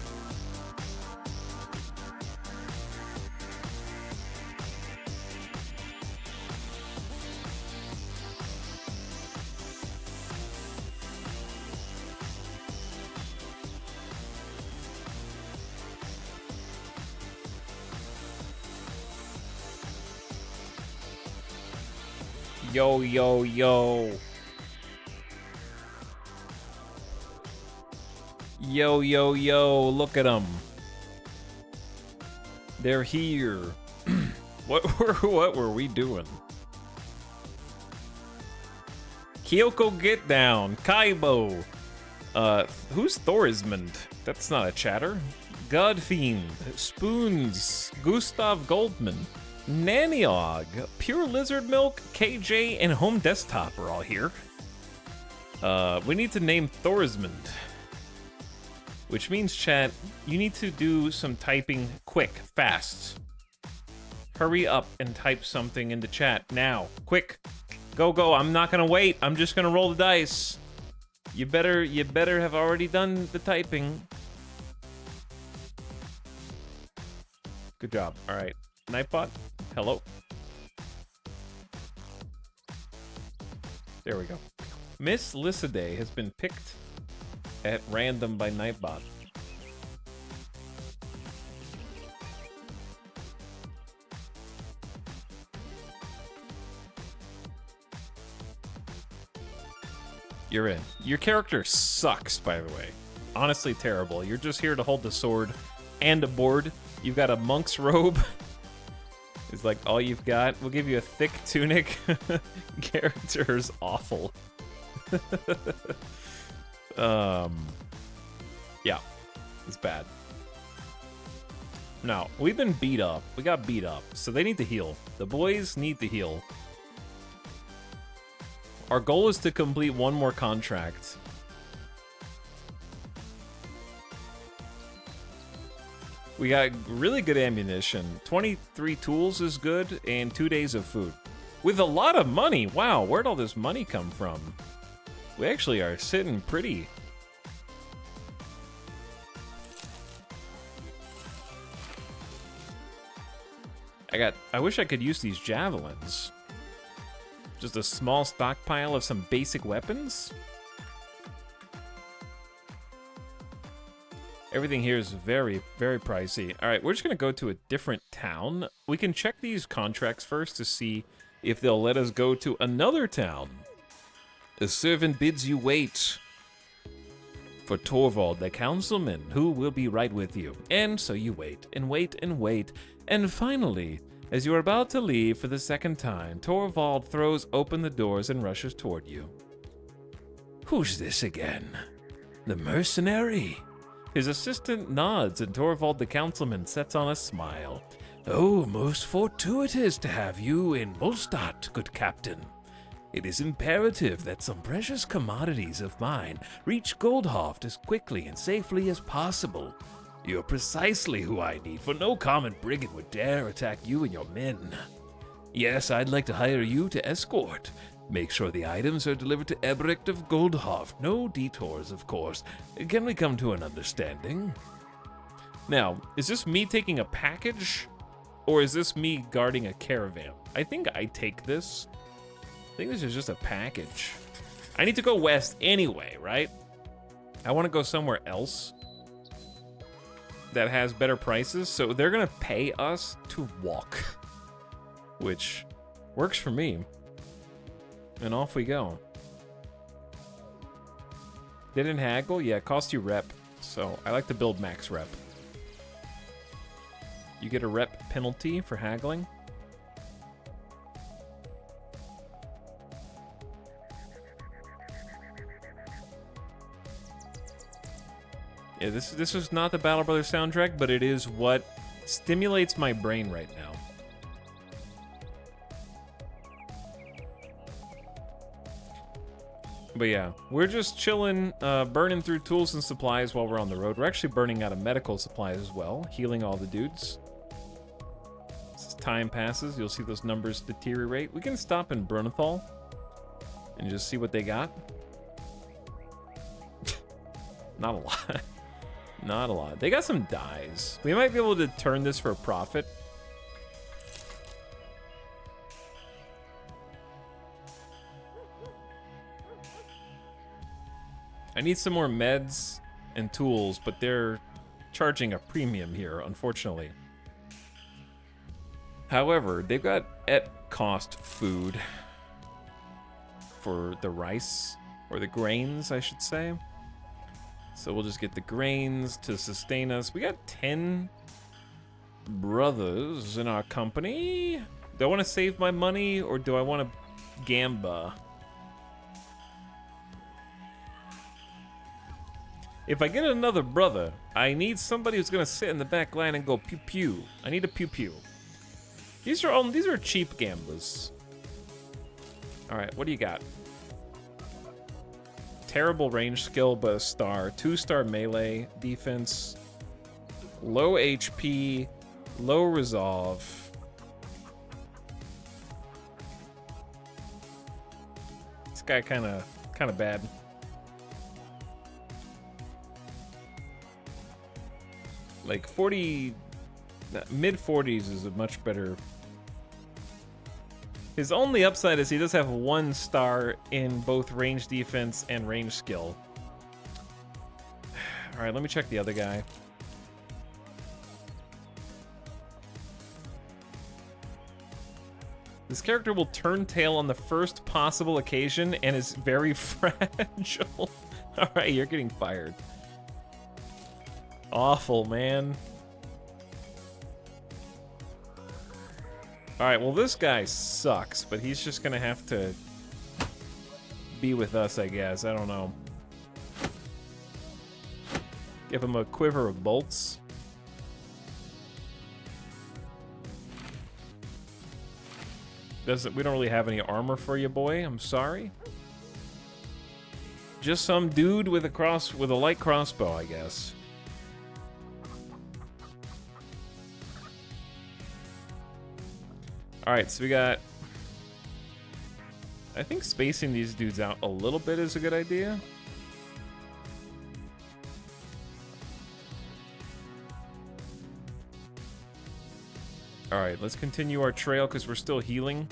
Yo, yo, yo. Yo, yo, yo, look at them. They're here. What were we doing? Kyoko Get Down, Kaibo. Who's Thorismond? That's not a chatter. Godfiend, Spoons, Gustav Goldman, Naniog, Pure Lizard Milk, KJ, and Home Desktop are all here. We need to name Thorismond. Which means, chat, you need to do some typing quick, fast. Hurry up and type something in the chat now. Quick. Go, go. I'm not gonna wait. I'm just gonna roll the dice. You better have already done the typing. Good job. All right. Nightbot, hello. There we go. Miss Lycidae has been picked at random by Nightbot. You're in. Your character sucks, by the way. Honestly terrible. You're just here to hold the sword and a board. You've got a monk's robe. It's like all you've got. We'll give you a thick tunic. Character's awful. Yeah, it's bad. Now, we've been beat up. We got beat up, so they need to heal. The boys need to heal. Our goal is to complete one more contract. We got really good ammunition. 23 tools is good, and 2 days of food. With a lot of money. Wow, where'd all this money come from? We actually are sitting pretty. I wish I could use these javelins. Just a small stockpile of some basic weapons. Everything here is very, very pricey. All right, we're just gonna go to a different town. We can check these contracts first to see if they'll let us go to another town. A servant bids you wait for Torvald, the councilman, who will be right with you. And so you wait and wait and wait. And finally, as you are about to leave for the second time, Torvald throws open the doors and rushes toward you. Who's this again? The mercenary? His assistant nods, and Torvald the councilman sets on a smile. Oh, most fortuitous to have you in Molstadt, good captain. It is imperative that some precious commodities of mine reach Goldhoft as quickly and safely as possible. You're precisely who I need, for no common brigand would dare attack you and your men. Yes, I'd like to hire you to escort. Make sure the items are delivered to Ebrecht of Goldhoft. No detours, of course. Can we come to an understanding? Now, is this me taking a package? Or is this me guarding a caravan? I think I take this. I think this is just a package. I need to go west anyway, right? I want to go somewhere else that has better prices, so they're gonna pay us to walk, which works for me. And off we go. Didn't haggle? Yeah, it costs you rep, so I like to build max rep. You get a rep penalty for haggling. Yeah, this is not the Battle Brothers soundtrack, but it is what stimulates my brain right now. But yeah, we're just chilling, burning through tools and supplies while we're on the road. We're actually burning out of medical supplies as well, healing all the dudes. As time passes, you'll see those numbers deteriorate. We can stop in Brunethal and just see what they got. Not a lot. Not a lot. They got some dyes. We might be able to turn this for a profit. I need some more meds and tools, but they're charging a premium here, unfortunately. However, they've got at cost food for the rice, or the grains, I should say. So we'll just get the grains to sustain us. We got 10 brothers in our company. Do I want to save my money, or do I want to gamba? If I get another brother, I need somebody who's gonna sit in the back line and go pew pew. I need a pew pew. These are cheap gamblers. All right, what do you got? Terrible range skill, but a star. 2-star melee defense. Low HP, low resolve. This guy kind of bad. Like 40, mid 40s is a much better. His only upside is he does have 1 star in both range defense and range skill. All right, let me check the other guy. This character will turn tail on the first possible occasion and is very fragile. All right, you're getting fired. Awful, man. Alright, well this guy sucks, but he's just gonna have to be with us, I guess. I don't know. Give him a quiver of bolts. We don't really have any armor for you, boy. I'm sorry. Just some dude with a light crossbow, I guess. Alright, so we got... I think spacing these dudes out a little bit is a good idea. Alright, let's continue our trail because we're still healing.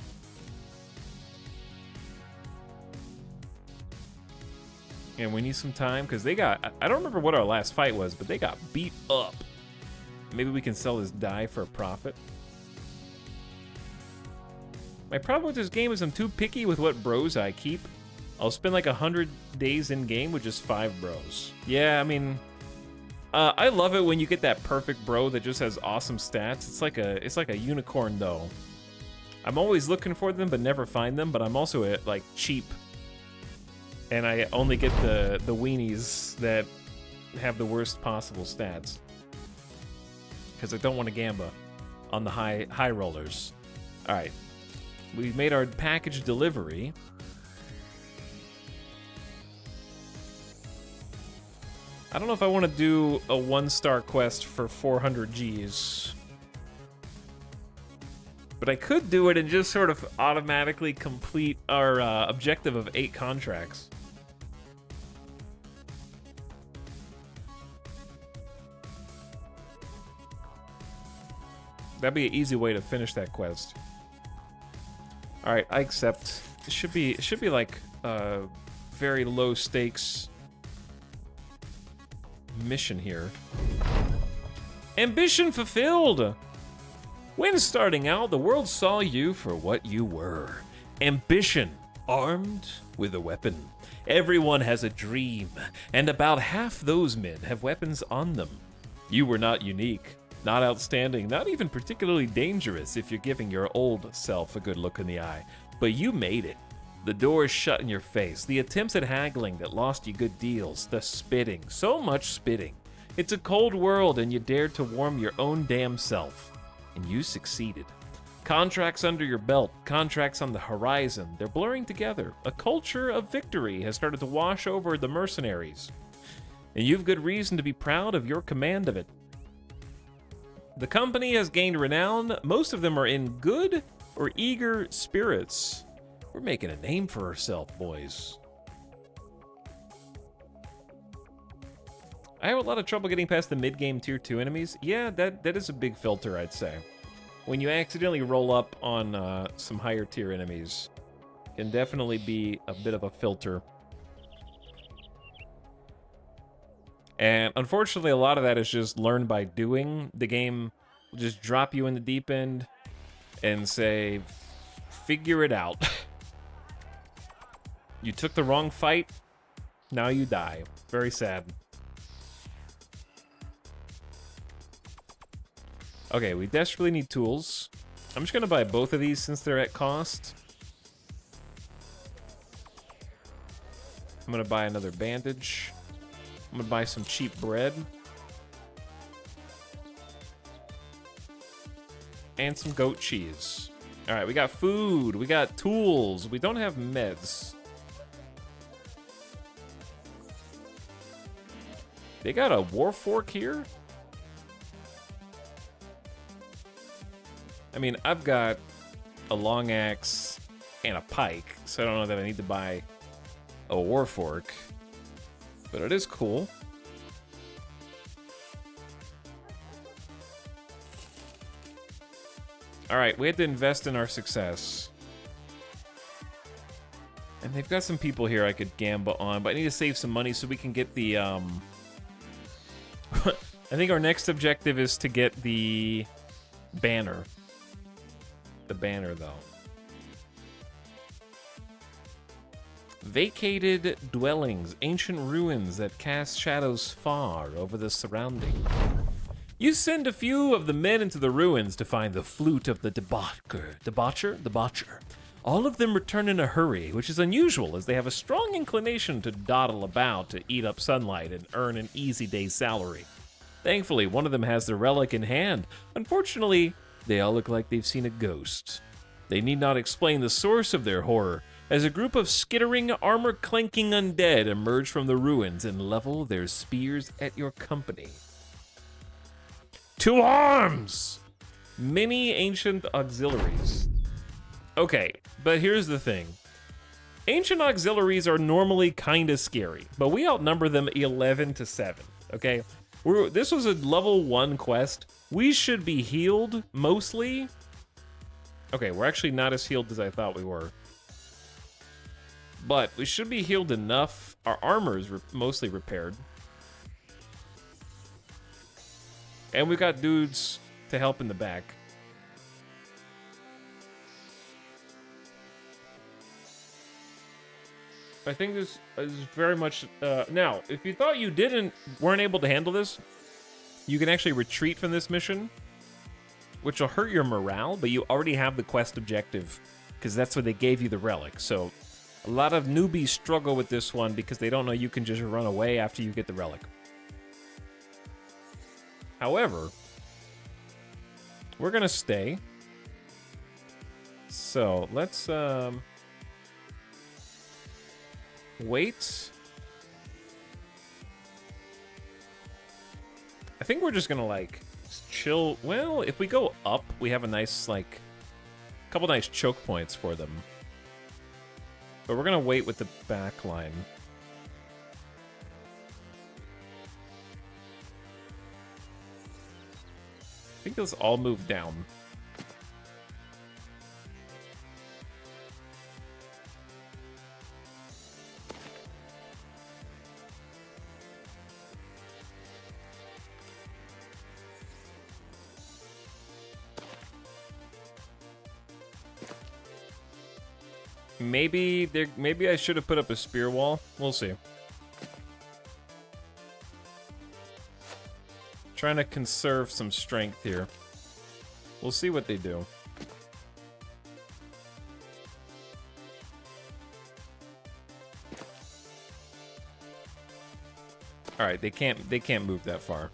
And we need some time because they got... I don't remember what our last fight was, but they got beat up. Maybe we can sell this dye for a profit. My problem with this game is I'm too picky with what bros I keep. I'll spend like 100 days in game with just 5 bros. Yeah, I mean, I love it when you get that perfect bro that just has awesome stats. It's like a unicorn though. I'm always looking for them but never find them. But I'm also like cheap, and I only get the weenies that have the worst possible stats because I don't want to gamba on the high rollers. All right. We've made our package delivery. I don't know if I want to do a 1-star quest for 400 Gs. But I could do it and just sort of automatically complete our objective of 8 contracts. That'd be an easy way to finish that quest. All right, I accept. It should be like a very low stakes mission here. Ambition fulfilled. When starting out, the world saw you for what you were. Ambition, armed with a weapon. Everyone has a dream, and about half those men have weapons on them. You were not unique. Not outstanding, not even particularly dangerous if you're giving your old self a good look in the eye. But you made it. The doors shut in your face, the attempts at haggling that lost you good deals, the spitting, so much spitting. It's a cold world and you dared to warm your own damn self. And you succeeded. Contracts under your belt, contracts on the horizon, they're blurring together. A culture of victory has started to wash over the mercenaries. And you've good reason to be proud of your command of it. The company has gained renown. Most of them are in good or eager spirits. We're making a name for ourselves, boys. I have a lot of trouble getting past the mid-game tier 2 enemies. Yeah, that is a big filter, I'd say. When you accidentally roll up on some higher tier enemies, can definitely be a bit of a filter. And unfortunately, a lot of that is just learned by doing. The game will just drop you in the deep end and say, figure it out. You took the wrong fight, now you die. Very sad. Okay, we desperately need tools. I'm just gonna buy both of these since they're at cost. I'm gonna buy another bandage. I'm gonna buy some cheap bread. And some goat cheese. All right, we got food, we got tools. We don't have meds. They got a war fork here? I mean, I've got a long axe and a pike, so I don't know that I need to buy a war fork. But it is cool. All right, we had to invest in our success. And they've got some people here I could gamble on, but I need to save some money so we can get the, I think our next objective is to get the banner. The banner, though. Vacated dwellings, ancient ruins that cast shadows far over the surrounding. You send a few of the men into the ruins to find the flute of the debaucher. All of them return in a hurry, which is unusual as they have a strong inclination to dawdle about to eat up sunlight and earn an easy day's salary. Thankfully, one of them has the relic in hand. Unfortunately, they all look like they've seen a ghost. They need not explain the source of their horror, as a group of skittering, armor-clanking undead emerge from the ruins and level their spears at your company. To arms! Many ancient auxiliaries. Okay, but here's the thing. Ancient auxiliaries are normally kinda scary, but we outnumber them 11 to 7, okay? This was a level 1 quest. We should be healed, mostly. Okay, we're actually not as healed as I thought we were. But we should be healed enough. Our armor is mostly repaired. And we got dudes to help in the back. I think this is very much... now, if you thought you weren't able to handle this, you can actually retreat from this mission, which will hurt your morale, but you already have the quest objective, because that's where they gave you the relic. So a lot of newbies struggle with this one because they don't know you can just run away after you get the relic. However, we're gonna stay. So let's wait. I think we're just gonna like chill. Well, if we go up, we have a nice couple nice choke points for them. But we're gonna wait with the back line. I think those all move down. Maybe I should have put up a spear wall. We'll see. Trying to conserve some strength here. We'll see what they do. All right, they can't move that far.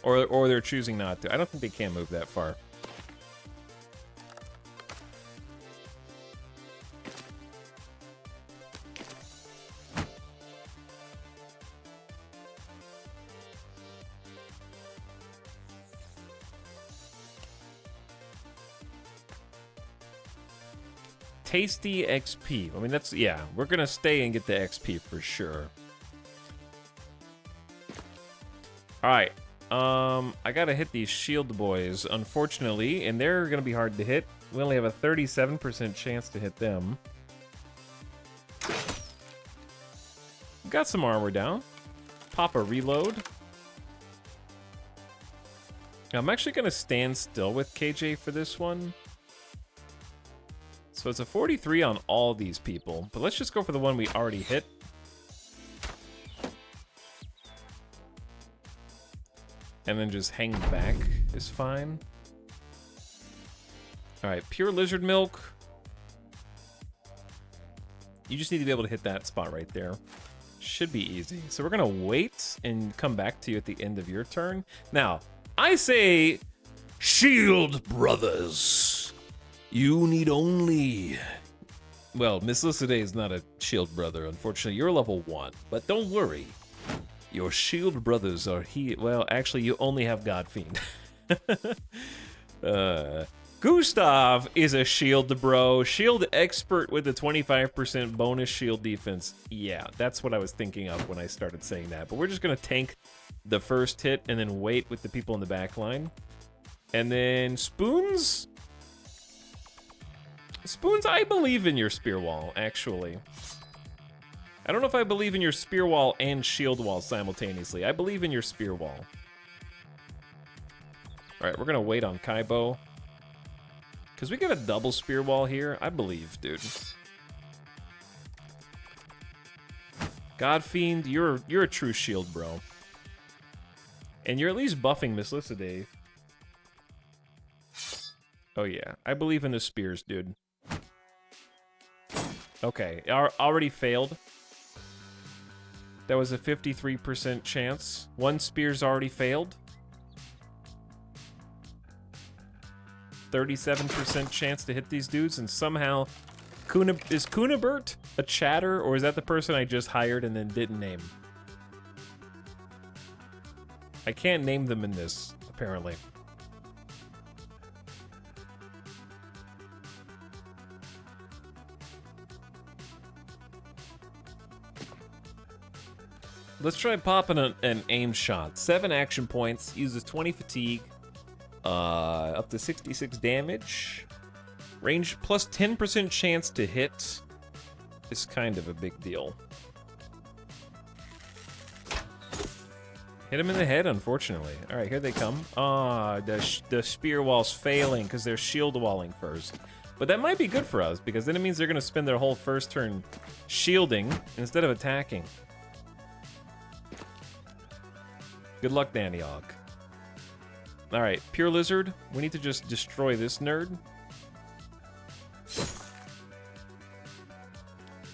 Or they're choosing not to. I don't think they can move that far. Tasty XP. I mean, yeah, we're gonna stay and get the XP for sure. Alright. I gotta hit these shield boys, unfortunately, and they're gonna be hard to hit. We only have a 37% chance to hit them. Got some armor down. Pop a reload. I'm actually gonna stand still with KJ for this one. So it's a 43 on all these people, but let's just go for the one we already hit. And then just hang back is fine. Alright, pure lizard milk. You just need to be able to hit that spot right there. Should be easy. So we're gonna wait and come back to you at the end of your turn. Now, I say, Shield brothers. You need only. well, Miss Lissaday is not a shield brother, unfortunately. You're level 1, but don't worry. Your shield brothers are here. Well, actually, you only have Godfiend. Gustav is a shield bro. Shield expert with a 25% bonus shield defense. Yeah, that's what I was thinking of when I started saying that. But we're just going to tank the first hit and then wait with the people in the back line. And then Spoons. Spoons, I believe in your spear wall, actually. I don't know if I believe in your spear wall and shield wall simultaneously. I believe in your spear wall. All right, we're gonna wait on Kaibo. Because we got a double spear wall here. I believe, dude. Godfiend, you're a true shield, bro. And you're at least buffing Miss Lissaday. Oh yeah, I believe in the spears, dude. Okay, already failed. That was a 53% chance. One spear's already failed. 37% chance to hit these dudes, and somehow... is Kunabert a chatter, or is that the person I just hired and then didn't name? I can't name them in this, apparently. Let's try popping an aim shot. 7 action points, uses 20 fatigue, up to 66 damage. Range plus 10% chance to hit is kind of a big deal. Hit him in the head, unfortunately. All right, here they come. The spear wall's failing because they're shield walling first. But that might be good for us, because then it means they're going to spend their whole first turn shielding instead of attacking. Good luck, Danny Og. All right, Pure Lizard. We need to just destroy this nerd.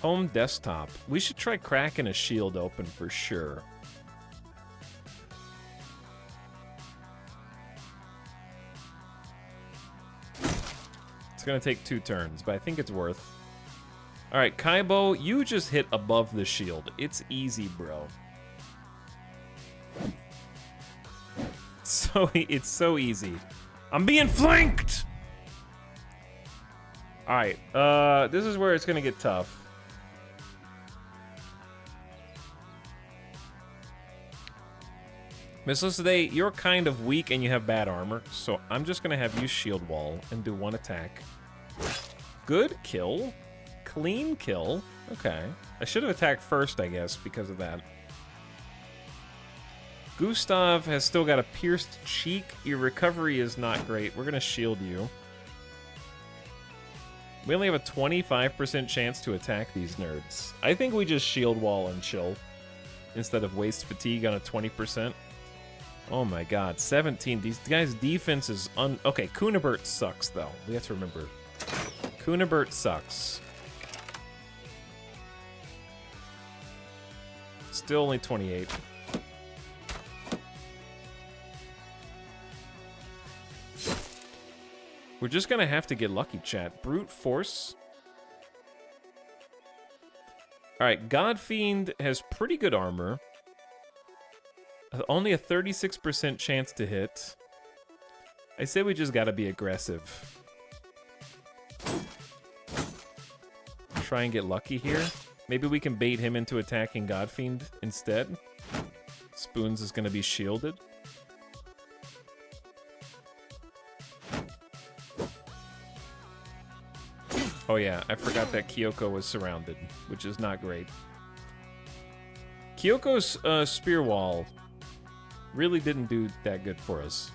Home desktop. We should try cracking a shield open for sure. It's gonna take 2 turns, but I think it's worth. All right, Kaibo, you just hit above the shield. It's easy, bro. It's so easy. I'm being flanked! Alright, this is where it's gonna get tough. Miss Lissaday, you're kind of weak and you have bad armor, so I'm just gonna have you shield wall and do 1 attack. Good kill. Clean kill. Okay. I should have attacked first, I guess, because of that. Gustav has still got a pierced cheek. Your recovery is not great. We're gonna shield you. We only have a 25% chance to attack these nerds. I think we just shield wall and chill instead of waste fatigue on a 20%. Oh my god, 17. These guys' defense is okay, Kunabert sucks, though. We have to remember. Kunabert sucks. Still only 28. We're just gonna have to get lucky, chat. Brute force. Alright, Godfiend has pretty good armor. Only a 36% chance to hit. I say we just gotta be aggressive. Try and get lucky here. Maybe we can bait him into attacking Godfiend instead. Spoons is going to be shielded. Oh yeah, I forgot that Kyoko was surrounded, which is not great. Kyoko's spear wall really didn't do that good for us.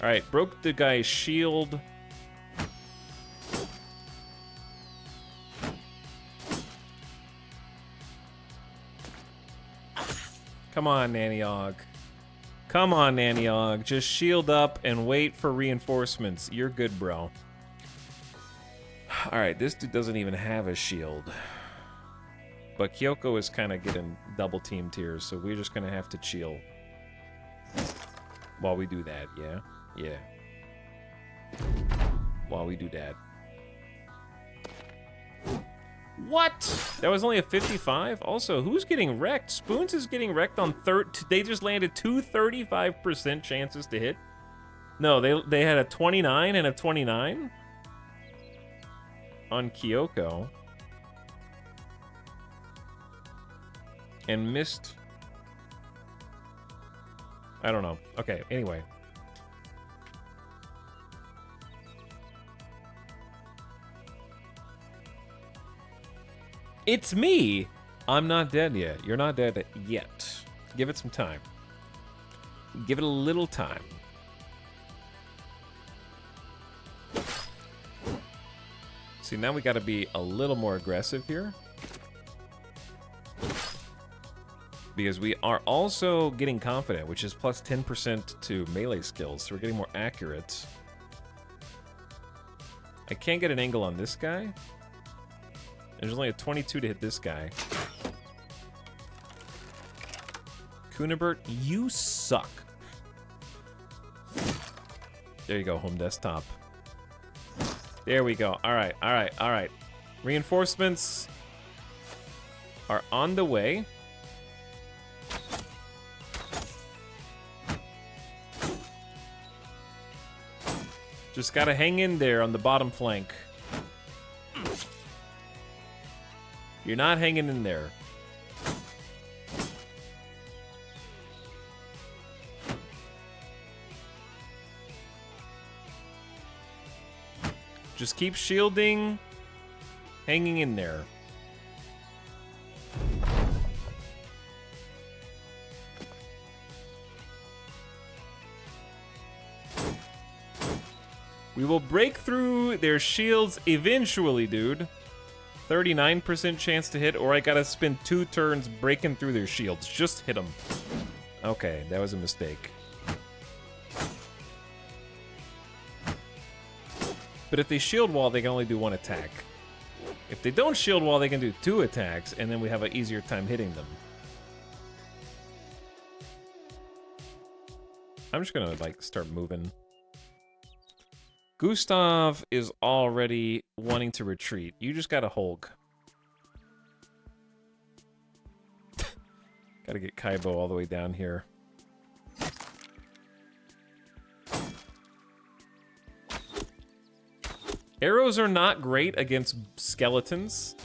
All right, broke the guy's shield. Come on, Nanny-Og. Come on, Nanny-Og. Just shield up and wait for reinforcements. You're good, bro. All right, this dude doesn't even have a shield. But Kyoko is kind of getting double teamed here, so we're just going to have to chill while we do that, yeah? Yeah. While we do that. What? That was only a 55? Also, who's getting wrecked? Spoons is getting wrecked on they just landed two 35% chances to hit. No, they had a 29 and a 29 on Kyoko. And missed. I don't know. Okay, anyway. It's me! I'm not dead yet. You're not dead yet. Give it some time. Give it a little time. See, now we gotta be a little more aggressive here. Because we are also getting confident, which is plus 10% to melee skills, so we're getting more accurate. I can't get an angle on this guy. There's only a 22 to hit this guy. Kunibert, you suck. There you go, home desktop. There we go. All right, all right, all right. Reinforcements are on the way. Just gotta hang in there on the bottom flank. You're not hanging in there. Just keep shielding, hanging in there. We will break through their shields eventually, dude. 39% chance to hit, or I gotta spend 2 turns breaking through their shields. Just hit them. Okay, that was a mistake. But if they shield wall, they can only do 1 attack. If they don't shield wall, they can do 2 attacks, and then we have an easier time hitting them. I'm just gonna, like, start moving. Gustav is already wanting to retreat. You just gotta Hulk. Gotta get Kaibo all the way down here. Arrows are not great against skeletons.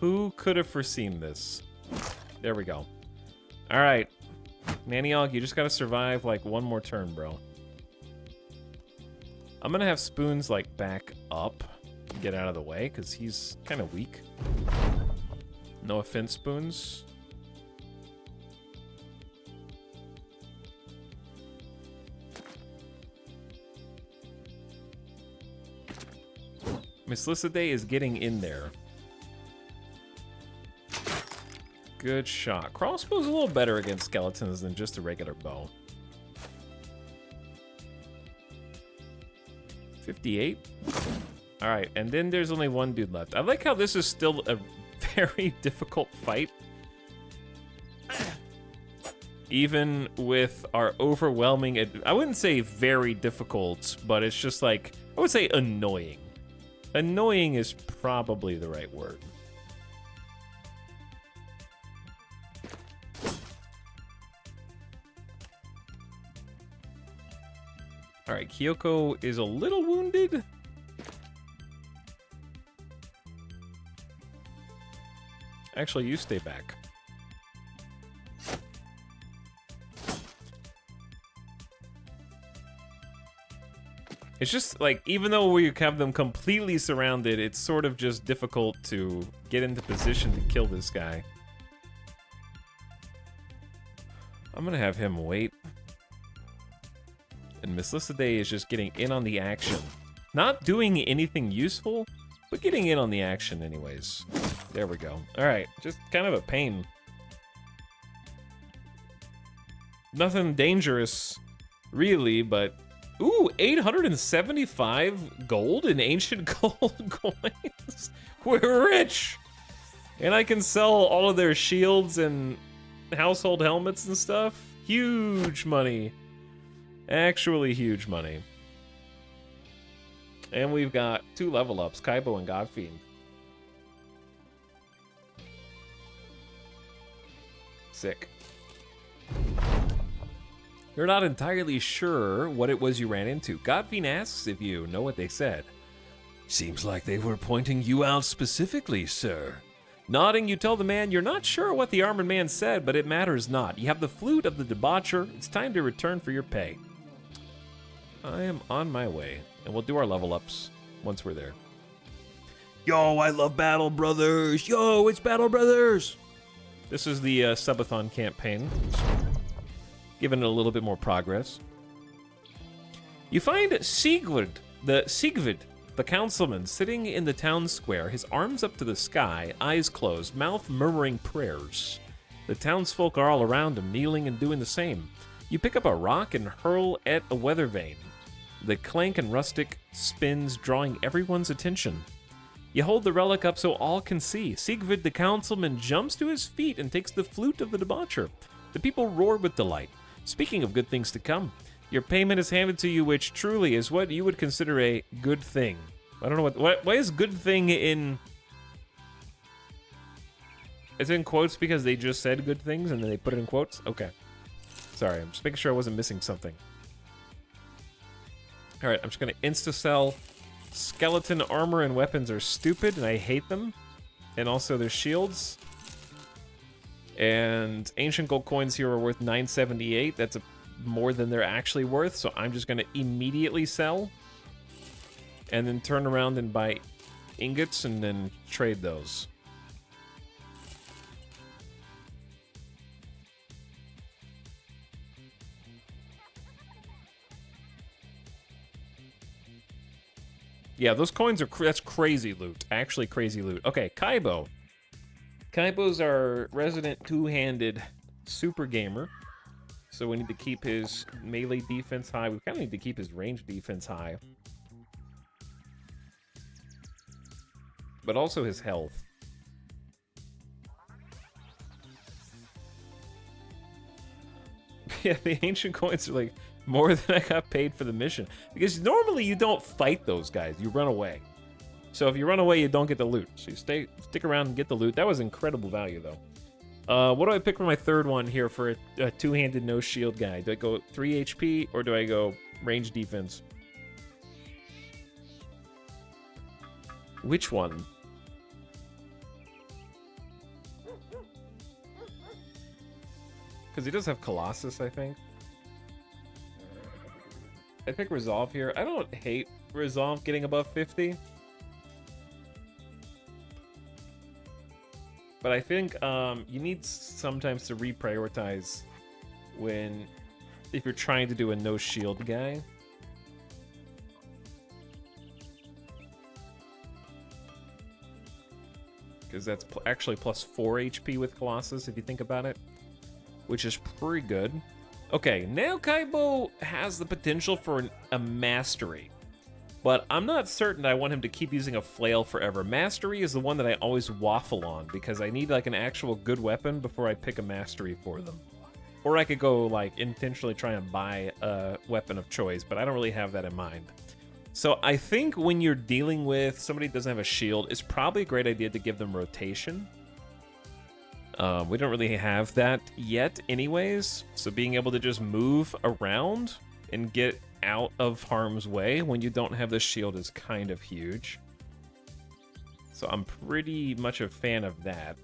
Who could have foreseen this? There we go. All right. Nanny-Og, you just gotta survive like 1 more turn, bro. I'm gonna have Spoons like back up, get out of the way, because he's kind of weak. No offense, Spoons. Miss Lycidae is getting in there. Good shot. Crossbow's a little better against skeletons than just a regular bow. 58. All right, and then there's only 1 dude left. I like how this is still a very difficult fight. Even with our overwhelming, I wouldn't say very difficult, but it's just like, I would say annoying. Annoying is probably the right word. All right, Kyoko is a little wounded. Actually, you stay back. It's just like, even though we have them completely surrounded, it's sort of just difficult to get into position to kill this guy. I'm gonna have him wait. And Miss Lissaday is just getting in on the action. Not doing anything useful, but getting in on the action anyways. There we go. All right, just kind of a pain. Nothing dangerous, really, but... Ooh, 875 gold in ancient gold coins. We're rich! And I can sell all of their shields and household helmets and stuff. Huge money. Actually huge money. And we've got 2 level ups, Kaibo and Godfiend. Sick. You're not entirely sure what it was you ran into. Godfiend asks if you know what they said. Seems like they were pointing you out specifically, sir. Nodding, you tell the man you're not sure what the armored man said, but it matters not. You have the flute of the debaucher. It's time to return for your pay. I am on my way, and we'll do our level ups once we're there. Yo, I love Battle Brothers. Yo, it's Battle Brothers. This is the subathon campaign. Giving it a little bit more progress. You find Sigurd, the councilman, sitting in the town square, his arms up to the sky, eyes closed, mouth murmuring prayers. The townsfolk are all around him, kneeling and doing the same. You pick up a rock and hurl at a weather vane. The clank and rustic spins, drawing everyone's attention. You hold the relic up so all can see. Sigurd the councilman jumps to his feet and takes the flute of the debaucher. The people roar with delight. Speaking of good things to come, your payment is handed to you, which truly is what you would consider a good thing. I don't know what why is good thing in... It's in quotes because they just said good things and then they put it in quotes? Okay. Sorry, I'm just making sure I wasn't missing something. Alright, I'm just gonna insta-sell. Skeleton armor and weapons are stupid and I hate them. And also their shields. And ancient gold coins here are worth 978. That's more than they're actually worth, so I'm just gonna immediately sell. And then turn around and buy ingots and then trade those. Yeah, those coins are that's crazy loot. Actually crazy loot. Okay, Kaibo. Kaibo's our resident two-handed super gamer. So we need to keep his melee defense high. We kind of need to keep his range defense high. But also his health. Yeah, the ancient coins are like more than I got paid for the mission. Because normally you don't fight those guys, you run away. So if you run away, you don't get the loot. So you stick around and get the loot. That was incredible value, though. What do I pick for my third one here for a two-handed no-shield guy? Do I go 3 HP or do I go range defense? Which one? Because he does have Colossus, I think. I pick Resolve here. I don't hate Resolve getting above 50. But I think you need sometimes to reprioritize if you're trying to do a no-shield guy. Because that's actually plus 4 HP with Colossus, if you think about it. Which is pretty good. Okay, now Kaibo has the potential for a mastery. But I'm not certain I want him to keep using a flail forever. Mastery is the one that I always waffle on, because I need like an actual good weapon before I pick a mastery for them. Or I could go like intentionally try and buy a weapon of choice, but I don't really have that in mind. So I think when you're dealing with somebody that doesn't have a shield, it's probably a great idea to give them rotation. We don't really have that yet anyways, so being able to just move around and get out of harm's way when you don't have the shield is kind of huge. So I'm pretty much a fan of that.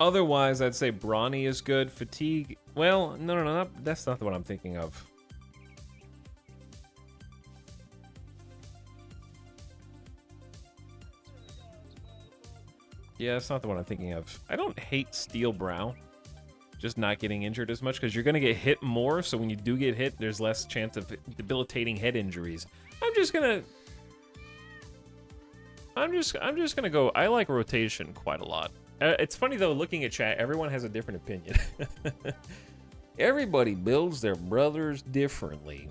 Otherwise, I'd say Brawny is good. Fatigue, well, no, that's not the one I'm thinking of. Yeah, that's not the one I'm thinking of. I don't hate Steel Brow. Just not getting injured as much, because you're going to get hit more, so when you do get hit, there's less chance of debilitating head injuries. I'm just gonna go, I like rotation quite a lot. It's funny though, looking at chat, everyone has a different opinion. Everybody builds their brothers differently.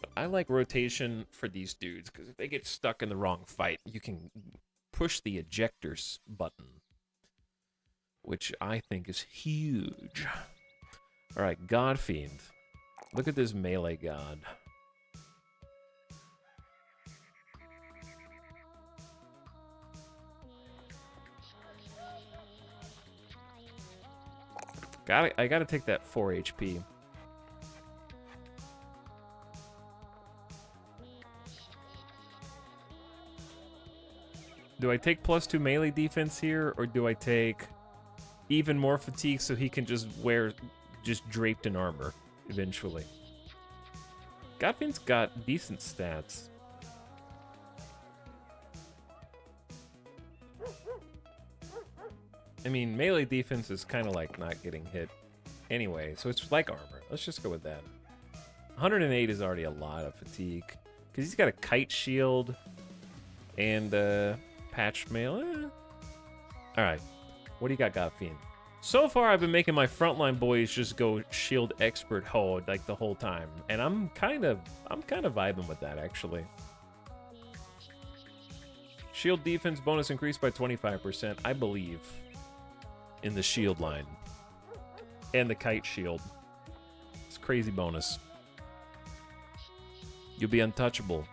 But I like rotation for these dudes, because if they get stuck in the wrong fight, you can push the ejectors button, which I think is huge. Alright, Godfiend. Look at this melee god. I gotta take that 4 HP. Do I take +2 melee defense here, or do I take even more fatigue so he can just wear draped in armor eventually? Godfiend's got decent stats. I mean, melee defense is kind of like not getting hit anyway, so it's like armor. Let's just go with that. 108 is already a lot of fatigue, because he's got a kite shield and patch mail. Alright, what do you got, Godfiend? So far, I've been making my frontline boys just go shield expert hold like the whole time, and I'm kind of vibing with that, actually. Shield defense bonus increased by 25%, I believe, in the shield line. And the kite shield. It's a crazy bonus. You'll be untouchable.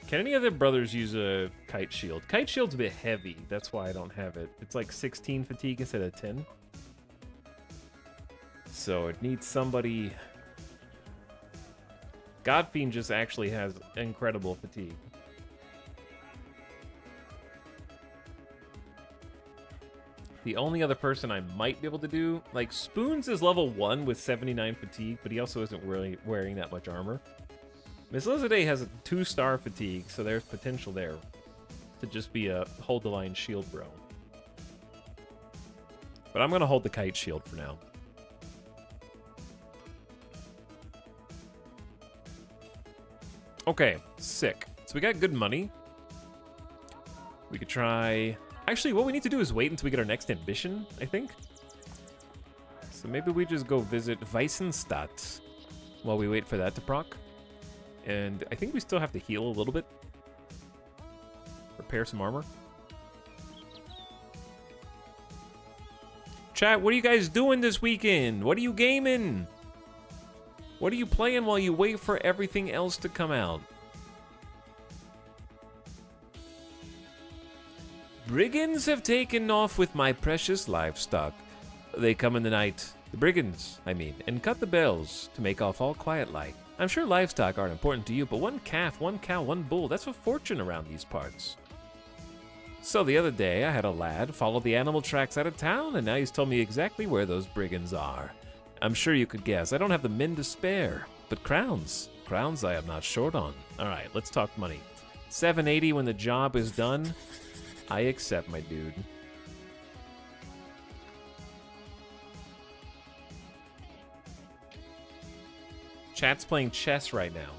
Can any other brothers use a kite shield? Kite shield's a bit heavy, that's why I don't have it. It's like 16 fatigue instead of 10. So it needs somebody... Godfiend just actually has incredible fatigue. The only other person I might be able to do, like, Spoons is level 1 with 79 fatigue, but he also isn't really wearing that much armor. Miss Lizarday has a 2-star fatigue, so there's potential there to just be a hold the line shield bro. But I'm gonna hold the kite shield for now. Okay, sick. So we got good money. We could try... Actually, what we need to do is wait until we get our next ambition, I think. So maybe we just go visit Weissenstadt while we wait for that to proc. And I think we still have to heal a little bit. Repair some armor. Chat, what are you guys doing this weekend? What are you gaming? What are you playing while you wait for everything else to come out? Brigands have taken off with my precious livestock. They come in the night, the brigands, I mean, and cut the bells to make off all quiet like. I'm sure livestock aren't important to you, but one calf, one cow, one bull, that's a fortune around these parts. So the other day, I had a lad follow the animal tracks out of town, and now he's told me exactly where those brigands are. I'm sure you could guess. I don't have the men to spare, but crowns I am not short on. All right, let's talk money. 780 when the job is done. I accept, my dude. Chat's playing chess right now.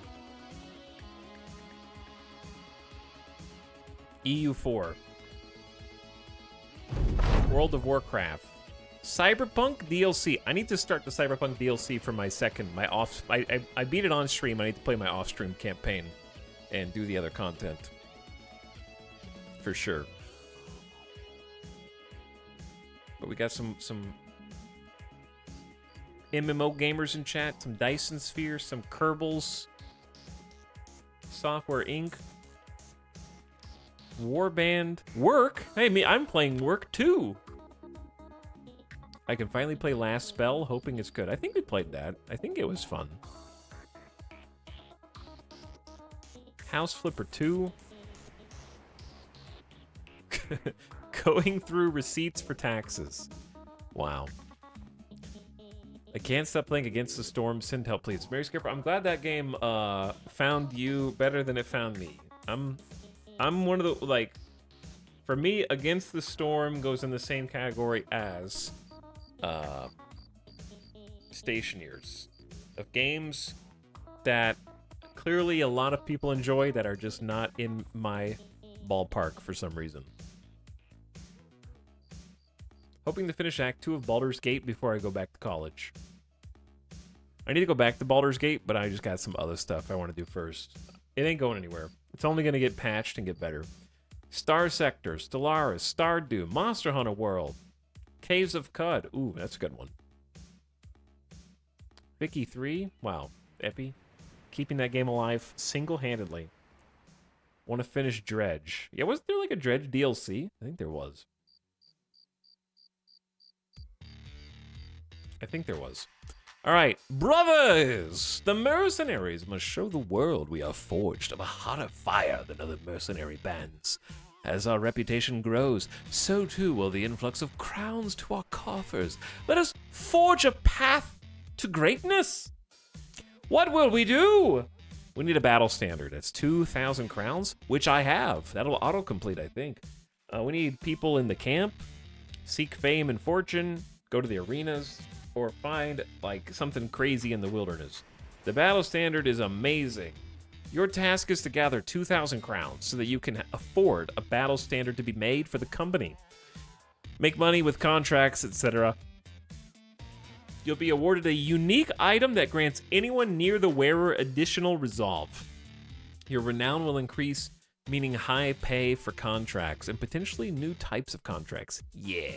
EU4. World of Warcraft. Cyberpunk DLC. I need to start the Cyberpunk DLC for my I beat it on stream. I need to play my off-stream campaign and do the other content. For sure. But we got some MMO gamers in chat, some Dyson Spheres, some Kerbals, Software Inc., Warband, Work. Hey, I'm playing Work too. I can finally play Last Spell, hoping it's good. I think we played that. I think it was fun. House Flipper 2. Going through receipts for taxes. Wow. I can't stop playing Against the Storm. Send help, please. Mary Skipper, I'm glad that game found you better than it found me. I'm one of the, like, for me, Against the Storm goes in the same category as Stationeers. Of games that clearly a lot of people enjoy that are just not in my ballpark for some reason. Hoping to finish Act 2 of Baldur's Gate before I go back to college. I need to go back to Baldur's Gate, but I just got some other stuff I want to do first. It ain't going anywhere. It's only going to get patched and get better. Star Sector, Stellaris, Stardew, Monster Hunter World, Caves of Cud. Ooh, that's a good one. Vicky 3. Wow. Epi. Keeping that game alive single-handedly. Want to finish Dredge. Yeah, wasn't there like a Dredge DLC? I think there was. All right, brothers! The mercenaries must show the world we are forged of a hotter fire than other mercenary bands. As our reputation grows, so too will the influx of crowns to our coffers. Let us forge a path to greatness. What will we do? We need a battle standard. It's 2,000 crowns, which I have. That'll autocomplete, I think. We need people in the camp, seek fame and fortune, go to the arenas, or find like something crazy in the wilderness. The battle standard is amazing. Your task is to gather 2,000 crowns so that you can afford a battle standard to be made for the company. Make money with contracts, etc. You'll be awarded a unique item that grants anyone near the wearer additional resolve. Your renown will increase, meaning high pay for contracts and potentially new types of contracts. Yeah.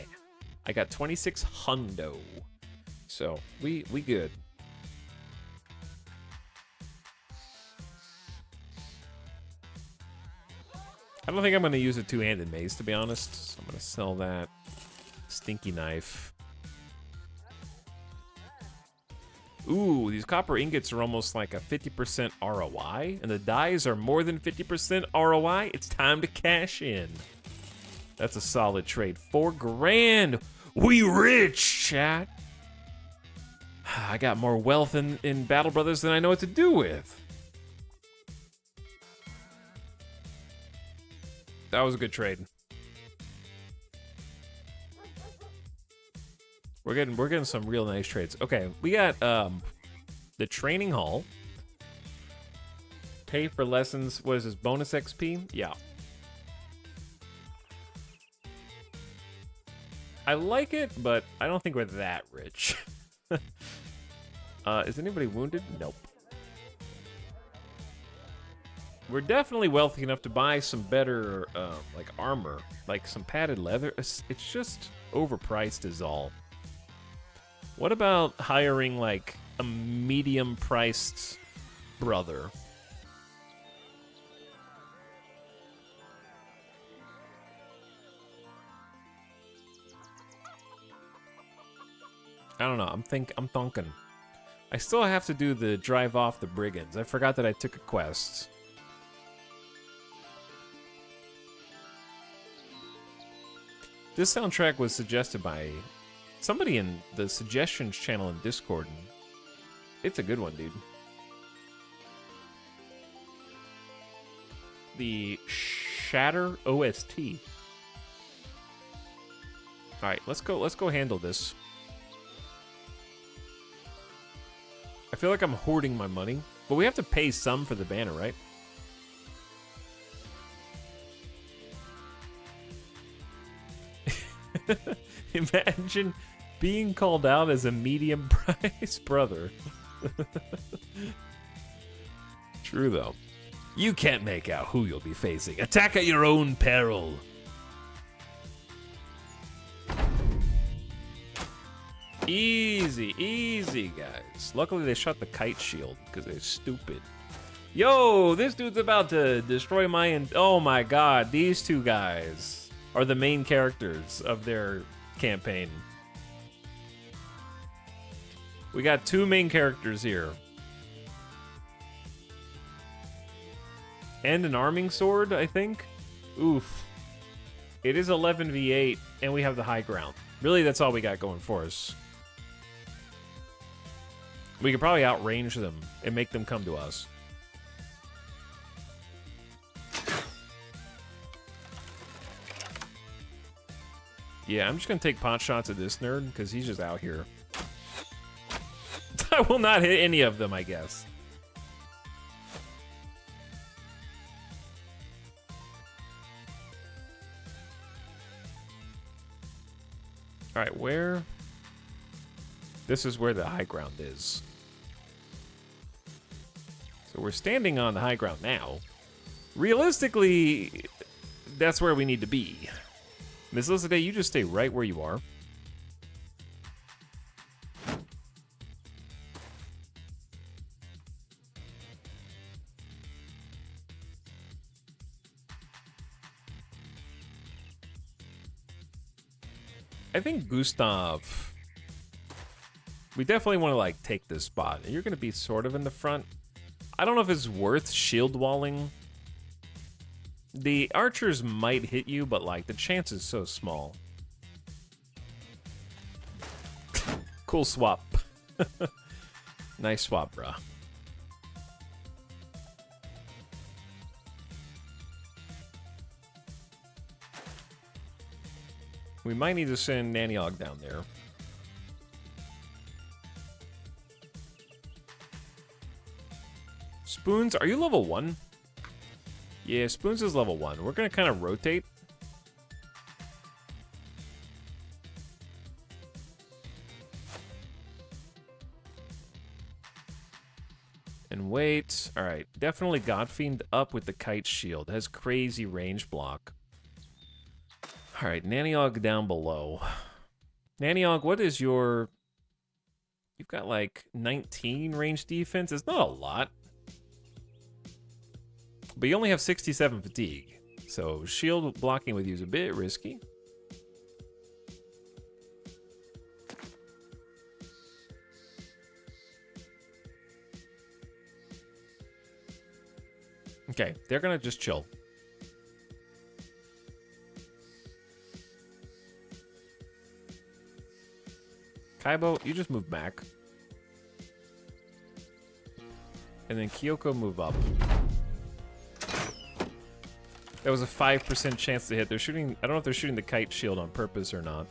I got 26 hundo. So, we good. I don't think I'm going to use a two-handed mace, to be honest. So I'm going to sell that. Stinky knife. Ooh, these copper ingots are almost like a 50% ROI, and the dyes are more than 50% ROI. It's time to cash in. That's a solid trade. 4 grand. We rich, chat. I got more wealth in Battle Brothers than I know what to do with. That was a good trade. We're getting some real nice trades. Okay, we got the training hall. Pay for lessons. What is this? Bonus XP? Yeah. I like it, but I don't think we're that rich. Is anybody wounded? Nope. We're definitely wealthy enough to buy some better, like armor, like some padded leather. It's just overpriced is all. What about hiring like a medium-priced brother? I don't know. I'm thinking. I still have to do the drive off the brigands. I forgot that I took a quest. This soundtrack was suggested by somebody in the suggestions channel in Discord. And it's a good one, dude. The Shatter OST. All right, let's go handle this. I feel like I'm hoarding my money, but we have to pay some for the banner, right? Imagine being called out as a medium price brother. True, though. You can't make out who you'll be facing. Attack at your own peril. Easy, easy, guys. Luckily, they shot the kite shield because they're stupid. Yo, this dude's about to destroy my... Oh my god, these two guys are the main characters of their campaign. We got 2 main characters here. And an arming sword, I think. Oof. It is 11v8, and we have the high ground. Really, that's all we got going for us. We could probably outrange them and make them come to us. Yeah, I'm just going to take pot shots at this nerd, because he's just out here. I will not hit any of them, I guess. All right, where? This is where the high ground is. So we're standing on the high ground now. Realistically, that's where we need to be. Miss Elizabeth, you just stay right where you are. I think Gustav, we definitely want to like take this spot. You're going to be sort of in the front. I don't know if it's worth shield walling. The archers might hit you, but like the chance is so small. Cool swap. Nice swap, bruh. We might need to send Naniog down there. Spoons, are you level 1? Yeah, Spoons is level 1. We're going to kind of rotate. And wait. All right, definitely Godfiend up with the Kite Shield. Has crazy range block. All right, Naniog down below. Naniog, what is your... You've got like 19 range defense. It's not a lot. But you only have 67 fatigue. So shield blocking with you is a bit risky. Okay, they're gonna just chill. Kaibo, you just move back. And then Kyoko move up. That was a 5% chance to hit. They're shooting, I don't know if they're shooting the kite shield on purpose or not.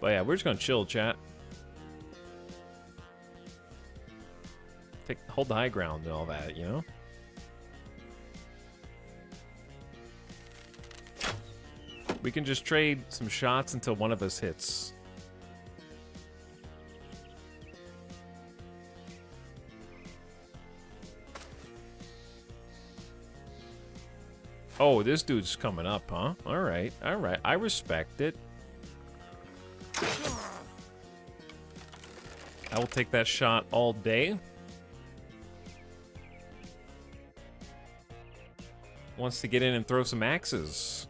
But yeah, we're just gonna chill, chat. Hold the high ground and all that, you know? We can just trade some shots until one of us hits. Oh, this dude's coming up, huh? All right, all right. I respect it. I will take that shot all day. Wants to get in and throw some axes.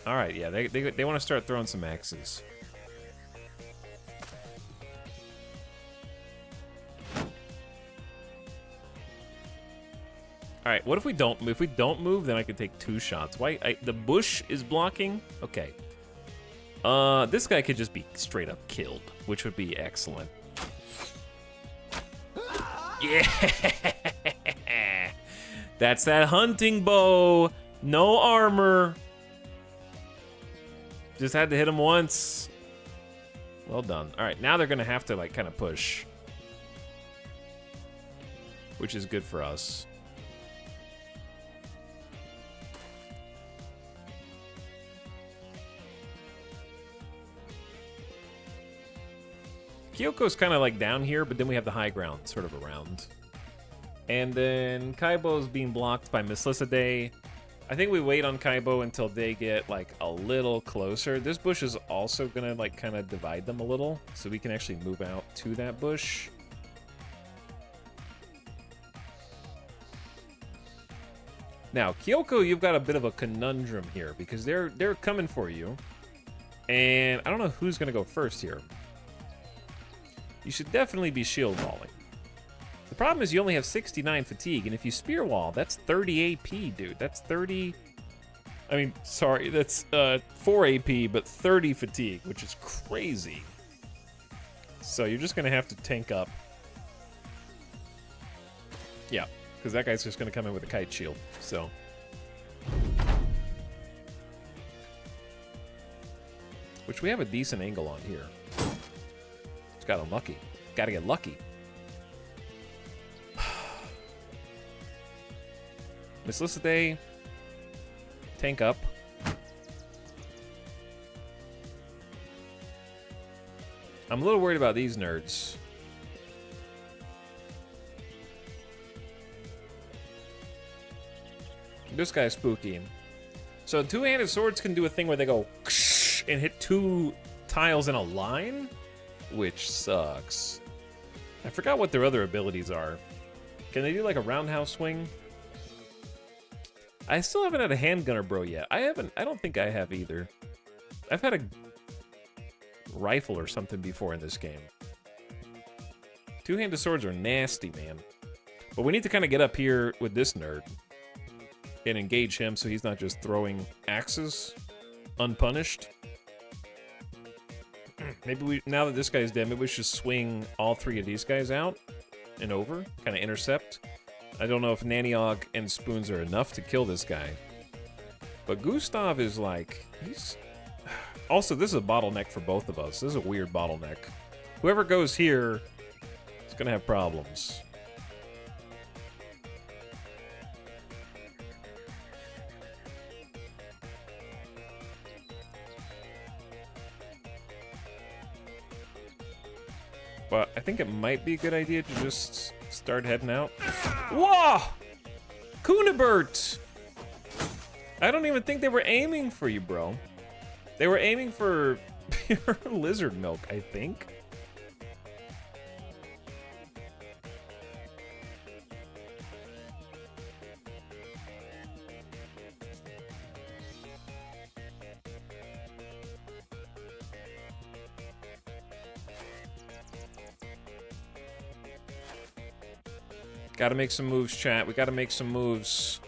All right, yeah, they want to start throwing some axes. All right, what if we don't move? If we don't move, then I can take 2 shots. Why? The bush is blocking? Okay. This guy could just be straight up killed, which would be excellent. Yeah! That's that hunting bow. No armor. Just had to hit him once. Well done. All right, now they're gonna have to like kind of push, which is good for us. Kyoko's kind of like down here, but then we have the high ground sort of around. And then Kaibo's being blocked by Miss Lissaday. I think we wait on Kaibo until they get like a little closer. This bush is also gonna like kind of divide them a little, so we can actually move out to that bush. Now, Kyoko, you've got a bit of a conundrum here because they're coming for you. And I don't know who's gonna go first here. You should definitely be shield walling. problem is you only have 69 fatigue, and if you spear wall, that's 30 AP, dude. That's 30... I mean, sorry, that's 4 AP, but 30 fatigue, which is crazy. So you're just gonna have to tank up. Yeah, because that guy's just gonna come in with a kite shield, so... Which we have a decent angle on here. Just got unlucky. Gotta get lucky. Miss Liciday, tank up. I'm a little worried about these nerds. This guy's spooky. So two-handed swords can do a thing where they go and hit 2 tiles in a line, which sucks. I forgot what their other abilities are. Can they do like a roundhouse swing? I still haven't had a handgunner bro yet. I don't think I have either. I've had a rifle or something before in this game. Two-handed swords are nasty, man. But we need to kind of get up here with this nerd and engage him so he's not just throwing axes unpunished. Maybe we, now that this guy's dead, maybe we should swing all 3 of these guys out and over, kind of intercept. I don't know if Naniog and Spoons are enough to kill this guy. But Gustav is like, he's... Also, this is a bottleneck for both of us. This is a weird bottleneck. Whoever goes here is gonna have problems. But I think it might be a good idea to just start heading out. Whoa! Kunibert! I don't even think they were aiming for you, bro. They were aiming for pure lizard milk, I think. Gotta make some moves, chat. We gotta make some moves.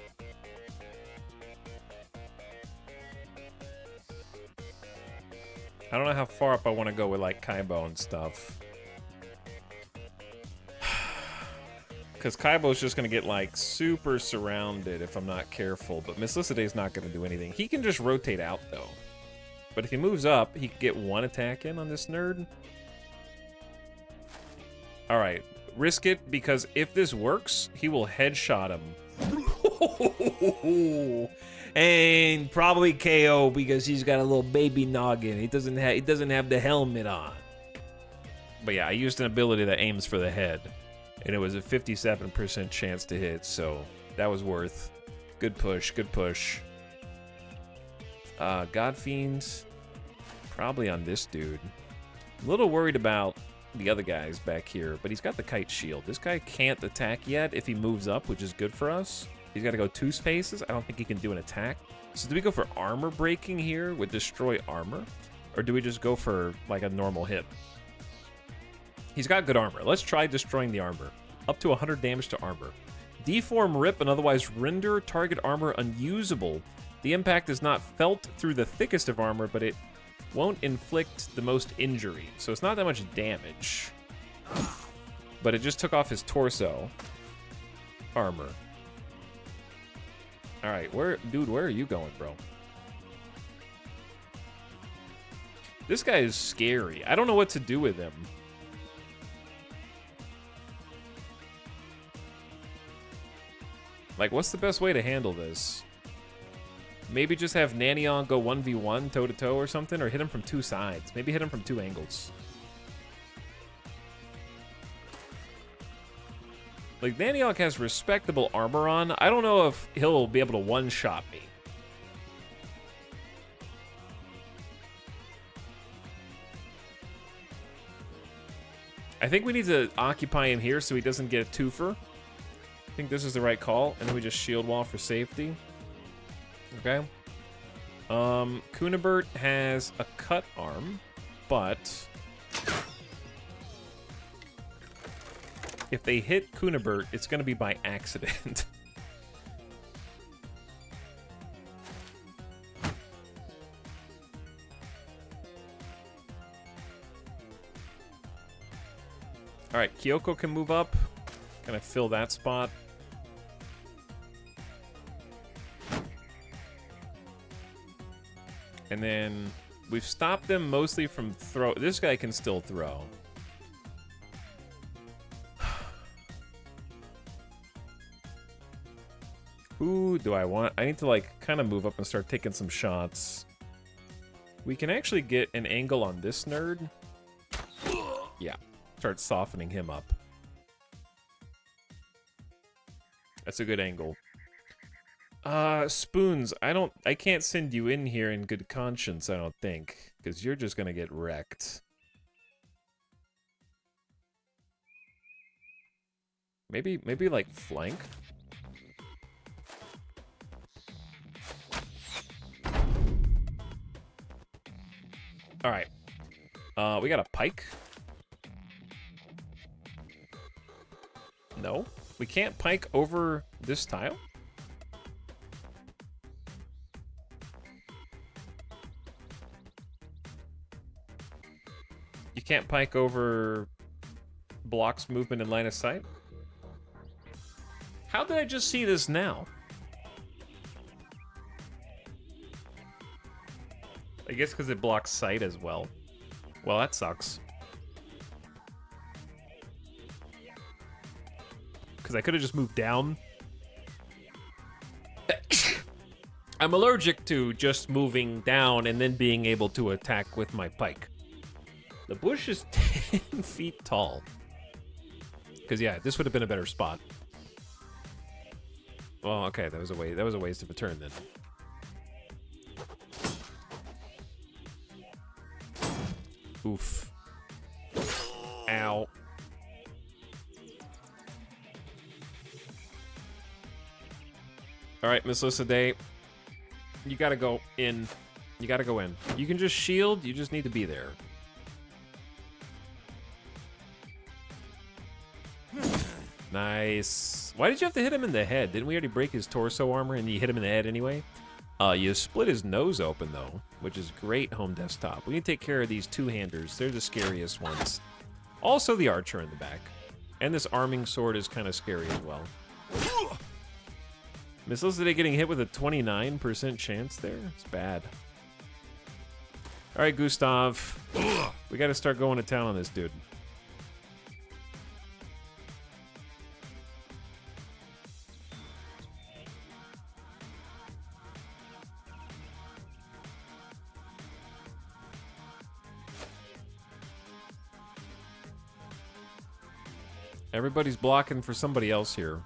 I don't know how far up I want to go with, like, Kaibo and stuff. Because Kaibo's just going to get, like, super surrounded if I'm not careful. But Miss Lissiday's not going to do anything. He can just rotate out, though. But if he moves up, he can get 1 attack in on this nerd. Alright. Risk it, because if this works, he will headshot him. And probably KO because he's got a little baby noggin. He doesn't have the helmet on. But yeah, I used an ability that aims for the head, and it was a 57% chance to hit, so that was worth. Good push, good push. Godfiend, probably on this dude. A little worried about the other guys back here, but he's got the kite shield. This guy can't attack yet if he moves up, which is good for us. He's got to go 2 spaces. I don't think he can do an attack. So do we go for armor breaking here with destroy armor? Or do we just go for like a normal hit? He's got good armor. Let's try destroying the armor. Up to 100 damage to armor. Deform, rip, and otherwise render target armor unusable. The impact is not felt through the thickest of armor, but it won't inflict the most injury. So it's not that much damage. But it just took off his torso armor. Alright, dude, where are you going, bro? This guy is scary. I don't know what to do with him. Like, what's the best way to handle this? Maybe just have Nanion go 1v1 toe-to-toe or something, or hit him from 2 sides. Maybe hit him from 2 angles. Like, Naniok has respectable armor on. I don't know if he'll be able to one-shot me. I think we need to occupy him here so he doesn't get a twofer. I think this is the right call, and then we just shield wall for safety. Okay. Kunibert has a cut arm, but if they hit Kunibert, it's going to be by accident. All right, Kyoko can move up. Gonna fill that spot. And then we've stopped them mostly from throw. This guy can still throw. Who do I want? I need to like kind of move up and start taking some shots. We can actually get an angle on this nerd. Yeah. Start softening him up. That's a good angle. Spoons, I can't send you in here in good conscience, I don't think, because you're just gonna get wrecked. Maybe like flank? Alright. We got a pike. No, we can't pike over this tile. You can't pike over blocks movement in line of sight. How did I just see this now? I guess because it blocks sight as well. Well, that sucks. Because I could have just moved down. I'm allergic to just moving down and then being able to attack with my pike. The bush is 10 feet tall. Because yeah, this would have been a better spot. Well, okay, that was a waste of a turn then. Oof. Ow. All right, Miss Lissaday, you gotta go in. You gotta go in. You can just shield. You just need to be there. Nice. Why did you have to hit him in the head? Didn't we already break his torso armor and you hit him in the head anyway? You split his nose open, though, which is great home desktop. We need to take care of these two-handers. They're the scariest ones. Also the archer in the back. And this arming sword is kind of scary as well. Miss Lissaday getting hit with a 29% chance there? It's bad. All right, Gustav. We got to start going to town on this dude. Everybody's blocking for somebody else here.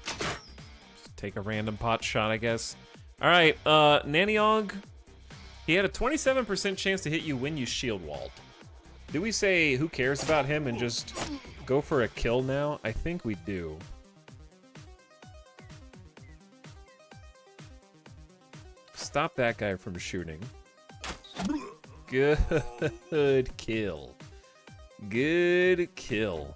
Just take a random pot shot, I guess. All right, Naniog, he had a 27% chance to hit you when you shield walled. Do we say who cares about him and just go for a kill now? I think we do. Stop that guy from shooting. Good kill. Good kill.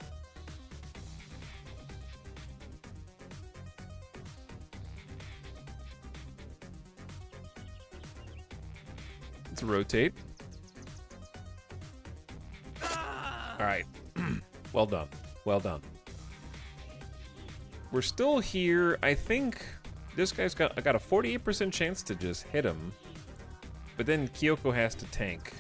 Let's rotate. All right. Well done. Well done. We're still here. I think this guy's got a 48% chance to just hit him. But then Kyoko has to tank.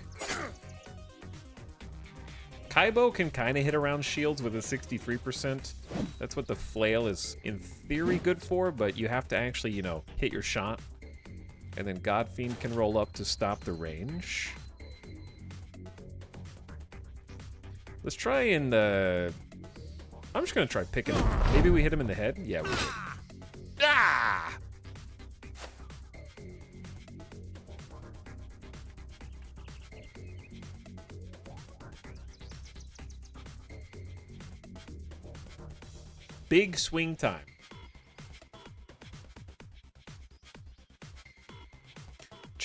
Kaibo can kind of hit around shields with a 63%. That's what the flail is in theory good for, but you have to actually, you know, hit your shot. And then Godfiend can roll up to stop the range. Let's try and, I'm just gonna try picking him. Maybe we hit him in the head? Yeah, we did. Ah! Big swing time.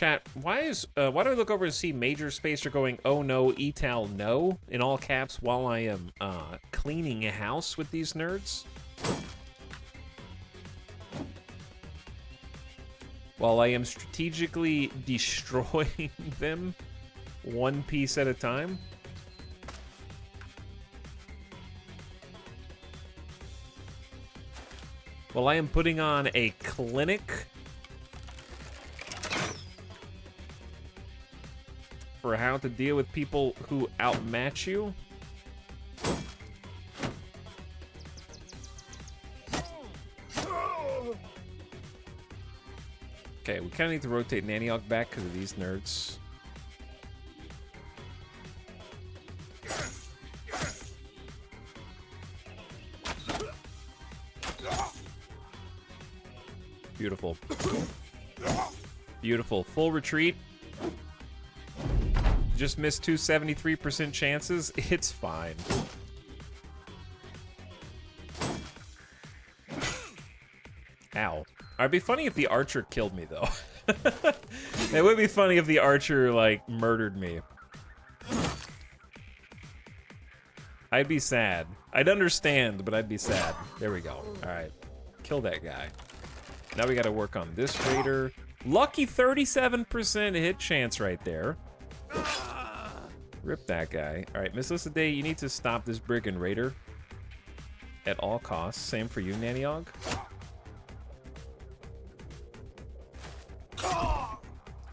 Chat, why do I look over and see Major Spacer going, oh no, etal no, in all caps while I am cleaning a house with these nerds? While I am strategically destroying them one piece at a time? While I am putting on a clinic for how to deal with people who outmatch you? Okay, we kind of need to rotate Naniog back because of these nerds. Beautiful. Beautiful. Full retreat. Just missed 273% chances. It's fine. Ow. It'd be funny if the archer killed me, though. It would be funny if the archer, like, murdered me. I'd be sad. I'd understand, but I'd be sad. There we go. Alright. Kill that guy. Now we gotta work on this raider. Lucky 37% hit chance right there. Rip that guy. Alright, Miss Day, you need to stop this brigand raider. At all costs. Same for you, Naniog.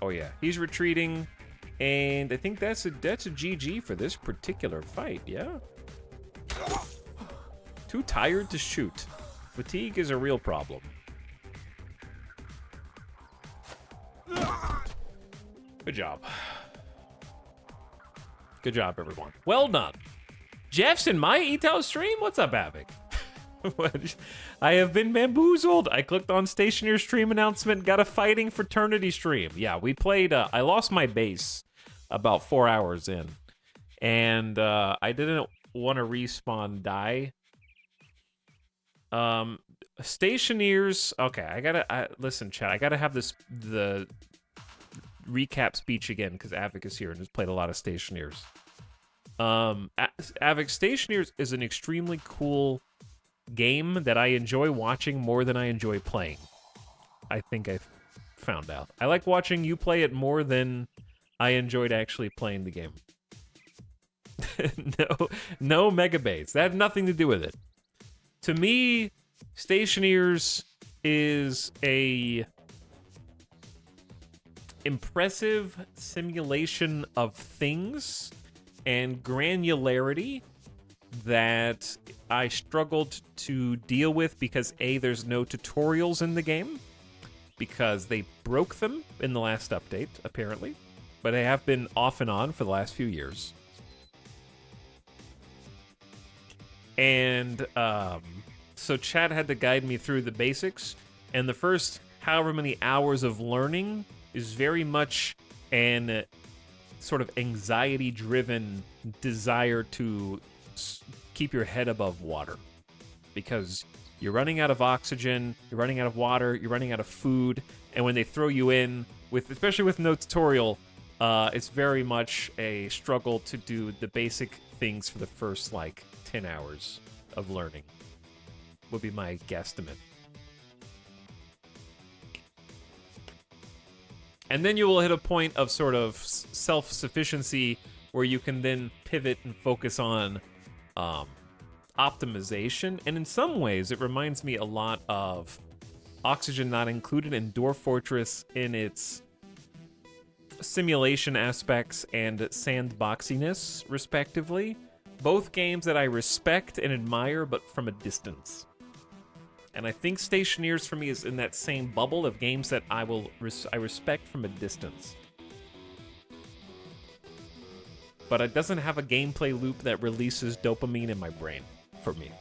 Oh yeah, he's retreating, and I think that's a GG for this particular fight. Yeah. Too tired to shoot. Fatigue is a real problem. Good job. Good job, everyone. Well done. Jeff's in my eTel stream. What's up, Avic? I have been bamboozled. I clicked on Stationeer stream announcement, got a fighting fraternity stream. Yeah, we played, I lost my base about 4 hours in. And I didn't want to respawn die. Stationeers, okay, listen, chat, I gotta have the recap speech again, because Avic is here and has played a lot of Stationeers. Avic, Stationeers is an extremely cool game that I enjoy watching more than I enjoy playing. I think I found out. I like watching you play it more than I enjoyed actually playing the game. No Megabase. That had nothing to do with it. To me, Stationeers is a impressive simulation of things and granularity that I struggled to deal with because A, there's no tutorials in the game, because they broke them in the last update, apparently, but they have been off and on for the last few years. And so Chad had to guide me through the basics, and the first however many hours of learning is very much an sort of anxiety-driven desire to keep your head above water, because you're running out of oxygen, you're running out of water, you're running out of food, and when they throw you in with, especially with no tutorial, it's very much a struggle to do the basic things for the first like 10 hours of learning, would be my guesstimate. And then you will hit a point of sort of self-sufficiency where you can then pivot and focus on optimization. And in some ways, it reminds me a lot of Oxygen Not Included and Dwarf Fortress in its simulation aspects and sandboxiness, respectively. Both games that I respect and admire, but from a distance. And I think Stationeers for me is in that same bubble of games that I respect from a distance. But it doesn't have a gameplay loop that releases dopamine in my brain, for me.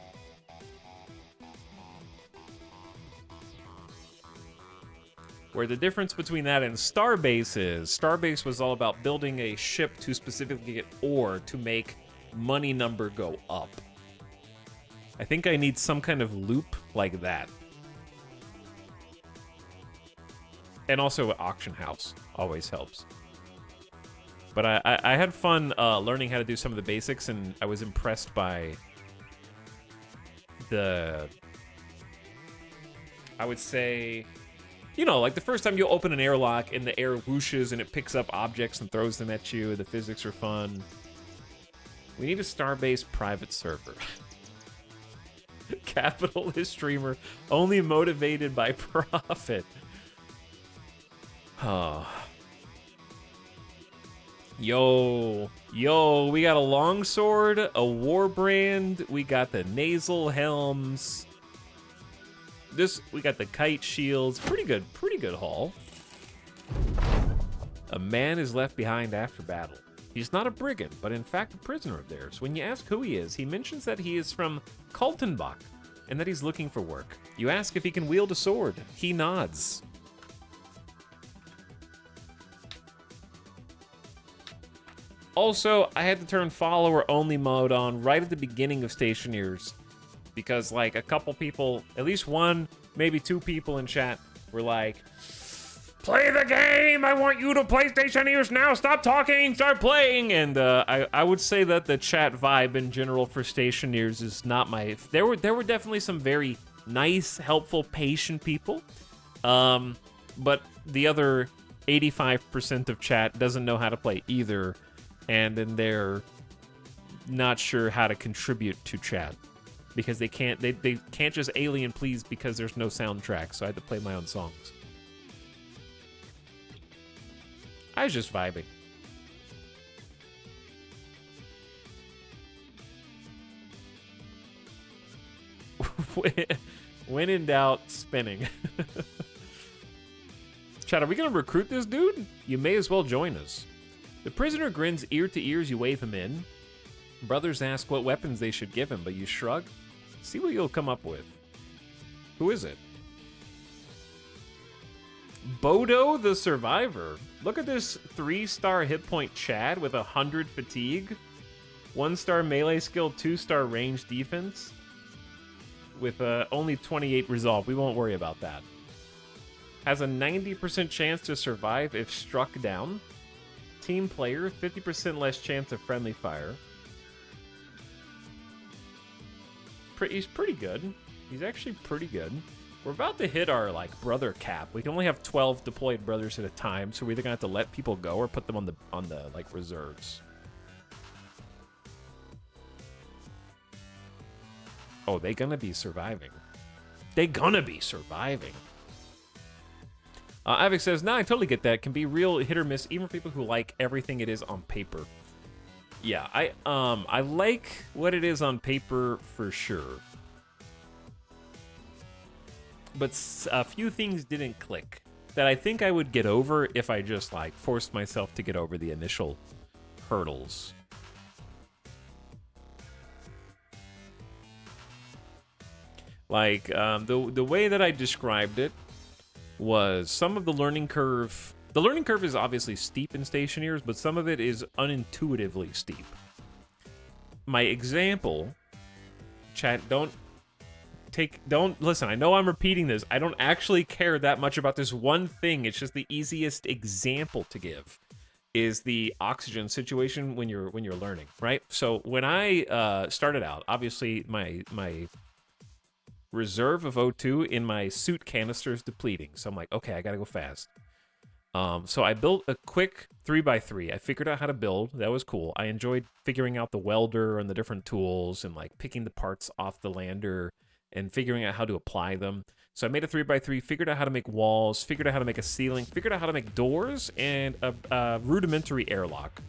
Where the difference between that and Starbase is, Starbase was all about building a ship to specifically get ore to make money number go up. I think I need some kind of loop like that. And also auction house always helps. But I had fun learning how to do some of the basics, and I was impressed by I would say, you know, like the first time you open an airlock and the air whooshes and it picks up objects and throws them at you. The physics are fun. We need a Starbase private server. Capitalist streamer only motivated by profit. Oh. Yo, we got a longsword, a warbrand, we got the nasal helms. We got the kite shields. Pretty good haul. A man is left behind after battle. He's not a brigand, but in fact a prisoner of theirs. When you ask who he is, he mentions that he is from Kaltenbach and that he's looking for work. You ask if he can wield a sword. He nods. Also, I had to turn follower-only mode on right at the beginning of Stationeers because, like, a couple people, at least one, maybe two people in chat were like, play the game! I want you to play Stationeers now! Stop talking! Start playing! And I would say that the chat vibe in general for Stationeers is not my... There were definitely some very nice, helpful, patient people. But the other 85% of chat doesn't know how to play either. And then they're not sure how to contribute to chat because they can't just alien please because there's no soundtrack, so I had to play my own songs. I was just vibing. When in doubt, spinning. Chat, are we gonna recruit this dude? You may as well join us. The prisoner grins ear to ear as you wave him in. Brothers ask what weapons they should give him, but you shrug. See what you'll come up with. Who is it? Bodo the Survivor. Look at this 3-star hit point Chad with 100 fatigue. 1-star melee skill, 2-star range defense. With only 28 resolve. We won't worry about that. Has a 90% chance to survive if struck down. Team player, 50% less chance of friendly fire. He's pretty good. He's actually pretty good. We're about to hit our, like, brother cap. We can only have 12 deployed brothers at a time, so we're either gonna have to let people go or put them on the like reserves. Oh, they gonna be surviving. They gonna be surviving. Avik says, nah, I totally get that. It can be real hit or miss, even for people who like everything it is on paper. Yeah, I like what it is on paper for sure. But a few things didn't click that I think I would get over if I just, like, forced myself to get over the initial hurdles. Like, the way that I described it was some of the learning curve. The learning curve is obviously steep in Stationeers, but some of it is unintuitively steep. My example, chat, don't listen, I know I'm repeating this. I don't actually care that much about this one thing. It's just the easiest example to give is the oxygen situation when you're learning, right? So when I started out, obviously my reserve of O2 in my suit canister is depleting. So I'm like, okay, I gotta go fast. So I built a quick 3x3. I figured out how to build. That was cool. I enjoyed figuring out the welder and the different tools and, like, picking the parts off the lander and figuring out how to apply them. So I made a 3x3, figured out how to make walls, figured out how to make a ceiling, figured out how to make doors and a rudimentary airlock.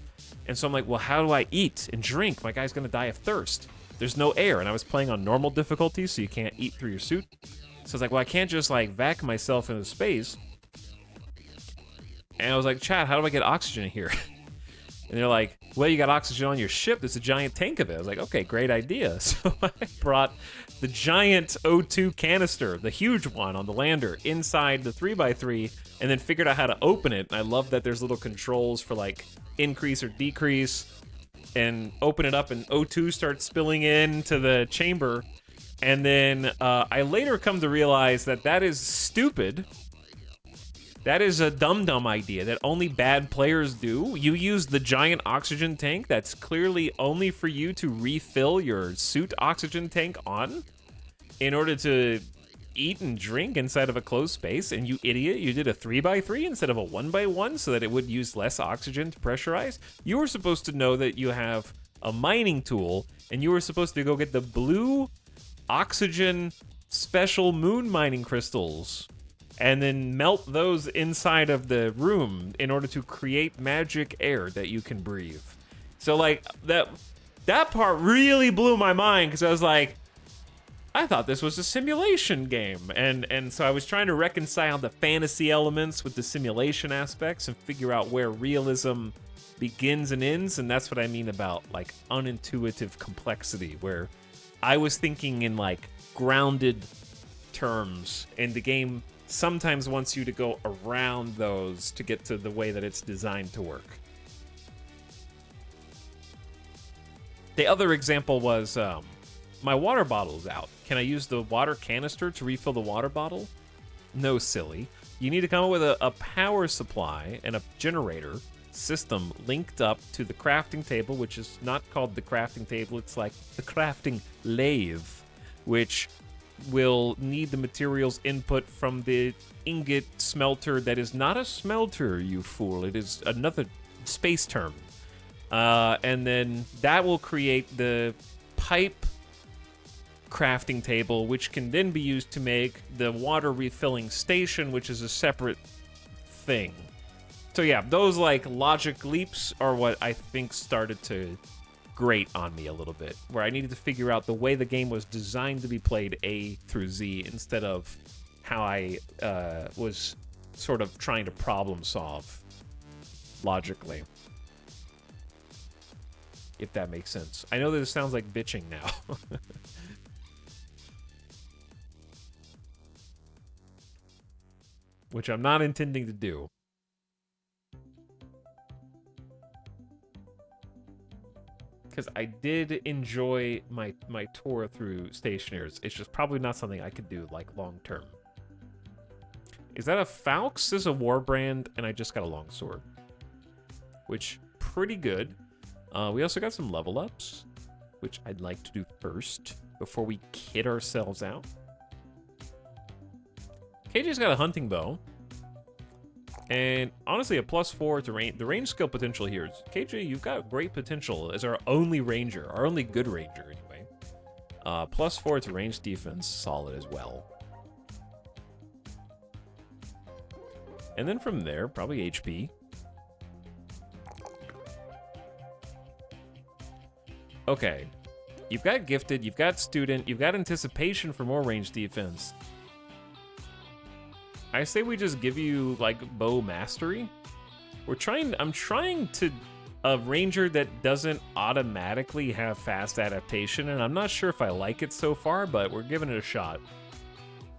And so I'm like, well, how do I eat and drink? My guy's gonna die of thirst. There's no air, and I was playing on normal difficulty, so you can't eat through your suit. So I was like, well, I can't just, like, vac myself into space. And I was like, chat, how do I get oxygen in here? And they're like, well, you got oxygen on your ship. There's a giant tank of it. I was like, okay, great idea. So I brought the giant O2 canister, the huge one on the lander, inside the 3x3, and then figured out how to open it. And I love that there's little controls for, like, increase or decrease. And open it up, and O2 starts spilling into the chamber. And then I later come to realize that is stupid. That is a dumb idea that only bad players do. You use the giant oxygen tank that's clearly only for you to refill your suit oxygen tank on in order to eat and drink inside of a closed space, and you idiot, you did a 3x3 instead of a 1x1 so that it would use less oxygen to pressurize. You were supposed to know that you have a mining tool, and you were supposed to go get the blue oxygen special moon mining crystals and then melt those inside of the room in order to create magic air that you can breathe. So like that part really blew my mind, because I was like, I thought this was a simulation game, and so I was trying to reconcile the fantasy elements with the simulation aspects and figure out where realism begins and ends, and that's what I mean about like unintuitive complexity, where I was thinking in like grounded terms, and the game sometimes wants you to go around those to get to the way that it's designed to work. The other example was my water bottle's out. Can I use the water canister to refill the water bottle? No, silly. You need to come up with a power supply and a generator system linked up to the crafting table, which is not called the crafting table, it's like the crafting lathe, which will need the materials input from the ingot smelter that is not a smelter, you fool. It is another space term. And then that will create the pipe crafting table, which can then be used to make the water refilling station, which is a separate thing. So yeah, those like logic leaps are what I think started to grate on me a little bit, where I needed to figure out the way the game was designed to be played A through Z instead of how I was sort of trying to problem solve logically. If that makes sense. I know that it sounds like bitching now. Which I'm not intending to do. Because I did enjoy my tour through Stationers. It's just probably not something I could do, like, long term. Is that a Falx? This is a war brand, and I just got a longsword. Which, pretty good. We also got some level ups, which I'd like to do first, before we kid ourselves out. KJ's got a hunting bow. And honestly, a +4 to range. The range skill potential here is, KJ, you've got great potential as our only ranger, our only good ranger anyway. +4 to range defense, solid as well. And then from there, probably HP. Okay, you've got gifted, you've got student, you've got anticipation for more range defense. I say we just give you, like, bow mastery. I'm trying to a ranger that doesn't automatically have fast adaptation, and I'm not sure if I like it so far, but we're giving it a shot.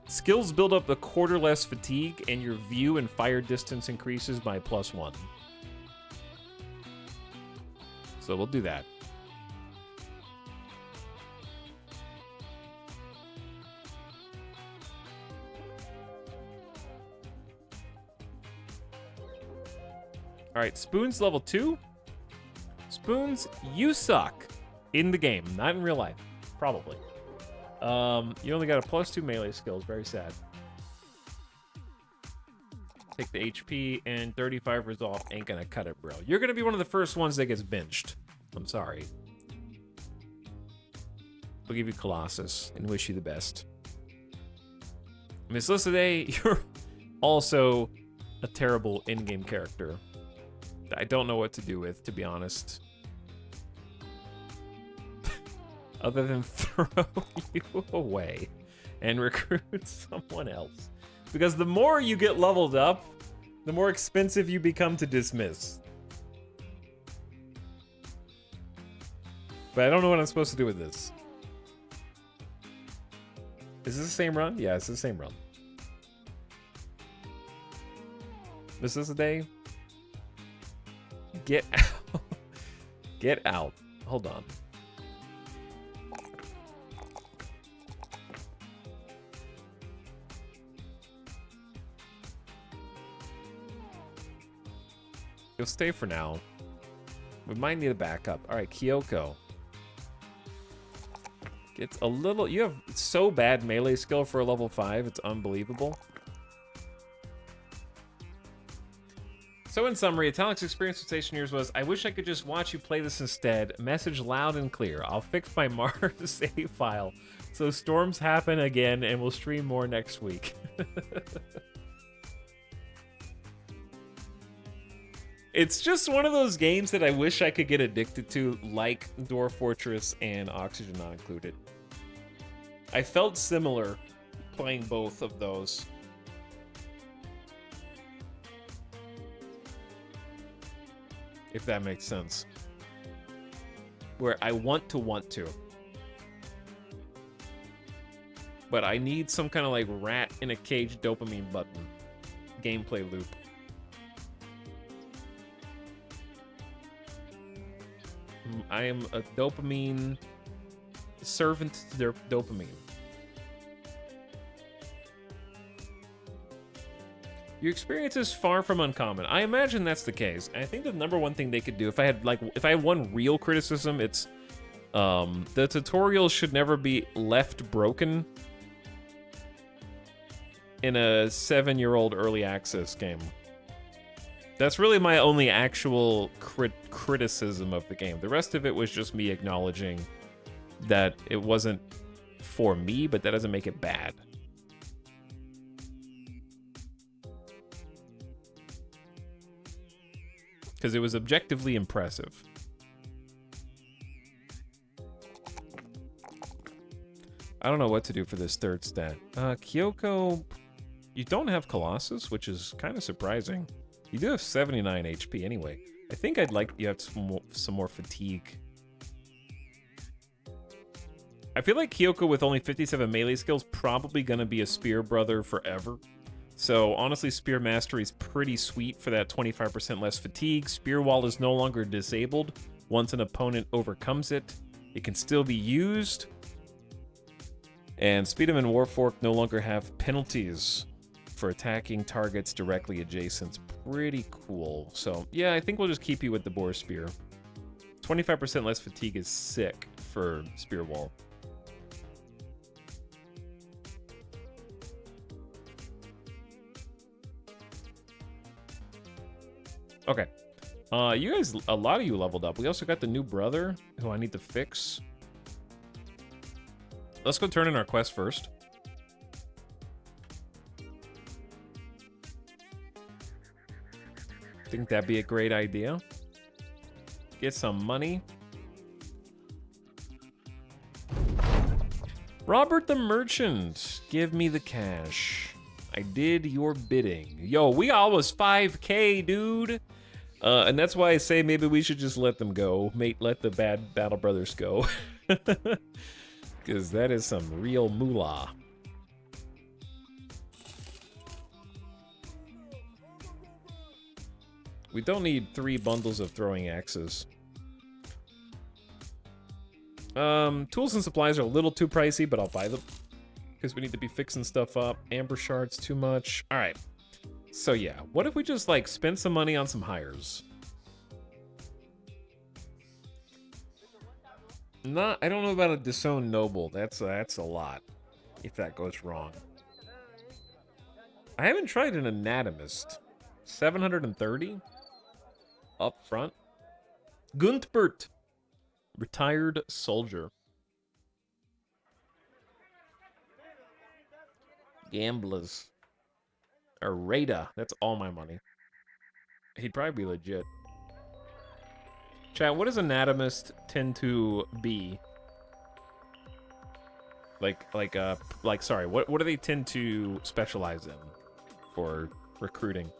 Skills build up a quarter less fatigue, and your view and fire distance increases by +1. So we'll do that. All right, Spoon's level 2. Spoons, you suck in the game, not in real life, probably. You only got a +2 melee skills, very sad. Take the HP and 35 resolve, ain't gonna cut it, bro. You're gonna be one of the first ones that gets benched. I'm sorry. We'll give you Colossus and wish you the best. Miss Lissaday, you're also a terrible in-game character. I don't know what to do with, to be honest. Other than throw you away and recruit someone else. Because the more you get leveled up, the more expensive you become to dismiss. But I don't know what I'm supposed to do with this. Is this the same run? Yeah, it's the same run. Is this the day? Get out. Get out. Hold on. You'll stay for now. We might need a backup. All right, Kyoko. It's a little... You have so bad melee skill for a level 5. It's unbelievable. So in summary, Italic's experience with Stationeers was, I wish I could just watch you play this instead. Message loud and clear. I'll fix my Mars save file so storms happen again and we'll stream more next week. It's just one of those games that I wish I could get addicted to, like Dwarf Fortress and Oxygen Not Included. I felt similar playing both of those. If that makes sense. Where I want to. But I need some kind of like rat in a cage dopamine button. Gameplay loop. I am a dopamine servant to dopamine. Your experience is far from uncommon. I imagine that's the case. I think the number one thing they could do, if I had one real criticism, it's the tutorials should never be left broken in a 7-year-old early access game. That's really my only actual criticism of the game. The rest of it was just me acknowledging that it wasn't for me, but that doesn't make it bad. Because it was objectively impressive. I don't know what to do for this third stat. Kyoko, you don't have Colossus, which is kind of surprising. You do have 79 HP anyway. I think I'd like you have some more fatigue. I feel like Kyoko with only 57 melee skills probably gonna be a spear brother forever. So honestly, Spear Mastery is pretty sweet for that 25% less fatigue. Spear Wall is no longer disabled once an opponent overcomes it. It can still be used. And Speed'em and Warfork no longer have penalties for attacking targets directly adjacent. Pretty cool. So yeah, I think we'll just keep you with the Boar Spear. 25% less fatigue is sick for Spear Wall. Okay. You guys, a lot of you leveled up. We also got the new brother, who I need to fix. Let's go turn in our quest first. Think that'd be a great idea. Get some money. Robert the Merchant, give me the cash. I did your bidding. Yo, we almost 5K, dude. And that's why I say maybe we should just let them go. Let the bad Battle Brothers go. Because that is some real moolah. We don't need 3 bundles of throwing axes. Tools and supplies are a little too pricey, but I'll buy them. Because we need to be fixing stuff up. Amber shards, too much. All right. So yeah, what if we just like spend some money on some hires? I don't know about a disowned noble. That's a lot. If that goes wrong. I haven't tried an anatomist. 730 up front. Guntbert, retired soldier. Gamblers. Arada. That's all my money. He'd probably be legit. Chat, what does anatomist tend to be? Sorry, what do they tend to specialize in for recruiting?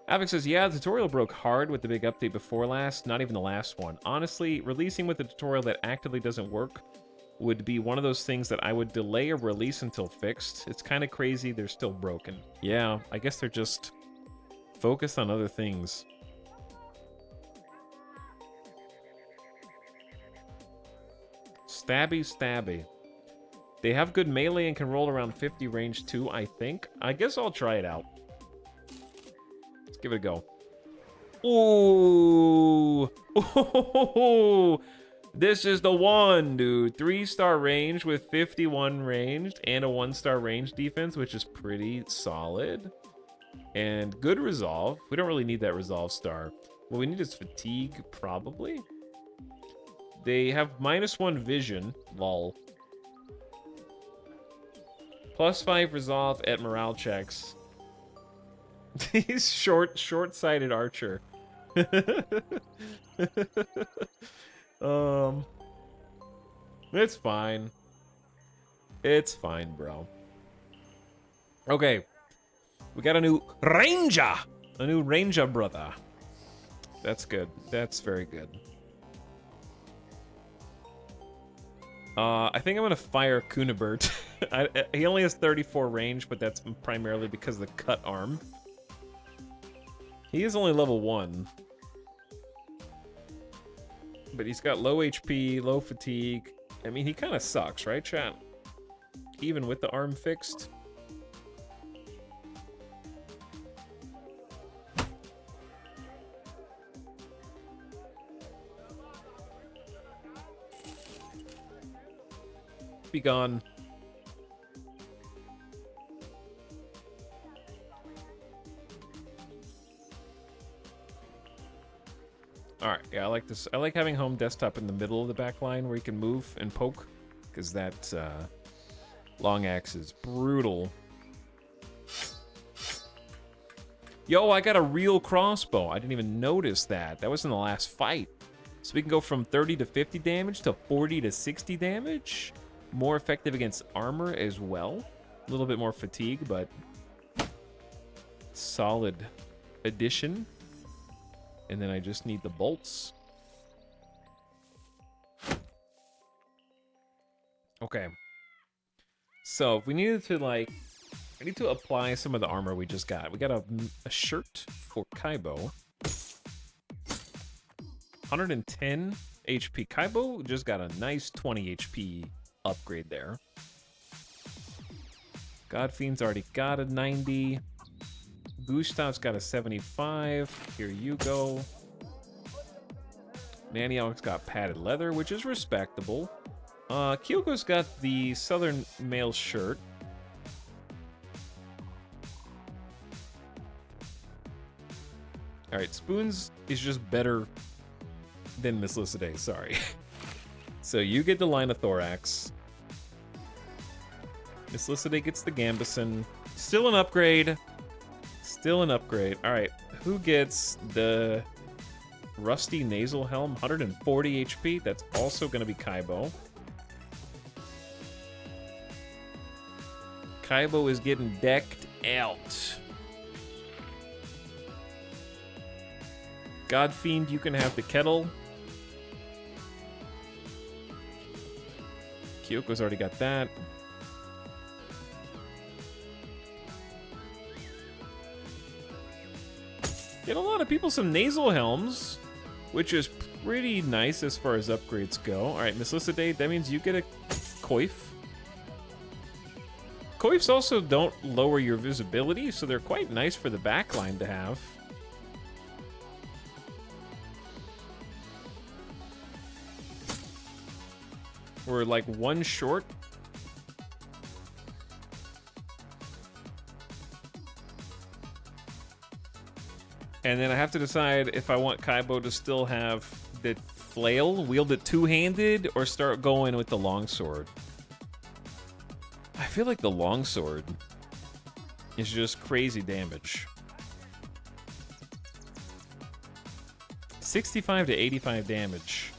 Avic says, yeah, the tutorial broke hard with the big update before last, not even the last one. Honestly, releasing with a tutorial that actively doesn't work would be one of those things that I would delay a release until fixed. It's kind of crazy they're still broken. Yeah, I guess they're just focused on other things. Stabby, stabby. They have good melee and can roll around 50 range too, I think. I guess I'll try it out. Let's give it a go. Ooh. Ooh. This is the one, dude. 3-star range with 51 ranged and a 1-star range defense, which is pretty solid. And good resolve. We don't really need that resolve star. What we need is fatigue, probably. They have -1 vision, lol. +5 resolve at morale checks. He's short-sighted archer. It's fine. It's fine, bro. Okay. We got a new ranger. A new ranger brother. That's good. That's very good. I think I'm gonna fire Kunibert. He only has 34 range, but that's primarily because of the cut arm. He is only level 1. But he's got low HP, low fatigue. I mean, he kind of sucks, right, chat? Even with the arm fixed. Be gone. Alright, yeah, I like this. I like having home desktop in the middle of the back line where you can move and poke, because that long axe is brutal. Yo, I got a real crossbow. I didn't even notice that. That was in the last fight. So we can go from 30 to 50 damage to 40 to 60 damage. More effective against armor as well. A little bit more fatigue, but solid addition. And then I just need the bolts. Okay. So if we needed to, like, I need to apply some of the armor we just got. We got a shirt for Kaibo. 110 HP. Kaibo just got a nice 20 HP upgrade there. Godfiend's already got a 90. Gustav's got a 75. Here you go. Nanny Alex got padded leather, which is respectable. Kyoko's got the Southern Mail shirt. Alright, Spoons is just better than Miss Lycidae, sorry. So you get the line of thorax. Miss Lycidae gets the Gambison. Still an upgrade. Still an upgrade. Alright, who gets the Rusty Nasal Helm? 140 HP. That's also going to be Kaibo. Kaibo is getting decked out. Godfiend, you can have the kettle. Kyoko's already got that. Get a lot of people some nasal helms, which is pretty nice as far as upgrades go. All right, Miss Lycidae, that means you get a coif. Coifs also don't lower your visibility, so they're quite nice for the backline to have. We're like one short. And then I have to decide if I want Kaibo to still have the flail, wield it two-handed, or start going with the longsword. I feel like the longsword is just crazy damage. 65 to 85 damage.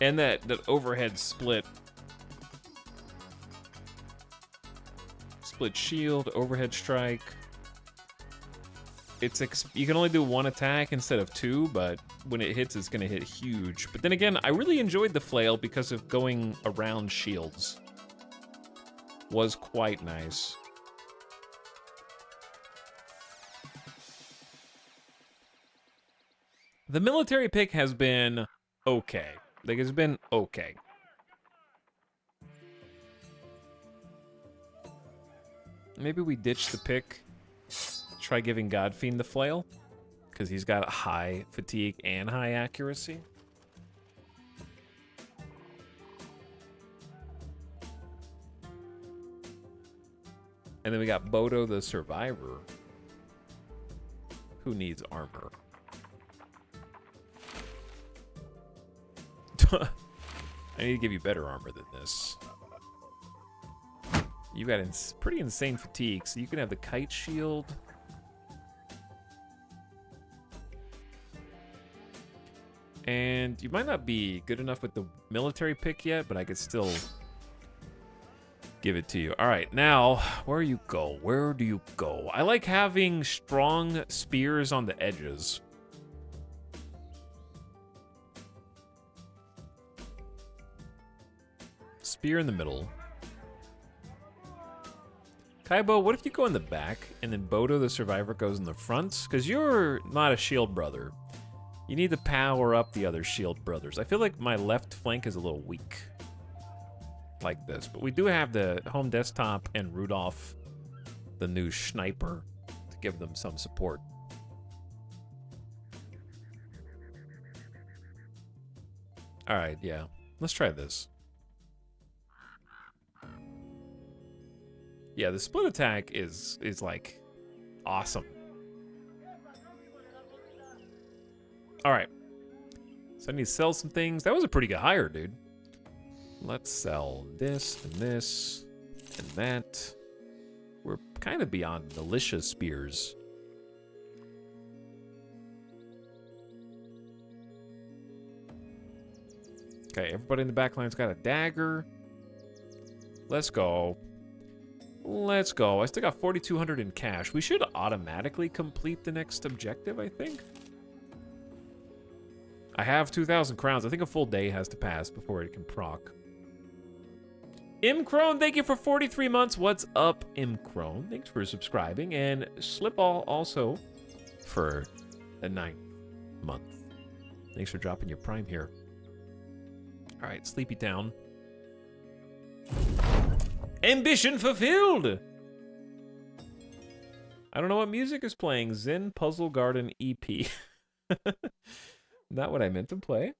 And that overhead split. Split shield, overhead strike. It's you can only do one attack instead of two, but when it hits, it's gonna hit huge. But then again, I really enjoyed the flail because of going around shields. Was quite nice. The military pick has been okay. Like, it's been okay. Maybe we ditch the pick. Try giving Godfiend the flail, because he's got high fatigue and high accuracy. And then we got Bodo the Survivor, who needs armor. I need to give you better armor than this. You got pretty insane fatigue, so you can have the kite shield. And you might not be good enough with the military pick yet, but I could still give it to you. All right, now, where you go? Where do you go? I like having strong spears on the edges. Spear in the middle. Kaibo, what if you go in the back and then Bodo the Survivor goes in the front? Because you're not a shield brother. You need to power up the other shield brothers. I feel like my left flank is a little weak. Like this. But we do have the home desktop and Rudolph, the new sniper, to give them some support. Alright, yeah. Let's try this. Yeah, the split attack is like awesome. All right. So I need to sell some things. That was a pretty good hire, dude. Let's sell this and this and that. We're kind of beyond militia spears. Okay, everybody in the back line's got a dagger. Let's go. Let's go. I still got 4,200 in cash. We should automatically complete the next objective, I think. I have 2,000 crowns. I think a full day has to pass before it can proc. Imcrone, thank you for 43 months. What's up, Imcrone? Thanks for subscribing. And Slipball also for the 9th month. Thanks for dropping your prime here. All right, Sleepy Town. Ambition fulfilled! I don't know what music is playing. Zen Puzzle Garden EP. Not what I meant to play.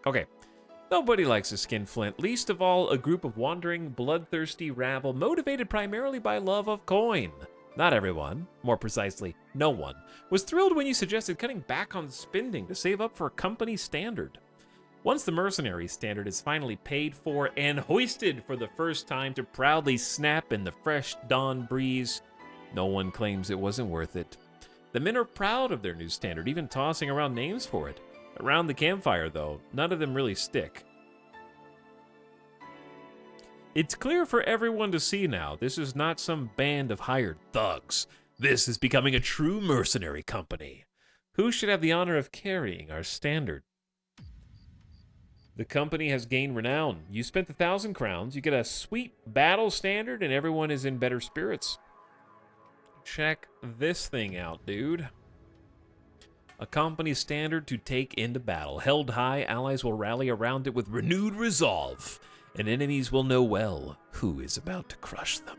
Okay. Nobody likes a skinflint, least of all a group of wandering, bloodthirsty rabble motivated primarily by love of coin. Not everyone, more precisely, no one, was thrilled when you suggested cutting back on spending to save up for a company standard. Once the mercenary standard is finally paid for and hoisted for the first time to proudly snap in the fresh dawn breeze, no one claims it wasn't worth it. The men are proud of their new standard, even tossing around names for it. Around the campfire, though, none of them really stick. It's clear for everyone to see now, this is not some band of hired thugs. This is becoming a true mercenary company. Who should have the honor of carrying our standard? The company has gained renown. You spent 1,000 crowns, you get a sweet battle standard, and everyone is in better spirits. Check this thing out, dude. A company standard to take into battle. Held high, allies will rally around it with renewed resolve. And enemies will know well who is about to crush them.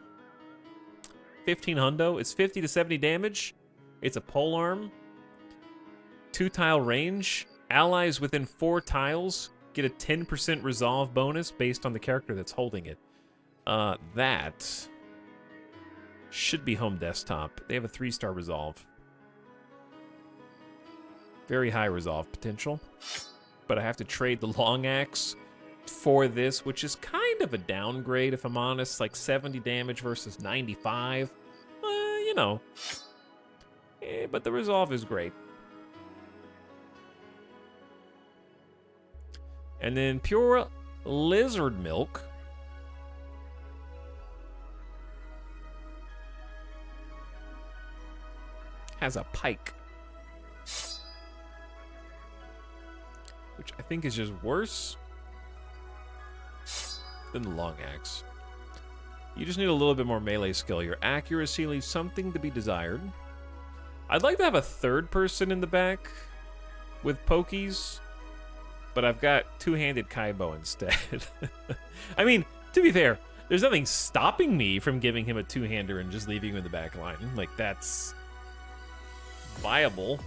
15 hundo. It's 50 to 70 damage. It's a polearm. 2-tile range. Allies within 4 tiles get a 10% resolve bonus based on the character that's holding it. That should be home desktop. They have a 3-star resolve. Very high resolve potential. But I have to trade the long axe for this, which is kind of a downgrade, if I'm honest. Like 70 damage versus 95. You know. But the resolve is great. And then pure lizard milk. Has a pike. Which I think is just worse than the long axe. You just need a little bit more melee skill. Your accuracy leaves something to be desired. I'd like to have a third person in the back with pokies. but I've got two-handed Kaibo instead. I mean, to be fair, there's nothing stopping me from giving him a two-hander and just leaving him in the back line. Like, that's viable.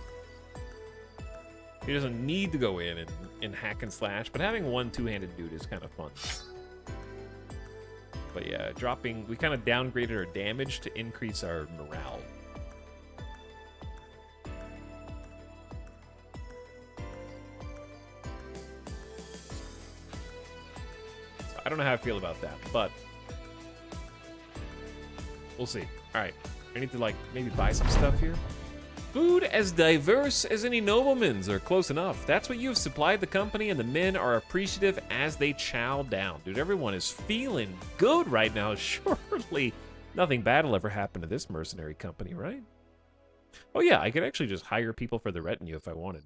He doesn't need to go in and hack and slash, but having one two-handed dude is kind of fun. But yeah, dropping, we kind of downgraded our damage to increase our morale. So I don't know how I feel about that, but we'll see. All right, I need to like maybe buy some stuff here. Food as diverse as any nobleman's, or close enough. That's what you have supplied the company, and the men are appreciative as they chow down. Dude, everyone is feeling good right now. Surely nothing bad will ever happen to this mercenary company, right? Oh yeah, I could actually just hire people for the retinue if I wanted.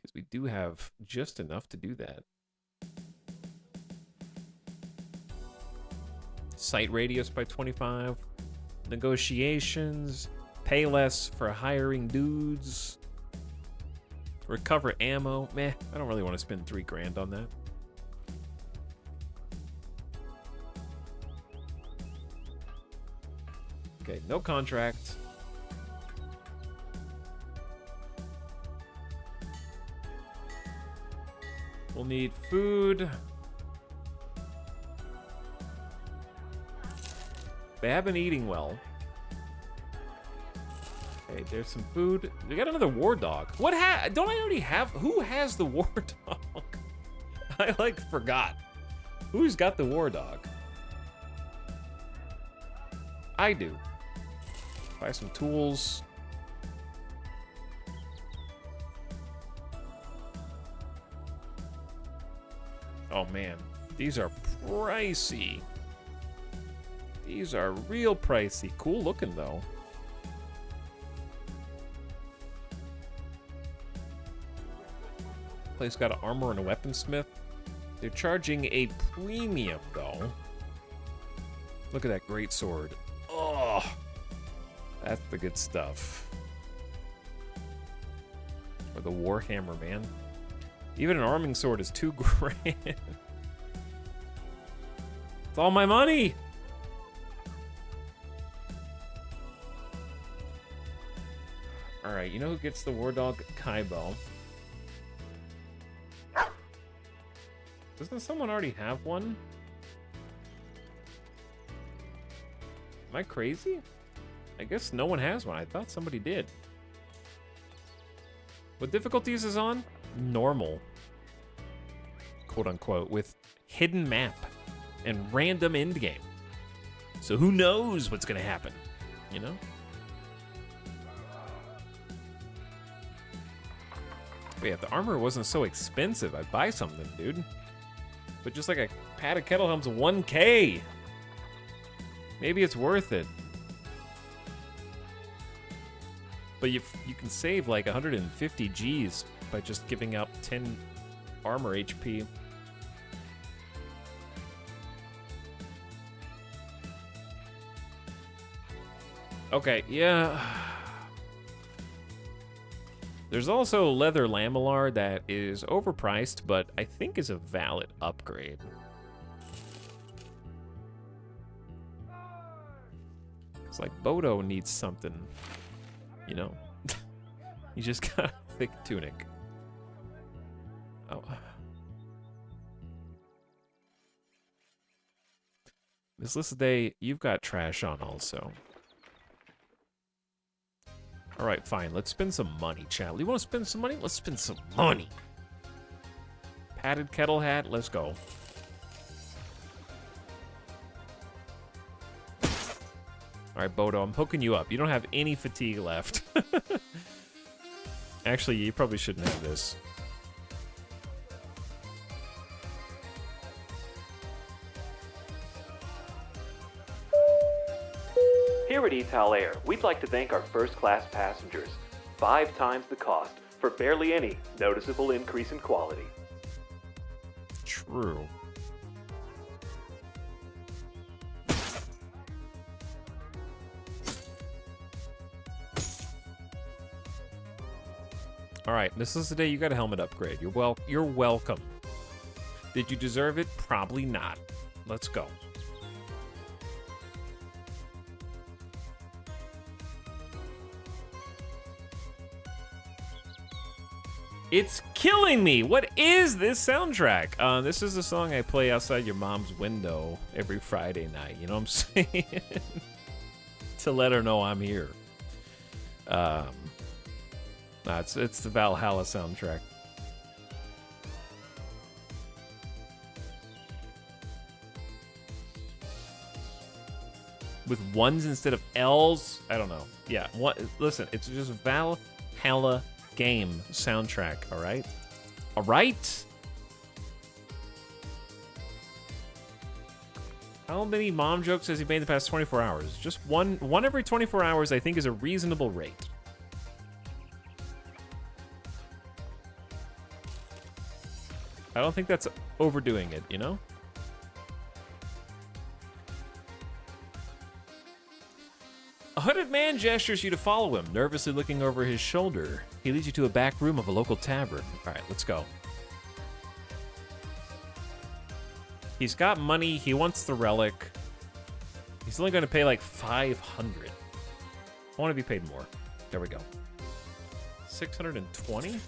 Because we do have just enough to do that. Site radius by 25. Negotiations. Pay less for hiring dudes. Recover ammo. Meh, I don't really want to spend $3 grand on that. Okay, no contract. We'll need food. They have been eating well. Okay, there's some food. We got another war dog. What don't I already have? Who has the war dog? I like forgot. Who's got the war dog? I do. Buy some tools. Oh man, these are pricey. These are real pricey. Cool looking though. Place got an armor and a weaponsmith. They're charging a premium though. Look at that great sword. Oh, that's the good stuff. Or the warhammer, man. Even an arming sword is $2 grand. It's all my money. All right, you know who gets the war dog? Kaibo. Doesn't someone already have one? Am I crazy? I guess no one has one. I thought somebody did. What difficulties is on? Normal. Quote unquote. With hidden map and random endgame. So who knows what's gonna happen? You know? But yeah, if the armor wasn't so expensive, I'd buy something, dude. But just like a padded kettle helm's 1K. Maybe it's worth it. But you can save like 150 Gs by just giving out 10 armor HP. Okay, yeah. There's also leather lamellar that is overpriced, but I think is a valid upgrade. It's like Bodo needs something, you know? He just got a thick tunic. Oh. Miss Lissaday, you've got trash on also. All right, fine. Let's spend some money, chat. You want to spend some money? Let's spend some money. Padded kettle hat. Let's go. All right, Bodo, I'm hooking you up. You don't have any fatigue left. Actually, you probably shouldn't have this. Here at Etal Air, we'd like to thank our first-class passengers. 5 times the cost for barely any noticeable increase in quality. True. All right, this is the day you got a helmet upgrade. You're welcome. Did you deserve it? Probably not. Let's go. It's killing me. What is this soundtrack? This is the song I play outside your mom's window every Friday night. You know what I'm saying? To let her know I'm here. It's the Valhalla soundtrack. With ones instead of L's? I don't know. Yeah, listen, it's just Valhalla game soundtrack, all right? All right? How many mom jokes has he made in the past 24 hours? Just one every 24 hours, I think, is a reasonable rate. I don't think that's overdoing it, you know? A hooded man gestures you to follow him, nervously looking over his shoulder. He leads you to a back room of a local tavern. All right, let's go. He's got money. He wants the relic. He's only going to pay like 500. I want to be paid more. There we go. 620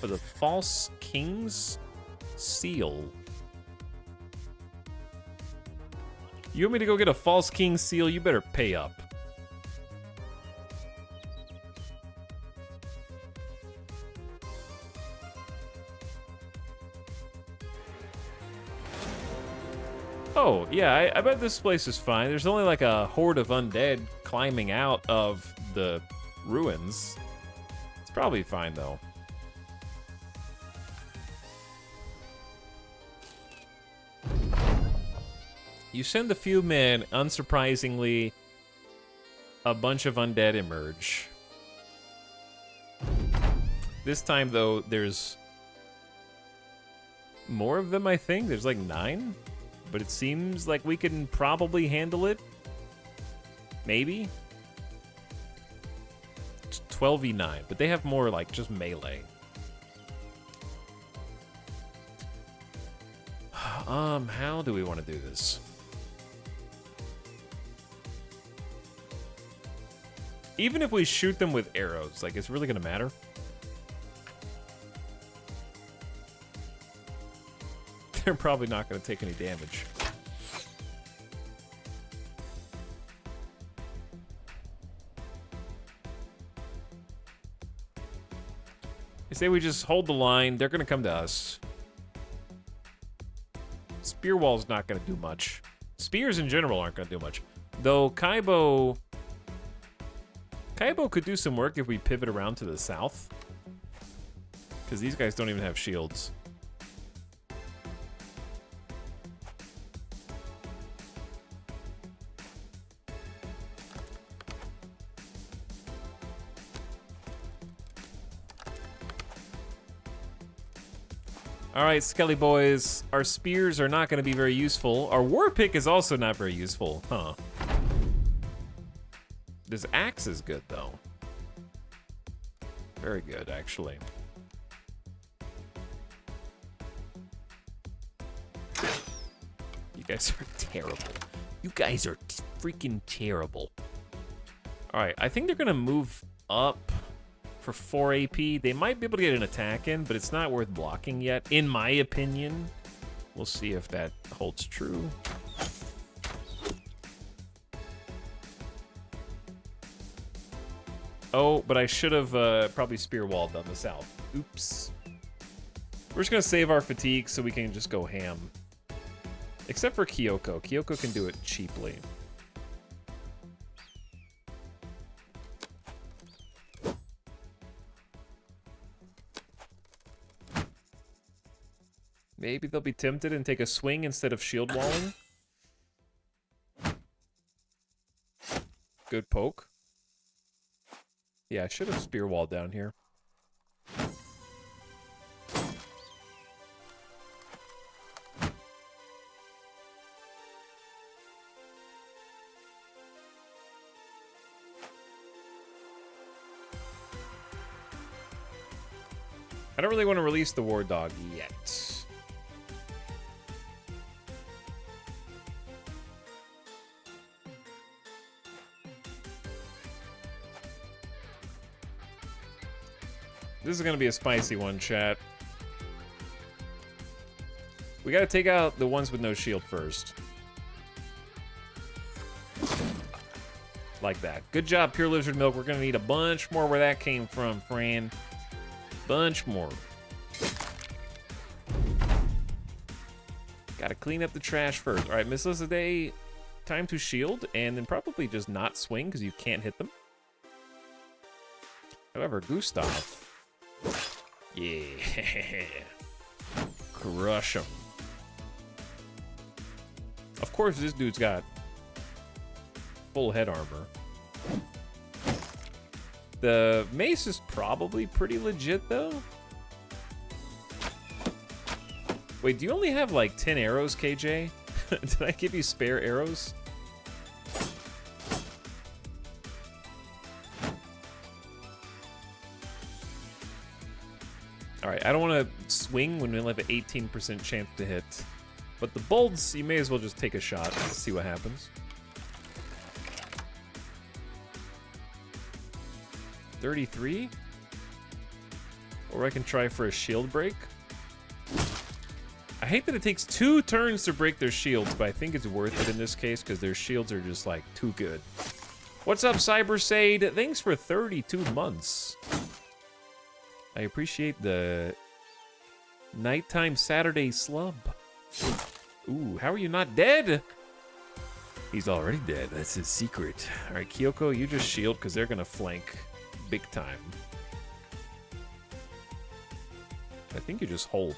for the False King's Seal. You want me to go get a False King's Seal? You better pay up. Oh, yeah, I bet this place is fine. There's only like a horde of undead climbing out of the ruins. It's probably fine, though. You send a few men, unsurprisingly, a bunch of undead emerge. This time, though, there's more of them, I think. There's like 9. But it seems like we can probably handle it. Maybe. It's 12v9, but they have more like just melee. How do we want to do this? Even if we shoot them with arrows, like, it's really gonna matter. They're probably not going to take any damage. I say we just hold the line. They're going to come to us. Spear wall's not going to do much. Spears in general aren't going to do much. Though Kaibo could do some work if we pivot around to the south. Because these guys don't even have shields. All right, Skelly boys, our spears are not going to be very useful. Our war pick is also not very useful, huh? This axe is good, though. Very good, actually. You guys are terrible. You guys are freaking terrible. All right, I think they're going to move up for 4 AP. They might be able to get an attack in, but it's not worth blocking yet, in my opinion. We'll see if that holds true. Oh, but I should have probably spear walled on the south. Oops. We're just gonna save our fatigue so we can just go ham. Except for Kyoko. Kyoko can do it cheaply. Maybe they'll be tempted and take a swing instead of shield walling. Good poke. Yeah, I should have spear walled down here. I don't really want to release the war dog yet. This is going to be a spicy one, chat. We got to take out the ones with no shield first. Like that. Good job, Pure Lizard Milk. We're going to need a bunch more where that came from, Fran. Bunch more. Got to clean up the trash first. All right, Miss Lizzie, time to shield and then probably just not swing because you can't hit them. However, Gustav. Yeah. Crush him. Of course, this dude's got full head armor. The mace is probably pretty legit, though. Wait, do you only have like 10 arrows, KJ? Did I give you spare arrows? Alright, I don't want to swing when we only have an 18% chance to hit. But the bolts, you may as well just take a shot. Let's see what happens. 33? Or I can try for a shield break. I hate that it takes 2 turns to break their shields, but I think it's worth it in this case because their shields are just like too good. What's up, Cybersade? Thanks for 32 months. I appreciate the nighttime Saturday slub. Ooh, how are you not dead? He's already dead. That's his secret. All right, Kyoko, you just shield because they're going to flank big time. I think you just hold.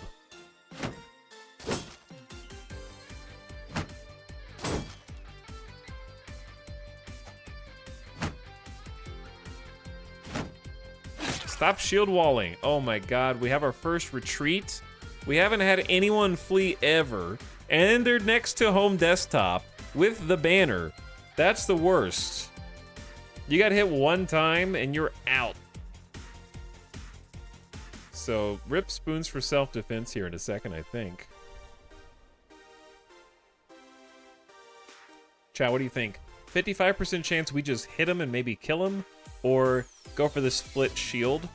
Stop shield walling. Oh my god, we have our first retreat. We haven't had anyone flee ever. And they're next to home desktop with the banner. That's the worst. You got hit one time and you're out. So, rip spoons for self-defense here in a second, I think. Chat, what do you think? 55% chance we just hit him and maybe kill him? Or go for the split shield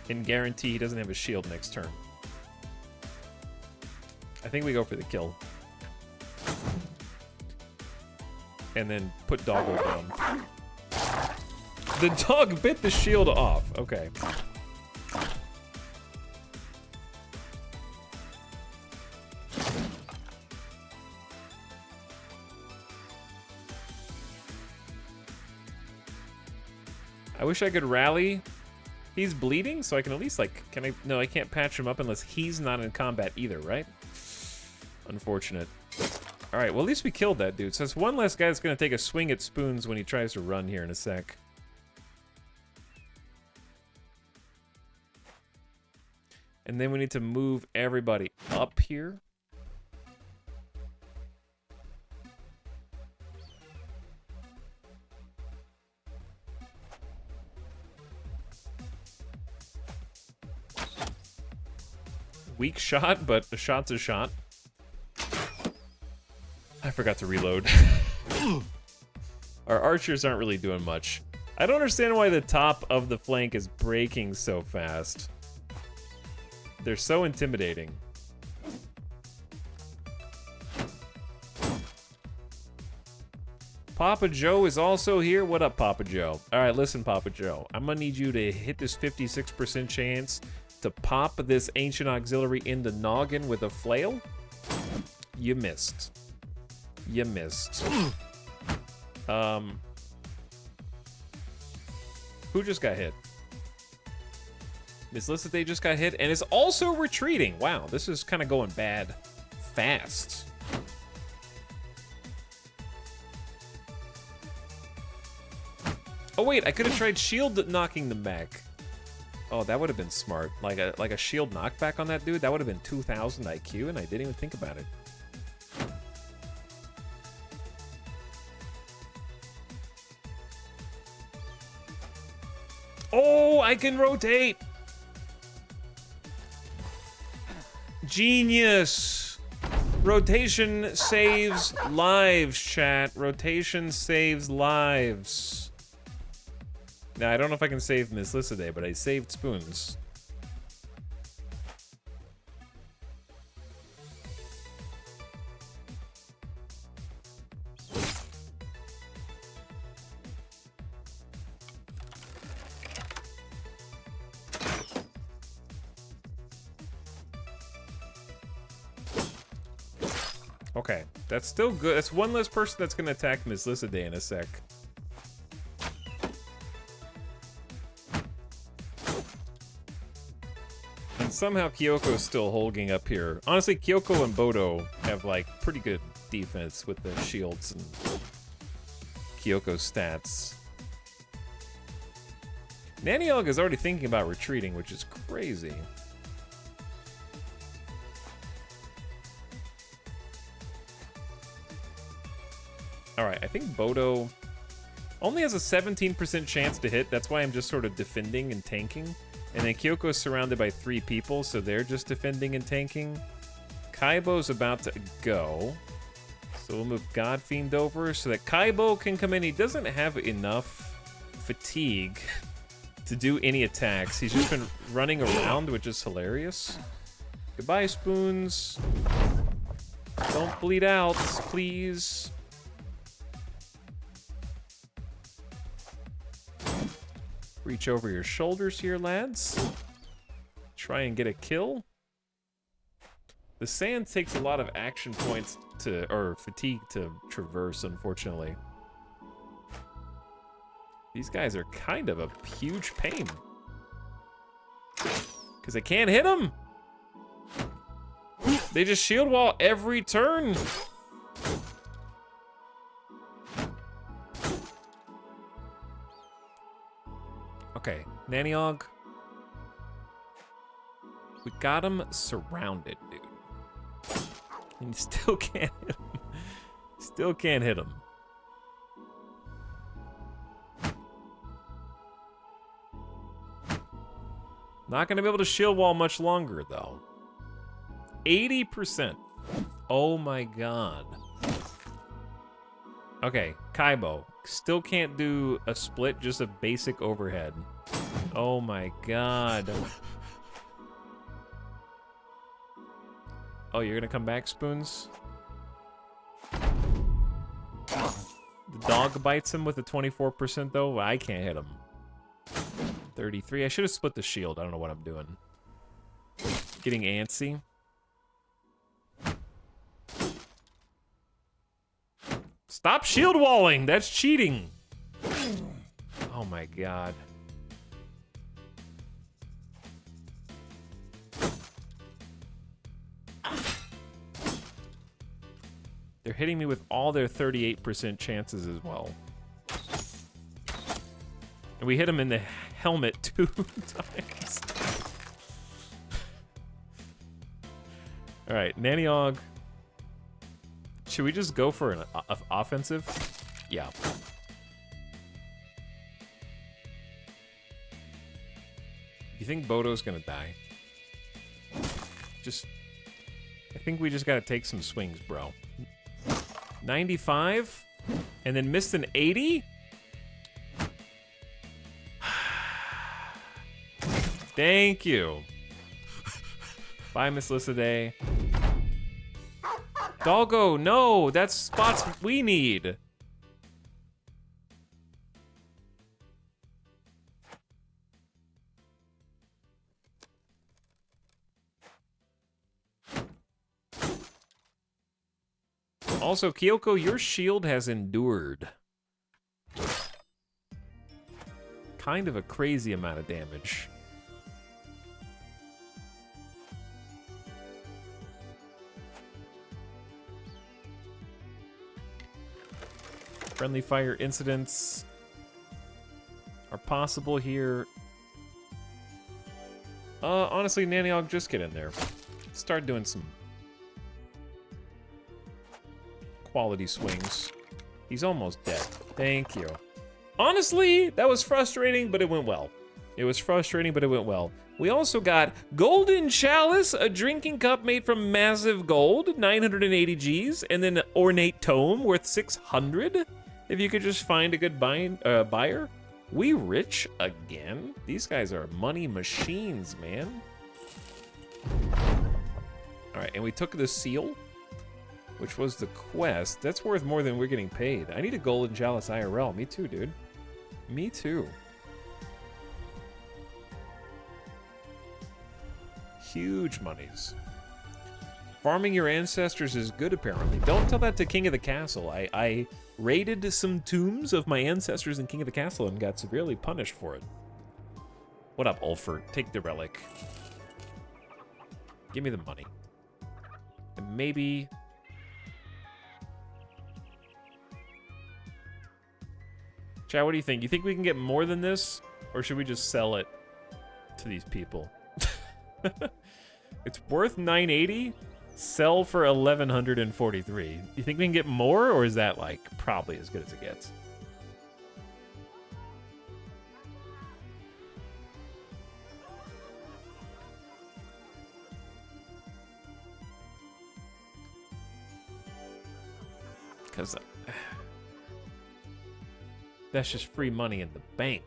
and guarantee he doesn't have a shield next turn? I think we go for the kill. And then put Doggo down. The dog bit the shield off. Okay. I wish I could rally. He's bleeding, so I can at least, like, can I? No, I can't patch him up unless he's not in combat either, right? Unfortunate. All right, well, at least we killed that dude. So it's one less guy that's going to take a swing at spoons when he tries to run here in a sec. And then we need to move everybody up here. Weak shot, but a shot's a shot. I forgot to reload. Our archers aren't really doing much. I don't understand why the top of the flank is breaking so fast. They're so intimidating. Papa Joe is also here. What up, Papa Joe? All right, listen, Papa Joe. I'm gonna need you to hit this 56% chance to pop this ancient auxiliary in the noggin with a flail. You missed. You missed. Who just got hit? Miss Licite just got hit and is also retreating. Wow, this is kind of going bad fast. Oh wait, I could have tried shield knocking them back. Oh, that would have been smart. Like a shield knockback on that dude, that would have been 2,000 IQ, and I didn't even think about it. Oh, I can rotate. Genius! Rotation saves lives, chat. Rotation saves lives. Now, I don't know if I can save Miss Lissaday, but I saved Spoons. Okay, that's still good. That's one less person that's gonna attack Miss Lissaday in a sec. And somehow Kyoko's still holding up here. Honestly, Kyoko and Bodo have, like, pretty good defense with the shields and Kyoko's stats. Naniog is already thinking about retreating, which is crazy. Alright, I think Bodo only has a 17% chance to hit. That's why I'm just sort of defending and tanking. And then Kyoko's surrounded by 3 people, so they're just defending and tanking. Kaibo's about to go. So we'll move Godfiend over so that Kaibo can come in. He doesn't have enough fatigue to do any attacks. He's just been running around, which is hilarious. Goodbye, Spoons. Don't bleed out, please. Reach over your shoulders here, lads. Try and get a kill. The sand takes a lot of action points to, or fatigue to traverse, unfortunately. These guys are kind of a huge pain. Because I can't hit them. They just shield wall every turn. Okay, Naniog. We got him surrounded, dude. And you still can't hit him. Still can't hit him. Not gonna be able to shield wall much longer, though. 80%. Oh my god. Okay, Kaibo. Still can't do a split, just a basic overhead. Oh my god. Oh, you're gonna come back, Spoons? The dog bites him with a 24% though? I can't hit him. 33. I should have split the shield. I don't know what I'm doing. Getting antsy. Stop shield walling! That's cheating! Oh my god. They're hitting me with all their 38% chances as well. And we hit him in the helmet 2 times. Alright, Naniog. Should we just go for an offensive? Yeah. You think Bodo's gonna die? I think we just gotta take some swings, bro. 95? And then missed an 80? Thank you. Bye, Miss Lissaday. Doggo, no! That's spots we need! Also, Kyoko, your shield has endured. Kind of a crazy amount of damage. Friendly fire incidents are possible here. Honestly, Naniog, just get in there. Start doing some quality swings. He's almost dead. Thank you. Honestly, that was frustrating, but it went well. It was frustrating, but it went well. We also got Golden Chalice, a drinking cup made from massive gold, 980 Gs, and then an ornate tome worth 600. If you could just find a good buyer. We rich again? These guys are money machines, man. All right, and we took the seal, which was the quest. That's worth more than we're getting paid. I need a Golden Chalice IRL. Me too, dude. Me too. Huge monies. Farming your ancestors is good, apparently. Don't tell that to King of the Castle. I raided some tombs of my ancestors in King of the Castle and got severely punished for it. What up, Ulford? Take the relic. Give me the money. And maybe... Chad, what do you think? You think we can get more than this? Or should we just sell it to these people? It's worth 980. Sell for 1143. You think we can get more, or is that like probably as good as it gets? Because that's just free money in the bank.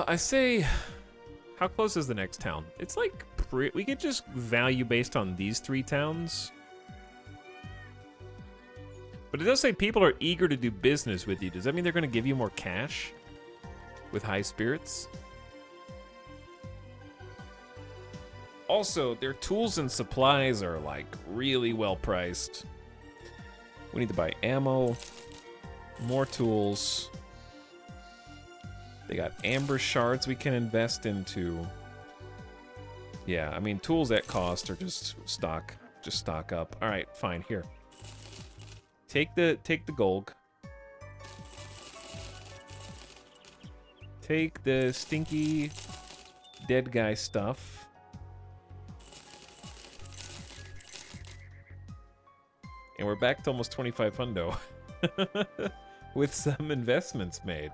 I say, how close is the next town? It's like, we could just value based on these 3 towns. But it does say people are eager to do business with you. Does that mean they're going to give you more cash with high spirits? Also, their tools and supplies are like really well priced. We need to buy ammo, more tools. They got amber shards we can invest into. Yeah, I mean, tools at cost are just stock up. All right, fine, here. Take the gold. Take the stinky dead guy stuff. And we're back to almost 25 hundo with some investments made.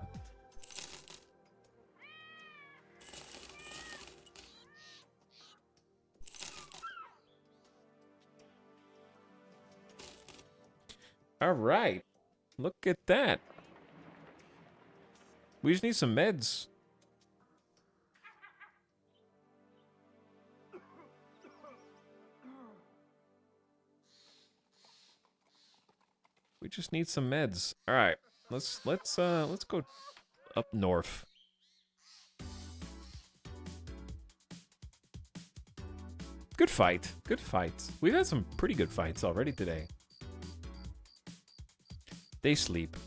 All right, look at that. We just need some meds. We just need some meds. All right, let's go up north. Good fight. Good fights. We've had some pretty good fights already today. They sleep.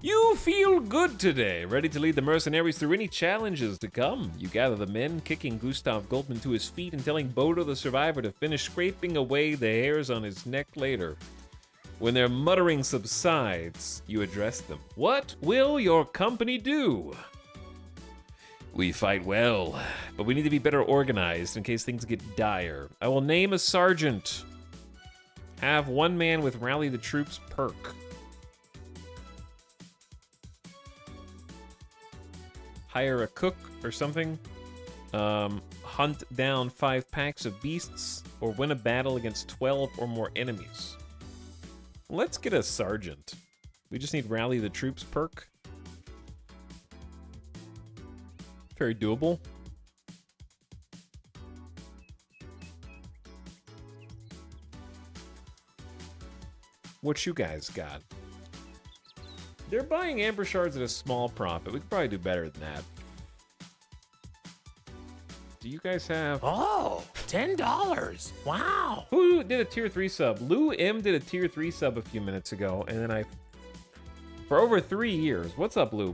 You feel good today, ready to lead the mercenaries through any challenges to come. You gather the men, kicking Gustav Goldman to his feet and telling Bodo the survivor to finish scraping away the hairs on his neck later. When their muttering subsides, you address them. What will your company do? We fight well, but we need to be better organized in case things get dire. I will name a sergeant. Have one man with Rally the Troops perk. Hire a cook or something. Hunt down 5 packs of beasts, or win a battle against 12 or more enemies. Let's get a sergeant. We just need Rally the Troops perk. Very doable. What you guys got? They're buying amber shards at a small profit. We could probably do better than that. Do you guys have... Oh, $10. Wow. Who did a tier 3 sub? Lou M did a tier 3 sub a few minutes ago, and then for over 3 years. What's up, Lou?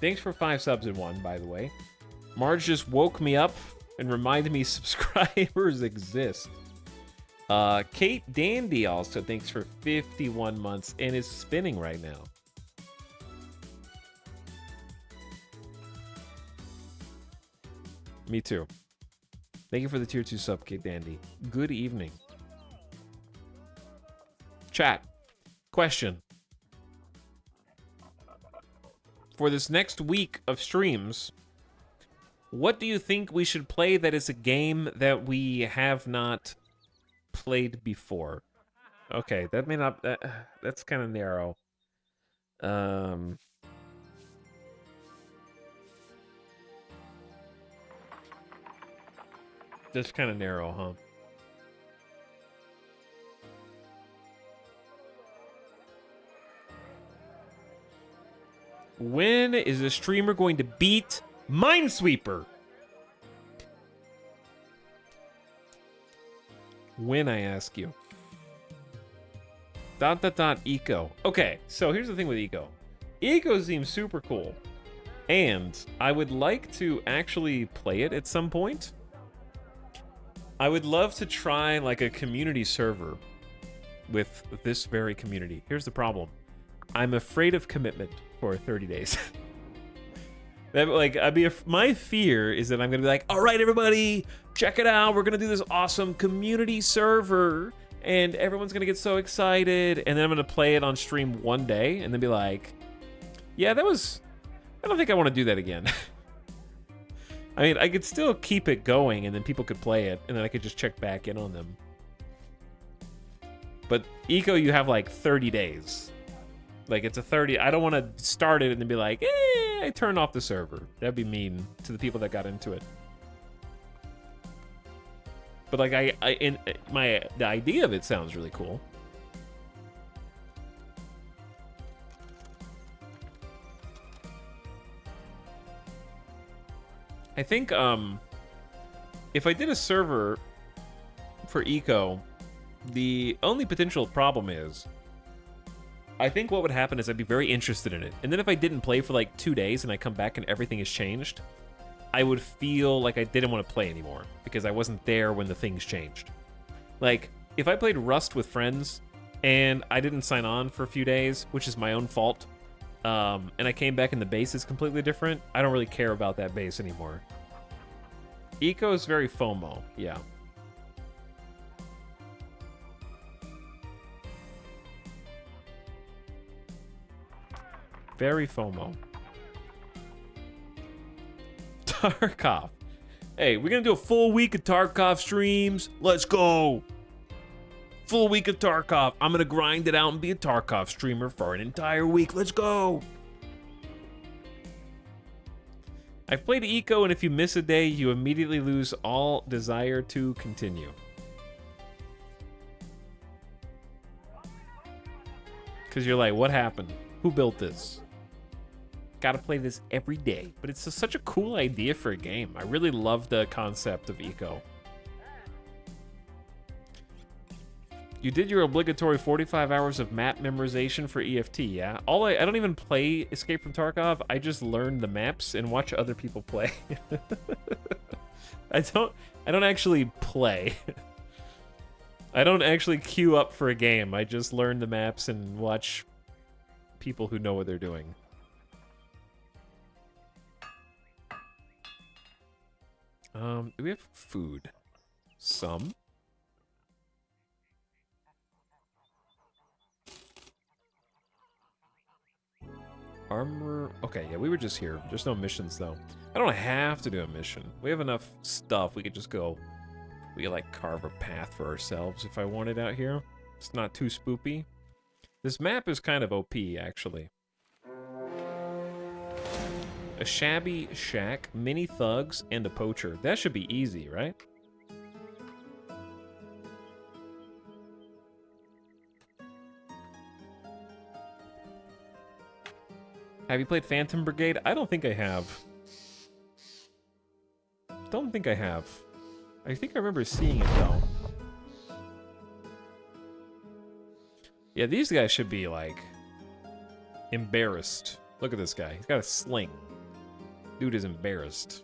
Thanks for 5 subs in 1, by the way. Marge just woke me up and reminded me subscribers exist. Kate Dandy also thanks for 51 months and is spinning right now. Me too. Thank you for the tier 2 sub, Kid Dandy. Good evening. Chat. Question. For this next week of streams, what do you think we should play that is a game that we have not played before? Okay, that may not... that's kind of narrow. That's kind of narrow, huh? When is a streamer going to beat Minesweeper? When, I ask you. ... Eco. Okay, so here's the thing with Eco. Eco seems super cool. And I would like to actually play it at some point. I would love to try like a community server with this very community. Here's the problem. I'm afraid of commitment for 30 days. That, like, my fear is that I'm gonna be like, all right, everybody, check it out. We're gonna do this awesome community server, and everyone's gonna get so excited. And then I'm gonna play it on stream one day, and then be like, yeah, I don't think I want to do that again. I mean, I could still keep it going, and then people could play it, and then I could just check back in on them. But Eco, you have like 30 days. Like, it's a 30... I don't want to start it and then be like, I turned off the server. That'd be mean to the people that got into it. But, like, the idea of it sounds really cool. I think, if I did a server for Eco, the only potential problem is... I think what would happen is I'd be very interested in it. And then if I didn't play for like 2 days and I come back and everything has changed, I would feel like I didn't want to play anymore because I wasn't there when the things changed. Like, if I played Rust with friends and I didn't sign on for a few days, which is my own fault, and I came back and the base is completely different, I don't really care about that base anymore. Eco is very FOMO, yeah. Very FOMO. Tarkov. Hey, we're gonna do a full week of Tarkov streams. Let's go. Full week of Tarkov. I'm gonna grind it out and be a Tarkov streamer for an entire week. Let's go. I've played Eco, and if you miss a day, you immediately lose all desire to continue. Because you're like, what happened? Who built this? Gotta play this every day. But it's such a cool idea for a game. I really love the concept of Eco. You did your obligatory 45 hours of map memorization for EFT, yeah? I don't even play Escape from Tarkov. I just learn the maps and watch other people play. I don't actually play. I don't actually queue up for a game. I just learn the maps and watch people who know what they're doing. Do we have food? Some. Armor. Okay, yeah, we were just here. There's no missions, though. I don't have to do a mission. We have enough stuff. We could just go. We could, like, carve a path for ourselves if I wanted out here. It's not too spoopy. This map is kind of OP, actually. A shabby shack, mini thugs, and a poacher. That should be easy, right? Have you played Phantom Brigade? I don't think I have. Don't think I have. I think I remember seeing it, though. Yeah, these guys should be, like, embarrassed. Look at this guy. He's got a sling. Dude is embarrassed.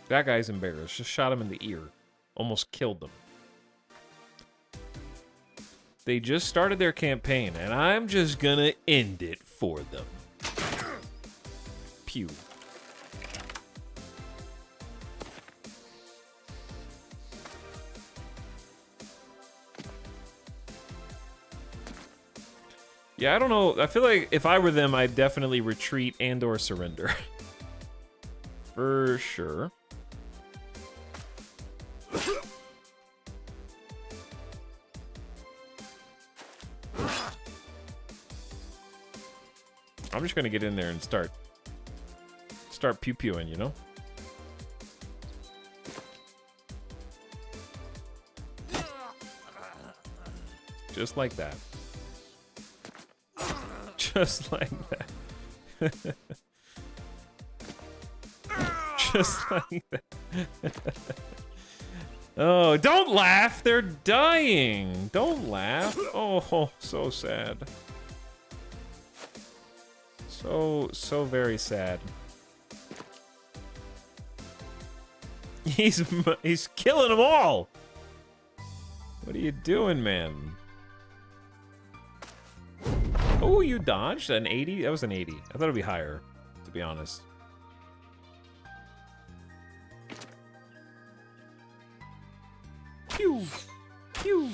That guy's embarrassed. Just shot him in the ear. Almost killed him. They just started their campaign, and I'm just gonna end it for them. Pew. Yeah, I don't know. I feel like if I were them, I'd definitely retreat and or surrender. For sure. I'm just gonna get in there and start pew-pewing, you know? Just like that. Just like that. Just like that. Oh, don't laugh! They're dying! Don't laugh! Oh, so sad. So very sad. He's killing them all! What are you doing, man? Oh, you dodged an 80? That was an 80. I thought it'd be higher, to be honest. Pew! Pew!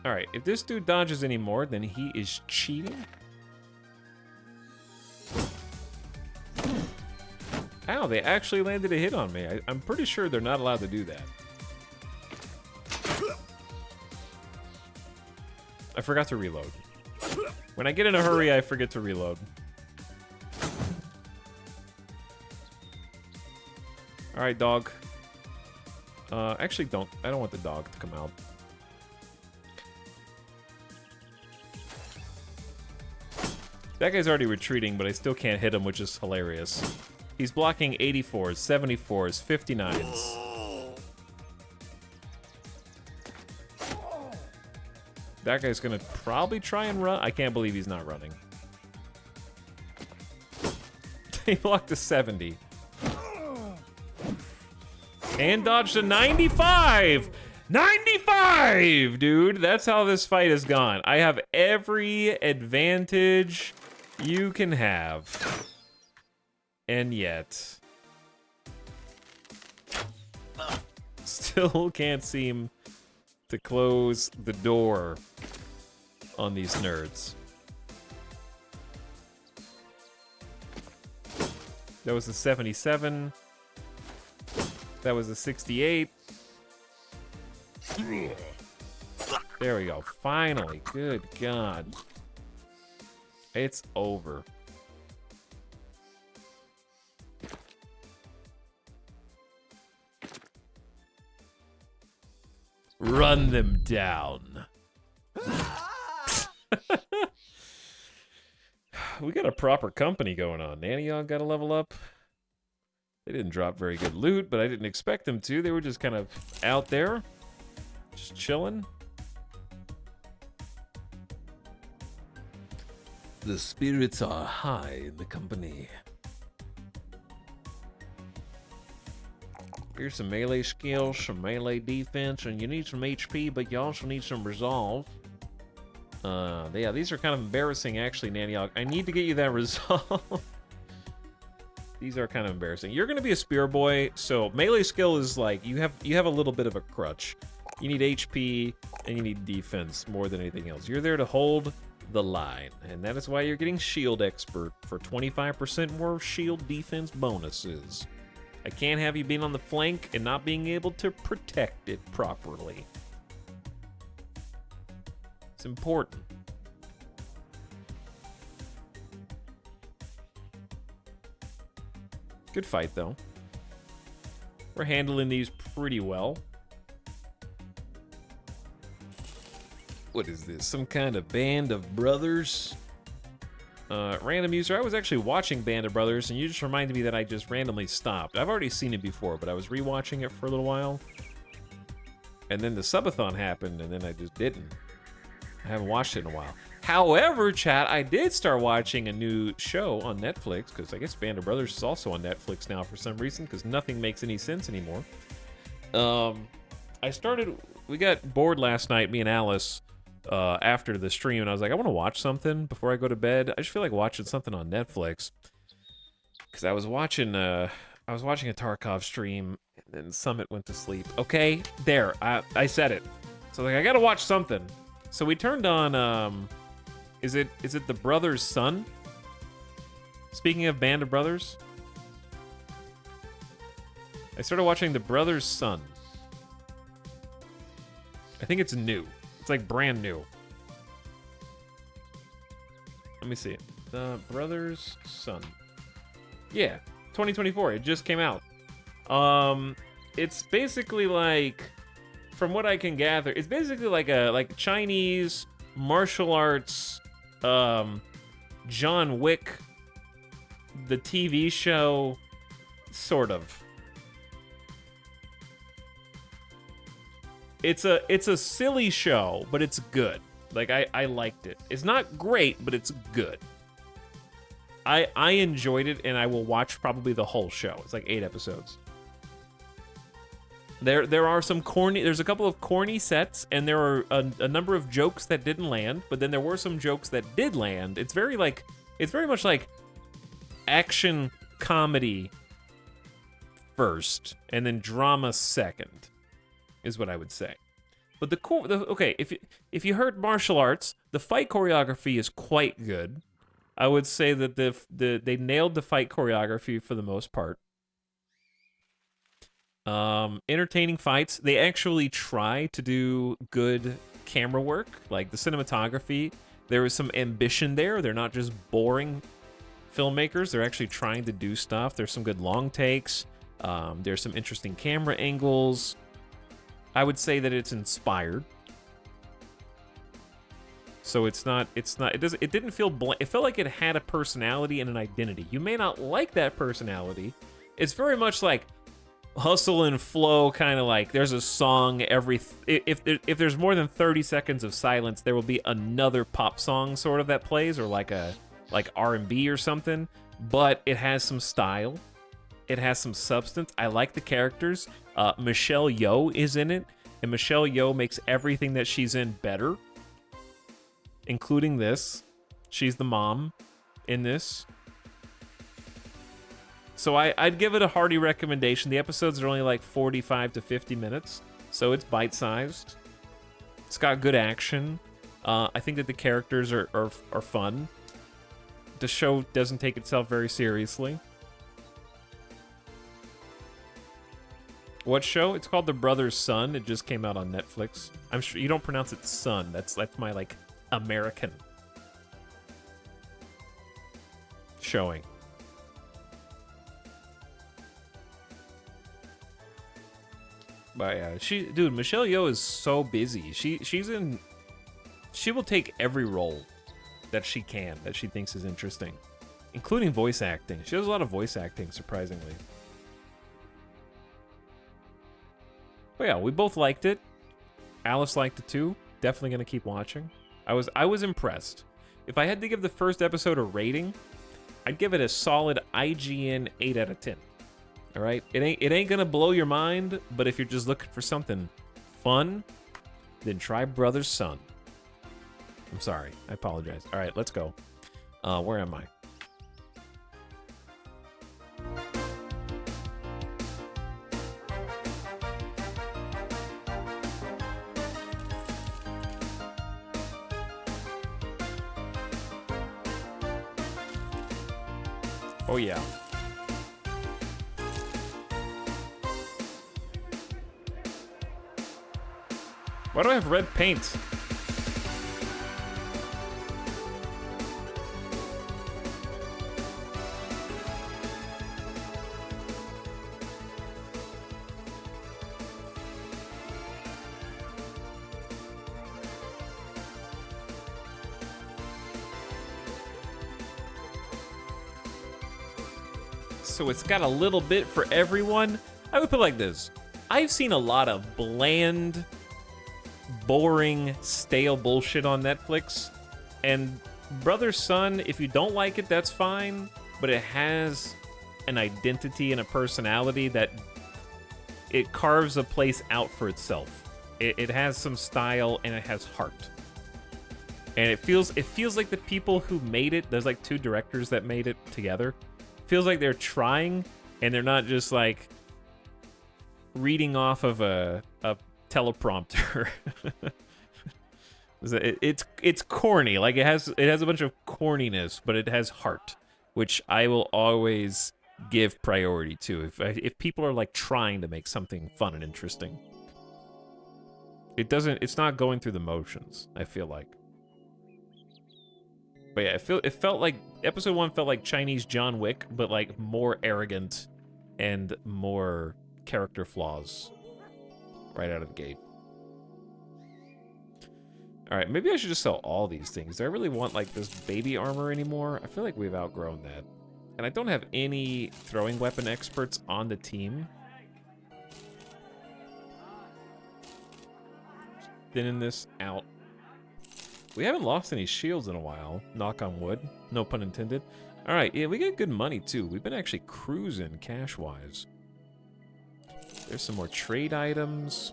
Alright, if this dude dodges anymore, then he is cheating. Ow, they actually landed a hit on me. I'm pretty sure they're not allowed to do that. I forgot to reload. When I get in a hurry, I forget to reload. Alright, dog. Actually, I don't want the dog to come out. That guy's already retreating, but I still can't hit him, which is hilarious. He's blocking 84s, 74s, 59s. That guy's gonna probably try and run. I can't believe he's not running. He blocked a 70. And dodged a 95! 95, dude! That's how this fight has gone. I have every advantage you can have. And yet... still can't seem to close the door on these nerds. That was a 77. That was a 68. There we go. Finally. Good God. It's over. Run them down. We got a proper company going on. Naniog got to level up. They didn't drop very good loot, but I didn't expect them to. They were just kind of out there. Just chilling. The spirits are high in the company. Here's some melee skills, some melee defense, and you need some HP, but you also need some resolve. Yeah, these are kind of embarrassing, actually, Naniog. I need to get you that resolve. These are kind of embarrassing. You're going to be a spear boy, so melee skill is like, you have a little bit of a crutch. You need HP, and you need defense more than anything else. You're there to hold the line, and that is why you're getting Shield Expert for 25% more shield defense bonuses. I can't have you being on the flank and not being able to protect it properly. It's important. Good fight, though. We're handling these pretty well. What is this? Some kind of Band of Brothers? Random user. I was actually watching Band of Brothers, and you just reminded me that I just randomly stopped. I've already seen it before, but I was rewatching it for a little while. And then the subathon happened, and then I just didn't. I haven't watched it in a while. However, chat, I did start watching a new show on Netflix, because I guess Band of Brothers is also on Netflix now for some reason, because nothing makes any sense anymore. We got bored last night, me and Alice, after the stream, and I was like, I want to watch something before I go to bed. I just feel like watching something on Netflix. Because I was watching a Tarkov stream, and then Summit went to sleep. Okay, there, I said it. So like, I gotta watch something. So we turned on, is it The Brother's Son? Speaking of Band of Brothers, I started watching The Brother's Son. I think it's new. It's like brand new. Let me see. The Brother's Son. Yeah, 2024. It just came out. It's basically like, from what I can gather, it's basically like a Chinese martial arts, John Wick, the TV show, sort of. It's a silly show, but it's good. Like, I liked it. It's not great, but it's good. I enjoyed it, and I will watch probably the whole show. It's like 8 episodes. There are some corny. There's a couple of corny sets, and there are a number of jokes that didn't land. But then there were some jokes that did land. It's very much like action comedy first, and then drama second, is what I would say. But okay, if you heard martial arts, the fight choreography is quite good. I would say that they nailed the fight choreography for the most part. Entertaining fights. They actually try to do good camera work, like the cinematography. There is some ambition there. They're not just boring filmmakers. They're actually trying to do stuff. There's some good long takes. There's some interesting camera angles. I would say that it's inspired. So it didn't feel bland. It felt like it had a personality and an identity. You may not like that personality. It's very much like hustle and flow, kind of like there's a song if there's more than 30 seconds of silence, there will be another pop song sort of that plays, or like R&B or something, but it has some style. It has some substance. I like the characters. Michelle Yeoh is in it, and Michelle Yeoh makes everything that she's in better, including this. She's the mom in this. So I'd give it a hearty recommendation. The episodes are only like 45 to 50 minutes, so it's bite-sized. It's got good action. I think that the characters are fun. The show doesn't take itself very seriously. What show? It's called The Brother's Son. It just came out on Netflix. I'm sure you don't pronounce it son. That's my like American showing. But yeah, dude, Michelle Yeoh is so busy. She will take every role that she can, that she thinks is interesting, including voice acting. She does a lot of voice acting, surprisingly. But yeah, we both liked it. Alice liked it too. Definitely gonna keep watching. I was impressed. If I had to give the first episode a rating, I'd give it a solid IGN 8 out of 10. All right, it ain't gonna blow your mind, but if you're just looking for something fun, then try Brother's Son. I'm sorry, I apologize. All right, let's go. Where am I? Oh yeah. Why do I have red paint? So it's got a little bit for everyone. I would put it like this. I've seen a lot of bland, boring, stale bullshit on Netflix. And Brother's Son, if you don't like it, that's fine. But it has an identity and a personality that it carves a place out for itself. It has some style and it has heart. And it feels like the people who made it, there's like 2 directors that made it together. Feels like they're trying and they're not just like reading off of a teleprompter. It's corny. Like it has a bunch of corniness, but it has heart, which I will always give priority to. If people are like trying to make something fun and interesting, it's not going through the motions, I feel like. But yeah, it felt like episode 1 felt like Chinese John Wick, but like more arrogant and more character flaws right out of the gate. All right, maybe I should just sell all these things. Do I really want like this baby armor anymore? I feel like we've outgrown that. And I don't have any throwing weapon experts on the team. Thinning this out. We haven't lost any shields in a while. Knock on wood. No pun intended. All right, yeah, we get good money too. We've been actually cruising cash-wise. There's some more trade items.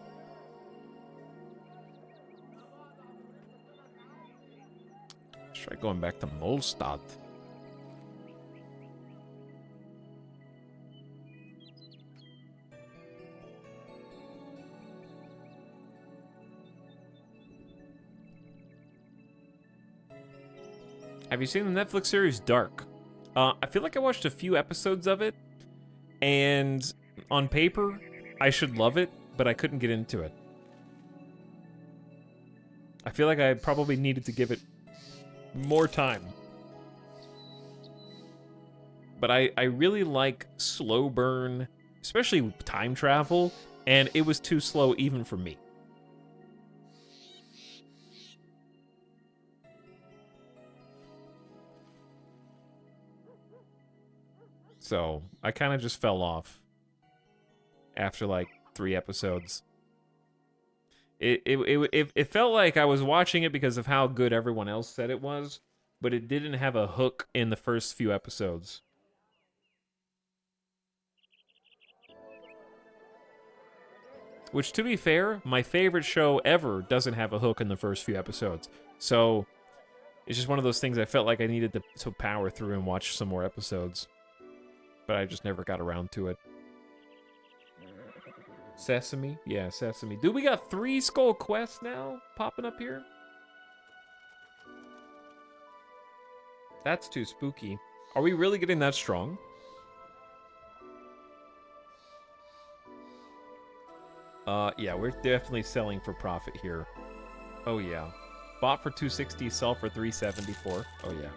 Let's try going back to Molstad. Have you seen the Netflix series Dark? I feel like I watched a few episodes of it, and on paper, I should love it, but I couldn't get into it. I feel like I probably needed to give it more time. But I really like slow burn, especially time travel, and it was too slow even for me. So I kind of just fell off after like 3 episodes. It felt like I was watching it because of how good everyone else said it was, but it didn't have a hook in the first few episodes. Which, to be fair, my favorite show ever doesn't have a hook in the first few episodes. So it's just one of those things I felt like I needed to power through and watch some more episodes. But I just never got around to it. Sesame? Yeah, Sesame. Dude, we got 3 Skull quests now popping up here. That's too spooky. Are we really getting that strong? Yeah, we're definitely selling for profit here. Oh, yeah. Bought for 260, sell for 374. Oh, yeah.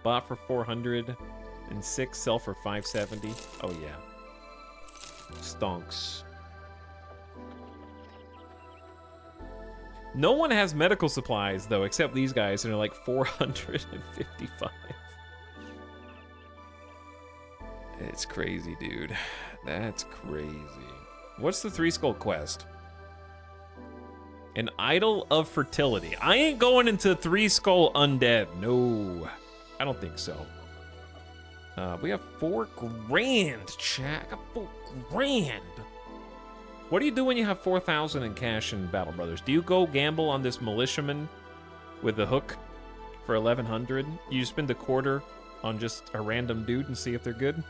Bought for 406, sell for 570. Oh, yeah. Stonks. No one has medical supplies, though, except these guys, and they're like 455. It's crazy, dude. That's crazy. What's the 3 Skull quest? An Idol of Fertility. I ain't going into 3 Skull Undead. No, I don't think so. We have 4 grand, chat. I got 4 grand. What do you do when you have 4,000 in cash in Battle Brothers? Do you go gamble on this militiaman with the hook for 1,100? You spend a quarter on just a random dude and see if they're good?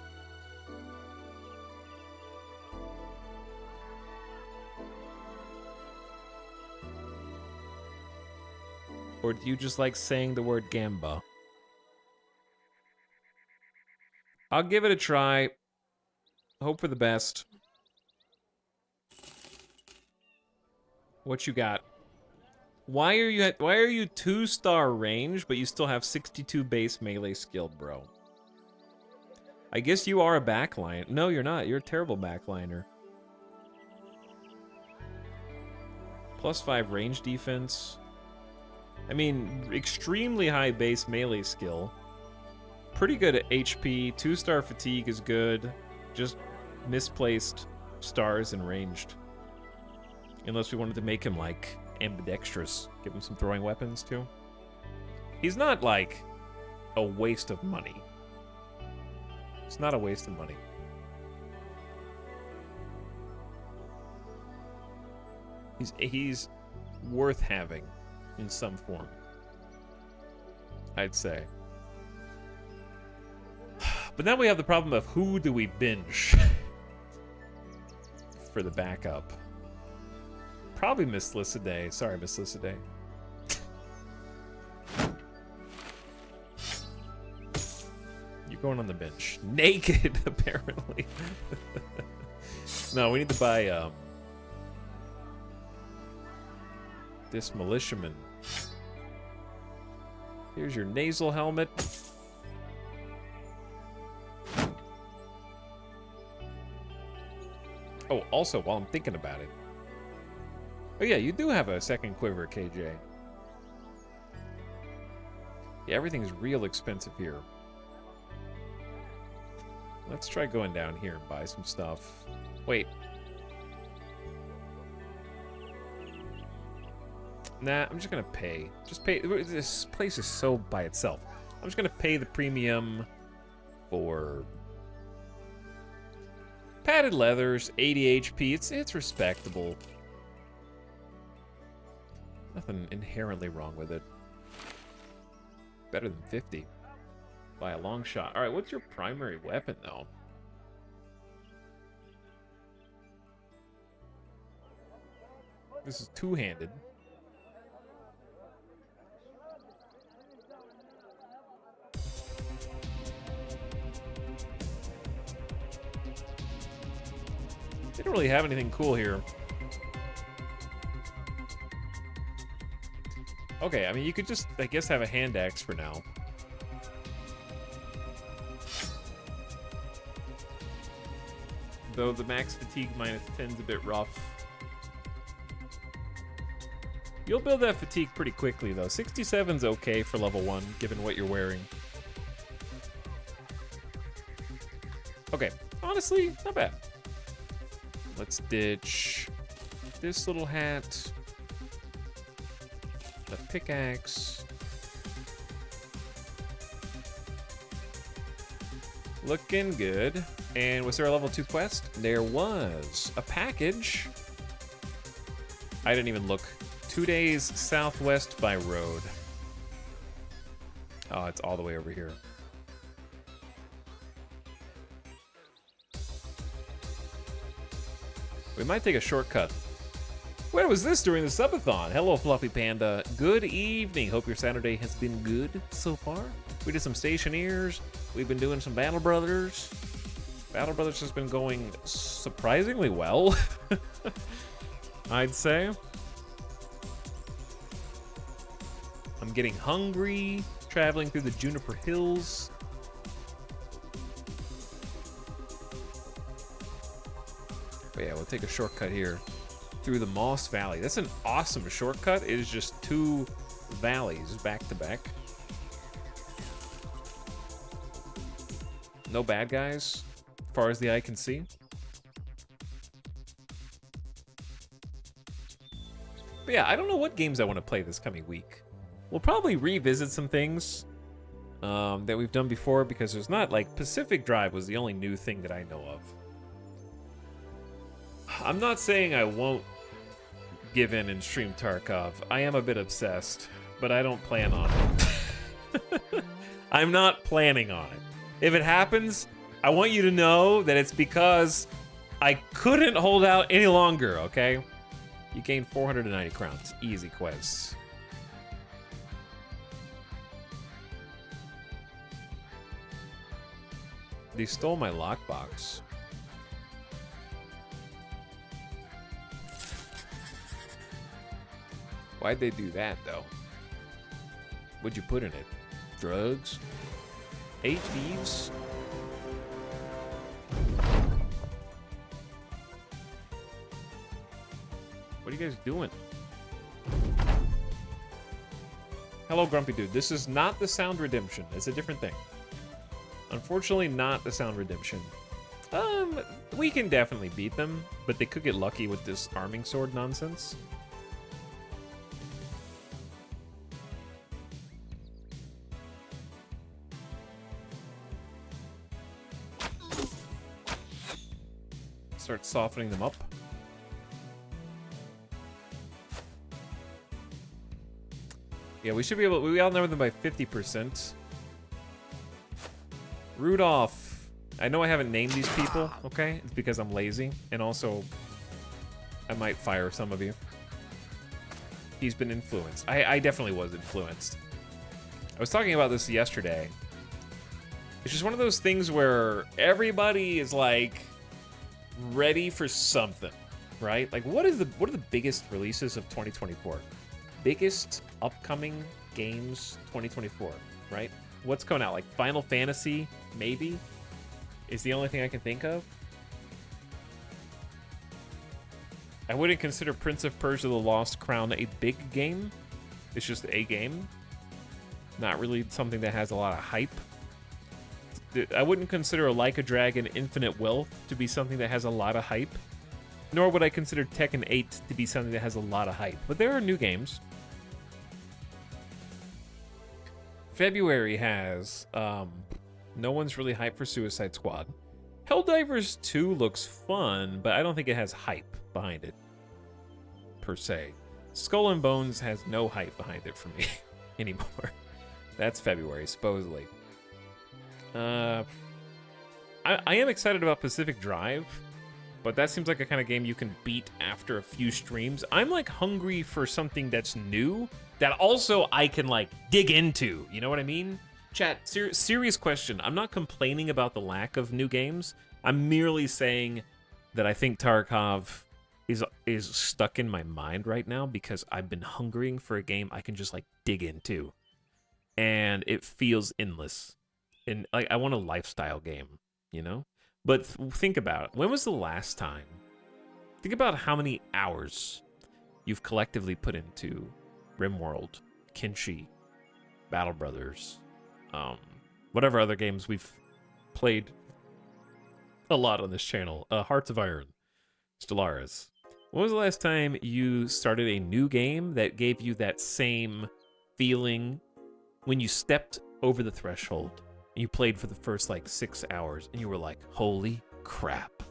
Or do you just like saying the word gamba? I'll give it a try. Hope for the best. What you got? Why are you 2-star range, but you still have 62 base melee skill, bro? I guess you are a backline. No, you're not. You're a terrible backliner. +5 range defense. I mean, extremely high base melee skill. Pretty good at HP. 2-star fatigue is good. Just misplaced stars and ranged. Unless we wanted to make him, like, ambidextrous. Give him some throwing weapons, too. He's not, like, a waste of money. It's not a waste of money. He's worth having in some form, I'd say. But now we have the problem of who do we binge for the backup? Probably Miss Lissaday. Sorry, Miss Lissaday. You're going on the bench. Naked, apparently. No, we need to buy, this militiaman. Here's your nasal helmet. Oh, also, while I'm thinking about it. Oh yeah, you do have a second quiver, KJ. Yeah, everything's real expensive here. Let's try going down here and buy some stuff. Wait. Nah, I'm just gonna pay. Just pay. This place is so by itself. I'm just gonna pay the premium for padded leathers, 80 HP. It's respectable. Nothing inherently wrong with it. Better than 50 by a long shot. All right, what's your primary weapon though? This is two-handed. They don't really have anything cool here. Okay, I mean, you could just, I guess, have a hand axe for now. Though the max fatigue minus 10's a bit rough. You'll build that fatigue pretty quickly, though. 67's okay for level 1, given what you're wearing. Okay, honestly, not bad. Let's ditch this little hat. The pickaxe. Looking good. And was there a level 2 quest? There was. A package. I didn't even look. 2 days southwest by road. Oh, it's all the way over here. We might take a shortcut. Where was this during the subathon? Hello, Fluffy Panda. Good evening. Hope your Saturday has been good so far. We did some Stationeers. We've been doing some Battle Brothers. Battle Brothers has been going surprisingly well, I'd say. I'm getting hungry, traveling through the Juniper Hills. But yeah, we'll take a shortcut here through the Moss Valley. That's an awesome shortcut. It is just 2 valleys back to back. No bad guys, as far as the eye can see. But yeah, I don't know what games I want to play this coming week. We'll probably revisit some things that we've done before, because there's not, like, Pacific Drive was the only new thing that I know of. I'm not saying I won't give in and stream Tarkov. I am a bit obsessed, but I don't plan on it. I'm not planning on it. If it happens, I want you to know that it's because I couldn't hold out any longer, okay? You gain 490 crowns. Easy quests. They stole my lockbox. Why'd they do that, though? What'd you put in it? Drugs? 8 thieves? What are you guys doing? Hello, Grumpy Dude. This is not the Sound Redemption. It's a different thing. Unfortunately, not the Sound Redemption. We can definitely beat them, but they could get lucky with this arming sword nonsense. Start softening them up. Yeah, we should be able. We outnumber them by 50%. Rudolph. I know I haven't named these people, okay? It's because I'm lazy. And also, I might fire some of you. He's been influenced. I definitely was influenced. I was talking about this yesterday. It's just one of those things where everybody is like ready for something, right? Like what are the biggest releases of 2024? Biggest upcoming games 2024, right? What's coming out? Like Final Fantasy, maybe, is the only thing I can think of. I wouldn't consider Prince of Persia: The Lost Crown a big game. It's just a game. Not really something that has a lot of hype. I wouldn't consider Like a Dragon: Infinite Wealth to be something that has a lot of hype. Nor would I consider Tekken 8 to be something that has a lot of hype. But there are new games. February has... no one's really hyped for Suicide Squad. Helldivers 2 looks fun, but I don't think it has hype behind it, per se. Skull and Bones has no hype behind it for me anymore. That's February, supposedly. I am excited about Pacific Drive, but that seems like a kind of game you can beat after a few streams. I'm like hungry for something that's new that also I can like dig into. You know what I mean? Chat, serious question. I'm not complaining about the lack of new games. I'm merely saying that I think Tarkov is stuck in my mind right now because I've been hungering for a game I can just like dig into, and it feels endless. And like I want a lifestyle game, you know. But think about it. When was the last time? Think about how many hours you've collectively put into RimWorld, Kenshi, Battle Brothers, whatever other games we've played a lot on this channel. Hearts of Iron, Stellaris. When was the last time you started a new game that gave you that same feeling when you stepped over the threshold and you played for the first like 6 hours and you were like, holy crap,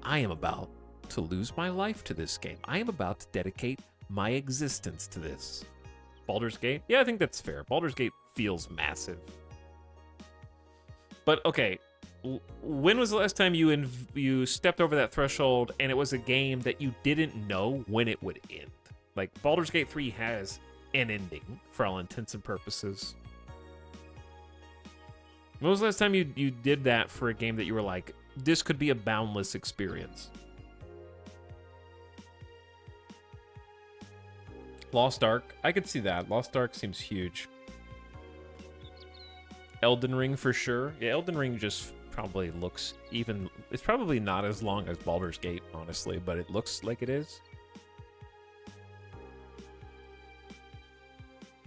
I am about to lose my life to this game. I am about to dedicate my existence to this. Baldur's Gate? Yeah, I think that's fair. Baldur's Gate feels massive. But okay, when was the last time you stepped over that threshold and it was a game that you didn't know when it would end? Like Baldur's Gate 3 has an ending for all intents and purposes. When was the last time you did that for a game that you were like, this could be a boundless experience? Lost Ark, I could see that. Lost Ark seems huge. Elden Ring for sure. Yeah, Elden Ring just probably looks even... It's probably not as long as Baldur's Gate, honestly, but it looks like it is.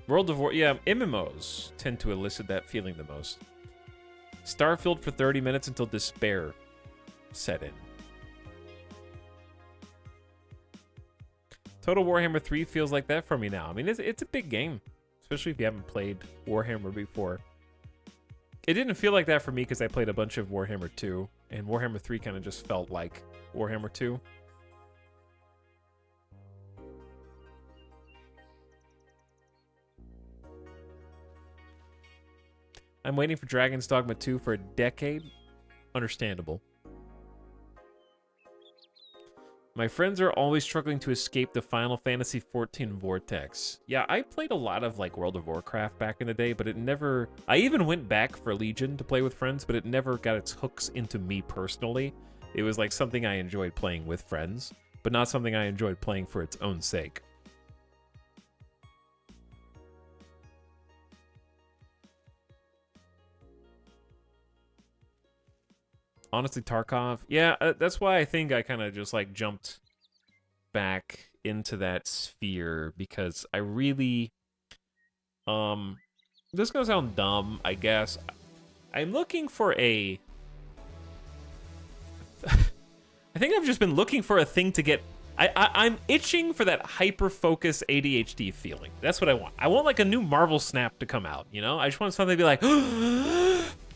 World of War... Yeah, MMOs tend to elicit that feeling the most. Starfield for 30 minutes until despair set in. Total Warhammer 3 feels like that for me now. I mean, it's a big game, especially if you haven't played Warhammer before. It didn't feel like that for me because I played a bunch of Warhammer 2, and Warhammer 3 kind of just felt like Warhammer 2. I'm waiting for Dragon's Dogma 2 for a decade. Understandable. My friends are always struggling to escape the Final Fantasy XIV vortex. Yeah, I played a lot of like World of Warcraft back in the day, but it never... I even went back for Legion to play with friends, but it never got its hooks into me personally. It was like something I enjoyed playing with friends, but not something I enjoyed playing for its own sake. Honestly, Tarkov. Yeah, that's why I think I kind of just like jumped back into that sphere because I really this is gonna sound dumb, I guess. I'm looking for a I think I've just been looking for a thing to get I'm itching for that hyper-focus ADHD feeling. That's what I want. I want like a new Marvel Snap to come out, you know? I just want something to be like,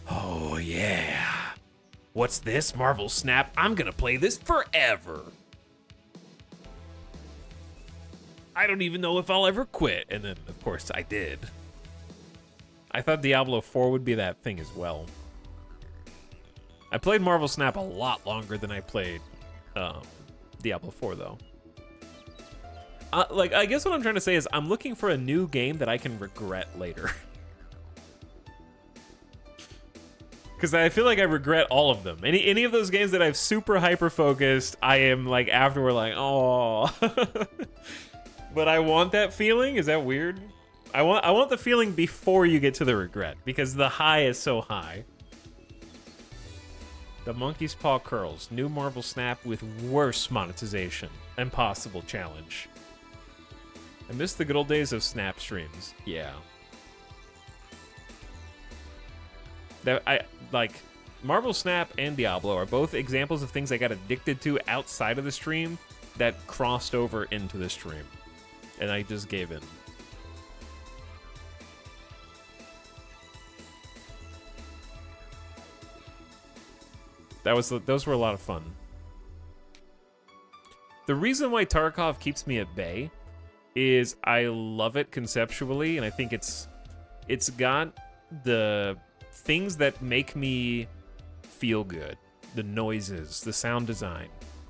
oh yeah. What's this? Marvel Snap? I'm gonna play this forever. I don't even know if I'll ever quit. And then, of course, I did. I thought Diablo 4 would be that thing as well. I played Marvel Snap a lot longer than I played Diablo 4, though. Like, I guess what I'm trying to say is I'm looking for a new game that I can regret later. Because I feel like I regret all of them. Any of those games that I've super hyper-focused, I am, like, afterward like, oh. But I want that feeling? Is that weird? I want the feeling before you get to the regret, because the high is so high. The Monkey's Paw Curls. New Marvel Snap with worse monetization. Impossible challenge. I miss the good old days of Snap streams. Yeah. Like, Marvel Snap and Diablo are both examples of things I got addicted to outside of the stream that crossed over into the stream. And I just gave in. Those were a lot of fun. The reason why Tarkov keeps me at bay is I love it conceptually, and I think it's got the things that make me feel good. The noises, the sound design.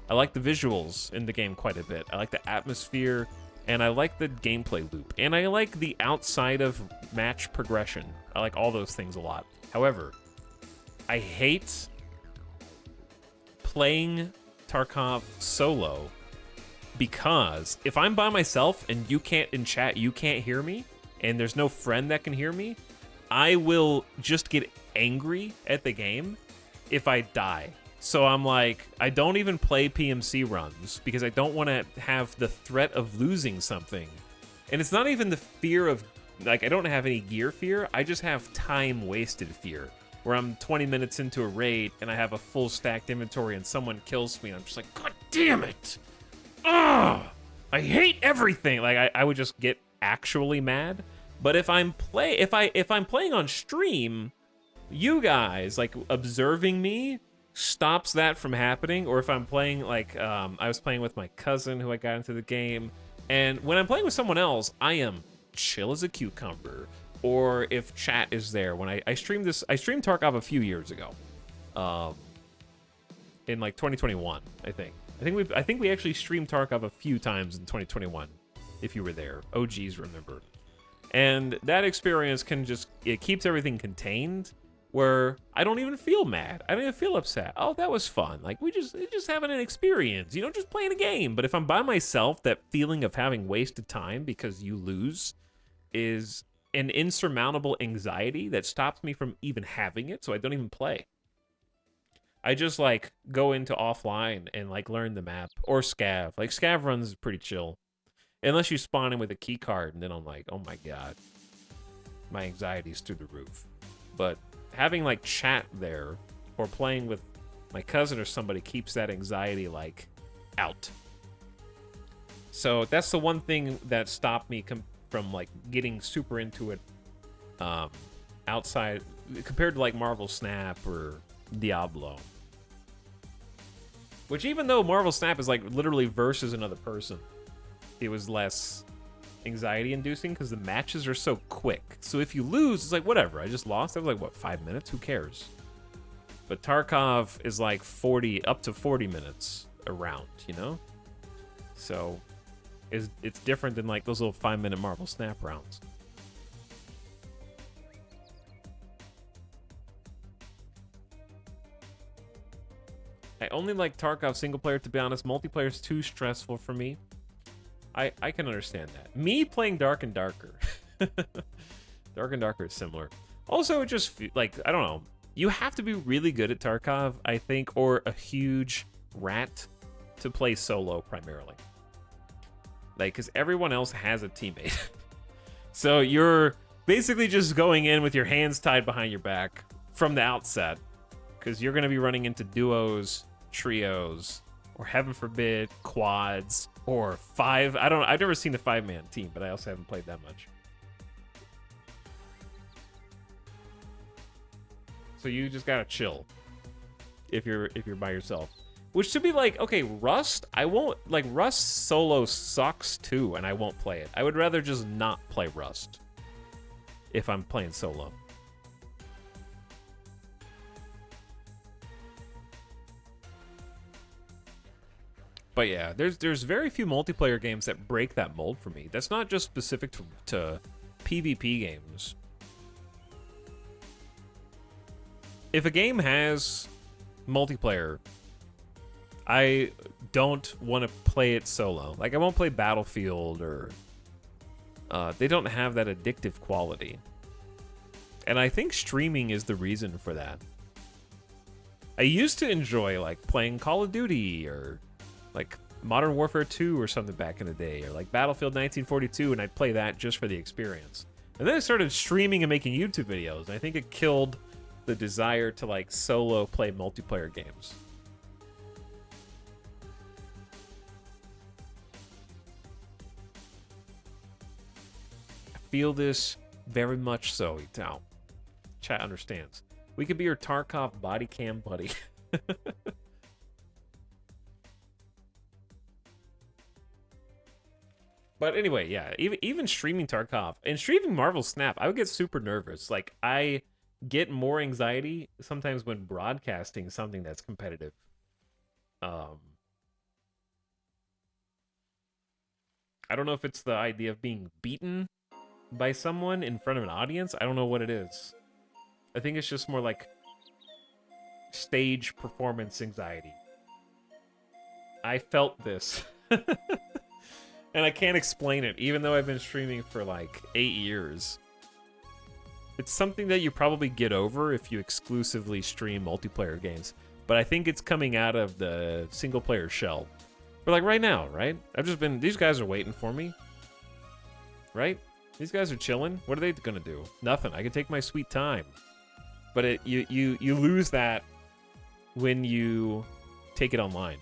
I like the visuals in the game quite a bit. I like the atmosphere, and I like the gameplay loop. And I like the outside of match progression. I like all those things a lot. However, I hate playing Tarkov solo because if I'm by myself and you can't, in chat, you can't hear me, and there's no friend that can hear me, I will just get angry at the game if I die. So I'm like, I don't even play PMC runs because I don't want to have the threat of losing something. And it's not even the fear of, like, I don't have any gear fear, I just have time wasted fear. Where I'm 20 minutes into a raid and I have a full stacked inventory and someone kills me and I'm just like, God damn it! Ugh! I hate everything! Like, I would just get actually mad. But if I'm playing on stream, you guys, like, observing me stops that from happening. Or if I'm playing, like, I was playing with my cousin who I got into the game, and when I'm playing with someone else, I am chill as a cucumber. Or if chat is there. When I streamed Tarkov a few years ago, in like 2021, I think. I think we actually streamed Tarkov a few times in 2021. If you were there, OGs remember. And that experience it keeps everything contained, where I don't even feel mad. I don't even feel upset. Oh, that was fun. Like, we're just having an experience, just playing a game. But if I'm by myself, that feeling of having wasted time because you lose is an insurmountable anxiety that stops me from even having it, so I don't even play. I just, like, go into offline and, like, learn the map. Or scav. Like, scav runs is pretty chill. Unless you spawn in with a key card, and then I'm like, oh my god. My anxiety's through the roof. But having, like, chat there, or playing with my cousin or somebody keeps that anxiety, like, out. So that's the one thing that stopped me from, like, getting super into it outside, compared to, like, Marvel Snap or Diablo. Which, even though Marvel Snap is, like, literally versus another person, it was less anxiety-inducing because the matches are so quick. So if you lose, it's like, whatever, I just lost. That was, like, what, 5 minutes? Who cares? But Tarkov is, like, up to 40 minutes a round, So it's different than, like, those little 5-minute Marvel Snap rounds. I only like Tarkov single player, to be honest. Multiplayer is too stressful for me. I can understand that. Me playing Dark and Darker. Dark and Darker is similar. Also, it just, like, I don't know. You have to be really good at Tarkov, I think, or a huge rat to play solo primarily. Like, because everyone else has a teammate. So you're basically just going in with your hands tied behind your back from the outset. Because you're going to be running into duos, trios, or heaven forbid, quads, or I've never seen a 5-man team, but I also haven't played that much. So you just gotta chill if you're by yourself. Which should be like, okay, Rust, I won't, like, Rust solo sucks too, and I won't play it. I would rather just not play Rust if I'm playing solo. But yeah, there's very few multiplayer games that break that mold for me. That's not just specific to PvP games. If a game has multiplayer, I don't want to play it solo. Like, I won't play Battlefield or... they don't have that addictive quality. And I think streaming is the reason for that. I used to enjoy, like, playing Call of Duty or, like, Modern Warfare 2 or something back in the day, or, like, Battlefield 1942, and I'd play that just for the experience. And then I started streaming and making YouTube videos, and I think it killed the desire to, like, solo play multiplayer games. Feel this very much so, Itao. Chat understands. We could be your Tarkov body cam buddy. But anyway, yeah, even streaming Tarkov and streaming Marvel Snap, I would get super nervous. Like, I get more anxiety sometimes when broadcasting something that's competitive. I don't know if it's the idea of being beaten by someone in front of an audience. I don't know what it is. I think it's just more like stage performance anxiety. I felt this. And I can't explain it, even though I've been streaming for like 8 years. It's something that you probably get over if you exclusively stream multiplayer games. But I think it's coming out of the single player shell. But like right now, right? These guys are waiting for me. Right? These guys are chilling. What are they gonna do? Nothing. I can take my sweet time. But you lose that when you take it online.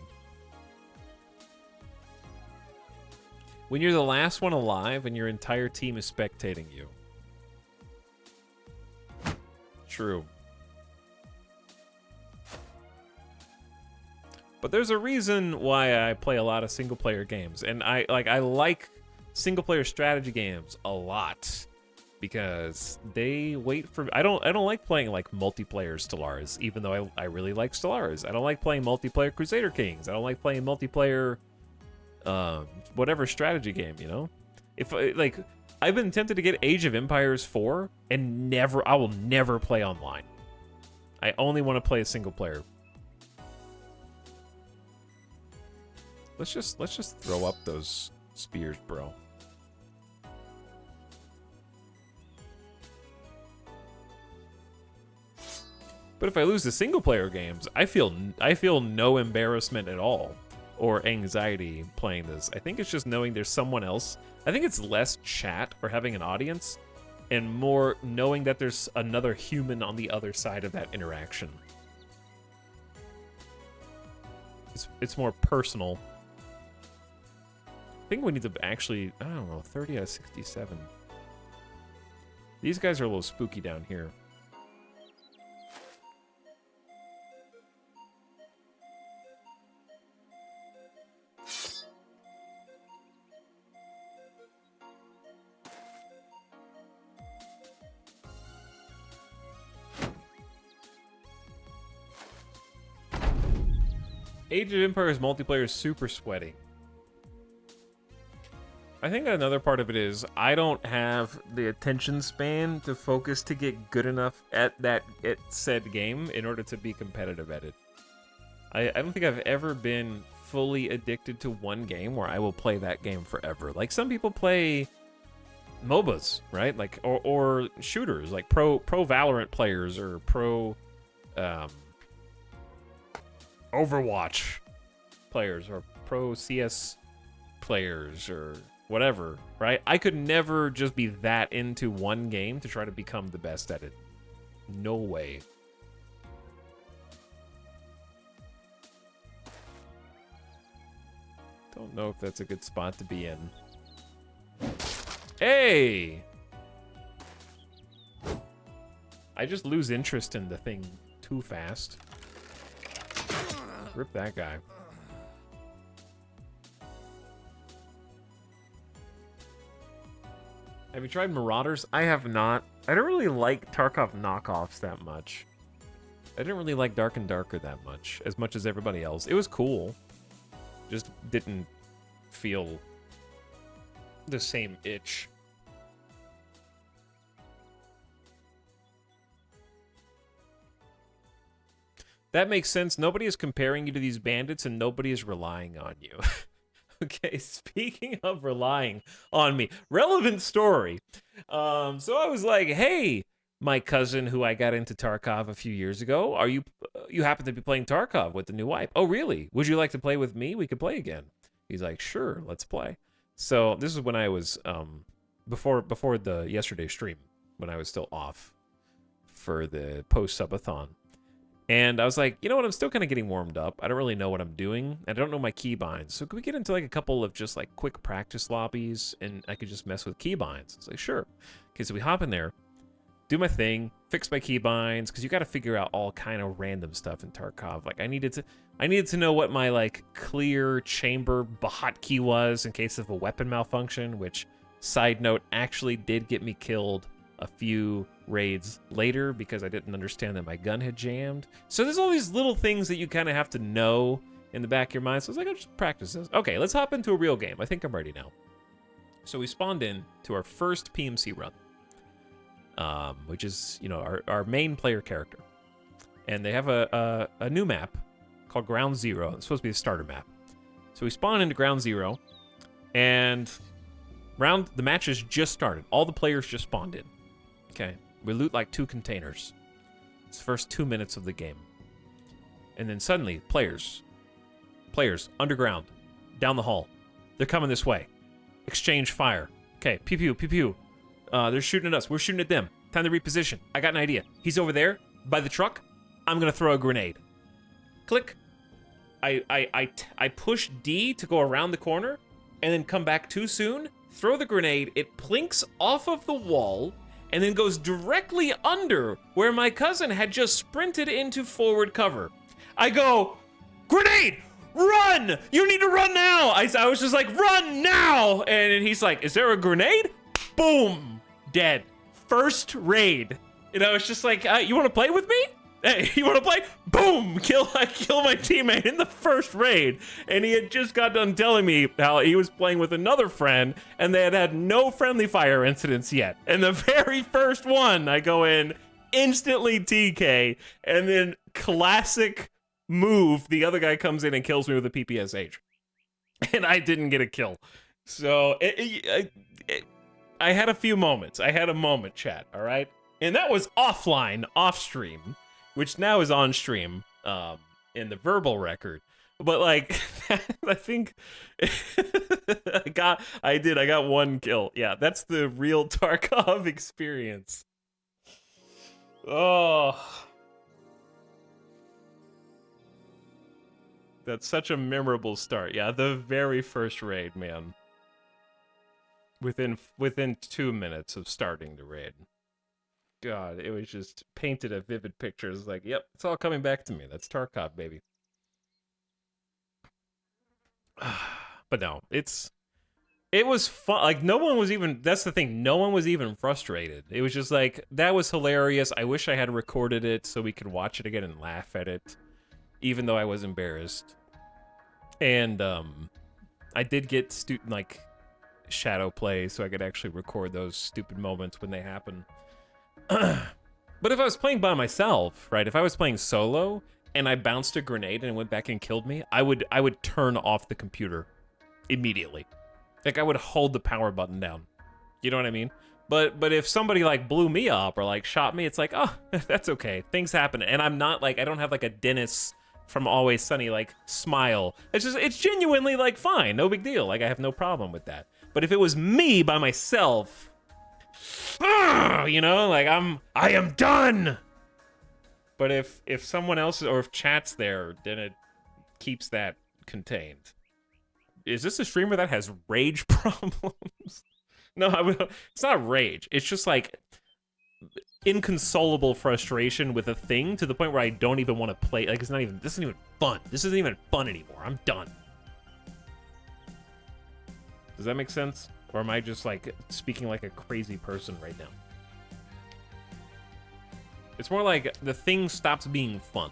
When you're the last one alive and your entire team is spectating you. True. But there's a reason why I play a lot of single player games, and I like single player strategy games a lot because they wait for I don't like playing like multiplayer Stellaris, even though I really like Stellaris. I don't like playing multiplayer Crusader Kings. I don't like playing multiplayer whatever strategy game, you know? If like I've been tempted to get Age of Empires 4 and I will never play online. I only want to play a single player. Let's just throw up those spears, bro. But if I lose the single player games, I feel no embarrassment at all or anxiety playing this. I think it's just knowing there's someone else. I think it's less chat or having an audience and more knowing that there's another human on the other side of that interaction. It's more personal. I think we need to actually, I don't know, 30 out of 67. These guys are a little spooky down here. Age of Empires multiplayer is super sweaty. I think another part of it is I don't have the attention span to focus to get good enough at said game in order to be competitive at it. I don't think I've ever been fully addicted to one game where I will play that game forever. Like some people play MOBAs, right? Like or shooters, like pro Valorant players or pro Overwatch players or pro CS players or whatever, right? I could never just be that into one game to try to become the best at it. No way. Don't know if that's a good spot to be in. Hey! I just lose interest in the thing too fast. Rip that guy. Have you tried Marauders? I have not. I don't really like Tarkov knockoffs that much. I didn't really like Dark and Darker that much as everybody else. It was cool. Just didn't feel the same itch. That makes sense. Nobody is comparing you to these bandits and nobody is relying on you. Okay, speaking of relying on me, relevant story. So I was like, hey, my cousin who I got into Tarkov a few years ago, you happen to be playing Tarkov with the new wipe? Oh, really? Would you like to play with me? We could play again. He's like, sure, let's play. So this is when I was, before the yesterday stream, when I was still off for the post-subathon. And I was like, you know what, I'm still kind of getting warmed up. I don't really know what I'm doing. I don't know my keybinds. So could we get into like a couple of just like quick practice lobbies and I could just mess with keybinds? It's like, sure. Okay, so we hop in there, do my thing, fix my keybinds, because you got to figure out all kind of random stuff in Tarkov. Like I needed to know what my like clear chamber hotkey was in case of a weapon malfunction, which, side note, actually did get me killed a few raids later because I didn't understand that my gun had jammed. So there's all these little things that you kind of have to know in the back of your mind. So I was like, I'll just practice this. Okay, let's hop into a real game. I think I'm ready now. So we spawned in to our first PMC run, which is, you know, our main player character. And they have a new map called Ground Zero. It's supposed to be the starter map. So we spawn into Ground Zero, and the match has just started. All the players just spawned in. Okay, we loot like 2 containers. It's the first 2 minutes of the game. And then suddenly, players, underground, down the hall. They're coming this way. Exchange fire. Okay, pew pew, pew pew. They're shooting at us. We're shooting at them. Time to reposition. I got an idea. He's over there, by the truck. I'm gonna throw a grenade. Click. I push D to go around the corner, and then come back too soon, throw the grenade, it plinks off of the wall, and then goes directly under where my cousin had just sprinted into forward cover. I go, grenade, run! You need to run now! I was just like, run now! And he's like, is there a grenade? Boom, dead. First raid. And I was just like, you wanna play with me? Hey, you wanna play? Boom! I kill my teammate in the first raid. And he had just got done telling me how he was playing with another friend and they had had no friendly fire incidents yet. And the very first one, I go in, instantly TK, and then classic move, the other guy comes in and kills me with a PPSH. And I didn't get a kill. So, I had a few moments. I had a moment, chat, all right? And that was offline, off stream, which now is on stream in the verbal record. But like, I think I got 1 kill. Yeah, that's the real Tarkov experience. Oh, that's such a memorable start. Yeah, the very first raid, man. Within 2 minutes of starting the raid. God, it was just painted a vivid picture. It's like, yep, it's all coming back to me. That's Tarkov, baby. But no, it was fun. Like, no one was even, that's the thing, no one was even frustrated. It was just like, that was hilarious. I wish I had recorded it so we could watch it again and laugh at it, even though I was embarrassed. And I did get shadow play so I could actually record those stupid moments when they happen. But if I was playing by myself, right, if I was playing solo and I bounced a grenade and it went back and killed me, I would turn off the computer immediately. Like, I would hold the power button down. You know what I mean? But if somebody like blew me up or like shot me, it's like, oh, that's okay. Things happen. And I'm not like, I don't have like a Dennis from Always Sunny like smile. It's genuinely like fine, no big deal. Like, I have no problem with that. But if it was me by myself, you know, like I am done. But if someone else or if chat's there, then it keeps that contained. Is this a streamer that has rage problems? No, it's not rage. It's just like inconsolable frustration with a thing to the point where I don't even want to play. Like, this isn't even fun. This isn't even fun anymore. I'm done. Does that make sense? Or am I just, like, speaking like a crazy person right now? It's more like the thing stops being fun.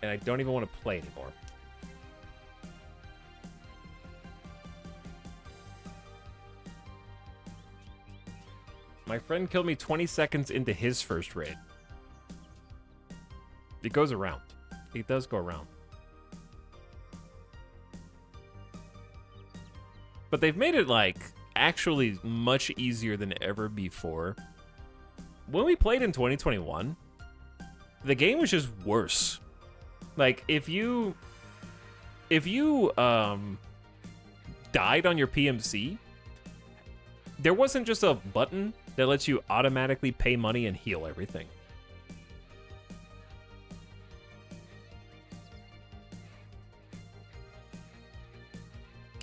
And I don't even want to play anymore. My friend killed me 20 seconds into his first raid. It goes around. It does go around. But they've made it, like, actually much easier than ever before. When we played in 2021, the game was just worse. Like, if you died on your PMC, there wasn't just a button that lets you automatically pay money and heal everything.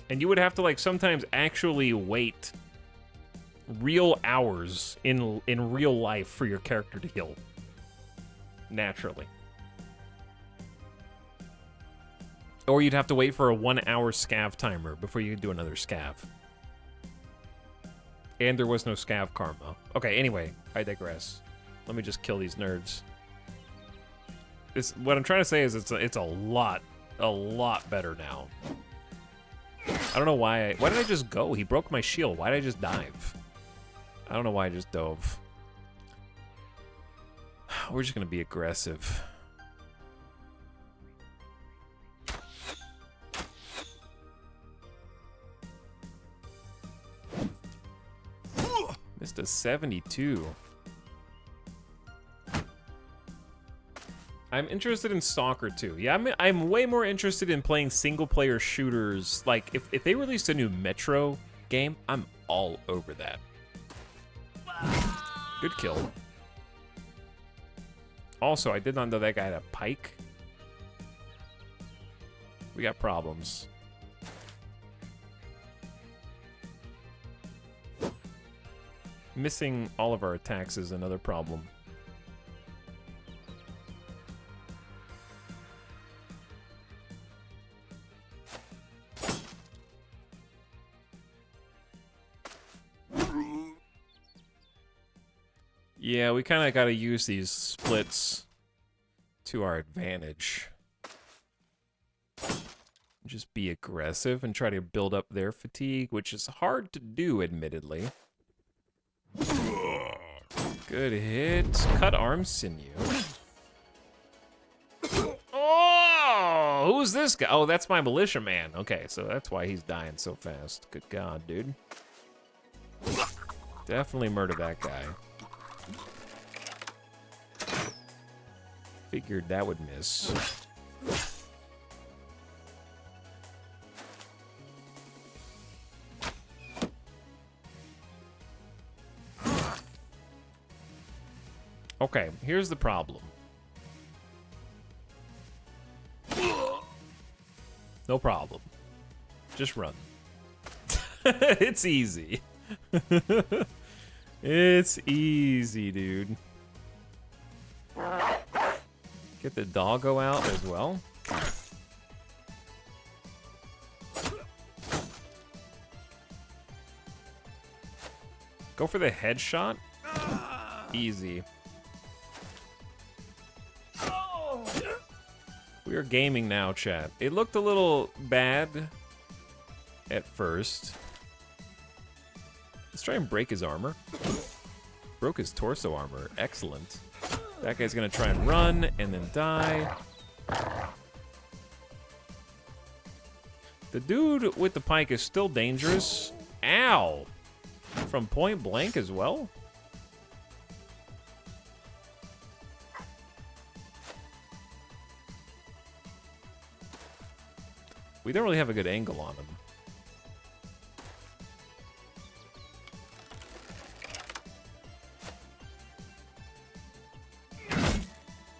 And you would have to, like, sometimes actually wait real hours in real life for your character to heal naturally. Or you'd have to wait for a 1 hour scav timer before you could do another scav. And there was no scav karma. Okay, anyway, I digress. Let me just kill these nerds. What I'm trying to say is it's a lot better now. I don't know why did I just go? He broke my shield. Why did I just dive? I don't know why I just dove. We're just gonna be aggressive. Missed a 72. I'm interested in Stalker too. Yeah, I'm way more interested in playing single-player shooters. Like, if they released a new Metro game, I'm all over that. Good kill. Also, I did not know that guy had a pike. We got problems. Missing all of our attacks is another problem. Yeah, we kind of got to use these splits to our advantage. Just be aggressive and try to build up their fatigue, which is hard to do, admittedly. Good hit. Cut arm sinew. Oh, who's this guy? Oh, that's my militia man. Okay, so that's why he's dying so fast. Good God, dude. Definitely murder that guy. Figured that would miss. Okay, here's the problem. No problem. Just run. It's easy. It's easy, dude. Get the doggo out as well. Go for the headshot. Easy. We are gaming now, chat. It looked a little bad at first. Let's try and break his armor. Broke his torso armor. Excellent. That guy's gonna try and run and then die. The dude with the pike is still dangerous. Ow! From point blank as well? We don't really have a good angle on him.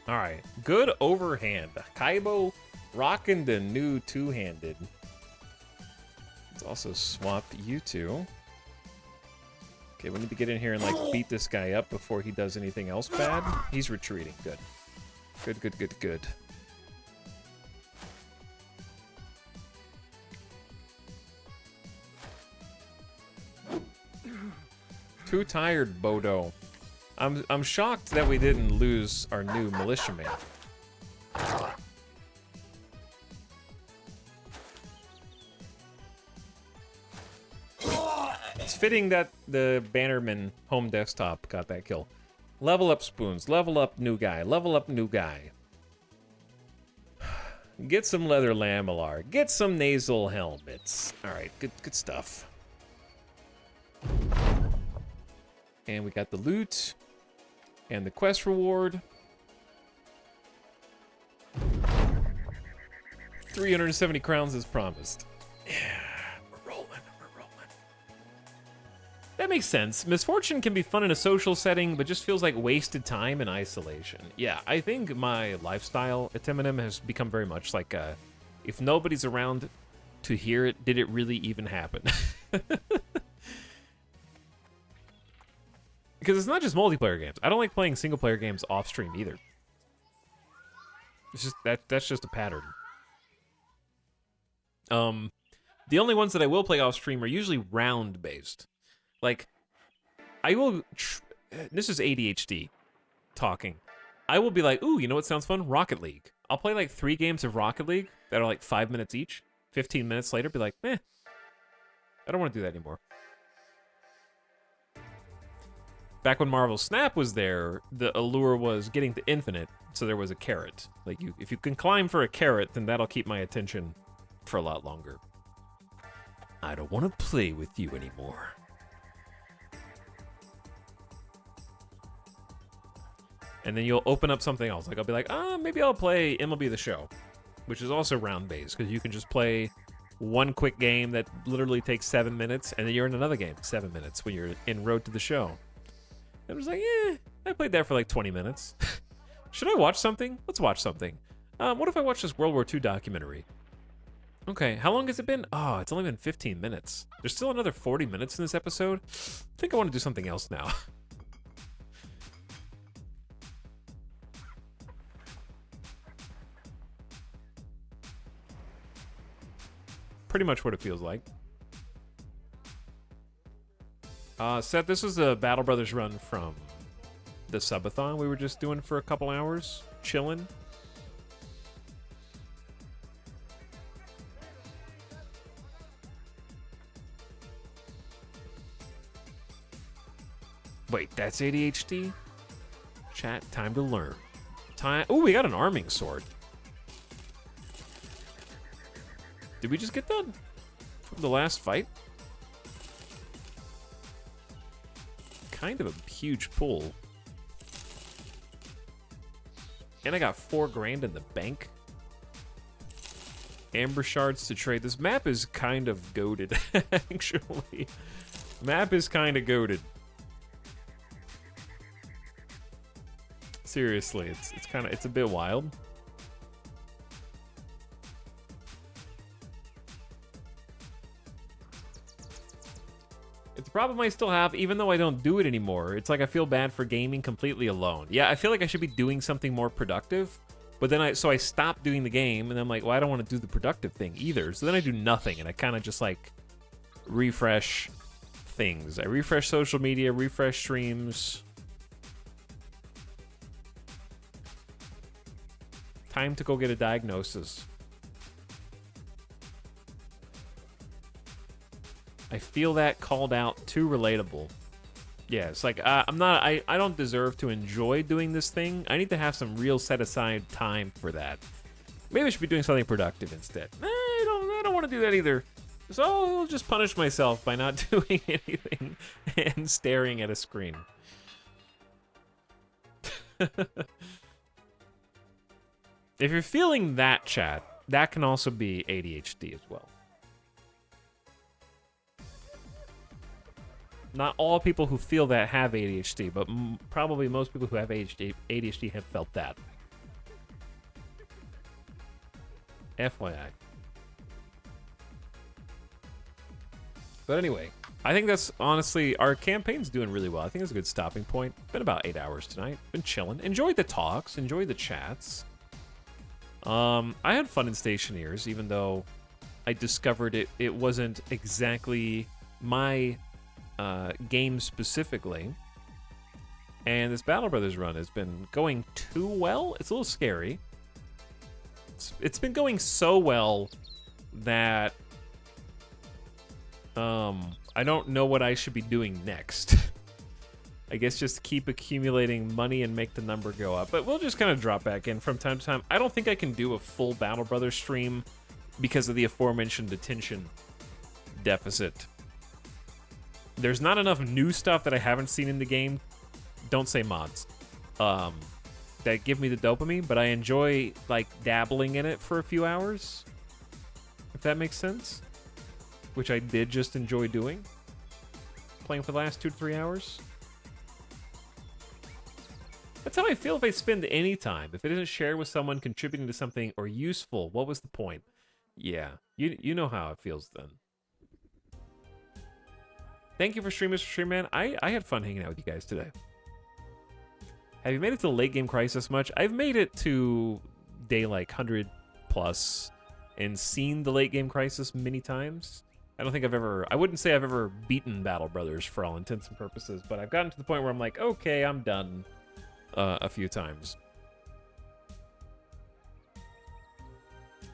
Alright, good overhand. Kaibo rocking the new two-handed. Let's also swap you two. Okay, we need to get in here and, like, beat this guy up before he does anything else bad. He's retreating. Good. Good, good, good, good. Too tired, Bodo. I'm shocked that we didn't lose our new militiaman. It's fitting that the Bannerman home desktop got that kill. Level up spoons, level up new guy, level up new guy. Get some leather lamellar, get some nasal helmets. All right, good stuff. And we got the loot and the quest reward. 370 crowns as promised. Yeah, we're rolling. That makes sense. Misfortune can be fun in a social setting, but just feels like wasted time in isolation. Yeah, I think my lifestyle at Timonim has become very much like, if nobody's around to hear it, did it really even happen? Because it's not just multiplayer games. I don't like playing single-player games off-stream either. It's just that's just a pattern. The only ones that I will play off-stream are usually round-based. Like, I will... This is ADHD talking. I will be like, ooh, you know what sounds fun? Rocket League. I'll play like 3 games of Rocket League that are like 5 minutes each. 15 minutes later, be like, I don't want to do that anymore. Back when Marvel Snap was there, the allure was getting to infinite, so there was a carrot. Like, if you can climb for a carrot, then that'll keep my attention for a lot longer. I don't want to play with you anymore. And then you'll open up something else. Like, I'll be like, maybe I'll play MLB The Show, which is also round-based, because you can just play one quick game that literally takes 7 minutes, and then you're in another game, 7 minutes, when you're in Road to the Show. I was like, I played that for like 20 minutes. Should I watch something? Let's watch something. What if I watch this World War II documentary? Okay, how long has it been? Oh, it's only been 15 minutes. There's still another 40 minutes in this episode. I think I want to do something else now. Pretty much what it feels like. Seth, this was a Battle Brothers run from the subathon we were just doing for a couple hours, chilling. Wait, that's ADHD? Chat, time to learn. Oh, we got an arming sword. Did we just get that from the last fight? Kind of a huge pull. And I got 4 grand in the bank. Amber shards to trade. This map is kind of goated, actually. Map is kind of goated. Seriously, it's a bit wild. It's a problem I still have, even though I don't do it anymore. It's like I feel bad for gaming completely alone. Yeah, I feel like I should be doing something more productive, but then I stop doing the game, and I'm like, well, I don't want to do the productive thing either. So then I do nothing, and I kind of just like refresh things. I refresh social media, refresh streams. Time to go get a diagnosis. I feel that called out too relatable. Yeah, it's like, I don't deserve to enjoy doing this thing. I need to have some real set aside time for that. Maybe I should be doing something productive instead. I don't want to do that either. So I'll just punish myself by not doing anything and staring at a screen. If you're feeling that, chat, that can also be ADHD as well. Not all people who feel that have ADHD, but probably most people who have ADHD have felt that. FYI. But anyway, I think that's honestly, our campaign's doing really well. I think it's a good stopping point. Been about 8 hours tonight. Been chilling. Enjoyed the talks. Enjoyed the chats. I had fun in Stationeers, even though I discovered it wasn't exactly my game specifically. And this Battle Brothers run has been going too well. It's a little scary. It's been going so well that I don't know what I should be doing next. I guess just keep accumulating money and make the number go up. But we'll just kind of drop back in from time to time. I don't think I can do a full Battle Brothers stream because of the aforementioned attention deficit. There's not enough new stuff that I haven't seen in the game. Don't say mods. That give me the dopamine, but I enjoy like dabbling in it for a few hours. If that makes sense. Which I did just enjoy doing. Playing for the last 2 to 3 hours. That's how I feel if I spend any time. If it isn't shared with someone contributing to something or useful, what was the point? Yeah, you know how it feels then. Thank you for streaming, Mr. Streamman. I had fun hanging out with you guys today. Have you made it to Late Game Crisis much? I've made it to day like 100 plus and seen the Late Game Crisis many times. I don't think I wouldn't say I've ever beaten Battle Brothers for all intents and purposes, but I've gotten to the point where I'm like, okay, I'm done a few times.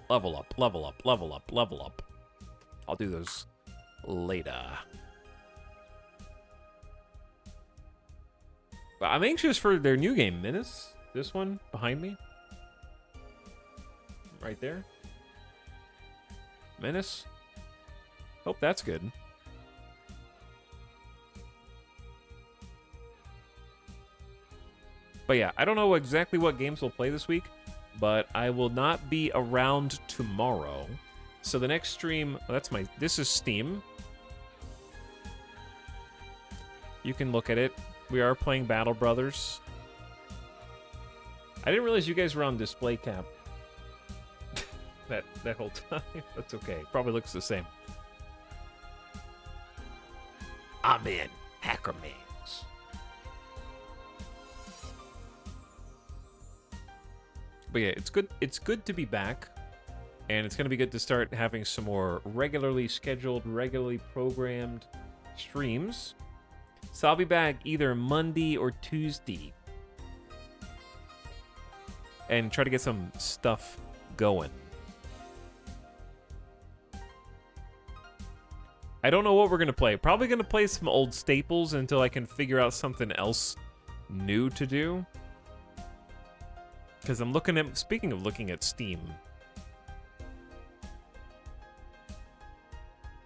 Level up, level up, level up, level up. I'll do those later. But I'm anxious for their new game, Menace. This one behind me. Right there. Menace. Hope that's good. But yeah, I don't know exactly what games we'll play this week, but I will not be around tomorrow. So the next stream, this is Steam. You can look at it. We are playing Battle Brothers. I didn't realize you guys were on display cap that whole time. That's okay. Probably looks the same. I'm in Hackermans. But yeah, it's good to be back. And it's going to be good to start having some more regularly scheduled, regularly programmed streams. So I'll be back either Monday or Tuesday. And try to get some stuff going. I don't know what we're going to play. Probably going to play some old staples until I can figure out something else new to do. Because I'm looking at... Speaking of looking at Steam.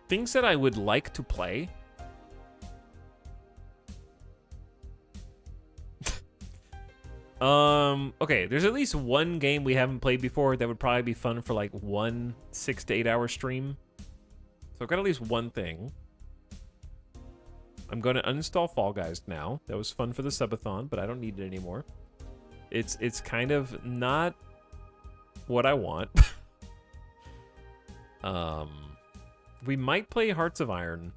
Things that I would like to play. Okay, there's at least one game we haven't played before that would probably be fun for like one 6 to 8 hour stream. So I've got at least one thing. I'm going to uninstall Fall Guys now. That was fun for the subathon, but I don't need it anymore. It's kind of not what I want. We might play Hearts of Iron.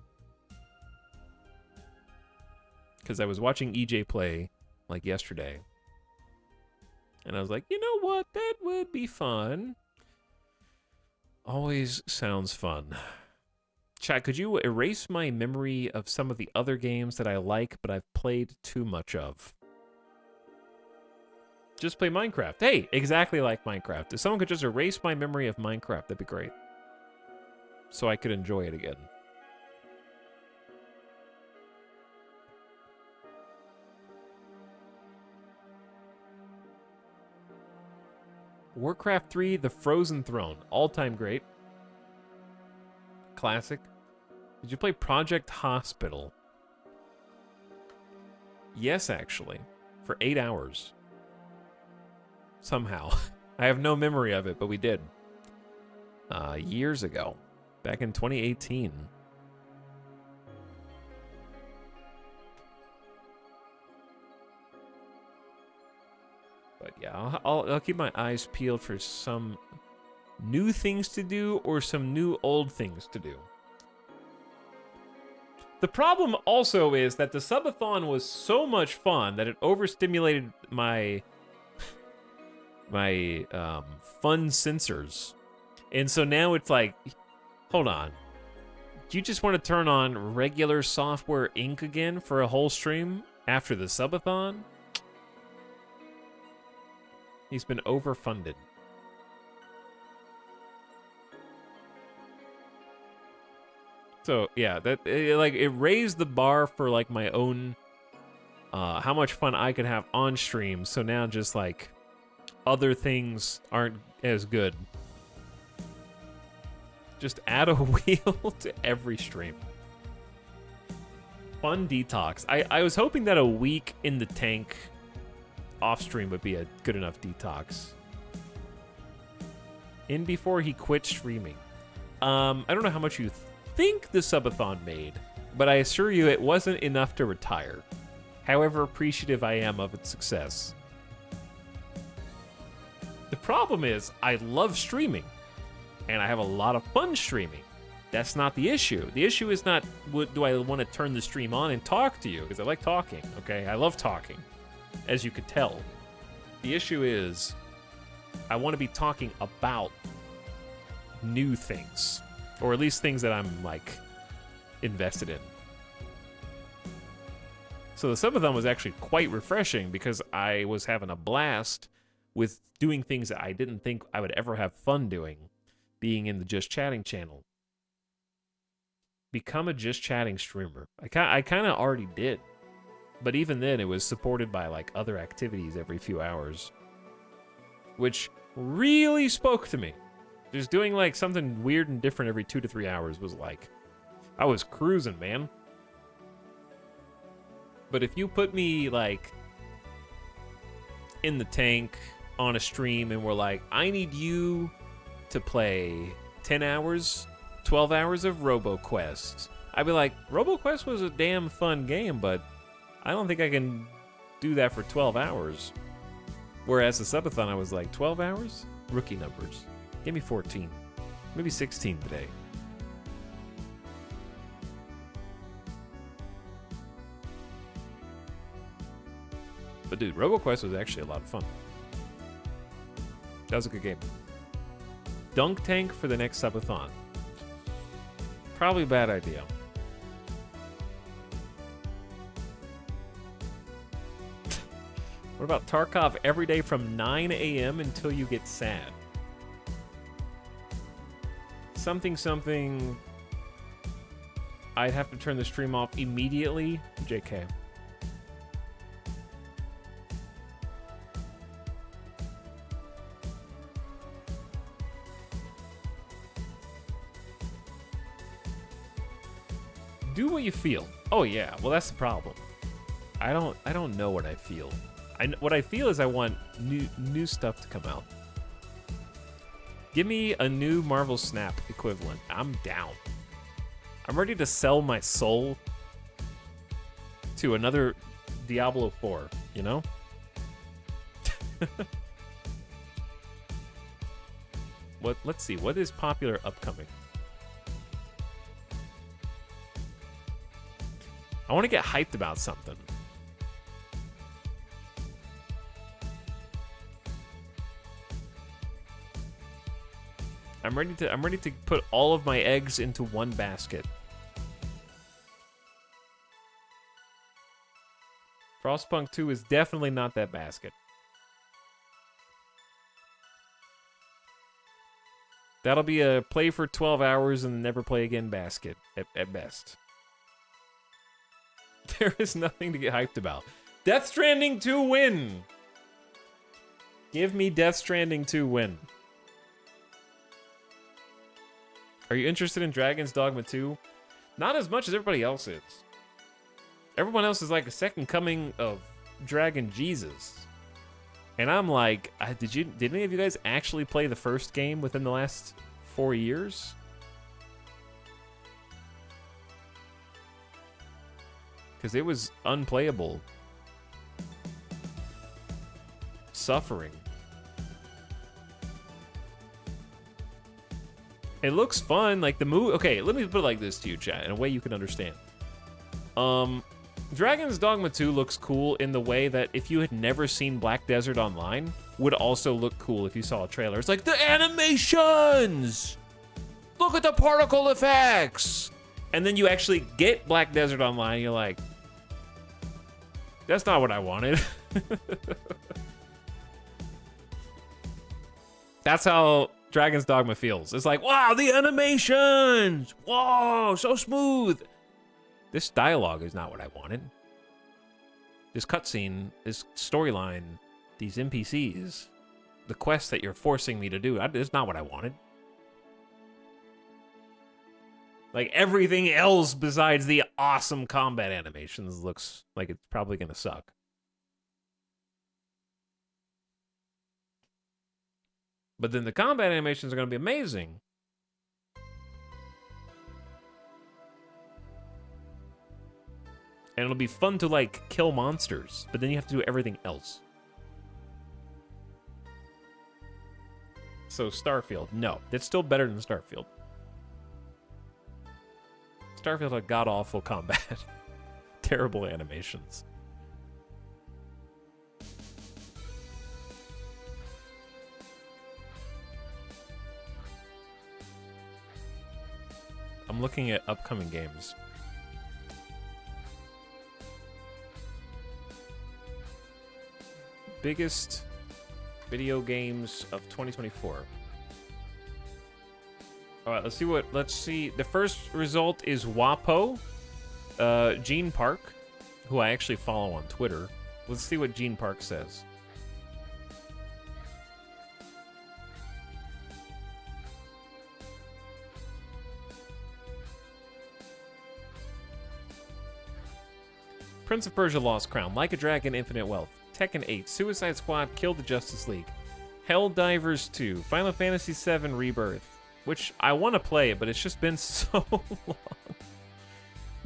Because I was watching EJ play like yesterday. And I was like, you know what? That would be fun. Always sounds fun. Chat, could you erase my memory of some of the other games that I like, but I've played too much of? Just play Minecraft. Hey, exactly like Minecraft. If someone could just erase my memory of Minecraft, that'd be great. So I could enjoy it again. Warcraft 3, The Frozen Throne. All-time great. Classic. Did you play Project Hospital? Yes, actually. For 8 hours. Somehow. I have no memory of it, but we did. Years ago. Back in 2018. But yeah, I'll keep my eyes peeled for some new things to do or some new old things to do. The problem also is that the subathon was so much fun that it overstimulated my fun sensors. And so now it's like, hold on. Do you just want to turn on regular software Inc. again for a whole stream after the subathon? He's been overfunded. So yeah, it raised the bar for like my own how much fun I could have on stream. So now just like other things aren't as good. Just add a wheel to every stream. Fun detox. I was hoping that a week in the tank off stream would be a good enough detox. In before he quit streaming. I don't know how much you think the subathon made, but I assure you it wasn't enough to retire. However appreciative I am of its success. The problem is, I love streaming, and I have a lot of fun streaming. That's not the issue. The issue is not, do I want to turn the stream on and talk to you? Because I like talking, okay? I love talking, as you could tell. The issue is, I want to be talking about new things. Or at least things that I'm, like, invested in. So the subathon was actually quite refreshing because I was having a blast with doing things that I didn't think I would ever have fun doing, being in the Just Chatting channel. Become a Just Chatting streamer. I kind of already did. But even then, it was supported by, like, other activities every few hours. Which really spoke to me. Just doing, like, something weird and different every 2 to 3 hours was like... I was cruising, man. But if you put me, like, in the tank on a stream and were like, I need you to play 10 hours, 12 hours of RoboQuest, I'd be like, RoboQuest was a damn fun game, but I don't think I can do that for 12 hours. Whereas the subathon, I was like, 12 hours? Rookie numbers. Give me 14. Maybe 16 today. But dude, RoboQuest was actually a lot of fun. That was a good game. Dunk tank for the next subathon. Probably a bad idea. What about Tarkov every day from 9 a.m. until you get sad? Something. I'd have to turn the stream off immediately. JK. Do what you feel. Oh yeah, well that's the problem. I don't know what I feel. What I feel is I want new stuff to come out. Give me a new Marvel Snap equivalent. I'm down. I'm ready to sell my soul to another Diablo 4, you know? Let's see, what is popular upcoming? I want to get hyped about something. I'm ready to put all of my eggs into one basket. Frostpunk 2 is definitely not that basket. That'll be a play for 12 hours and never play again basket at best. There is nothing to get hyped about. Death Stranding 2 win! Give me Death Stranding 2 win. Are you interested in Dragon's Dogma 2? Not as much as everybody else is. Everyone else is like a second coming of Dragon Jesus. And I'm like, did any of you guys actually play the first game within the last 4 years? Because it was unplayable. Suffering. It looks fun, like the movie. Okay, let me put it like this to you, chat, in a way you can understand. Dragon's Dogma 2 looks cool in the way that if you had never seen Black Desert Online, would also look cool if you saw a trailer. It's like, the animations! Look at the particle effects! And then you actually get Black Desert Online, and you're like, that's not what I wanted. That's how Dragon's Dogma feels. It's like, wow, the animations! Whoa, so smooth! This dialogue is not what I wanted. This cutscene, this storyline, these NPCs, the quest that you're forcing me to do, it's not what I wanted. Like, everything else besides the awesome combat animations looks like it's probably gonna suck. But then the combat animations are gonna be amazing. And it'll be fun to, like, kill monsters, but then you have to do everything else. So Starfield, no. It's still better than Starfield. Starfield had god-awful combat. Terrible animations. I'm looking at upcoming games. Biggest video games of 2024. All right, let's see. The first result is WAPO. Gene Park, who I actually follow on Twitter. Let's see what Gene Park says. Prince of Persia: Lost Crown, Like a Dragon: Infinite Wealth, Tekken 8, Suicide Squad: Kill the Justice League, Helldivers 2, Final Fantasy VII Rebirth, which I want to play, but it's just been so long.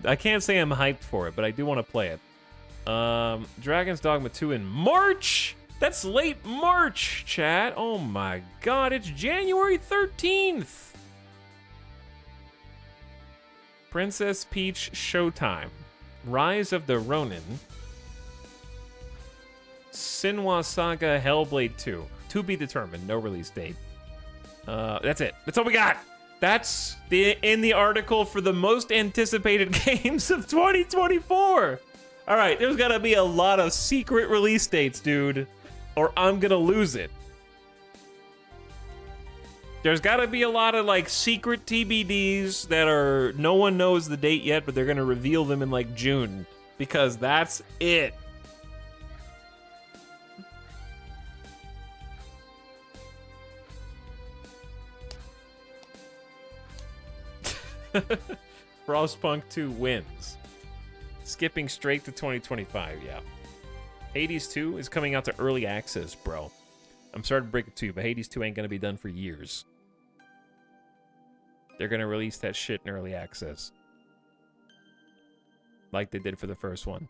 I can't say I'm hyped for it, but I do want to play it. Dragon's Dogma 2 in March! That's late March, chat. Oh my god, it's January 13th! Princess Peach Showtime, Rise of the Ronin, Senua Saga Hellblade 2. To be determined, no release date. That's it. That's all we got. That's in the article for the most anticipated games of 2024. All right, there's gotta be a lot of secret release dates, dude, or I'm gonna lose it. There's gotta be a lot of like secret TBDs that are no one knows the date yet, but they're gonna reveal them in like June, because that's it. Frostpunk 2 wins. Skipping straight to 2025, yeah. Hades 2 is coming out to early access, bro. I'm sorry to break it to you, but Hades 2 ain't gonna be done for years. They're gonna release that shit in early access. Like they did for the first one.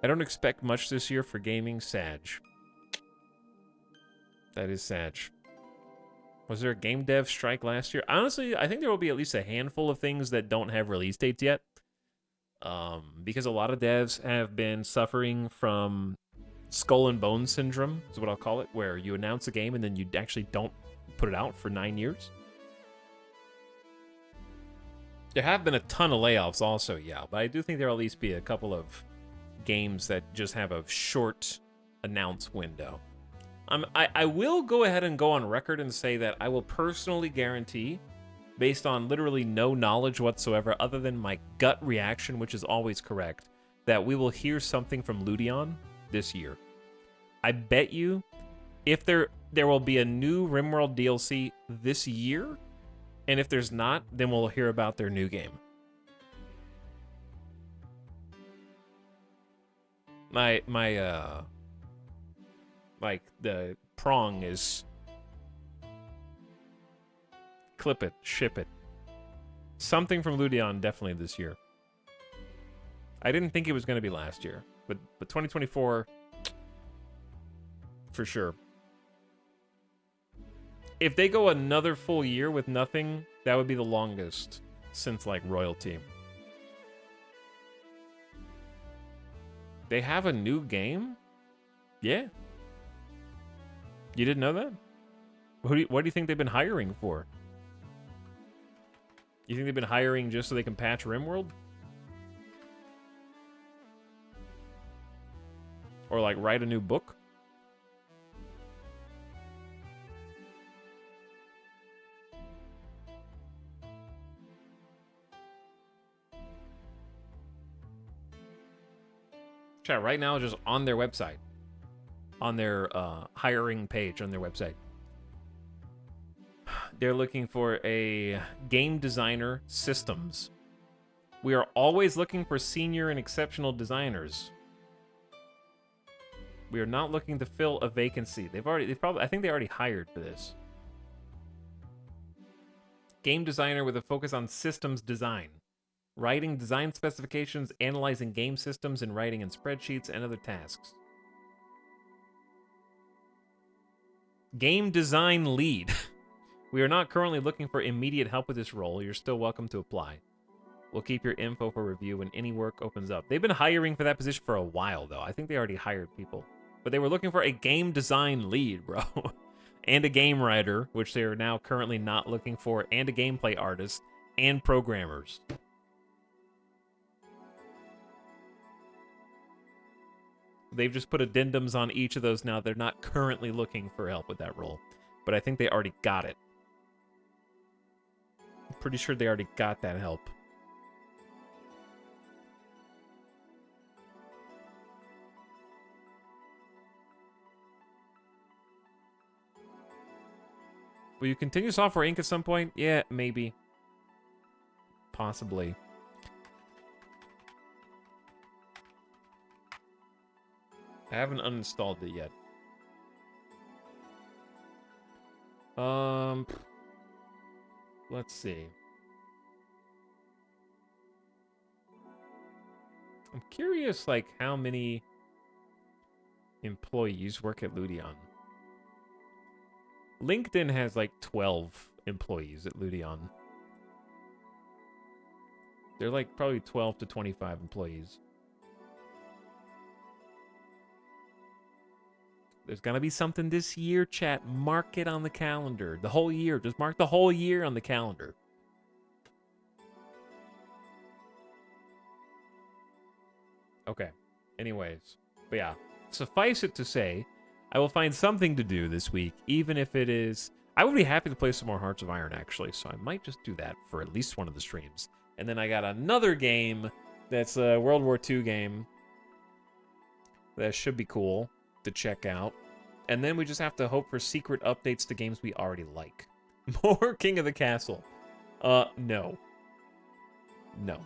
I don't expect much this year for gaming, Sag. That is Sag. Was there a game dev strike last year? Honestly, I think there will be at least a handful of things that don't have release dates yet. Because a lot of devs have been suffering from skull and bone syndrome, is what I'll call it, where you announce a game and then you actually don't put it out for 9 years. There have been a ton of layoffs also, yeah, but I do think there'll at least be a couple of games that just have a short announce window. I will go ahead and go on record and say that I will personally guarantee, based on literally no knowledge whatsoever other than my gut reaction, which is always correct, that we will hear something from Ludion this year. I bet you if there will be a new RimWorld DLC this year, and if there's not, then we'll hear about their new game. Like, the prong is clip it, ship it. Something from Ludion definitely this year. I didn't think it was going to be last year, but 2024, for sure. if they go another full year with nothing, that would be the longest since, like, Royalty. They have a new game? Yeah. You didn't know that? What do you think they've been hiring for? You think they've been hiring just so they can patch RimWorld? Or, like, write a new book? Chat, right now, just on their website. On their hiring page on their website. They're looking for a game designer systems. We are always looking for senior and exceptional designers. We are not looking to fill a vacancy. I think they already hired for this. Game designer with a focus on systems design. Writing design specifications, analyzing game systems, and writing in spreadsheets and other tasks. Game design lead. We are not currently looking for immediate help with this role. You're still welcome to apply. We'll keep your info for review when any work opens up. They've been hiring for that position for a while, though. I think they already hired people. But they were looking for a game design lead, bro. And a game writer, which they are now currently not looking for, and a gameplay artist, and programmers. They've just put addendums on each of those now. They're not currently looking for help with that role. But I think they already got it. I'm pretty sure they already got that help. Will you continue Software Inc. at some point? Yeah, maybe. Possibly. I haven't uninstalled it yet. Let's see. I'm curious, like, how many employees work at Ludion. LinkedIn has, like, 12 employees at Ludion. They're, like, probably 12 to 25 employees. There's gonna be something this year, chat. Mark it on the calendar. The whole year. Just mark the whole year on the calendar. Okay. Anyways. But yeah. Suffice it to say, I will find something to do this week, even if it is... I would be happy to play some more Hearts of Iron, actually, so I might just do that for at least one of the streams. And then I got another game that's a World War II game that should be cool to check out. And then we just have to hope for secret updates to games we already like. More King of the Castle. No. No.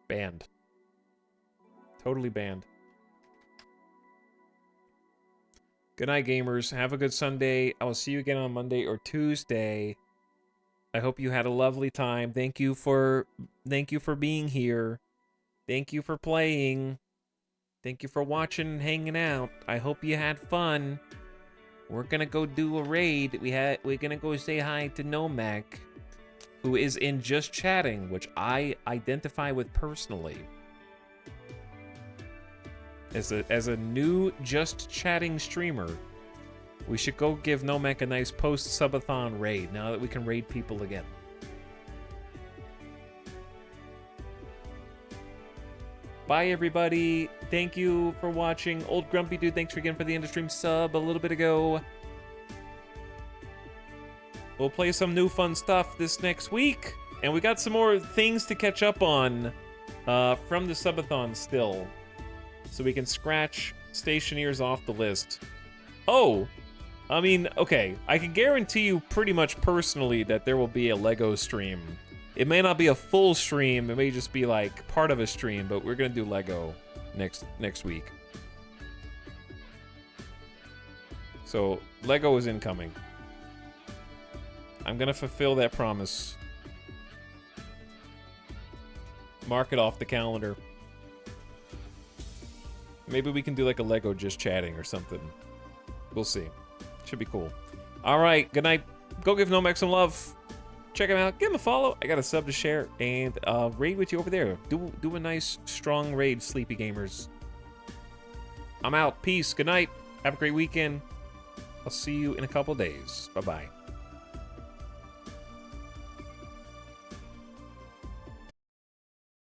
Banned. Totally banned. Good night, gamers. Have a good Sunday. I will see you again on Monday or Tuesday. I hope you had a lovely time. Thank you for being here. Thank you for playing. Thank you for watching and hanging out. I hope you had fun. We're gonna go do a raid. We're gonna go say hi to Nomak, who is in Just Chatting, which I identify with personally. As a new Just Chatting streamer, we should go give Nomak a nice post-subathon raid now that we can raid people again. Bye, everybody. Thank you for watching. Old Grumpy Dude, thanks again for the end-of-stream sub a little bit ago. We'll play some new fun stuff this next week. And we got some more things to catch up on from the subathon still. So we can scratch Stationeers off the list. Oh! I mean, okay. I can guarantee you pretty much personally that there will be a Lego stream. It may not be a full stream. It may just be like part of a stream, but we're gonna do Lego next week. So Lego is incoming. I'm gonna fulfill that promise. Mark it off the calendar. Maybe we can do like a Lego just chatting or something. We'll see. Should be cool. All right, good night. Go give Nomax some love. Check him out. Give him a follow. I got a sub to share and raid with you over there. Do a nice, strong raid, Sleepy Gamers. I'm out. Peace. Good night. Have a great weekend. I'll see you in a couple days. Bye-bye.